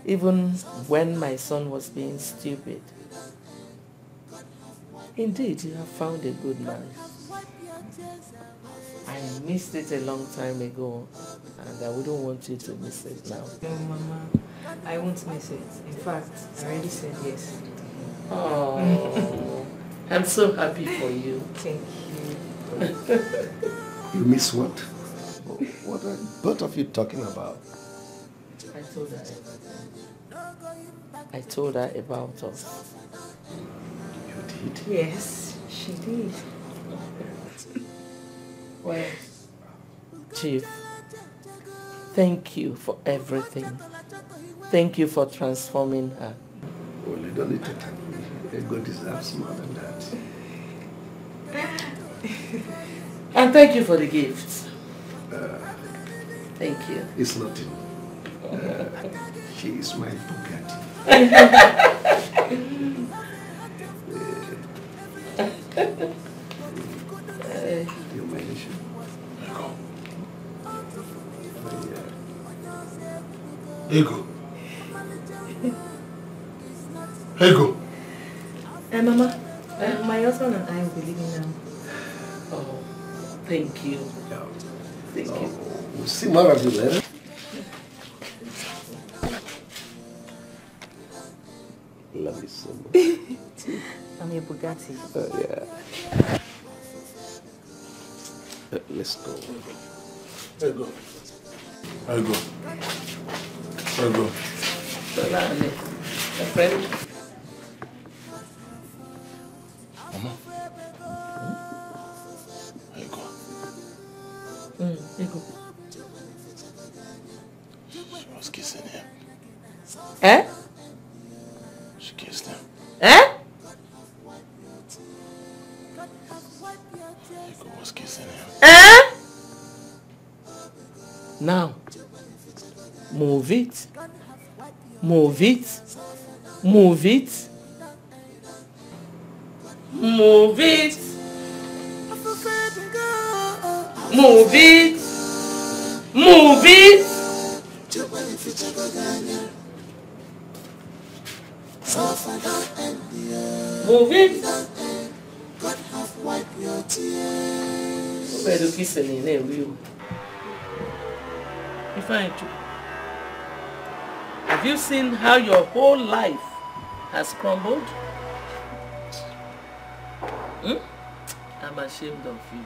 Even when my son was being stupid. Indeed, you have found a good man. I missed it a long time ago, and I wouldn't want you to miss it now. No, Mama, I won't miss it. In fact, I already said yes. Oh, I'm so happy for you. Thank you. You miss what? What are both of you talking about? I told her. I told her about us. You did? Yes, she did. Well, Chief, thank you for everything. Thank you for transforming her. Well, you don't need to thank me. God deserves more than that. And thank you for the gifts. Thank you. It's nothing. She is my Bugatti. You mind? Ego. Ego. Mama, my husband and I will be leaving now. Oh, thank you. Thank you. We'll see more of you later. Love you so much. I'm your Bugatti. Yeah. Let's go. Ego. Ego. Ego. My friend. Mama. Ego. Ego. She was kissing him. Eh? She kissed him. Eh? Ego was kissing him. Eh? Now, move it. Move it. Move it. Move it. Move it. Movies. Movies. God have wiped your tears. Where do you kiss in there, real? Have you seen how your whole life has crumbled? I'm ashamed of you.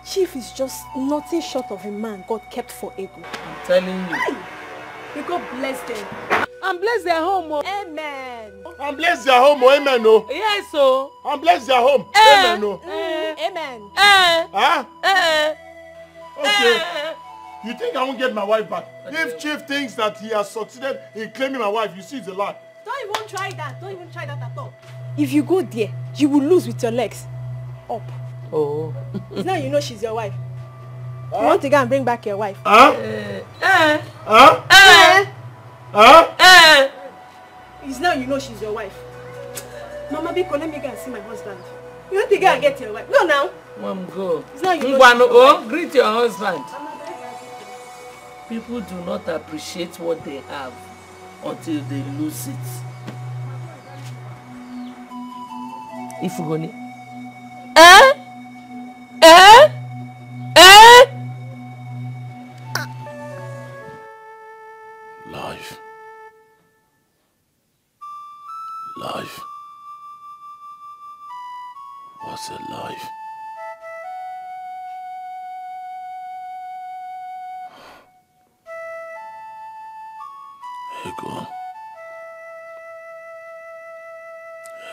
Chief is just nothing short of a man God kept for ego. I'm telling you. May God bless them. And bless their home. Amen. And bless their home. Amen. No. Yes, so. And bless their home. Amen. No. Amen. Huh? Okay. You think I won't get my wife back? If Chief thinks that he has succeeded in claiming my wife, you see it's a lie. Don't even try that. Don't even try that at all. If you go there, you will lose with your legs up. Oh. It's now you know she's your wife. You want to go and bring back your wife. It's now you know she's your wife. Mama Biko, let me go and see my husband. You want to go and get your wife? Go now. Mom, go. It's now you know greet your husband. People do not appreciate what they have until they lose it. If you go ni. Life. Life. What's a life? Ego.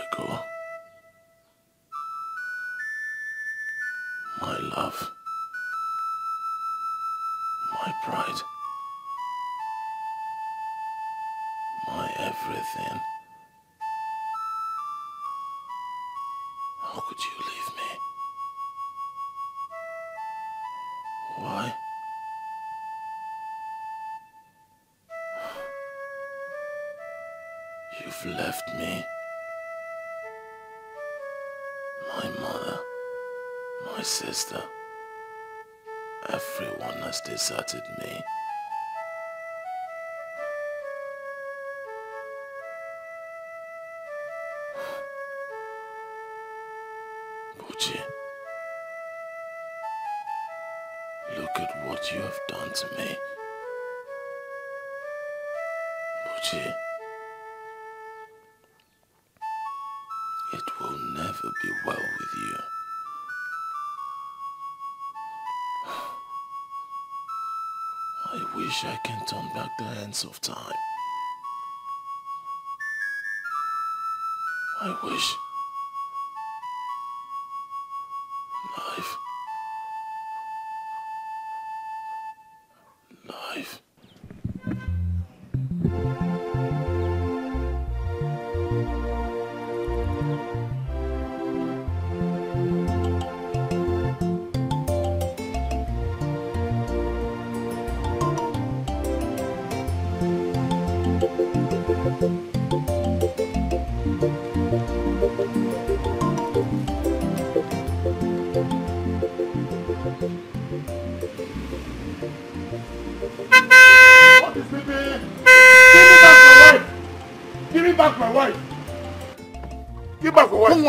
Ego. My love. My pride. My everything. How could you leave me? Why? You've left me. My mother, my sister, everyone has deserted me. Buchi, look at what you have done to me. Buchi, it will never be well with you. I wish I can turn back the hands of time. I wish life.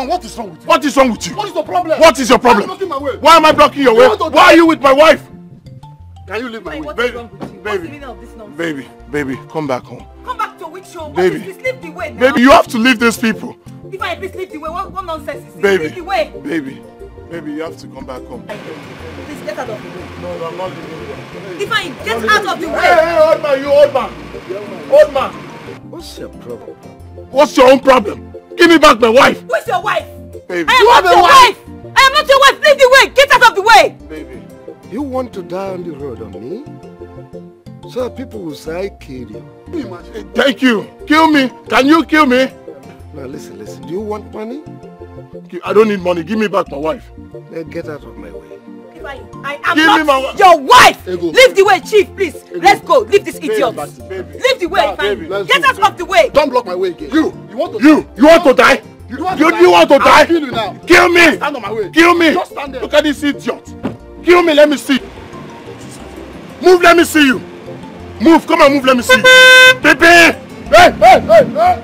What is wrong with you? What is wrong with you? What is the problem? What is your problem? Why are you blocking my way? Why am I blocking your way? Why are you with my wife? Can you leave my way? Baby, What's the meaning of this nonsense? baby, come back home. Come back to which show? Baby. Please leave the way now. Baby, you have to leave these people. If I please leave the way, what nonsense is this? Baby, Leave the way. baby, you have to come back home. Please get out of the way. No, I'm not leaving you. If I get out of the way. Hey, old man, you old man. Old man. What's your problem? What's your own problem? Give me back my wife. Who's your wife? Baby. I am not your wife. I am not your wife. Leave the way. Get out of the way. Baby. You want to die on the road on me? So that people will say I killed you. Thank you. Kill me. Can you kill me? Now listen. Do you want money? I don't need money. Give me back my wife. Then get out of my way. I am not your wife. Leave the way, Chief, please. Let's go. Leave this idiot. Leave the way. Get out of the way. Don't block my way again. You want to die? You want Do to you want to die? I'll kill you now. Kill me! Stand on my way. Kill me! Just stand there. Look at this idiot. Kill me, let me see. Move, let me see you. Move, come on, move, let me see you. Baby! Hey, hey, hey, hey!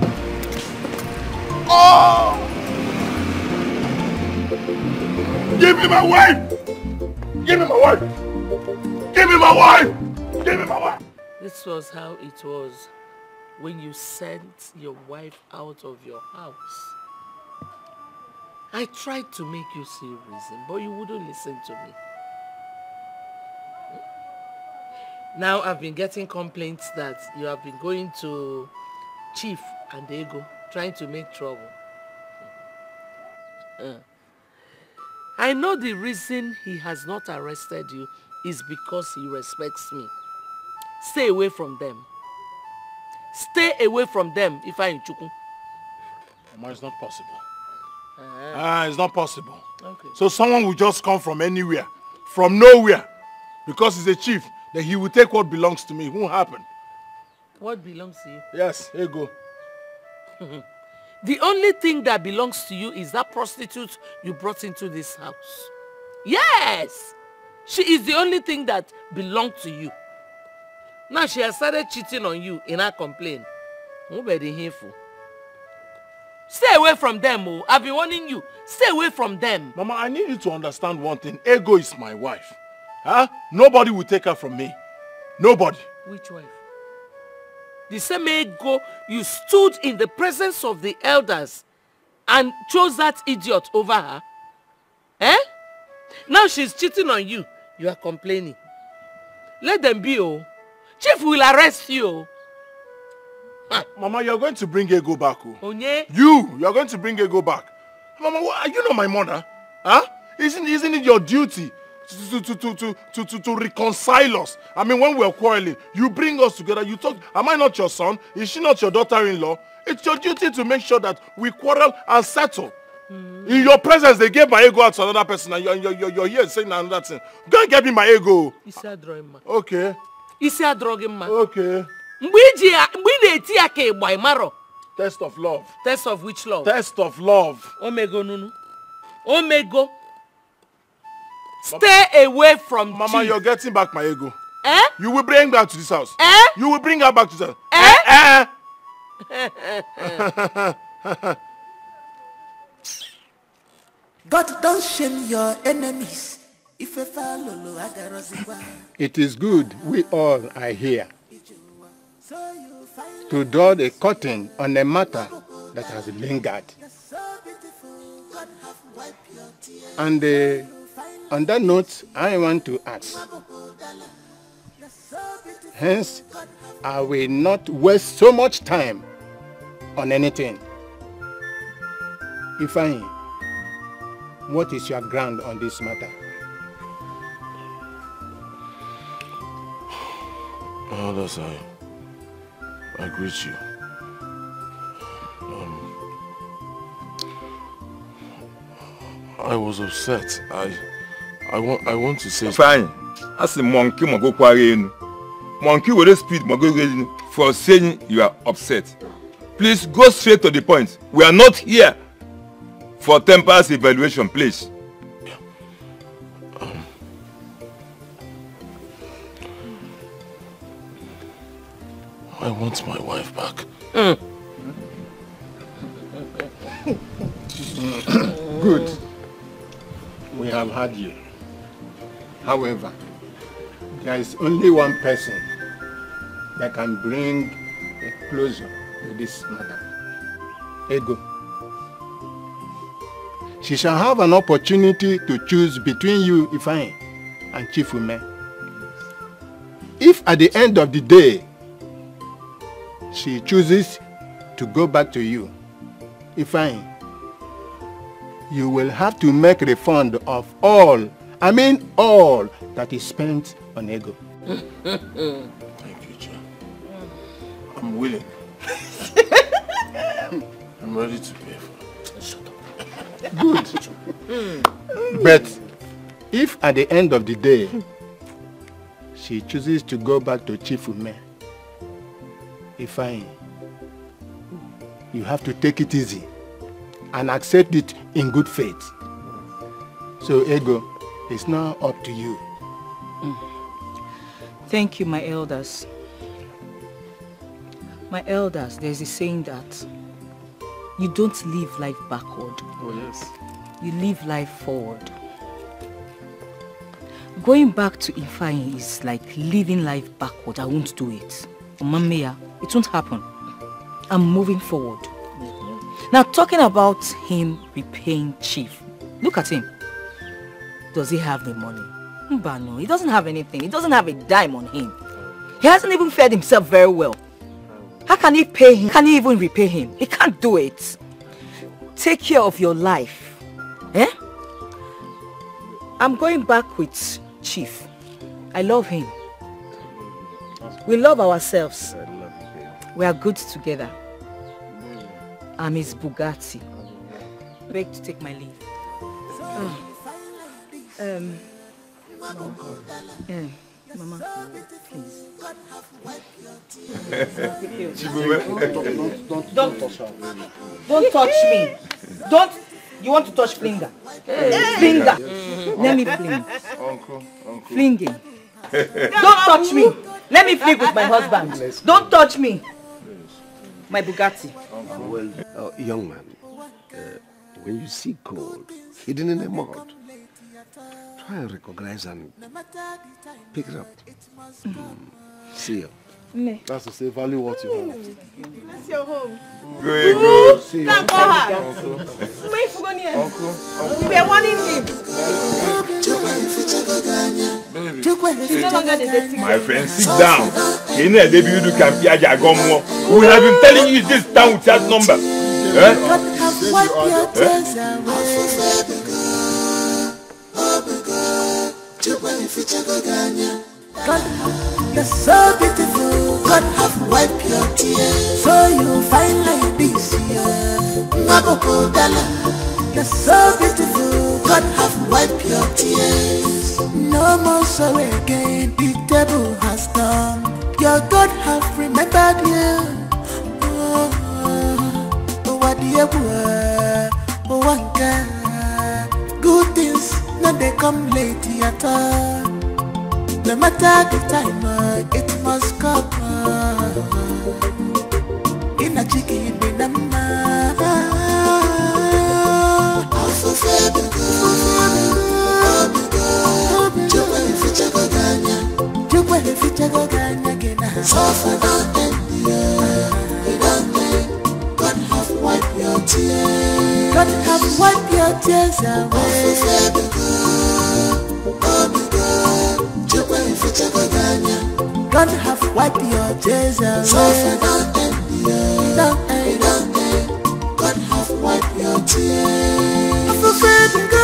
Oh! Give me my wife! Give me my wife! Give me my wife! Give me my wife! This was how it was when you sent your wife out of your house. I tried to make you see reason, but you wouldn't listen to me. Now I've been getting complaints that you have been going to Chief and Ego, trying to make trouble. I know the reason he has not arrested you is because he respects me. Stay away from them. Stay away from them, Ifeanyi Chukwu. Mama, it's not possible. Uh-huh. It's not possible. Okay. So someone will just come from anywhere, from nowhere, because he's a chief, then he will take what belongs to me. It won't happen. What belongs to you? Yes, here you go. The only thing that belongs to you is that prostitute you brought into this house. Yes! She is the only thing that belonged to you. Now she has started cheating on you in her complaint. Nobody hateful. Stay away from them, oh. I've been warning you. Stay away from them. Mama, I need you to understand one thing. Ego is my wife. Huh? Nobody will take her from me. Nobody. Which wife? The same Ego you stood in the presence of the elders and chose that idiot over her. Eh? Now she's cheating on you. You are complaining. Let them be, oh. Chief will arrest you. Mama, you're going to bring Ego back. Oh. Onye? You're going to bring Ego back. Mama, are you not my mother? Huh? Isn't it your duty to reconcile us? I mean, when we're quarreling, you bring us together, you talk. Am I not your son? Is she not your daughter-in-law? It's your duty to make sure that we quarrel and settle. In your presence, they gave my ego out to another person, and you're here saying another thing. Go and get me my ego. Okay. Okay. Test of love. Test of which love? Test of love. Omego nunu. Omego. Stay away from Mama, Chief. you're getting back my ego. Eh? You will bring her to this house. Eh? You will bring her back to this house. God don't shame your enemies. It is good we all are here to draw the curtain on a matter that has lingered. And on that note, I want to ask, hence, I will not waste so much time on anything. Ifeanyi, what is your ground on this matter? Elders, I greet you. I was upset. I want to say fine. As a monkey go quarry. Monkey with speed go for saying you are upset. Please go straight to the point. We are not here for temperance evaluation, please. I want my wife back. Good. We have had you. However, there is only one person that can bring a closure to this matter. Ego. She shall have an opportunity to choose between you, Ifeanyi, and Chief Ume. If at the end of the day, she chooses to go back to you, Ifeanyi, you will have to make refund of all, I mean all, that is spent on Ego. Thank you, John. I'm willing. I'm ready to pay for it. Shut up. Good. But if at the end of the day, she chooses to go back to Chief Ume, Ifeanyi, you have to take it easy. and accept it in good faith. So, Ego, it's now up to you. Thank you, my elders. My elders, there's a saying that you don't live life backward. Oh, yes. You live life forward. Going back to Ifeanyi is like living life backward. I won't do it. Omamea, it won't happen. I'm moving forward. Now, talking about him repaying Chief, look at him. Does he have the money? No, he doesn't have anything. He doesn't have a dime on him. He hasn't even fed himself very well. How can he pay him? Can he even repay him? He can't do it. Take care of your life. Eh? I'm going back with Chief. I love him. We love ourselves. We are good together. I'm his Bugatti. Beg to take my leave. Mama, please. Don't touch me. Don't. You want to touch Flinger? Flinger. Let me fling. Flinging. Don't touch me. Let me fling with my husband. Don't touch me. My Bugatti. Well, young man, when you see gold hidden in a mud, try and recognize and pick it up. See you. That's to say, value what you have. That's your home. Go. See you. Can't go hard. We are warning him. My friend, sit down. We have been telling you this town with that number. You're so beautiful, God have wiped your tears. So you find like this, Maboko Dala. You're so beautiful, God have wiped your tears. No more sorrow again, the devil has done. Your God have remembered you. What do you want? Good things, no they come late at all. No matter the time, it must come. In a chicken, in a mama. God have wiped your tears. God have wiped your tears away. God have wiped your tears away. God have wiped your tears.